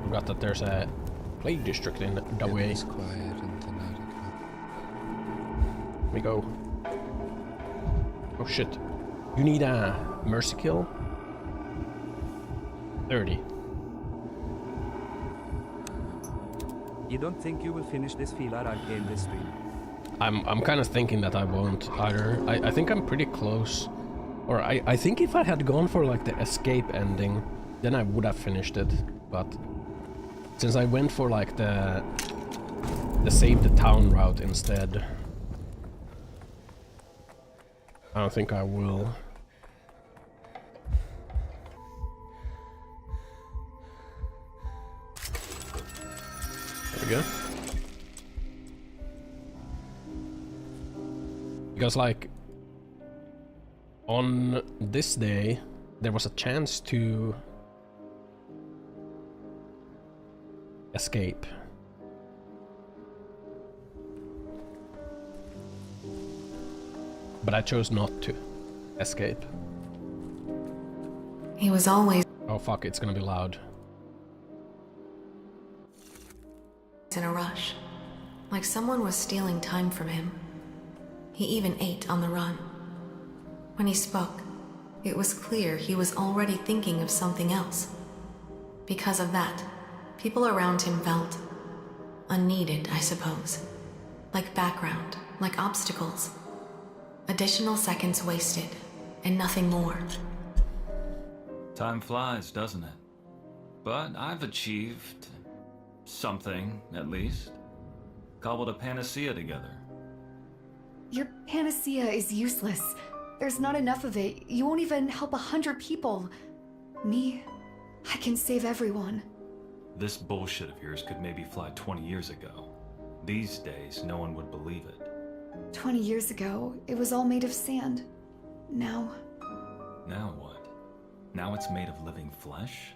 Forgot that there's a plague district in the way. It's quiet and Here we go. Oh shit. You need a mercy kill? 30. You don't think you will finish this filler arc game this stream? I'm kind of thinking that I won't either. I think I'm pretty close. Or I think if I had gone for like the escape ending, then I would have finished it. But since I went for like the save the town route instead, I don't think I will. There we go. Because like on this day there was a chance to escape. But I chose not to escape. He was always Oh fuck, it's gonna be loud. in a rush, like someone was stealing time from him. He even ate on the run. When he spoke, it was clear he was already thinking of something else. Because of that, people around him felt unneeded, I suppose. Like background, like obstacles. Additional seconds wasted, and nothing more. Time flies, doesn't it? But I've achieved something, at least. Cobbled a panacea together. Your panacea is useless. There's not enough of it. You won't even help 100 people. Me, I can save everyone. This bullshit of yours could maybe fly 20 years ago. These days, no one would believe it. 20 years ago, it was all made of sand. Now... Now what? Now it's made of living flesh?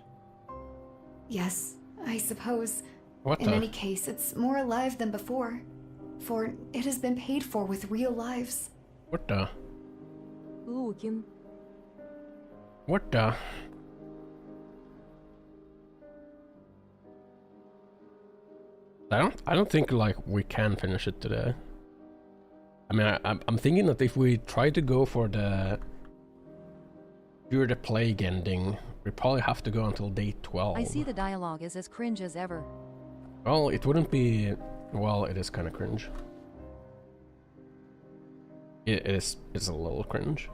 Yes, I suppose. What In any case, it's more alive than before. For it has been paid for with real lives. What the? Lukin. What the? I don't think like we can finish it today. I mean, I'm thinking that if we try to go for the Fear the Plague ending, we probably have to go until day 12. I see the dialogue is as cringe as ever. Well, it wouldn't be... Well, it is kind of cringe. It's a little cringe.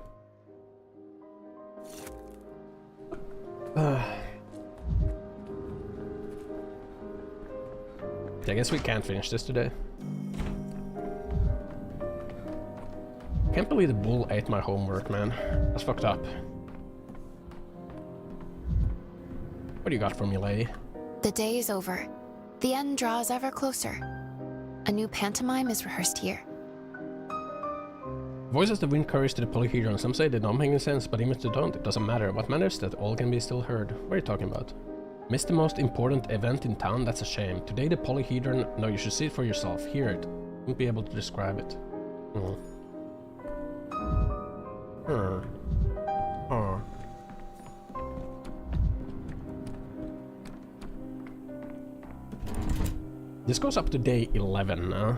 I guess we can't finish this today. Can't believe the bull ate my homework, man. That's fucked up. What do you got for me, lady? The day is over. The end draws ever closer. A new pantomime is rehearsed here. Voices that win courage to the polyhedron. Some say they don't make any sense, but even if they don't, it doesn't matter. What matters is that all can be still heard. What are you talking about? Missed the most important event in town? That's a shame. Today the polyhedron... No, you should see it for yourself. Hear it. Won't be able to describe it. This goes up to day 11 now.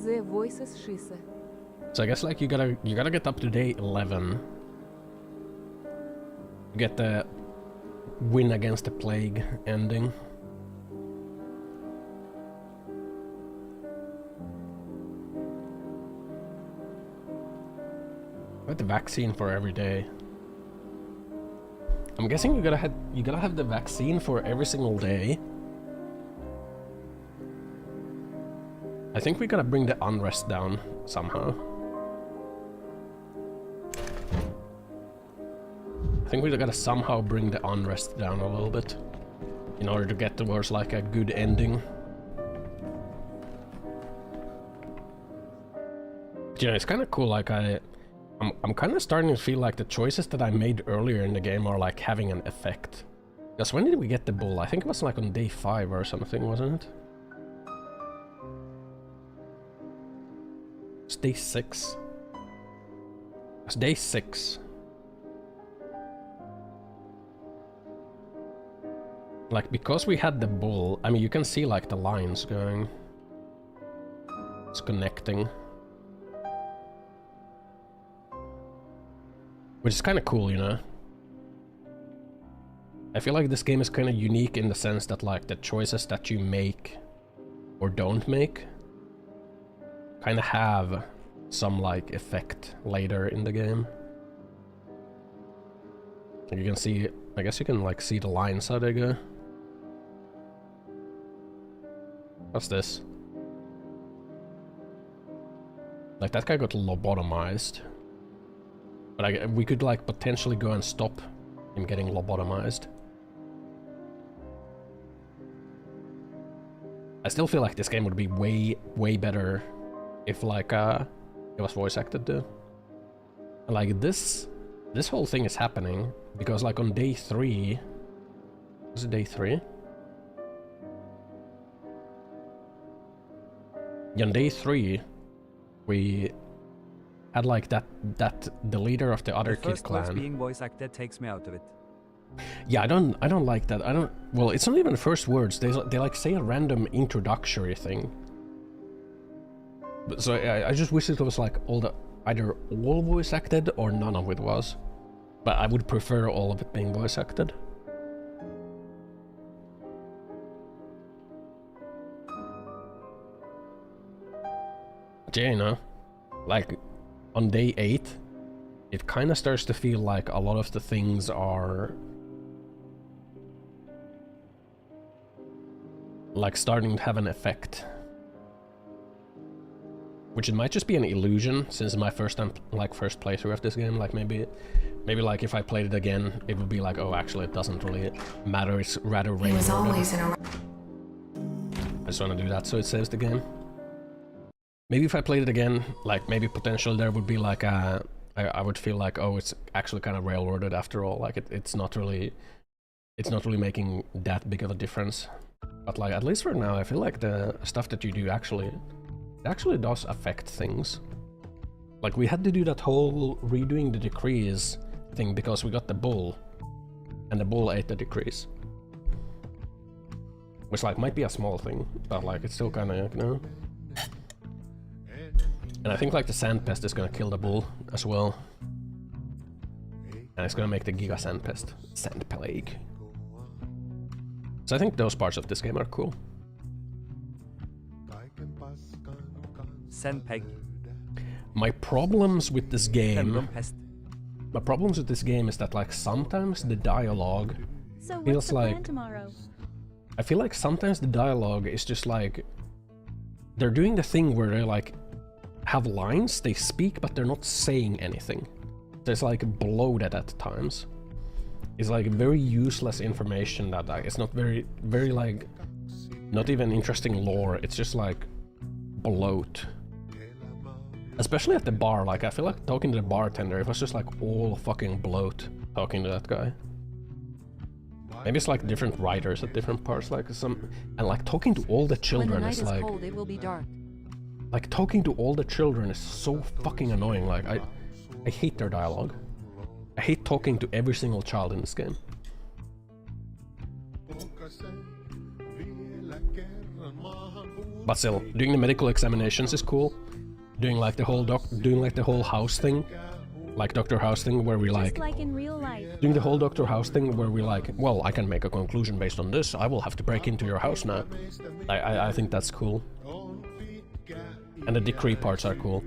The voices schießen. So I guess like you gotta get up to day 11 to get the win against the plague ending. What the vaccine for every day? I'm guessing you gotta have the vaccine for every single day. I think we gotta bring the unrest down somehow. I think we gotta somehow bring the unrest down a little bit in order to get towards like a good ending. But, you know, it's kind of cool. Like I'm kind of starting to feel like the choices that I made earlier in the game are like having an effect. Because when did we get the bull? I think it was like on day 5 or something, wasn't it? It's day 6. It's day 6. Like, because we had the bull, I mean, you can see like the lines going. It's connecting. Which is kind of cool, you know? I feel like this game is kind of unique in the sense that like the choices that you make or don't make kind of have some like effect later in the game. Like you can see, I guess you can like see the lines how they go. What's this? Like that guy got lobotomized. But we could like potentially go and stop him getting lobotomized. I still feel like this game would be way better if like it was voice acted too. Like this whole thing is happening because like on day 3, was it day 3? Yeah, on day 3 we had like that the leader of the other kid clan. First being voice acted takes me out of it. Yeah, I don't like that. Well, it's not even the first words. They like say a random introductory thing. But so I just wish it was like either all voice acted or none of it was. But I would prefer all of it being voice acted. But yeah, you know, like on day 8, it kind of starts to feel like a lot of the things are like starting to have an effect. Which it might just be an illusion, since my first playthrough of this game. Like maybe like if I played it again, it would be like, oh, actually it doesn't really matter, it's rather rain. He was always in a... I just want to do that so it saves the game. Maybe if I played it again, like maybe potential there would be like a... I would feel like, oh, it's actually kind of railroaded after all. Like it's not really making that big of a difference. But like at least for now, I feel like the stuff that you do actually does affect things. Like we had to do that whole redoing the decrees thing because we got the bull, and the bull ate the decrees. Which like might be a small thing, but like it's still kinda, you know. And I think like the sand pest is gonna kill the bull as well. And it's gonna make the Giga Sand Pest Sand Plague. So I think those parts of this game are cool. Sand peg. My problems with this game... My problems with this game is that like sometimes the dialogue feels like... tomorrow? I feel like sometimes the dialogue is just like... They're doing the thing where they like have lines, they speak, but they're not saying anything. It's like bloated at times. It's like very useless information that like, it's not very like, not even interesting lore, it's just like bloat. Especially at the bar, like I feel like talking to the bartender, it was just like all fucking bloat talking to that guy. Maybe it's like different writers at different parts, like some, and like talking to all the children is like, cold, it will be dark. Like talking to all the children is so fucking annoying. Like I hate their dialogue. I hate talking to every single child in this game. But still, doing the medical examinations is cool. Doing like the whole house thing, like Dr. House thing, where we like in real life. Doing the whole Dr. House thing, where we like, well, I can make a conclusion based on this. I will have to break into your house now. I think that's cool. And the decree parts are cool.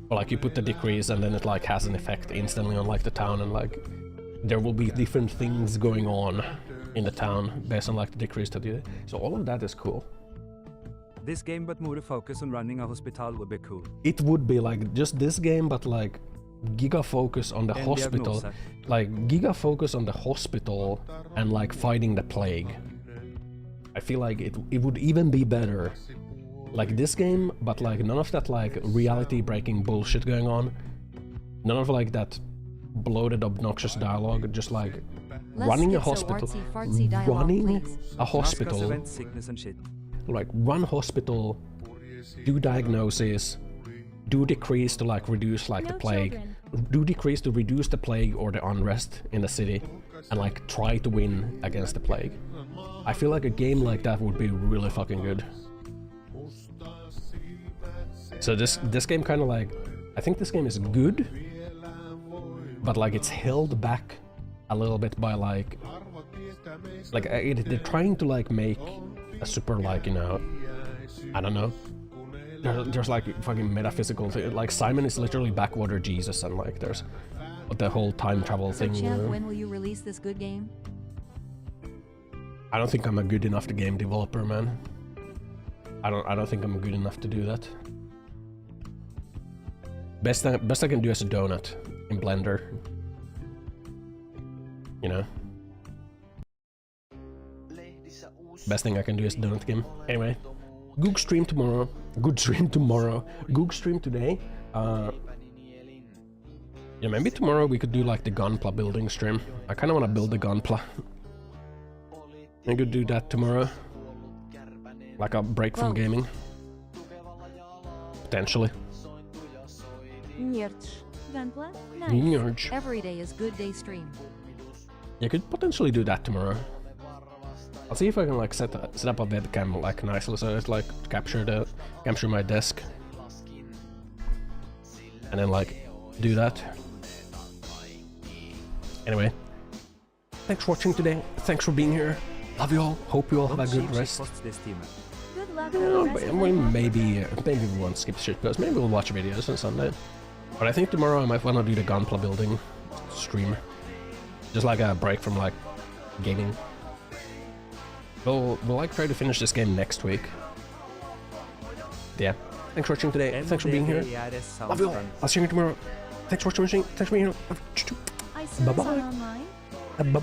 But like you put the decrees and then it like has an effect instantly on like the town, and like there will be different things going on in the town based on like the decrees that you... So all of that is cool. This game but more focus on running a hospital would be cool. It would be like just this game, but like giga focus on the hospital. Like giga focus on the hospital and like fighting the plague. I feel like it would even be better. Like this game, but like none of that like reality breaking bullshit going on. None of like that bloated obnoxious dialogue, just like running a hospital. Running a hospital. Like run hospital, do diagnosis, do decrees to like reduce like the plague, do decrees to reduce the plague or the unrest in the city, and like try to win against the plague. I feel like a game like that would be really fucking good. So this game kind of like, I think this game is good, but like it's held back a little bit by like they're trying to like make a super like, you know, I don't know. There's like fucking metaphysical thing. Like Simon is literally backwater Jesus, and like there's the whole time travel thing. So Champ, when will you release this good game? I don't think I'm a good enough game developer, man. I don't think I'm good enough to do that. Best I can do is a donut in Blender. You know? Best thing I can do is donut game. Anyway, Goog stream tomorrow. Good stream tomorrow. Goog stream today. Yeah, maybe tomorrow we could do like the Gunpla building stream. I kind of want to build the Gunpla. I could do that tomorrow. Like a break from gaming. Potentially. Gunpla? Nice. Every day is good day stream. Yeah, I could potentially do that tomorrow. I'll see if I can like set up a webcam like nicely so it's like capture my desk. And then like do that. Anyway. Thanks for watching today. Thanks for being here. Love you all. Hope you all have a good rest. Good luck. Maybe we won't skip shit posts. Maybe we'll watch videos on Sunday. But I think tomorrow I might want to do the Gunpla building stream. Just like a break from like gaming. We'll like try to finish this game next week. Yeah. Thanks for watching today. Thanks for being here. Love you all. I'll see you tomorrow. Thanks for watching. Thanks for being here. Bye bye. Bye bye.